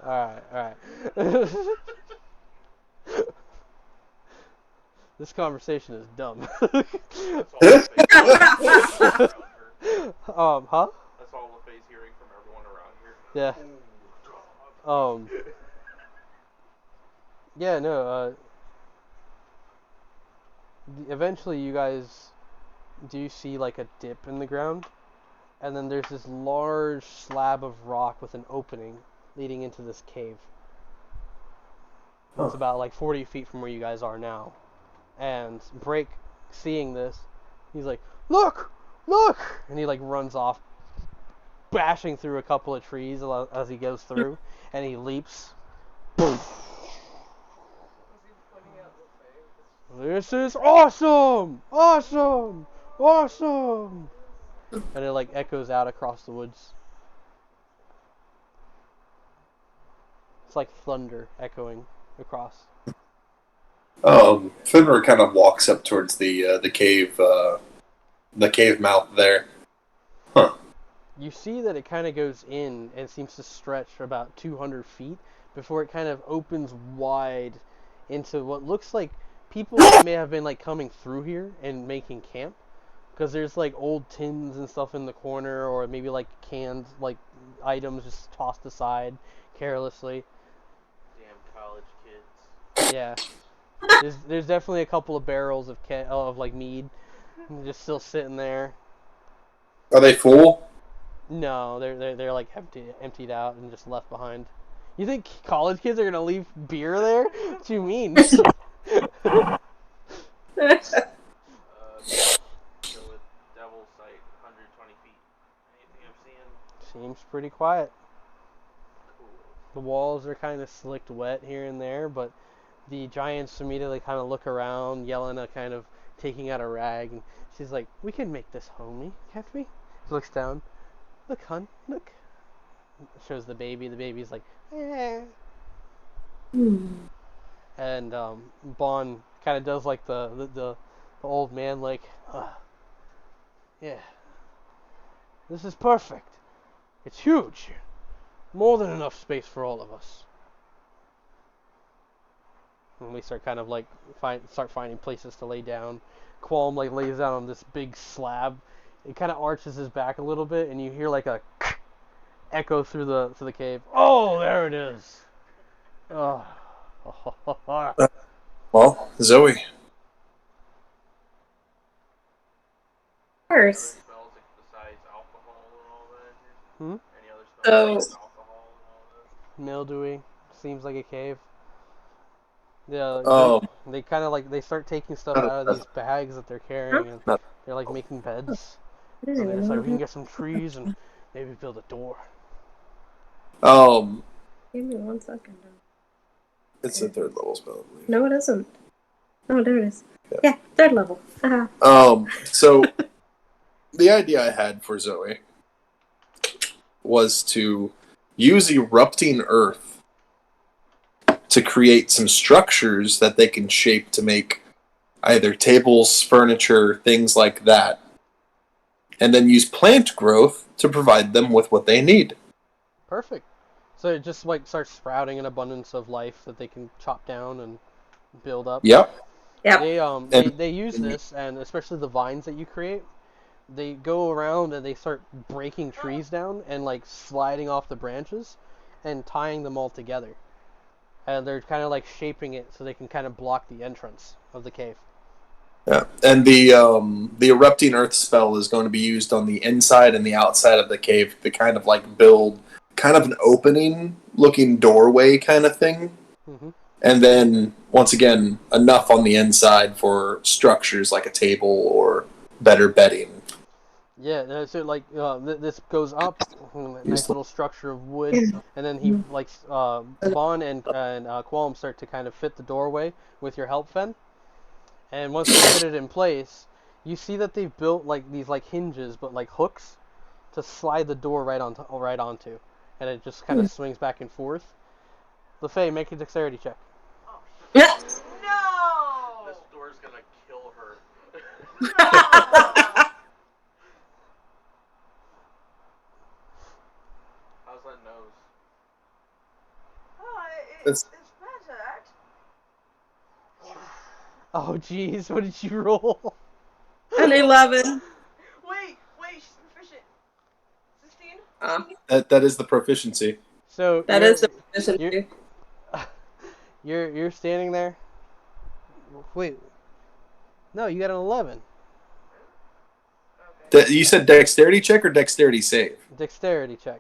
Alright. This conversation is dumb. That's all Huh? That's all LaFay's hearing from everyone around here. Yeah. Yeah, no, eventually you guys do see like a dip in the ground, and then there's this large slab of rock with an opening leading into this cave. It's about like 40 feet from where you guys are now. And Brake, seeing this, he's like, look! And he like runs off, bashing through a couple of trees as he goes through, and he leaps. This is awesome! And it like echoes out across the woods. It's like thunder echoing across. Fenrir kind of walks up towards the cave mouth there. Huh. You see that it kind of goes in and seems to stretch for about 200 feet before it kind of opens wide into what looks like people may have been like coming through here and making camp, because there's like old tins and stuff in the corner, or maybe like canned like items just tossed aside carelessly. Damn college kids. Yeah. There's definitely a couple of barrels of like mead just still sitting there. Are they full? No, they're like emptied out and just left behind. You think college kids are gonna leave beer there? What do you mean? Go with Devil Sight, 120 feet. Anything I'm seeing? Seems pretty quiet. Cool. The walls are kind of slicked wet here and there, but the giants immediately kind of look around, Yelena kind of taking out a rag, and she's like, we can make this homey, can't we? She looks down. Look, hun, look. Shows the baby. The baby's like, eh. And Bond kind of does like the old man, like, yeah. This is perfect. It's huge. More than enough space for all of us. And we start kind of like start finding places to lay down. Qualm like lays down on this big slab. It kind of arches his back a little bit, and you hear like a echo through the cave. Oh, there it is. Oh. Well, Zoe. Of course. Other spells besides alcohol and all that? Hmm? Any other spells So- besides alcohol and all that? Mildewy, seems like a cave. Yeah, Oh, they kind of like they start taking stuff out of these bags that they're carrying, and no. they're like making beds. I didn't And they're even just know like, we can that. get some trees and maybe build a door. Give me 1 second. It's a third level spell, I believe. No, it isn't. Oh, there it is. Yeah, 3rd level. So the idea I had for Zoe was to use erupting earth to create some structures that they can shape to make either tables, furniture, things like that, and then use plant growth to provide them with what they need. Perfect. So it just like starts sprouting an abundance of life that they can chop down and build up. Yep. They use this, and especially the vines that you create, they go around and they start breaking trees down and like sliding off the branches and tying them all together. And they're kind of like shaping it so they can kind of block the entrance of the cave. Yeah, and the erupting earth spell is going to be used on the inside and the outside of the cave to kind of like build kind of an opening looking doorway kind of thing. Mm-hmm. And then once again enough on the inside for structures like a table or better bedding. Yeah, so like this goes up, a nice little structure of wood, and then he like Vaughn and Qualm start to kind of fit the doorway with your help, Fen. And once they put it in place, you see that they've built like these like hinges, but like hooks, to slide the door right onto, and it just kind of swings back and forth. LaFay, make a dexterity check. No! This door's gonna kill her. How's that nose? Oh, It's- it's better. Oh jeez, what did you roll? An 11. Wait, she's proficient. 16? That is the proficiency. So That you're, is a proficiency. you're standing there. Wait, no, you got an 11. You said dexterity check or dexterity save? Dexterity check.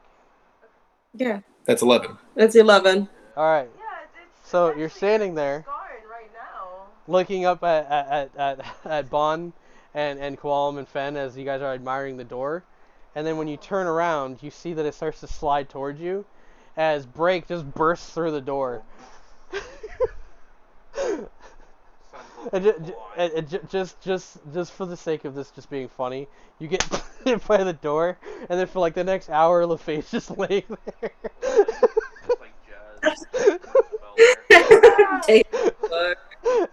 Yeah, That's 11. that's 11. All right. Yeah, it's So actually you're standing there, scarring right now. looking up at Bon and Qualm and Fen as you guys are admiring the door, and then when you turn around, you see that it starts to slide towards you, as Break just bursts through the door. And just for the sake of this just being funny, you get hit by the door, and then for like the next hour, LaFay's just laying there. It's like jazz.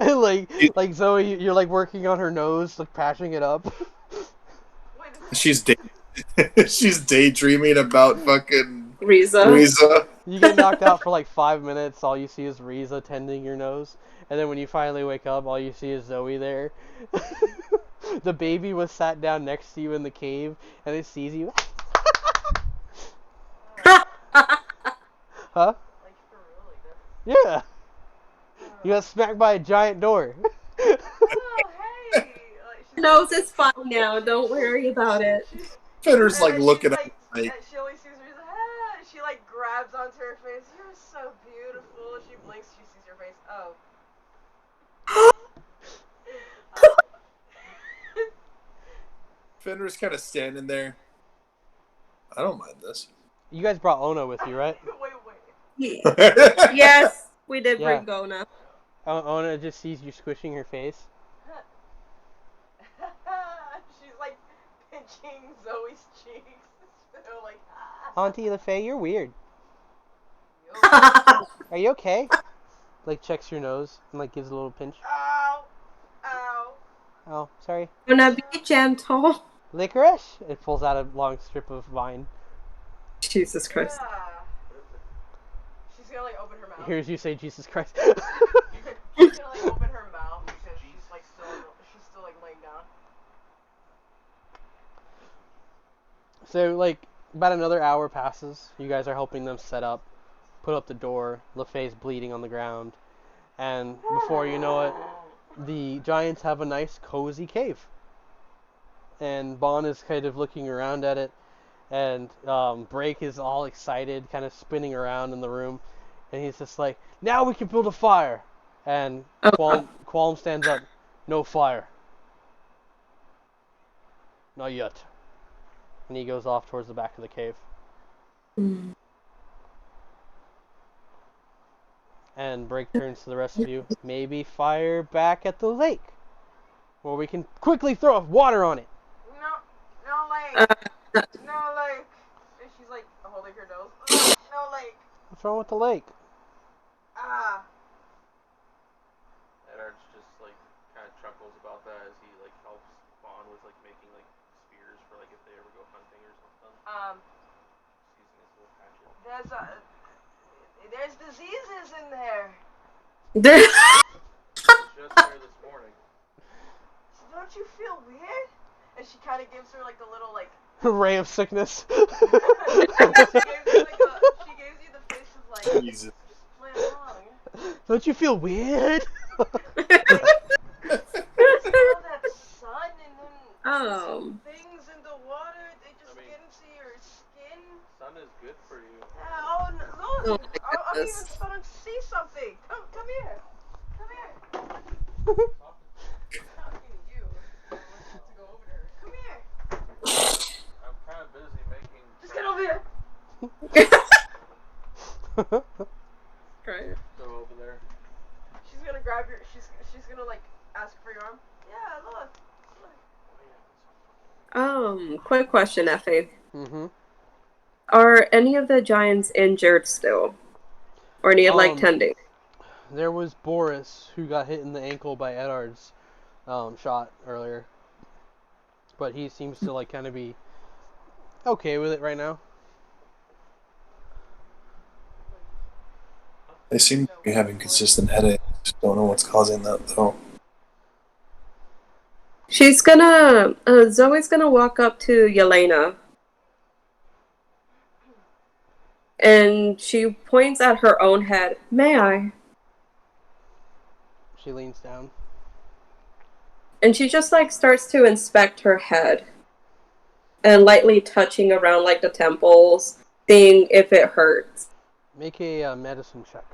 And like Zoe, you're like working on her nose, like patching it up. She's she's daydreaming about fucking Riza. You get knocked out for like 5 minutes. All you see is Riza tending your nose, and then when you finally wake up, all you see is Zoe there. The baby was sat down next to you in the cave, and it sees you. Huh? Like, for real, like this. Yeah. You got smacked by a giant door. Oh, hey! Like, she's Knows it's fine now. Don't worry about it. Fenner's like and looking she's at me. and she always sees her, she like grabs onto her face. You're so beautiful. She blinks, she sees your face. Oh. Fenner's kind of standing there. I don't mind this. You guys brought Ona with you, right? Wait. Yeah. Yes, we did Yeah. bring Gona. Ona just sees you squishing her face. She's like pinching Zoe's cheeks. So, like, Auntie LaFay, you're weird. Yo. Are you okay? Like checks your nose and like gives a little pinch. Ow. Oh, sorry. Gonna be gentle. Licorice? It pulls out a long strip of vine. Jesus Christ. Yeah. She's gonna like open her mouth. Here's you say Jesus Christ. She's gonna like open her mouth because she's still like laying down. So like about another hour passes. You guys are helping them set up, put up the door. LaFay's bleeding on the ground, and before you know it, the giants have a nice cozy cave. And Bon is kind of looking around at it, and Break is all excited, kind of spinning around in the room. And he's just like, now we can build a fire. And Oh. Qualm stands up. No fire. Not yet. And he goes off towards the back of the cave. Mm. And Break turns to the rest of you. Maybe fire back at the lake. Or we can quickly throw water on it. No lake. No lake. And she's like holding her nose. No lake. What's wrong with the lake? Ah. Edards just like kind of chuckles about that as he like helps Vaughn with like making like spears for like if they ever go hunting or something. He's using his little hatchet. There's diseases in there. Just there this morning. So don't you feel weird? And she kind of gives her like the little like Ray of sickness. she gives you the face of like Jesus. just play along. Don't you feel weird? There's all that sun and then Oh. things in the water, they just get into your skin. Sun is good for you. Oh no, Oh look! my I'm even goodness. starting to see something. Come here. Come here. Talking to you. I want you to go over there. Come here. I'm kind of busy making. Just get over here. Great. Go over there. She's gonna grab your. She's gonna like ask for your arm. Yeah, look. Quick question, Effie. Mm-hmm. Are any of the giants injured still? Or need like tending? There was Boris who got hit in the ankle by Eddard's shot earlier. But he seems to like kind of be okay with it right now. They seem to be having consistent headaches. Don't know what's causing that though. She's gonna, Zoe's gonna walk up to Yelena. And she points at her own head. May I? She leans down. And she just like starts to inspect her head. And lightly touching around like the temples, seeing if it hurts. Make a medicine check.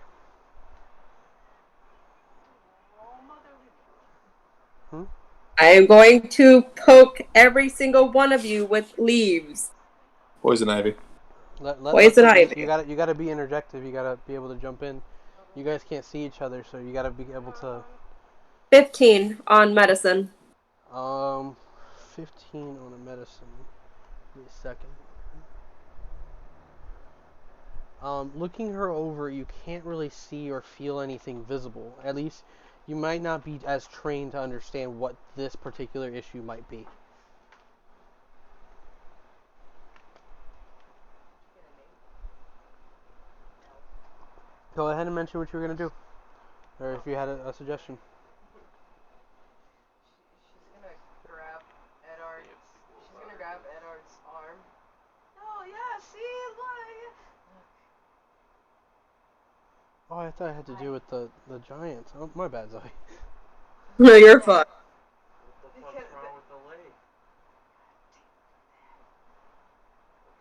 I am going to poke every single one of you with leaves. Poison ivy. Poison ivy. You gotta be interjective. You gotta be able to jump in. You guys can't see each other, so you gotta be able to. 15 on medicine. 15 on a medicine. Give me a second. Looking her over, you can't really see or feel anything visible. At least, you might not be as trained to understand what this particular issue might be. Go ahead and mention what you were gonna do, or if you had a suggestion. She's gonna grab Eddard's. She's gonna grab Eddard's arm. Oh yeah, see, look. Oh, I thought it had to do with the giants. Oh, my bad, Zoe. No, you're fine. What the fuck's wrong with the lake?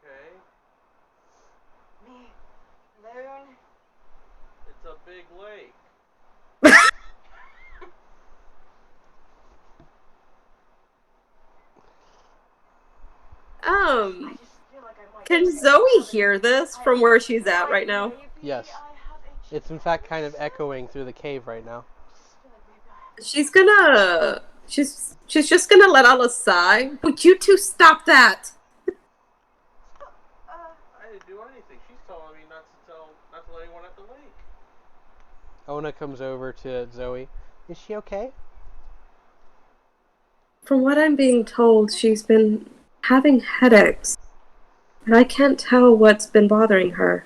Okay. Me, alone. It's a big lake. I just feel like I might. Can Zoe hear this from where she's at right now? Yes. It's in fact kind of echoing through the cave right now. She's gonna... She's just gonna let out a sigh. Would you two stop that? I didn't do anything. She's telling me not to let anyone at the lake. Ona comes over to Zoe. Is she okay? From what I'm being told, she's been having headaches. But I can't tell what's been bothering her.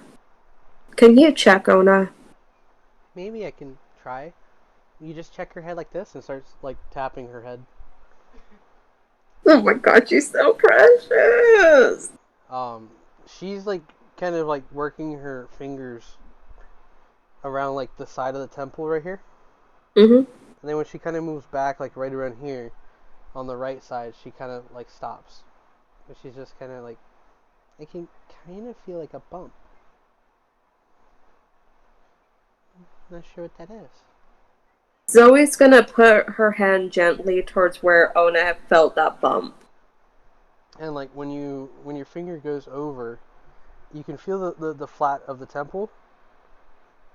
Can you check, Ona? Maybe I can try. You just check her head like this and starts like tapping her head. Oh my god, she's so precious! She's like kind of like working her fingers around like the side of the temple right here. Mm-hmm. And then when she kind of moves back like right around here on the right side, she kind of like stops. But she's just kind of like, I can kind of feel like a bump. Not sure what that is. Zoe's gonna put her hand gently towards where Ona felt that bump. And like when your finger goes over, you can feel the flat of the temple,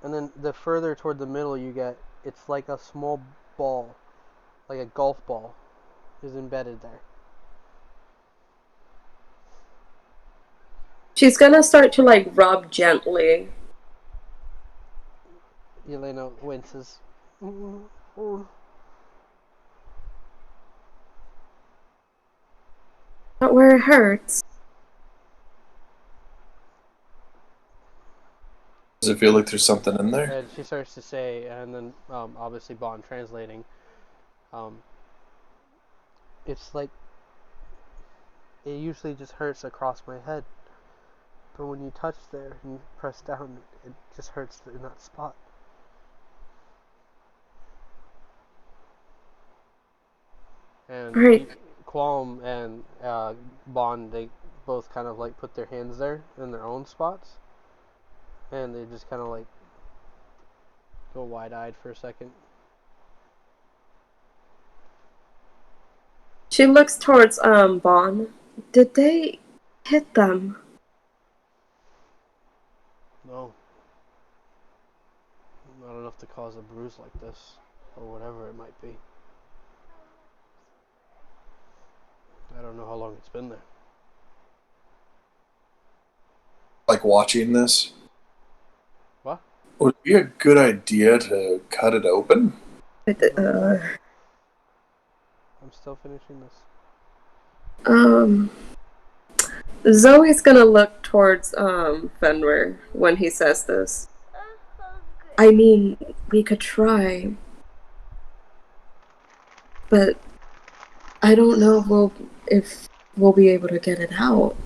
and then the further toward the middle you get, it's like a small ball, like a golf ball, is embedded there. She's gonna start to like rub gently. Elena winces. Not where it hurts. Does it feel like there's something in there? And she starts to say, and then obviously Bond translating, it's like it usually just hurts across my head, but when you touch there and you press down, it just hurts in that spot. And Right. Qualm and Bond, they both kind of like put their hands there in their own spots, and they just kind of like go wide-eyed for a second. She looks towards Bond. Did they hit them? No. Not enough to cause a bruise like this, or whatever it might be. I don't know how long it's been there. Like watching this? What? Would it be a good idea to cut it open? I'm still finishing this. Zoe's gonna look towards Fenrir when he says this. I mean, we could try, but I don't know if we'll be able to get it out.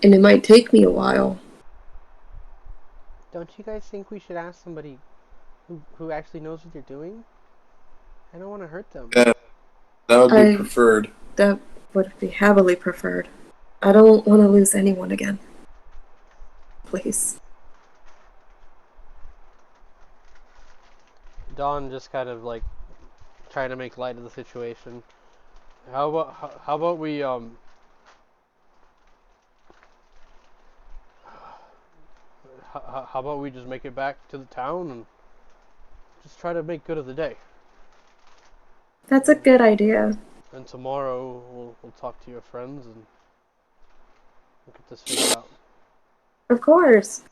And it might take me a while. Don't you guys think we should ask somebody who actually knows what they're doing? I don't want to hurt them. Yeah, that would be preferred. That would be heavily preferred. I don't want to lose anyone again. Please. Dawn just kind of like trying to make light of the situation. How about we how about we just make it back to the town and just try to make good of the day. That's a good idea. And tomorrow we'll talk to your friends and we'll get this figured out. Of course.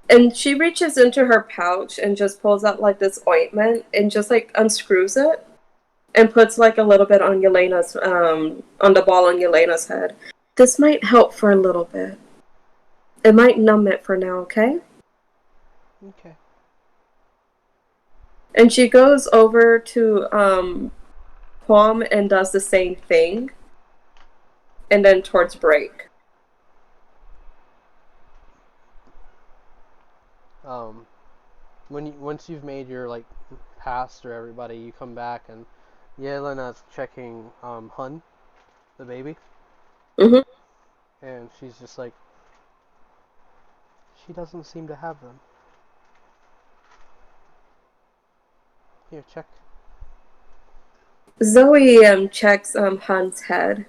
And she reaches into her pouch and just pulls out like this ointment and just like unscrews it and puts like a little bit on Yelena's on the ball on Yelena's head. This might help for a little bit. It might numb it for now, okay? Okay. And she goes over to Quam and does the same thing. And then towards break. Once you've made your like pass through everybody, you come back and Yelena's checking Hun, the baby. Mhm. And she's just like, she doesn't seem to have them. Here, check. Zoe checks Hun's head.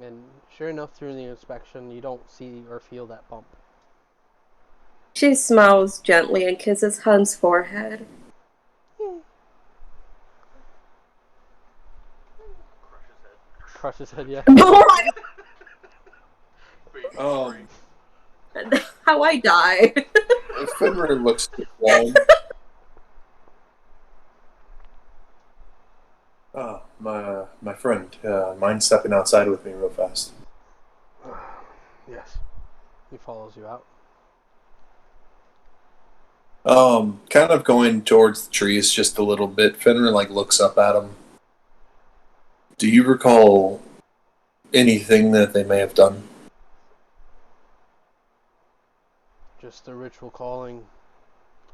And sure enough, through the inspection, you don't see or feel that bump. She smiles gently and kisses Hun's forehead. Crush his head, yeah. How I die. Fenrir looks to Qualm. Oh, my friend. Mind stepping outside with me real fast? Yes. He follows you out. Kind of going towards the trees just a little bit. Fenrir like looks up at him. Do you recall anything that they may have done? Just a ritual calling,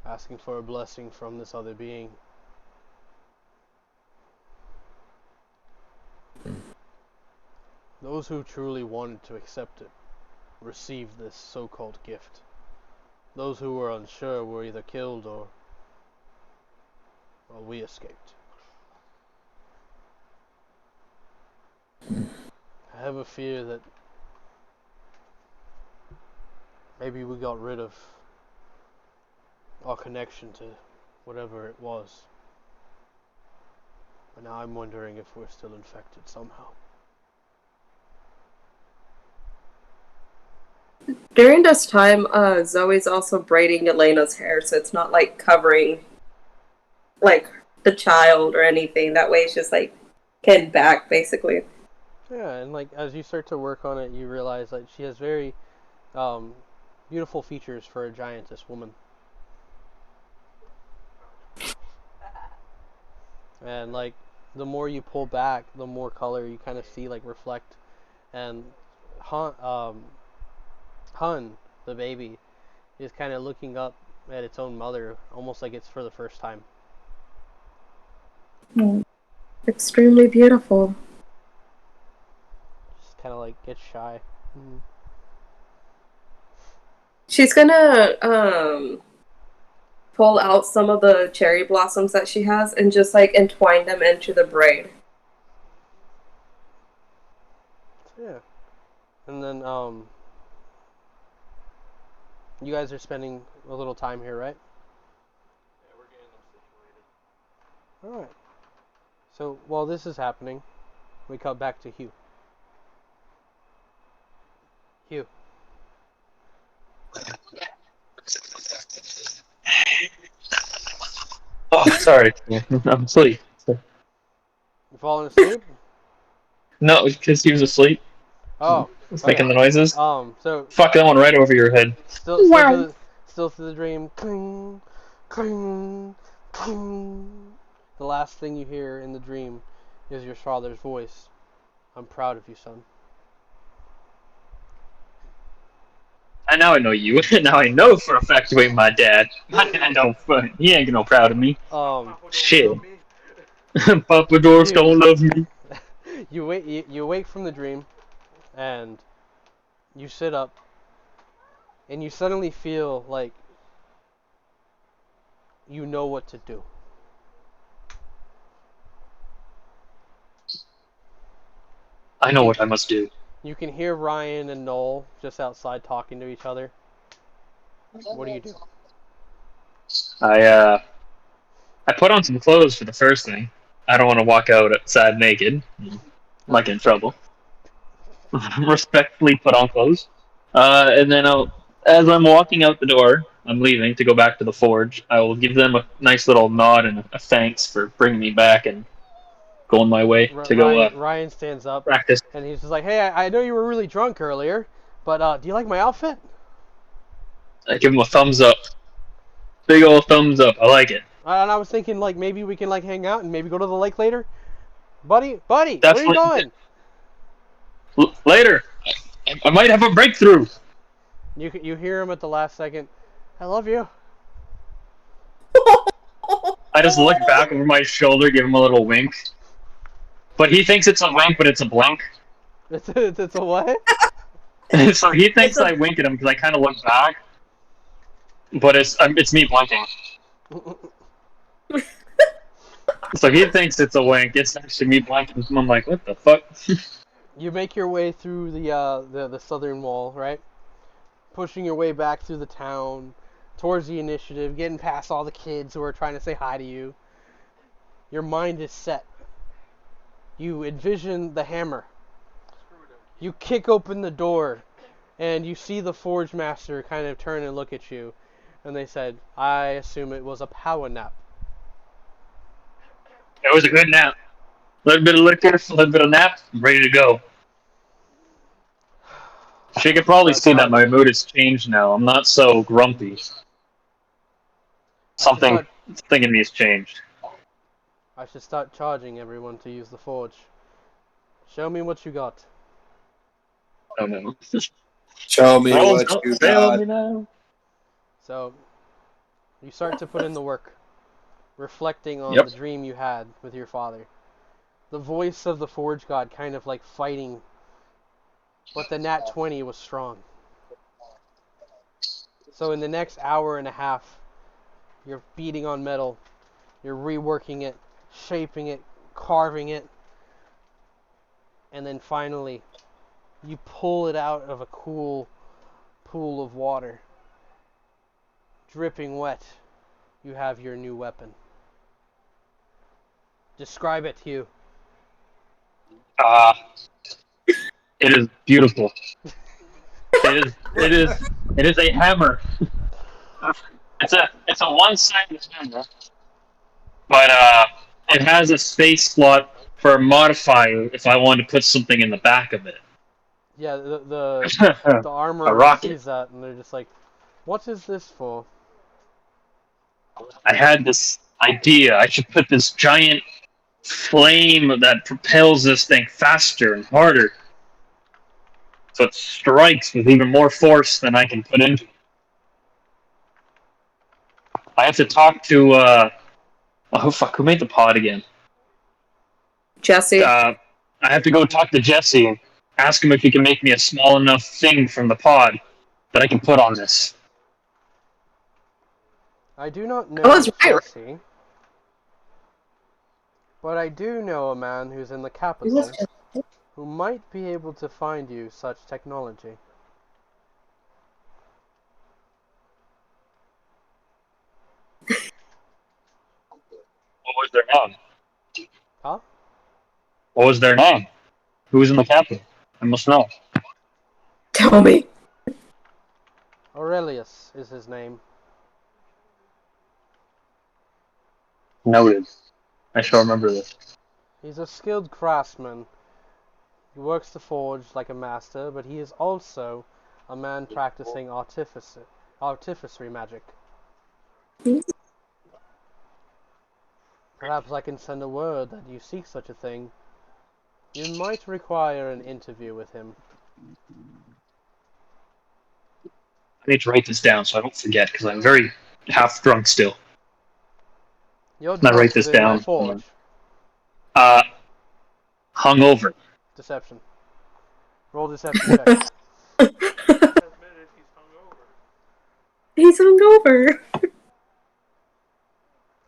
asking for a blessing from this other being. Those who truly wanted to accept it received this so-called gift. Those who were unsure were either killed or we escaped. I have a fear that maybe we got rid of our connection to whatever it was. But now I'm wondering if we're still infected somehow. During this time, Zoe's also braiding Elena's hair, so it's not like covering like the child or anything. That way, it's just like hidden back, basically. Yeah, and like as you start to work on it, you realize like she has very beautiful features for a giantess woman. And like the more you pull back, the more color you kind of see like reflect. And Hun, the baby, is kind of looking up at its own mother, almost like it's for the first time. Extremely beautiful. Just kind of like gets shy. She's gonna pull out some of the cherry blossoms that she has and just like entwine them into the braid. Yeah. And then you guys are spending a little time here, right? Yeah, we're getting them situated. Alright. So while this is happening, we cut back to Hugh. Hugh. Oh, sorry. I'm asleep. You falling asleep? No, because he was asleep. Oh. It's Okay. making the noises. So Fuck that one right over your head. still through the dream. Cling, cling, cling. The last thing you hear in the dream is your father's voice. I'm proud of you, son. And now I know you. Now I know for a fact you ain't my dad. My dad don't. He ain't no proud of me. Shit. Papa Dorf's gonna love me. You wake from the dream, and you sit up, and you suddenly feel like you know what to do. I know what I must do. You can hear Ryan and Noel just outside talking to each other. What do you do? I put on some clothes for the first thing. I don't want to walk out outside naked. Might get in trouble. Respectfully put on clothes. And then as I'm walking out the door, I'm leaving to go back to the forge. I will give them a nice little nod and a thanks for bringing me back and going my way to go Ryan stands up practice. and he's just like, "Hey, I know you were really drunk earlier, but do you like my outfit?" I give him a thumbs up. Big old thumbs up. I like it. And I was thinking like maybe we can like hang out and maybe go to the lake later. Buddy, Definitely. where are you going? Later. I might have a breakthrough. You hear him at the last second. I love you. I just look back over my shoulder, give him a little wink. But he thinks it's a wink, but it's a blink. It's a what? So he thinks I wink at him because I kind of look back. But it's me blinking. So he thinks it's a wink. It's actually me blinking. I'm like, what the fuck? You make your way through the southern wall, right? Pushing your way back through the town, towards the initiative, getting past all the kids who are trying to say hi to you. Your mind is set. You envision the hammer. You kick open the door, and you see the forge master kind of turn and look at you. And they said, I assume it was a power nap. It was a good nap. A little bit of liquor, a little bit of nap, I'm ready to go. She could probably see that my mood has changed now. I'm not so grumpy. Something in me has changed. I should start charging everyone to use the forge. Show me what you got. Oh no. Show me what you got. So, you start to put in the work, reflecting on the dream you had with your father. The voice of the forge god kind of like fighting, but the nat 20 was strong. So in the next hour and a half, you're beating on metal, you're reworking it, shaping it, carving it, and then finally, you pull it out of a cool pool of water. Dripping wet, you have your new weapon. Describe it, Hugh. It is beautiful. It is a hammer. It's a one-sided hammer, but it has a space slot for a modifier if I want to put something in the back of it. Yeah, the A armorer rocket. sees that and they're just like, what is this for? I had this idea. I should put this giant flame that propels this thing faster and harder, so it strikes with even more force than I can put into it. I have to talk to oh fuck, who made the pod again? Jesse. I have to go talk to Jesse and ask him if he can make me a small enough thing from the pod that I can put on this. I do not know Oh, that's right. Jesse, but I do know a man who's in the It capital was just- who might be able to find you such technology. What was their name? Huh? What was their name? Who was in the capital? I must know. Tell me. Aurelius is his name. Noted. I shall remember this. He's a skilled craftsman. He works the forge like a master, but he is also a man practicing artificery magic. Perhaps I can send a word that you seek such a thing. You might require an interview with him. I need to write this down so I don't forget because I'm very half drunk still. You're And I drunk write this within my down. forge. Hungover. Deception. Roll deception check. Admitted he's hungover. He's hungover.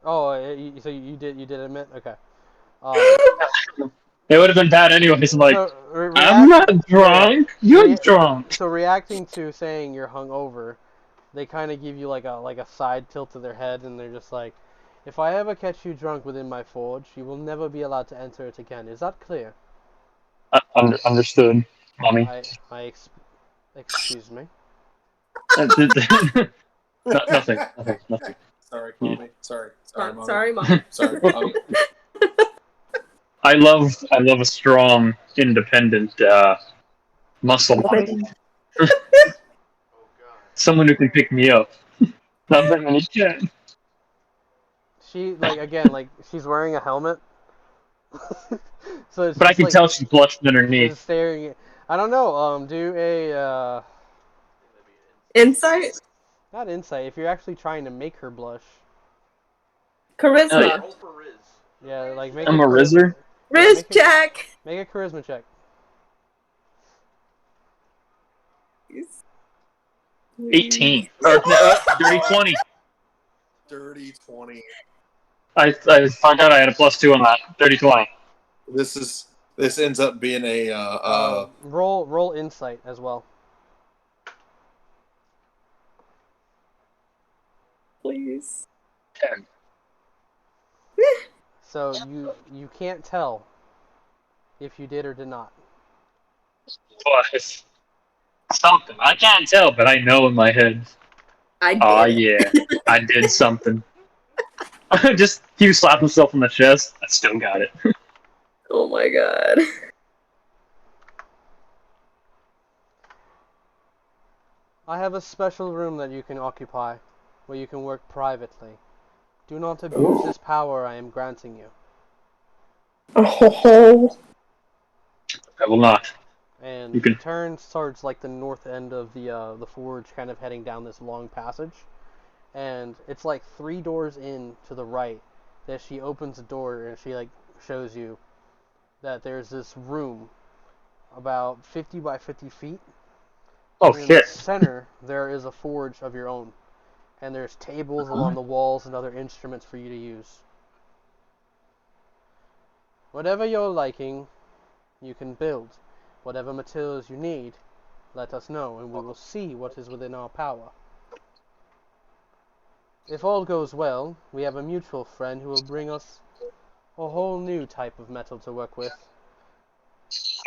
Oh, so you did admit? Okay. It would have been bad anyways. I'm like, So, I'm not drunk. You're drunk. So reacting to saying you're hungover, they kind of give you like a side tilt to their head, and they're just like, "If I ever catch you drunk within my forge, you will never be allowed to enter it again." Is that clear? Understood, mommy. Excuse me. Nothing. Sorry, mommy. Sorry, mommy. Sorry, Mom. Sorry, mommy. I love a strong, independent muscle mommy. Oh god. Someone who can pick me up. Not very many can. She she's wearing a helmet. So it's But I just, can tell she's blushed underneath. just staring at, I don't know, do a Insight? not insight, if you're actually trying to make her blush. Charisma. Oh, yeah. Roll for Riz. Yeah, like make I'm a a rizzer. Riz make a- check. Make a charisma check. 18. Or, dirty 20. Dirty 20. I found out I had a +2 on that. Dirty 20. This ends up being a Roll insight as well. Please. 10. So you can't tell if you did or did not. But something. I can't tell, but I know in my head. I did. Oh yeah, I did something. Just Hugh slapped himself on the chest. I still got it. Oh my god. I have a special room that you can occupy, where you can work privately. Do not abuse this power I am granting you. Oh. I will not. And You can- he turns towards like the north end of the forge, kind of heading down this long passage. And it's like 3 doors in to the right that she opens a door and she like shows you that there's this room about 50 by 50 feet, Oh In the shit. center, there is a forge of your own, and there's tables along the walls and other instruments for you to use. Whatever you're liking, you can build. Whatever materials you need, let us know, and we will see what is within our power. If all goes well, we have a mutual friend who will bring us a whole new type of metal to work with.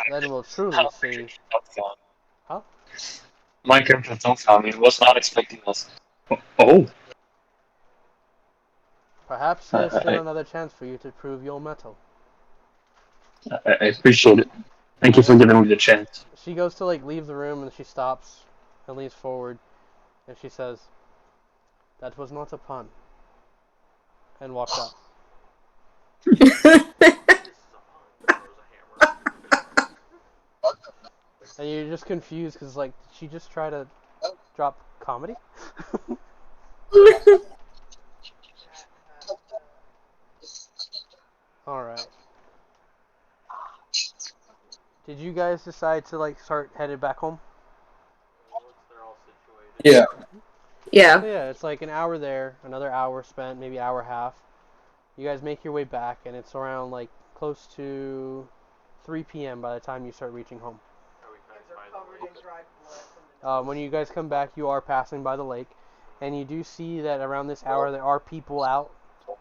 Then we'll truly see. Huh? My character don't tell me. Was not expecting this. Oh. Perhaps there's still I, another chance for you to prove your metal. I appreciate it. Thank you for giving me the chance. She goes to leave the room and she stops and leans forward and she says, "That was not a pun," and walks out. And you're just confused because did she just try to drop comedy? All right. Did you guys decide to start headed back home? Once they're all situated. Yeah. Yeah. So yeah, it's like an hour there, another hour spent, maybe hour and a half. You guys make your way back, and it's around close to 3 p.m. by the time you start reaching home. Are we Kids passed are by covered the in lake? dried blood from the When you guys come back, you are passing by the lake, and you do see that around this hour there are people out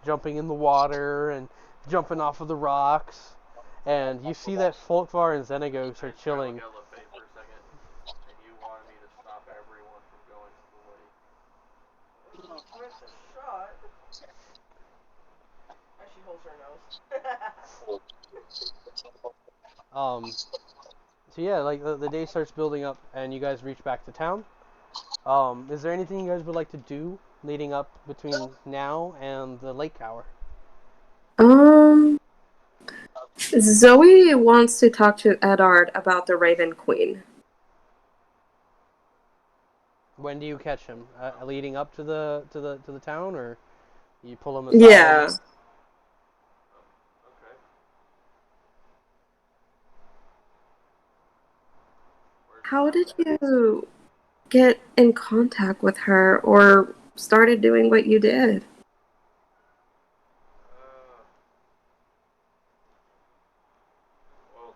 jumping in the water and jumping off of the rocks, and you see that Folkvar and Zenigos are chilling. I look at LaFay for a second, and you wanted me to stop everyone from going to the lake. Worth a shot. As she holds her nose. So yeah, the day starts building up, and you guys reach back to town. Is there anything you guys would like to do leading up between now and the lake hour? Zoe wants to talk to Eddard about the Raven Queen. When do you catch him? Leading up to the town, or you pull him aside? Yeah. Okay. How did you get in contact with her or started doing what you did? Well,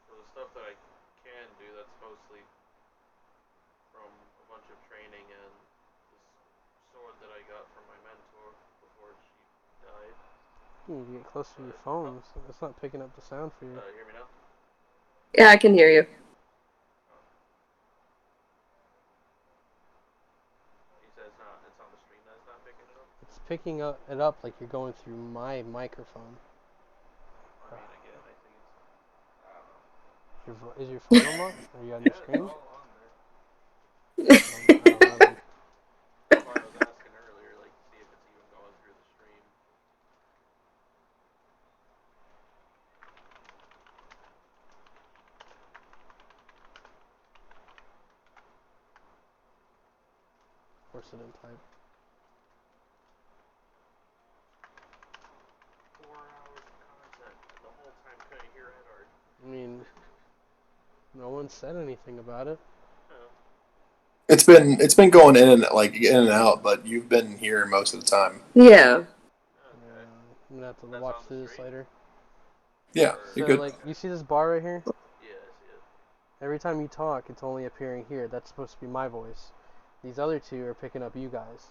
for the stuff that I can do, that's mostly from a bunch of training and this sword that I got from my mentor before she died. You need to get closer to your phone. It's not picking up the sound for you. You hear me now? Yeah, I can hear you. You said it's on the stream that's not picking it up? It's picking it up like you're going through my microphone. I mean, again, I think it's, I don't know. Is your phone unlocked? Are you on your screen? It's all on there. I don't know then. That's why I was asking earlier, to see if it's even going through the stream. Of course it didn't type. 4 hours of content, and the whole time couldn't hear Eddard. I mean, no one said anything about it. It's been going in and out, but you've been here most of the time. Yeah. Okay. I'm gonna have to That's watch on the through this stream? later. Yeah, So you're good. you see this bar right here? Yeah, I see it. Every time you talk, it's only appearing here. That's supposed to be my voice. These other two are picking up you guys.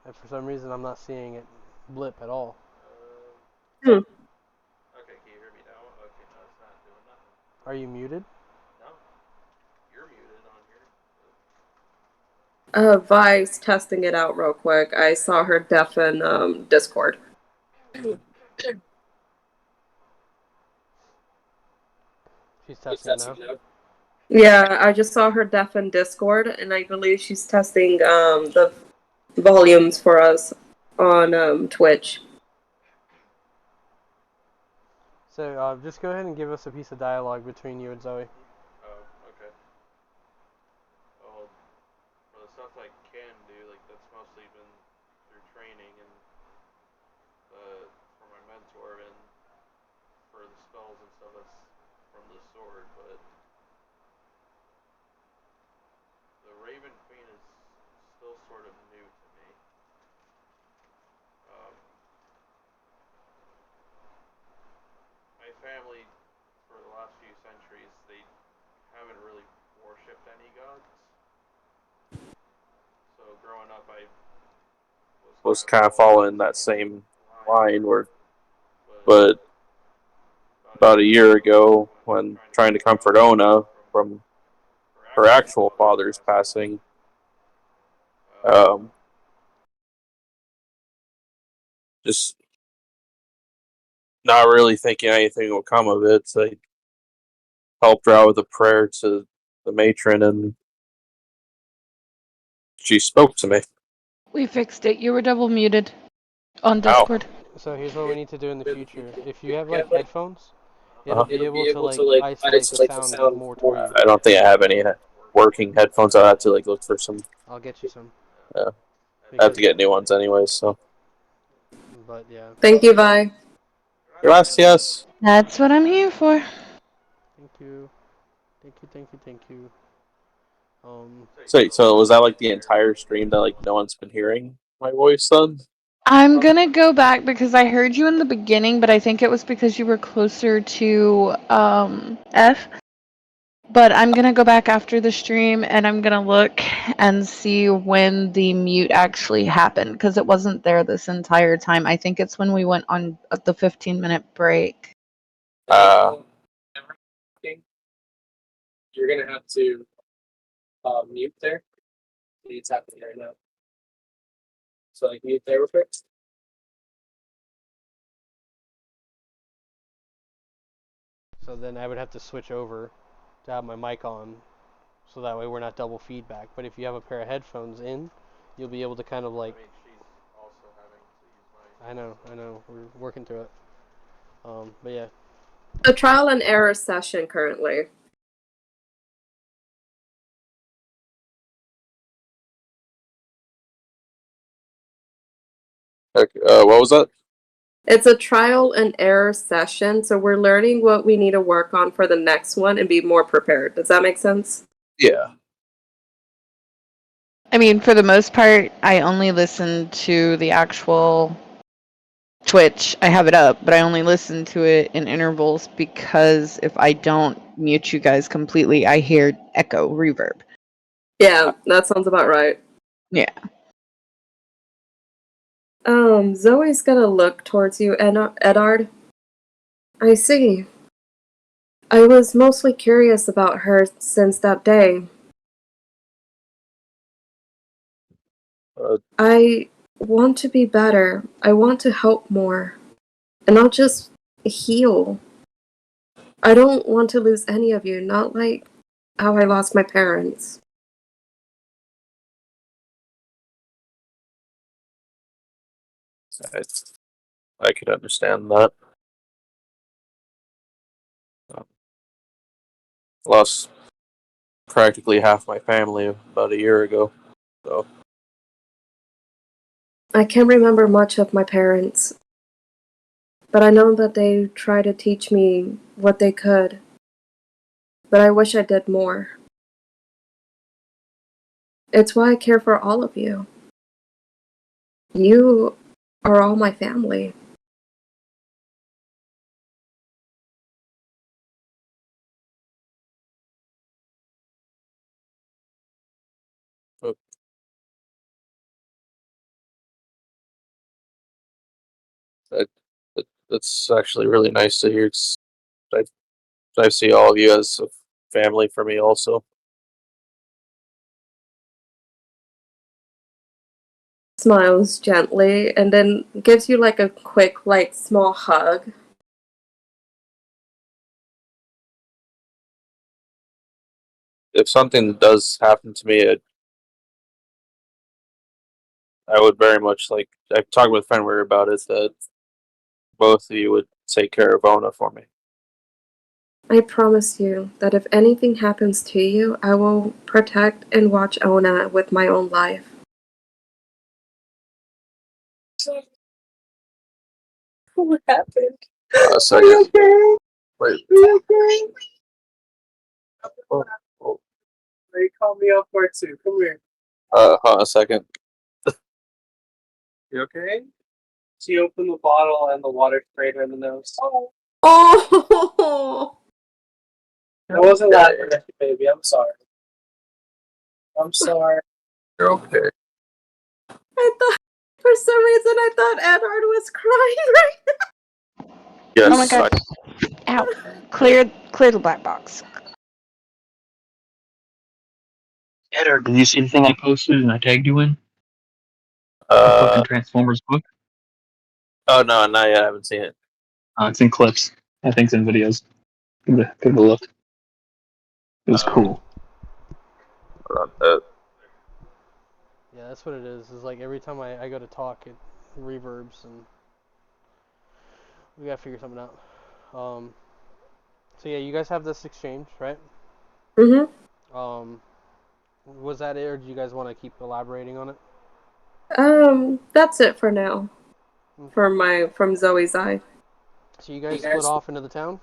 And for some reason, I'm not seeing it blip at all. Hmm. Okay, can you hear me now? Okay, no, it's not doing nothing. Are you muted? No. You're muted on here. Vi's testing it out real quick. I saw her deafen Discord. She's testing it now. Yeah, I just saw her deafen Discord, and I believe she's testing the volumes for us on Twitch. So just go ahead and give us a piece of dialogue between you and Zoe. Oh, okay. Well, for the stuff I can do, that's mostly been through training and for my mentor and for the spells and stuff that's from the sword, but sort of new to me. My family, for the last few centuries, they haven't really worshipped any gods. So growing up, I Was kind of following that same line where, but but about a year ago, when trying to comfort Ona from her actual father's passing, just not really thinking anything will come of it. So I helped her out with a prayer to the matron, and she spoke to me. We fixed it. You were double muted on Ow. Discord. So here's what we need to do in the future. If you have like headphones, it'll Uh-huh. be able to like isolate the sound more toward you. I don't think I have any working headphones. I'll have to like look for some. I'll get you some. Yeah. I have to get new ones anyways. So. But yeah. Thank you, Vi. Gracias. That's what I'm here for. Thank you. Thank you. Thank you. Thank you. So was that like the entire stream that like no one's been hearing my voice then? I'm gonna go back because I heard you in the beginning, but I think it was because you were closer to F. But I'm gonna go back after the stream and I'm gonna look and see when the mute actually happened because it wasn't there this entire time. I think it's when we went on the 15-minute break. You're gonna have to mute there. It's happening right now. So like mute there real quick. So then I would have to switch over to have my mic on, so that way we're not double feedback. But if you have a pair of headphones in, you'll be able to kind of like. I mean, she's also having to use my. I know. We're working through it. But yeah. A trial and error session currently. What was that? It's a trial and error session, so we're learning what we need to work on for the next one and be more prepared. Does that make sense? Yeah. I mean, for the most part, I only listen to the actual Twitch. I have it up, but I only listen to it in intervals because if I don't mute you guys completely, I hear echo reverb. Yeah, that sounds about right. Yeah. Zoe's gonna look towards you, Edard. I see. I was mostly curious about her since that day. I want to be better. I want to help more. And not just heal. I don't want to lose any of you, not like how I lost my parents. I could understand that. Lost practically half my family about a year ago. So I can't remember much of my parents, but I know that they tried to teach me what they could. But I wish I did more. It's why I care for all of you. You are all my family. that's actually really nice to hear. I, I see all of you as a family for me also. Smiles gently and then gives you like a quick, like, small hug. If something does happen to me, I would very much like. I've talked with Fenrir about it that both of you would take care of Ona for me. I promise you that if anything happens to you, I will protect and watch Ona with my own life. What happened? A second. Are you okay? Wait. Are you okay? Oh. They called me up for it too. Come here. Hold on a second. You okay? She opened the bottle and the water sprayed her in the nose. Oh! I wasn't laughing at you, baby. I'm sorry. I'm sorry. You're okay. I thought, for some reason, I thought Edward was crying right Yes. Oh my gosh. Ow. Clear the black box. Edward, did you see the thing I posted and I tagged you in? The Uh, fucking Transformers book? oh no, not yet. I haven't seen it. It's in clips. I think it's in videos. Give it a look. It was cool. Hold on. Yeah, that's what it is. Is like every time I go to talk, it reverbs, and we gotta figure something out. So yeah, you guys have this exchange, right? now. Was that it, or do you guys want to keep elaborating on it? That's it for now. Okay. From Zoe's eye. So you guys split off into the town.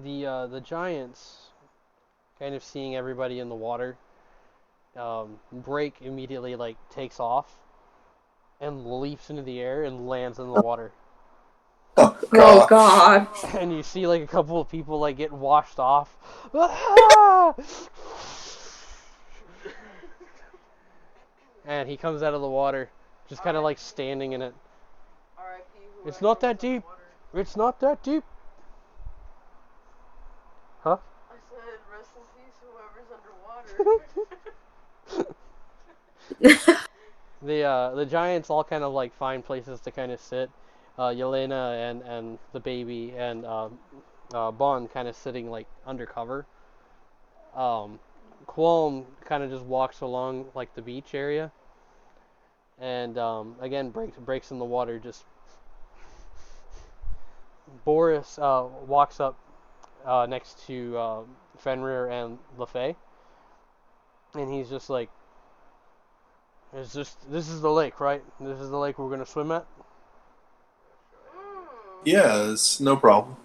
The giants, kind of seeing everybody in the water, Break immediately like takes off and leaps into the air and lands in the water. Oh Oh god. god. And you see like a couple of people like get washed off. Ah! And he comes out of the water, just kind of like standing in it. R.I.P. It's not that deep. It's not that deep. Huh? I said, rest in peace, whoever's underwater. The giants all kind of like find places to kind of sit. Yelena and the baby and Bon kind of sitting like undercover. Qualm kind of just walks along like the beach area, and again breaks in the water. Just Boris walks up next to Fenrir and LaFay, and he's just like, this is the lake, right? This is the lake we're gonna swim at." Yeah, it's no problem.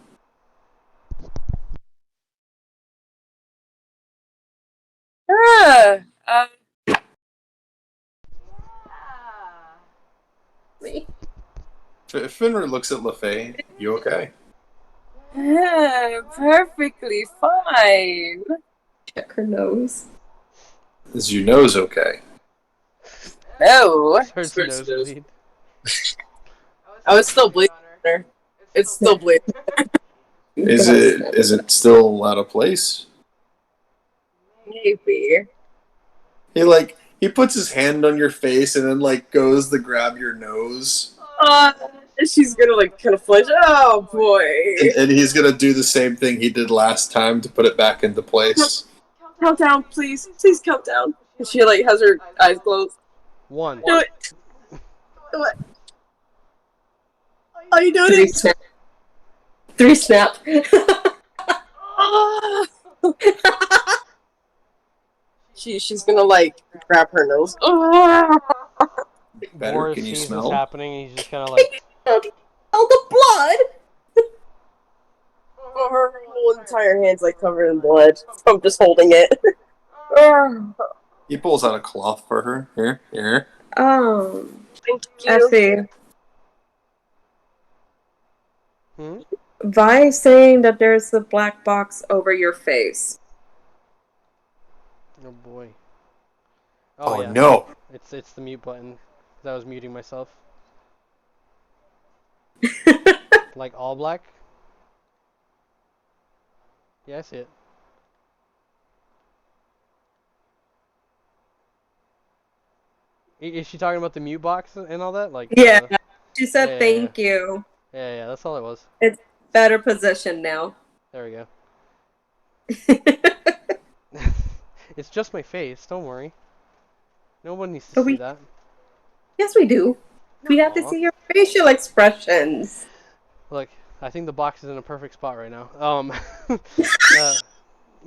Me. Finra looks at LaFay. You okay? Perfectly fine. Check her nose. Is your nose okay? No. Starts to nosebleed. I was still bleeding. It's still bleeding. Is it still out of place? Maybe. He puts his hand on your face and then like goes to grab your nose. She's gonna like kind of flinch. Oh boy. And he's gonna do the same thing he did last time to put it back into place. Count down, please. Please count down. And she like has her eyes closed. 1. Do it. Do it. Are you doing 3 it? snap. 3 snap. She's gonna like grab her nose. Better, Boris can you sees smell? this happening, and he's just kind of like, All the blood. Her whole entire hand's like covered in blood from just holding it. He pulls out a cloth for her. Here. Thank I you. see. "Hmm? Vi saying that there's the black box over your face. Oh boy." Oh, Yeah. no. It's the mute button. 'Cause I was muting myself. Like all black? Yeah, I see it. Is she talking about the mute box and all that? Like Yeah. She said yeah, thank you. yeah, that's all it was. It's better position now. There we go. It's just my face, don't worry. No one needs to But see we- that. Yes, we do. We have to Aw. see your facial expressions. Look, I think the box is in a perfect spot right now.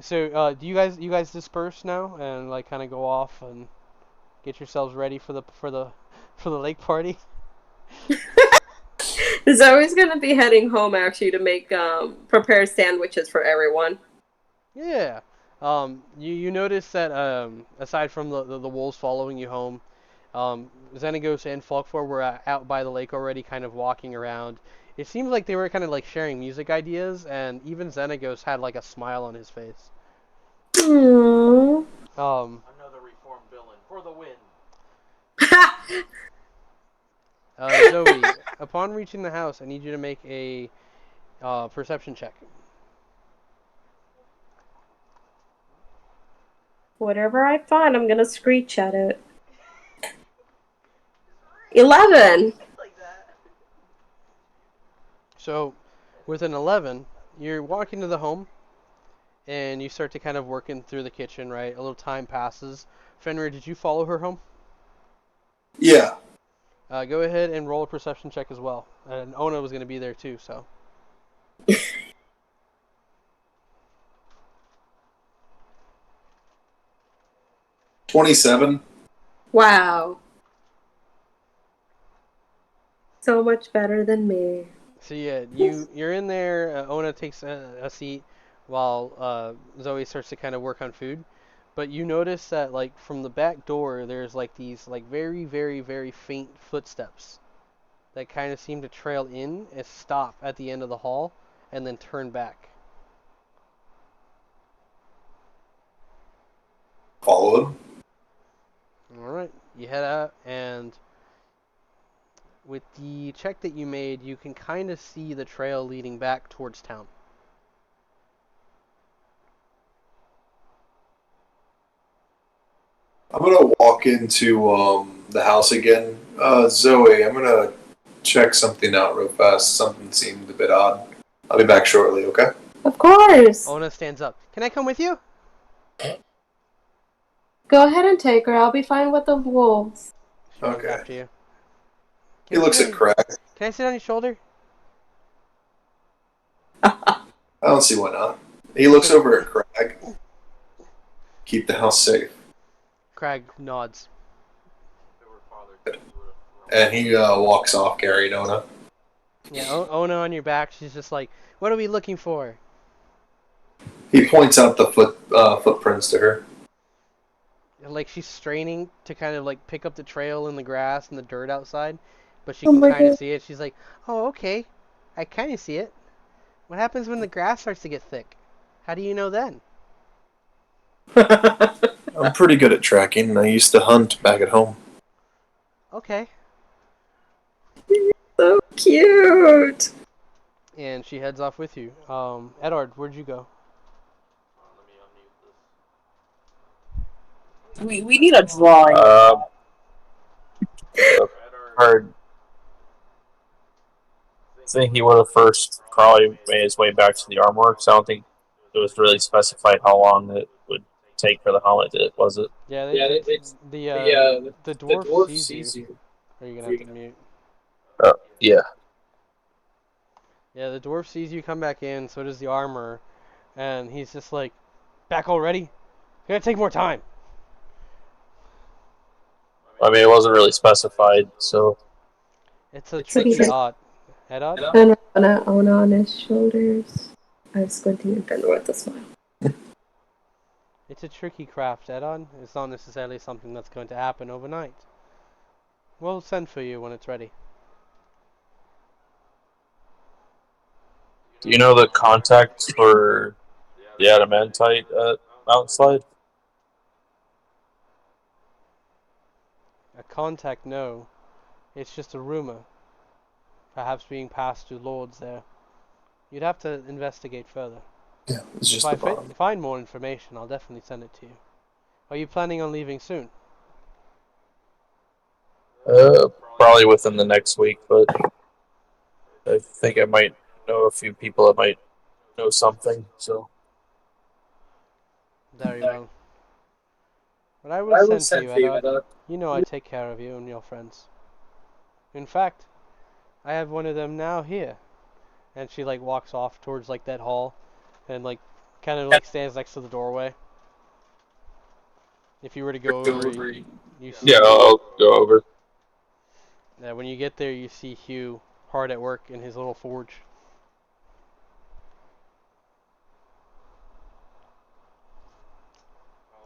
So do you guys disperse now and like kind of go off and get yourselves ready for the lake party? Zoe's gonna be heading home actually to make prepare sandwiches for everyone. Yeah. You notice that aside from the wolves following you home, Xenagos and Falkfor were out by the lake already, kind of walking around. It seems like they were kind of like sharing music ideas, and even Xenagos had like a smile on his face. Aww. Another reformed villain for the win. Zoe, upon reaching the house, I need you to make a perception check. Whatever I find, I'm gonna screech at it. 11. Like that. So, with an 11, you're walking to the home, and you start to kind of working through the kitchen, right? A little time passes. Fenrir, did you follow her home? Yeah. Go ahead and roll a perception check as well. And Ona was going to be there too, so. 27. Wow. So much better than me. So yeah, you're in there. Ona takes a seat while Zoe starts to kind of work on food. But you notice that like from the back door, there's like these like very, very, very faint footsteps that kind of seem to trail in and stop at the end of the hall and then turn back. Follow him. All right, you head out, and with the check that you made, you can kind of see the trail leading back towards town. I'm gonna walk into the house again. Zoe, I'm gonna check something out real fast. Something seemed a bit odd. I'll be back shortly, okay? Of course. Ona stands up. Can I come with you? Go ahead and take her. I'll be fine with the wolves. She runs Okay. after you. He looks at Craig. Can I sit on your shoulder? I don't see why not. He looks over at Craig. Keep the house safe. Crag nods. And he walks off carrying Ona. Yeah, Ona on your back. She's just like, what are we looking for? He points out the footprints to her. And, like she's straining to kind of like pick up the trail in the grass and the dirt outside, but she Oh can my kind of God. see it. She's like, oh, okay. I kind of see it. What happens when the grass starts to get thick? How do you know then? I'm pretty good at tracking. I used to hunt back at home. Okay. So cute. And she heads off with you. Edward, where'd you go? We need a drawing. Hard. I think he would have first probably made his way back to the armor, because I don't think it was really specified how long it would take for the helmet, was it? Yeah, the dwarf, dwarf sees sees you. Are you gonna have to mute? Yeah. Yeah, the dwarf sees you come back in. So does the armor, and he's just like, back already? You gotta take more time. I mean, it wasn't really specified, so. It's a What tricky is it? odd. Head odd? And Ona on his shoulders. I'm squinting and Fenrir with a smile. It's a tricky craft, Edon. It's not necessarily something that's going to happen overnight. We'll send for you when it's ready. Do you know the contact for the adamantite at Mountslide? A contact, no. It's just a rumor. Perhaps being passed to lords there. You'd have to investigate further. Yeah, it's just If the I bottom. find more information, I'll definitely send it to you. Are you planning on leaving soon? Probably within the next week, but I think I might know a few people that might know something, so. Very well. But I will send for you, Edon. You know I take care of you and your friends. In fact, I have one of them now here. And she like walks off towards like that hall and like kind of like stands next to the doorway. If you were to go over, you see. Yeah, I'll go over. Yeah, when you get there, you see Hugh hard at work in his little forge.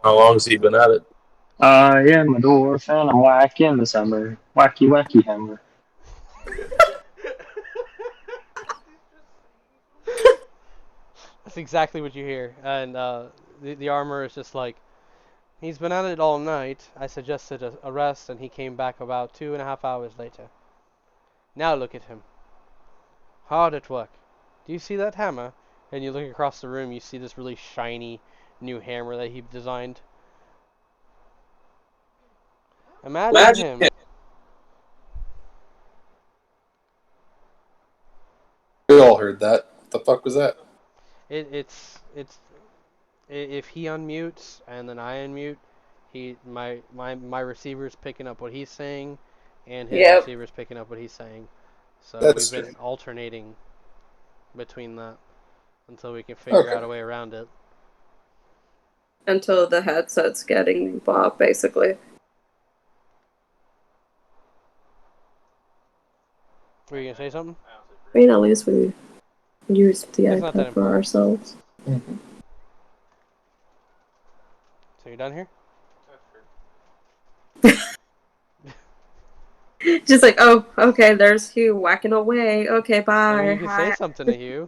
How long's he been at it? I am a dwarf and I'm whack in the summer. Wacky, wacky hammer. That's exactly what you hear. And the armor is just like, he's been at it all night. I suggested a rest, and he came back about 2.5 hours later. Now look at him. Hard at work. Do you see that hammer? And you look across the room, you see this really shiny new hammer that he designed. Imagine him. We all heard that. What the fuck was that? It's if he unmutes and then I unmute, my receiver's picking up what he's saying, and his Yep. receiver's picking up what he's saying. So That's we've been true. alternating between that until we can figure out a way around it. Until the headset's getting Bob, basically. Were you gonna say something? I mean, at least we use the It's not that iPad for important. ourselves. Mm-hmm. So you're done here? Just like, oh, okay, there's Hugh whacking away. Okay, bye. I mean, you can say Hi. something to Hugh.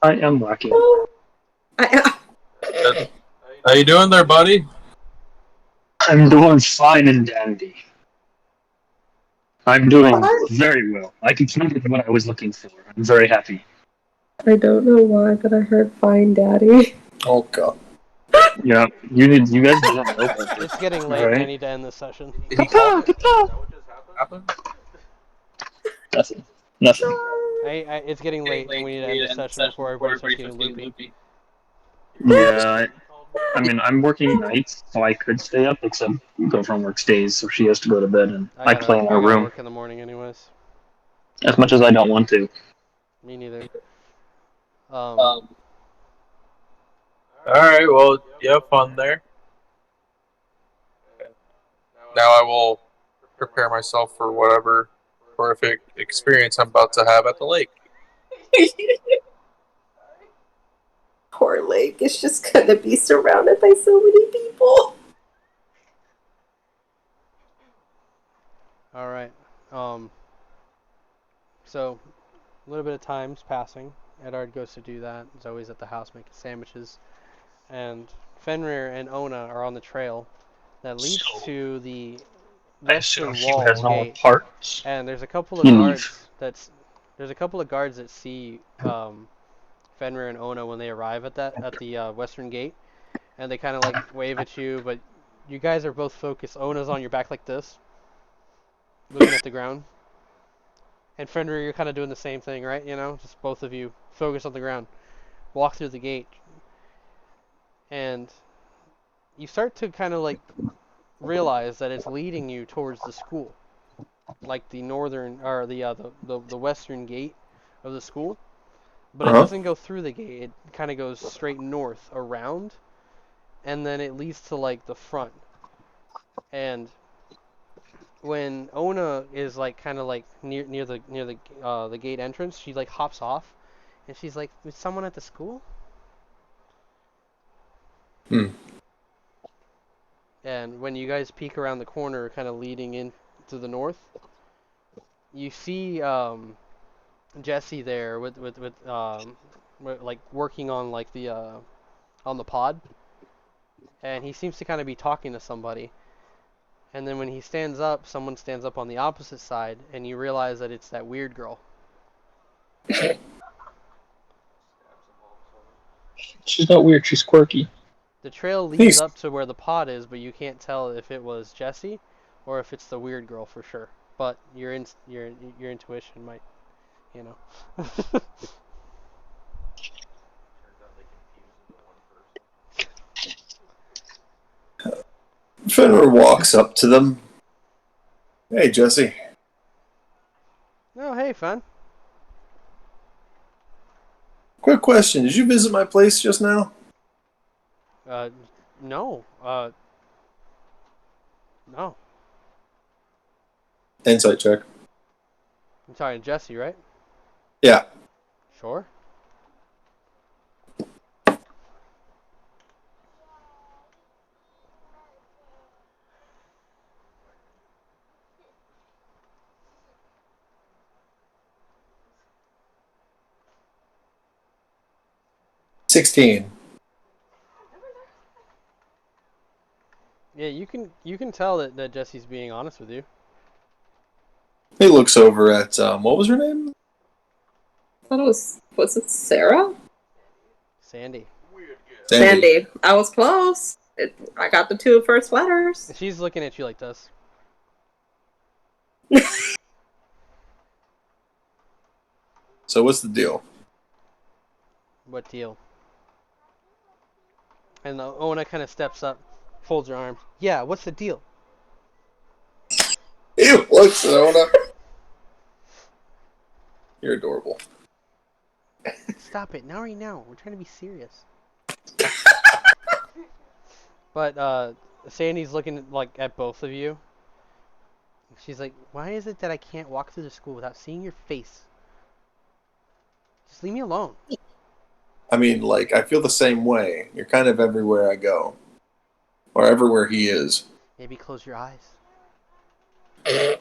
I am whacking. How you doing there, buddy? I'm doing fine and dandy. I'm doing very well. I completed what I was looking for. I'm very happy. I don't know why, but I heard fine, Daddy. Oh god. Yeah, you guys didn't know about this. It's getting late, and I Alright? need to end this session. Did he call it? Is that what just happened? Nothing. Nothing. It's getting late, and we need to end this session before everybody starts getting loopy. Yeah, I mean, I'm working nights, so I could stay up, except girlfriend works days, so she has to go to bed, and I play in I our gotta room. work in the morning anyways. As much as I don't want to. Me neither. Alright, well, you have fun there. Now I will prepare myself for whatever horrific experience I'm about to have at the lake. Poor Lake is just gonna be surrounded by so many people. Alright. So, a little bit of time's passing. Edard goes to do that. Zoe's at the house making sandwiches. And Fenrir and Ona are on the trail that leads to the western wall gate. Parts. And there's a couple of guards that see Fenrir and Ona when they arrive at the western gate, and they kind of like wave at you, but you guys are both focused. Ona's on your back like this, looking at the ground, and Fenrir, you're kind of doing the same thing, right? You know, just both of you focus on the ground, walk through the gate, and you start to kind of like realize that it's leading you towards the school, like the northern or the western gate of the school. But it doesn't go through the gate. It kind of goes straight north around, and then it leads to like the front. And when Ona is like kind of like near the gate entrance, she like hops off, and she's like, "Is someone at the school?" And when you guys peek around the corner, kind of leading into the north, you see Jesse there with like working on like the on the pod, and he seems to kind of be talking to somebody. And then when he stands up, someone stands up on the opposite side, and you realize that it's that weird girl. She's not weird, she's quirky. The trail leads up to where the pod is, but you can't tell if it was Jesse or if it's the weird girl for sure. But your intuition might, you know. Fenrir walks up to them. Hey, Jesse. Oh, hey, Fen. Quick question. Did you visit my place just now? No. No. Insight check. I'm talking to Jesse, right? Yeah. Sure. 16. Yeah, you can tell that Jesse's being honest with you. He looks over at what was her name? I thought it was it Sarah? Sandy. Sandy. I was close. I got the 2 first letters. She's looking at you like this. So what's the deal? What deal? And Ona kind of steps up, folds her arms. Yeah, what's the deal? He looks at Ona. You're adorable. Stop it. Now right now. We're trying to be serious. But Sandy's looking at both of you. She's like, why is it that I can't walk through the school without seeing your face? Just leave me alone. I mean, like, I feel the same way. You're kind of everywhere I go. Or everywhere he is. Maybe close your eyes.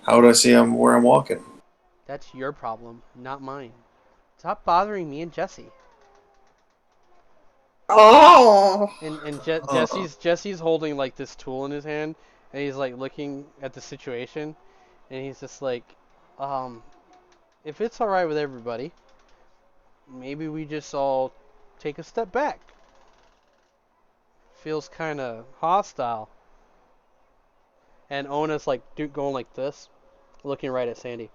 How would I see him where I'm walking? That's your problem, not mine. Stop bothering me and Jesse. Oh. And Jesse's holding like this tool in his hand, and he's like looking at the situation, and he's just like, if it's all right with everybody, maybe we just all take a step back. Feels kind of hostile. And Ona's like going like this, looking right at Sandy.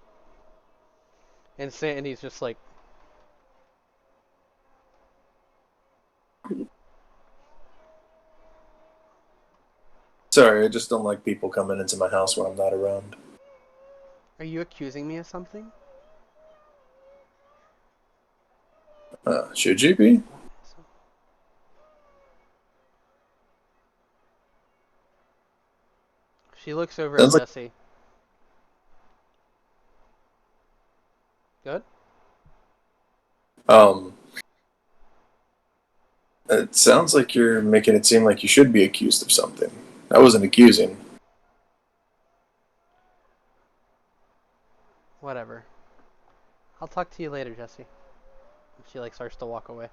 And Sandy's just like, Sorry, I just don't like people coming into my house when I'm not around. are you accusing me of something? Should you be? She looks over Sounds at like- Jesse. Good? It sounds like you're making it seem like you should be accused of something. I wasn't accusing. Whatever. I'll talk to you later, Jesse. She like starts to walk away.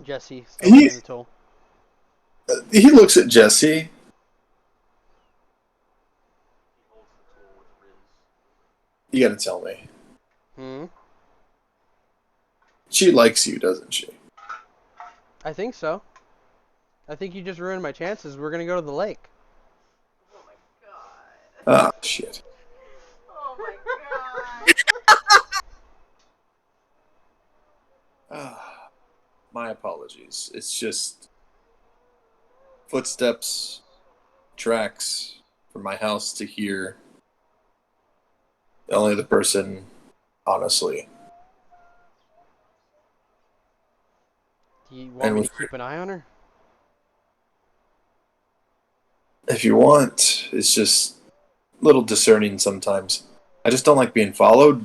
Jesse still holding the tool. He looks at Jesse. You gotta tell me. She likes you, doesn't she? I think so. I think you just ruined my chances. We're gonna go to the lake. Ah, shit. Oh my god. My apologies. It's just footsteps, tracks from my house to here. Only the person, honestly. Do you want me to keep an eye on her? If you want, it's just a little discerning sometimes. I just don't like being followed.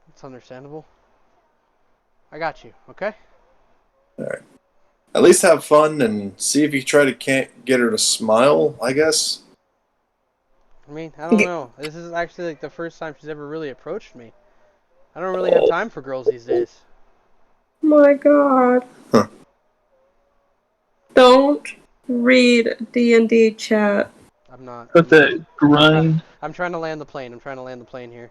It's understandable. I got you, okay? Alright. At least have fun and see if you try to can't get her to smile, I guess. I mean, I don't know. This is actually like the first time she's ever really approached me. I don't really have time for girls these days. My god. Huh. Don't read D&D chat. I'm not. Put that grind. I'm trying to land the plane. I'm trying to land the plane here.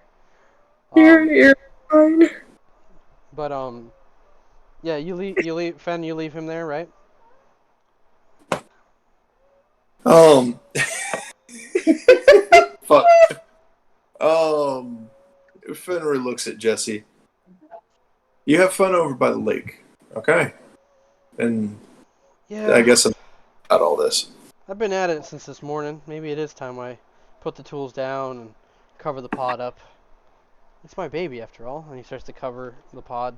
You're fine. But yeah, you leave Fen, you leave him there, right? Fuck. Fenrir looks at Jesse. You have fun over by the lake, okay? And Yeah. I guess I'm at all this. I've been at it since this morning. Maybe it is time I put the tools down and cover the pod up. It's my baby after all. And he starts to cover the pod.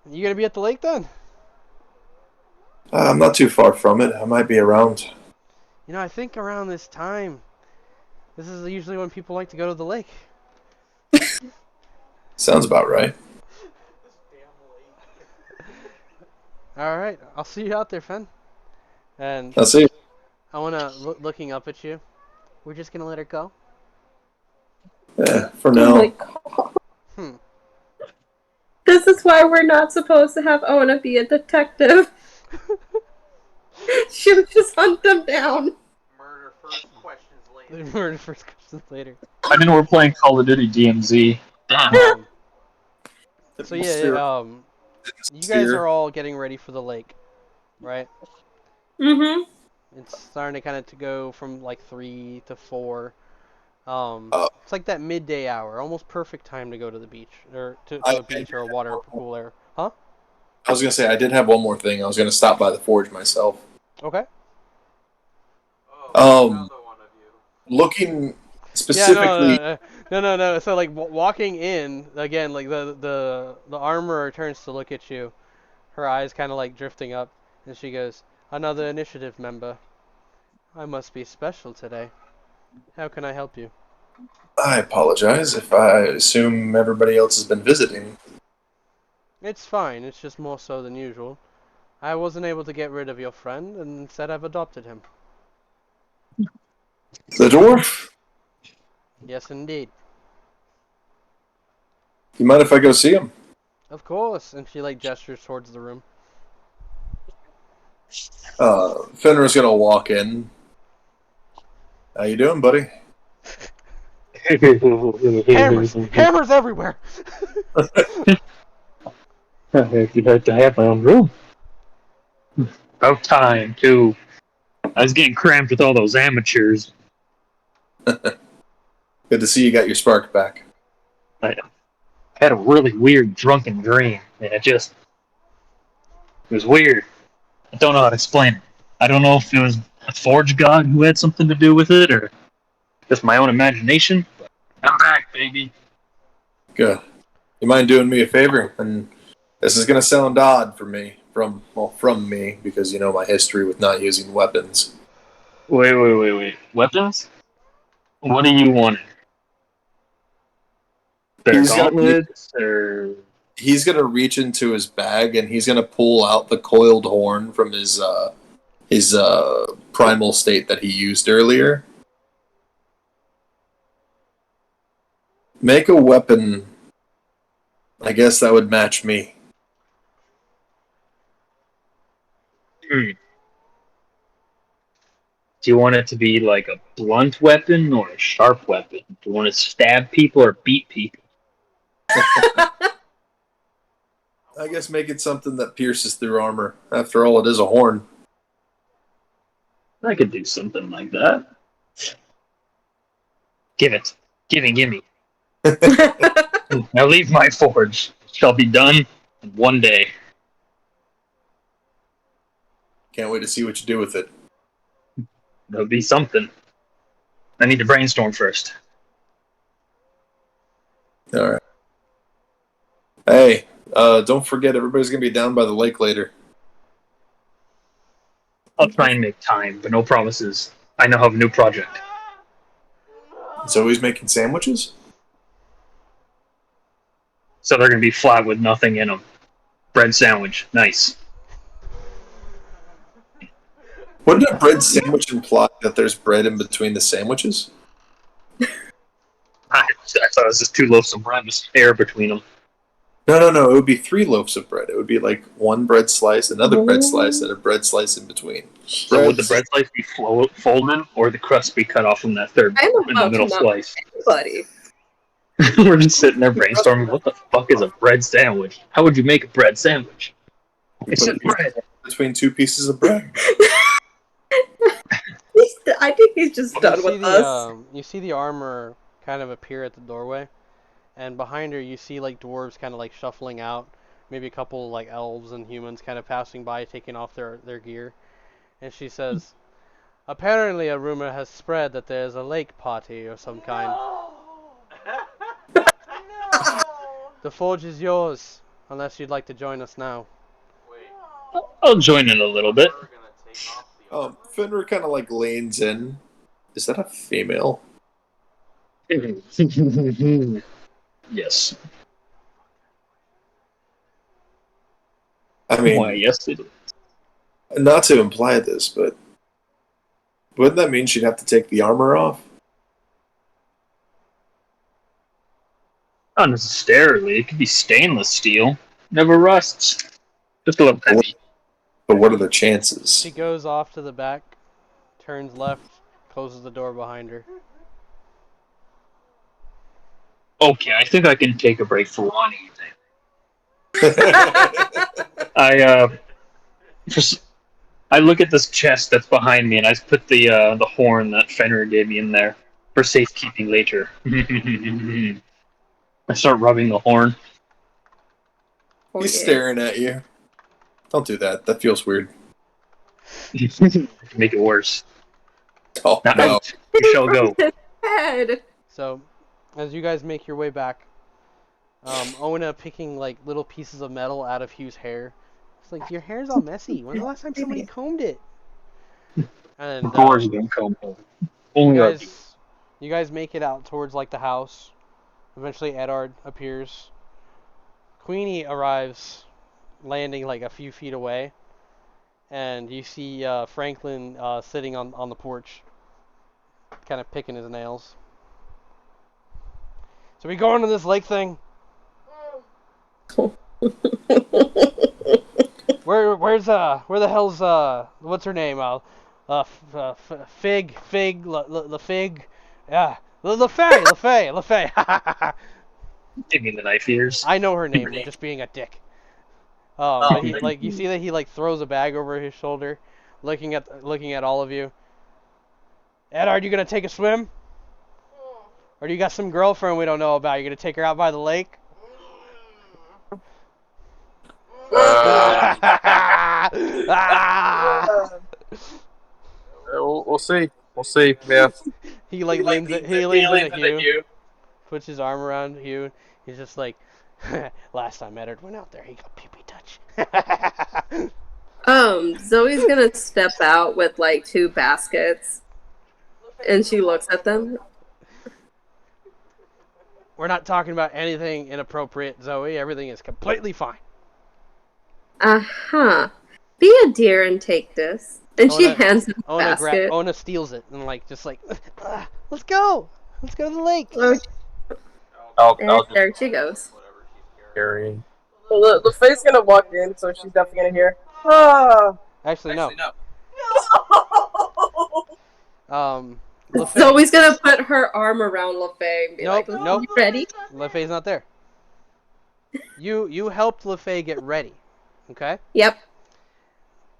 You gonna be at the lake then? I'm not too far from it. I might be around. You know, I think around this time, this is usually when people like to go to the lake. Sounds about right. All right, I'll see you out there, Fen. And I'll see you. I wanna looking up at you. We're just gonna let her go. For Oh now. my god. Hmm. This is why we're not supposed to have Ona be a detective. She would just hunt them down. Murder first, questions later. The murder first questions later. I didn't know we're playing Call of Duty DMZ. Damn. So yeah, you guys are all getting ready for the lake, right? Mm-hmm. It's starting to kind of to go from like 3 to 4. Oh. It's like that midday hour, almost perfect time to go to the beach or to I- a beach or a water pool area. Huh? I was gonna say I did have one more thing. I was gonna stop by the forge myself. Okay. Um, Another one of you. looking Yeah, specifically. no. So like walking in again, like the armorer turns to look at you, her eyes kind of like drifting up, and she goes, "Another initiative member. I must be special today. How can I help you?" I apologize if I assume everybody else has been visiting. It's fine. It's just more so than usual. I wasn't able to get rid of your friend, and instead I've adopted him. The dwarf. Yes, indeed. You mind if I go see him? Of course. And she like gestures towards the room. Fenrir's gonna walk in. How you doing, buddy? Hammers everywhere. You have to have my own room. About time, too. I was getting cramped with all those amateurs. Good to see you got your spark back. I had a really weird drunken dream, and it was weird. I don't know how to explain it. I don't know if it was a forge god who had something to do with it, or just my own imagination. But I'm back, baby. Good. You mind doing me a favor? And this is gonna sound odd from me, because you know my history with not using weapons. Wait. Weapons? What do you want? Their He's gonna gauntlets, or he's gonna reach into his bag and he's gonna pull out the coiled horn from his primal state that he used earlier. Make a weapon. I guess that would match me. do you want it to be like a blunt weapon or a sharp weapon? Do you want to stab people or beat people? I guess make it something that pierces through armor. After all, it is a horn. I could do something like that. Give it. Gimme. Now leave my forge. It shall be done in one day. Can't wait to see what you do with it. There'll be something. I need to brainstorm first. All right. Hey, don't forget everybody's gonna be down by the lake later. I'll try and make time, but no promises. I now have a new project. So he's making sandwiches? So they're going to be flat with nothing in them. Bread sandwich. Nice. Wouldn't a bread sandwich imply that there's bread in between the sandwiches? I thought it was just 2 loaves of bread with air between them. No. It would be 3 loaves of bread. It would be like one bread slice, another bread slice, and a bread slice in between. So would the bread slice be folded, or the crust be cut off from that third in the middle slice? Buddy. We're just sitting there brainstorming. What the fuck is a bread sandwich? How would you make a bread sandwich? It's just bread between 2 pieces of bread. I think he's just done with us. You see the armor kind of appear at the doorway, and behind her you see like dwarves kind of like shuffling out, maybe a couple like elves and humans kind of passing by, taking off their gear, and she says, "Apparently a rumor has spread that there's a lake party of some kind. The forge is yours, unless you'd like to join us now." I'll join in a little bit. Fenrir kind of like leans in. Is that a female? Yes. I mean, why, yes, it is. Not to imply this, but wouldn't that mean she'd have to take the armor off? Not necessarily. It could be stainless steel. Never rusts. Just a little heavy. But what are the chances? She goes off to the back, turns left, closes the door behind her. Okay, I think I can take a break for one evening. I just I look at this chest that's behind me, and I put the horn that Fenrir gave me in there for safekeeping later. I start rubbing the horn. Oh, He's yeah. staring at you. Don't do that. That feels weird. Make it worse. Oh, Now no. out. You shall go. Head. So, as you guys make your way back, Ona picking like little pieces of metal out of Hugh's hair. It's like, your hair's all messy. When's the last time somebody combed it? And Of course you don't come home. Only our you guys make it out towards like the house. Eventually, Edard appears. Queenie arrives, landing like a few feet away, and you see Franklin sitting on the porch, kind of picking his nails. So we going to this lake thing? where the hell's what's her name? Fig, LaFig, yeah, LaFay. Give me the knife ears. I know her name. I'm just being a dick. But he like you see that he like throws a bag over his shoulder, looking at all of you. Ed, are you gonna take a swim? Or do you got some girlfriend we don't know about? You gonna take her out by the lake? We'll see. We'll see. Yeah. He leans at Hugh, puts his arm around Hugh. He's just like, last time Edward went out there, he got pee-pee touch. Zoe's gonna step out with like 2 baskets, and she looks at them. We're not talking about anything inappropriate, Zoe. Everything is completely fine. Be a dear and take this. And she hands him the basket. Ona steals it and let's go. Let's go to the lake. There she goes. Carrying. Well, the face gonna walk in, so she's definitely gonna hear. Ah. Actually, no. Zoe's gonna put her arm around LaFay and be Nope. you ready? LaFay's not there. You helped LaFay get ready, okay? Yep.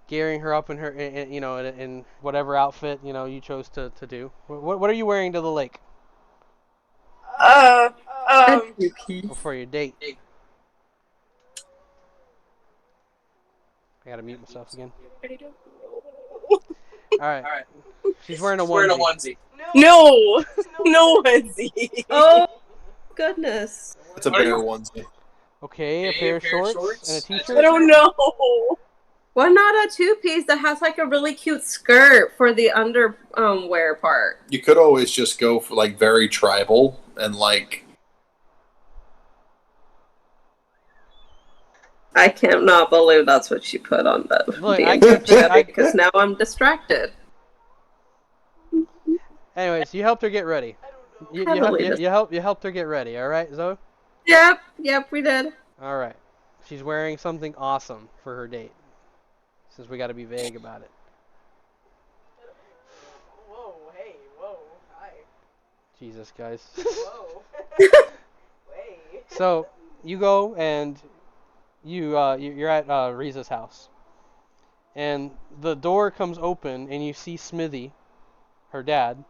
Gearing her up in her, in whatever outfit you chose to do. What are you wearing to the lake? For your date. I gotta mute myself again. All right. She's wearing a onesie. No onesie. Oh goodness. It's a bear onesie. Okay, a pair of shorts and a t-shirt. I don't know. Why not a 2-piece that has like a really cute skirt for the underwear part? You could always just go for like very tribal and like. I cannot believe that's what she put on the Look, because now I'm distracted. Anyways, you helped her get ready. You helped her get ready. All right, Zoe. Yep, we did. All right. She's wearing something awesome for her date. Since we got to be vague about it. Whoa, hey, whoa, hi. Jesus, guys. Whoa. Hey. So you go and you're at Riza's house, and the door comes open and you see Smithy, her dad,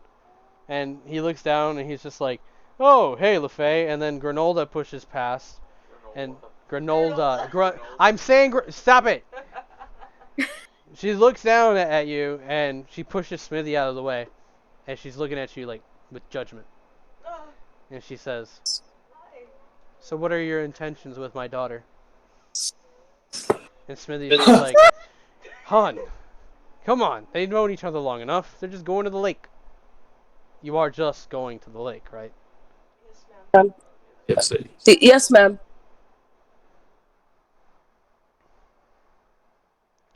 and he looks down and he's just like, "Oh, hey, LaFay," and then Granolda pushes past, and I'm saying, stop it. She looks down at you and she pushes Smithy out of the way, and she's looking at you like with judgment, and she says, "So what are your intentions with my daughter?" And Smithy's just like, "Hon, come on, they've known each other long enough. They're just going to the lake." You are just going to the lake, right? Yes, Yes, ma'am.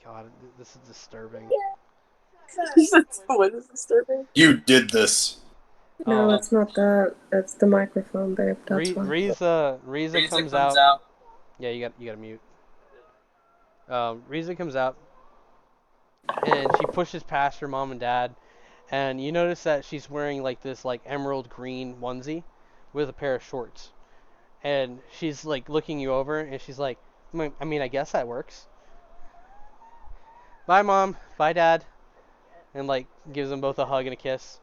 God, this is disturbing. What is disturbing? You did this. No, it's not that. It's the microphone, babe. That's why. Riza comes out. Yeah, you got to mute. Riza comes out, and she pushes past her mom and dad, and you notice that she's wearing like this like emerald green onesie with a pair of shorts, and she's like looking you over, and she's like, I mean, I guess that works. Bye, mom. Bye, dad. And like gives them both a hug and a kiss,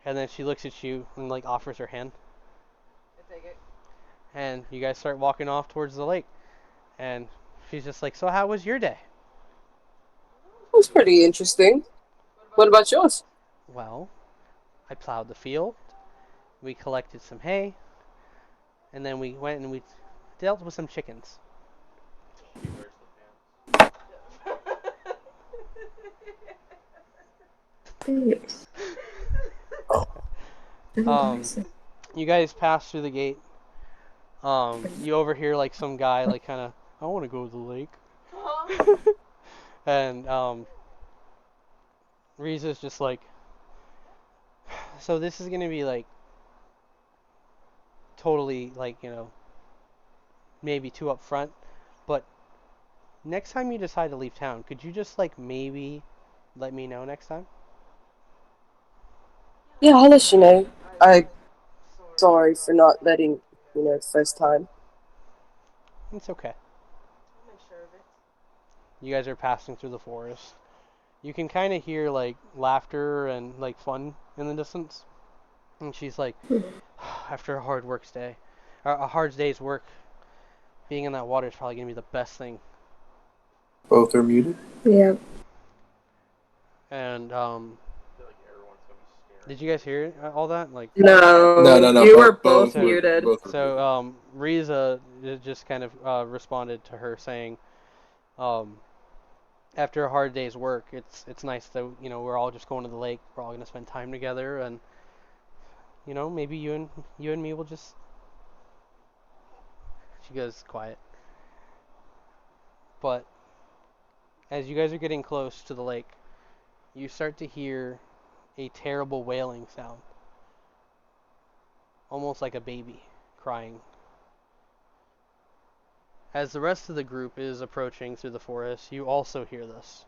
and then she looks at you and like offers her hand. I take it. And you guys start walking off towards the lake, and she's just like, so how was your day? It was pretty interesting. What about yours? Well, I plowed the field, we collected some hay, and then we went and we dealt with some chickens. You guys pass through the gate. You overhear like some guy like kind of, I want to go to the lake. And Riza's just like, so this is gonna be like totally like, you know, maybe too upfront, but next time you decide to leave town, could you just like maybe let me know next time? Yeah, I'll let you know. I'm sorry for not letting you know first time. It's okay. I'll make sure of it. You guys are passing through the forest. You can kind of hear like laughter and like fun in the distance. And she's like, after a hard day's work, being in that water is probably gonna be the best thing. Both are muted. Yeah. And did you guys hear all that? Like, No. You were both muted. So Riza just kind of responded to her saying, after a hard day's work, it's nice that, you know, we're all just going to the lake. We're all gonna spend time together, and you know, maybe you and me will just. She goes quiet. But as you guys are getting close to the lake, you start to hear a terrible wailing sound, almost like a baby crying. As the rest of the group is approaching through the forest, you also hear this.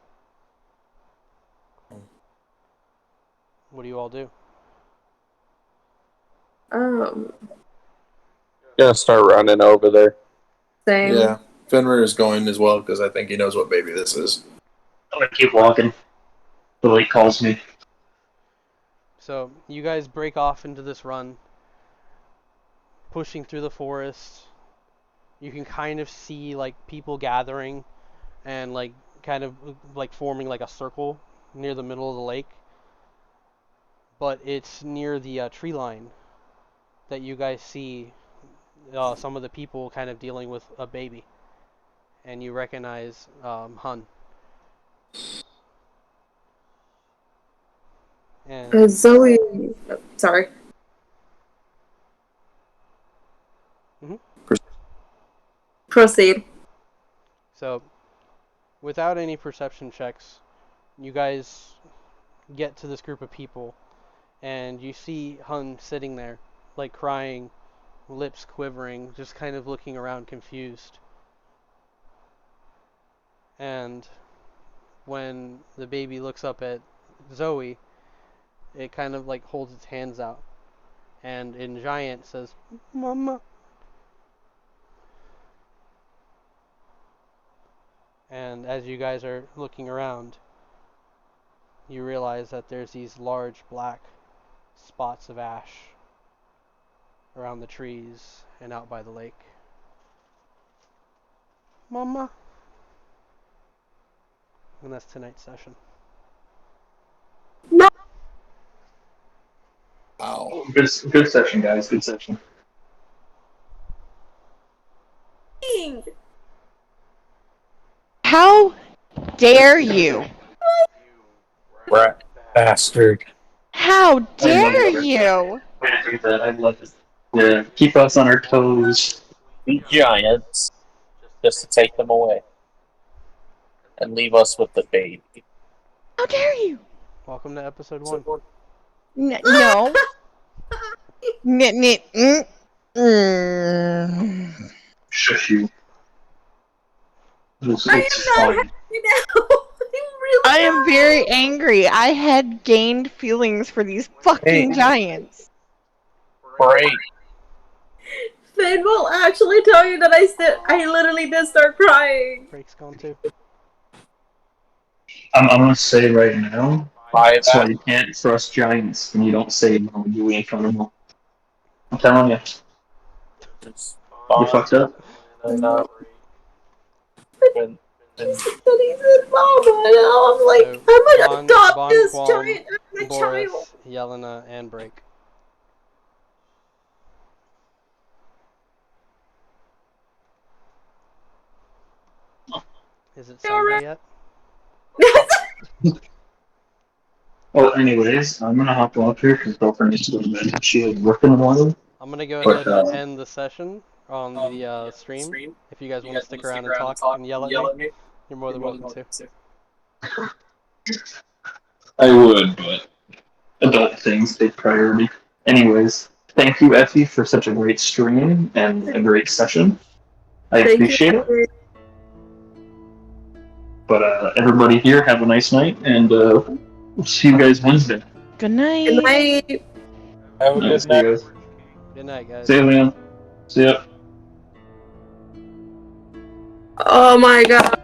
What do you all do? Gonna start running over there. Same. Yeah, Fenrir is going as well because I think he knows what baby this is. I'm gonna keep walking. The lake calls me. So you guys break off into this run, pushing through the forest. You can kind of see like people gathering and like kind of like forming like a circle near the middle of the lake. But it's near the tree line that you guys see some of the people kind of dealing with a baby. And you recognize Hun. And Zoe. Sorry. Proceed. So, without any perception checks, you guys get to this group of people, and you see Hun sitting there, like crying, lips quivering, just kind of looking around confused. And when the baby looks up at Zoe, it kind of like holds its hands out, and in giant says, "Mama." And as you guys are looking around, you realize that there's these large black spots of ash around the trees and out by the lake. Mama. And that's tonight's session. Wow. Good session, guys. Good session. How dare you? Rat bastard. How dare you? Way to do that. I love it. Yeah, keep us on our toes. Giants. Just to take them away. And leave us with the baby. How dare you? Welcome to episode 1. No. Knit, knit. Mm. Shush you. It's, I it's am not fine. happy now. I'm really I am not. very angry. I had gained feelings for these fucking giants. Great. Finn will actually tell you that I literally did start crying. Break's gone too. I'm gonna say right now, Buy that's why that. you can't trust giants and you don't say no, you ain't front of them. I'm telling you, It's you fine. fucked up. And when He said that he said mama, and I'm like, So I'm gonna Bon, adopt Bon this Qualm, giant as my Boris, child. Yelena, and Break. Is it Sunday yet? Well, anyways, I'm gonna hop off here because girlfriend needs to go to bed. She has work in the morning. I'm gonna go But ahead and end the session on the stream. If you guys want to stick around and talk and yell at me, you're more than welcome to. I would, but adult things take priority. Anyways, thank you, Effie, for such a great stream and a great session. I Thank appreciate it. you. But everybody here, have a nice night, and we'll see you guys Wednesday. Good night. Good night. have a Nice, good see night. you guys. Good night, guys. See you, man. See ya. Oh my god.